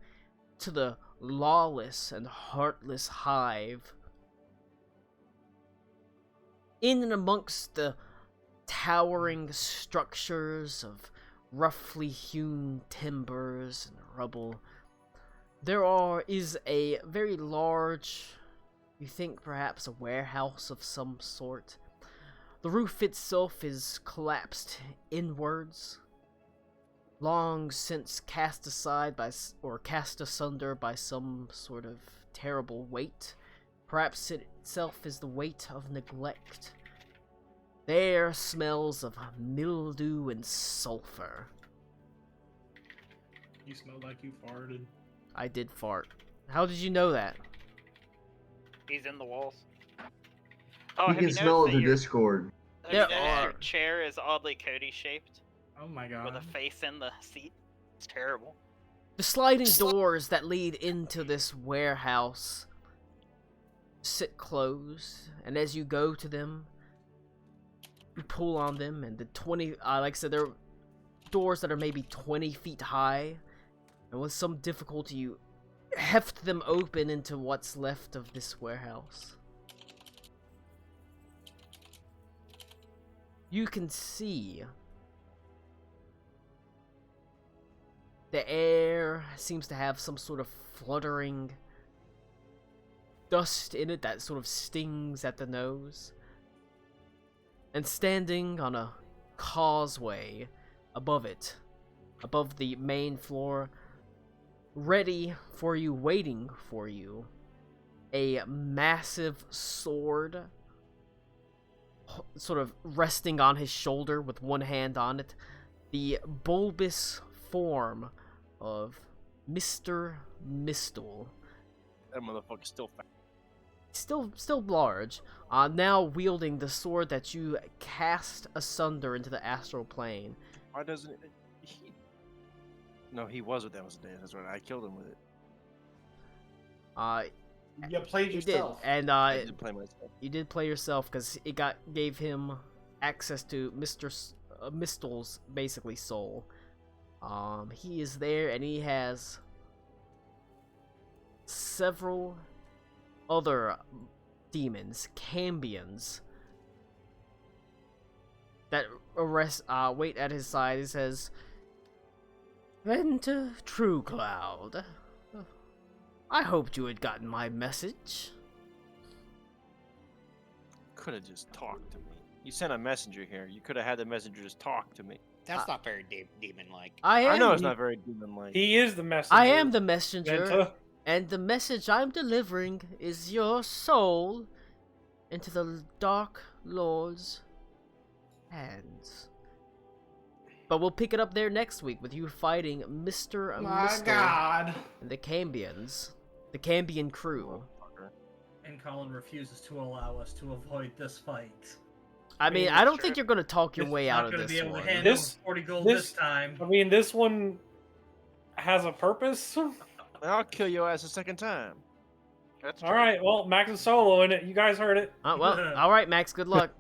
Speaker 1: to the lawless and heartless hive. In and amongst the towering structures of roughly hewn timbers and rubble, is a very large, you think perhaps a warehouse of some sort. The roof itself is collapsed inwards, long since cast asunder by some sort of terrible weight. Perhaps it itself is the weight of neglect. There smells of mildew and sulfur.
Speaker 4: You smell like you farted.
Speaker 1: I did fart. How did you know that?
Speaker 2: He's in the walls. Oh,
Speaker 8: You
Speaker 2: have
Speaker 8: can
Speaker 2: you
Speaker 8: smell
Speaker 2: noticed
Speaker 8: the
Speaker 2: that your,
Speaker 8: Discord.
Speaker 2: have
Speaker 1: Yeah,
Speaker 2: you noticed your
Speaker 1: or-
Speaker 2: chair is oddly Cody shaped
Speaker 4: Oh my god.
Speaker 2: with a face in the seat? It's terrible.
Speaker 1: The sliding doors that lead into this warehouse sit closed, and as you go to them, you pull on them, and the 20, like I said, they're doors that are maybe 20 feet high, and with some difficulty you heft them open into what's left of this warehouse. You can see the air seems to have some sort of fluttering dust in it that sort of stings at the nose. And standing on a causeway above it, above the main floor, ready for you, waiting for you, a massive sword sort of resting on his shoulder with one hand on it, the bulbous form of Mr. Mistle.
Speaker 9: That motherfucker's still fat.
Speaker 1: Still large, now wielding the sword that you cast asunder into the astral plane.
Speaker 9: Why doesn't it? No, he was with them. That's right. I killed him with it.
Speaker 4: You played
Speaker 1: You did,
Speaker 4: yourself.
Speaker 1: and
Speaker 9: I did play myself.
Speaker 1: you did play yourself because it gave him access to Mistle's basically soul. He is there, and he has several other demons, Cambions, that wait at his side. He says, "Enter True Cloud. I hoped you had gotten my message."
Speaker 9: Could have just talked to me. You sent a messenger here. You could have had the messenger just talk to me.
Speaker 3: That's not very demon-like.
Speaker 9: I know it's not very demon-like.
Speaker 7: He is the messenger.
Speaker 1: I am the messenger,
Speaker 7: Venta.
Speaker 1: and the message I'm delivering is your soul into the Dark Lord's hands. But we'll pick it up there next week with you fighting Mr.
Speaker 4: My
Speaker 1: Mistle
Speaker 4: god.
Speaker 1: and the Cambions, the Cambion crew.
Speaker 6: And Colin refuses to allow us to avoid this fight.
Speaker 1: I mean, I don't think you're gonna talk your way out of
Speaker 6: Not gonna
Speaker 1: this
Speaker 6: be able
Speaker 1: one.
Speaker 6: to handle
Speaker 7: This-
Speaker 6: 40 gold
Speaker 7: this-
Speaker 6: this time.
Speaker 7: I mean, this one has a purpose.
Speaker 9: I'll kill your ass a second time.
Speaker 2: That's
Speaker 7: All right, well, Max is soloing it. You guys heard it.
Speaker 1: Well, all right, Max. Good luck.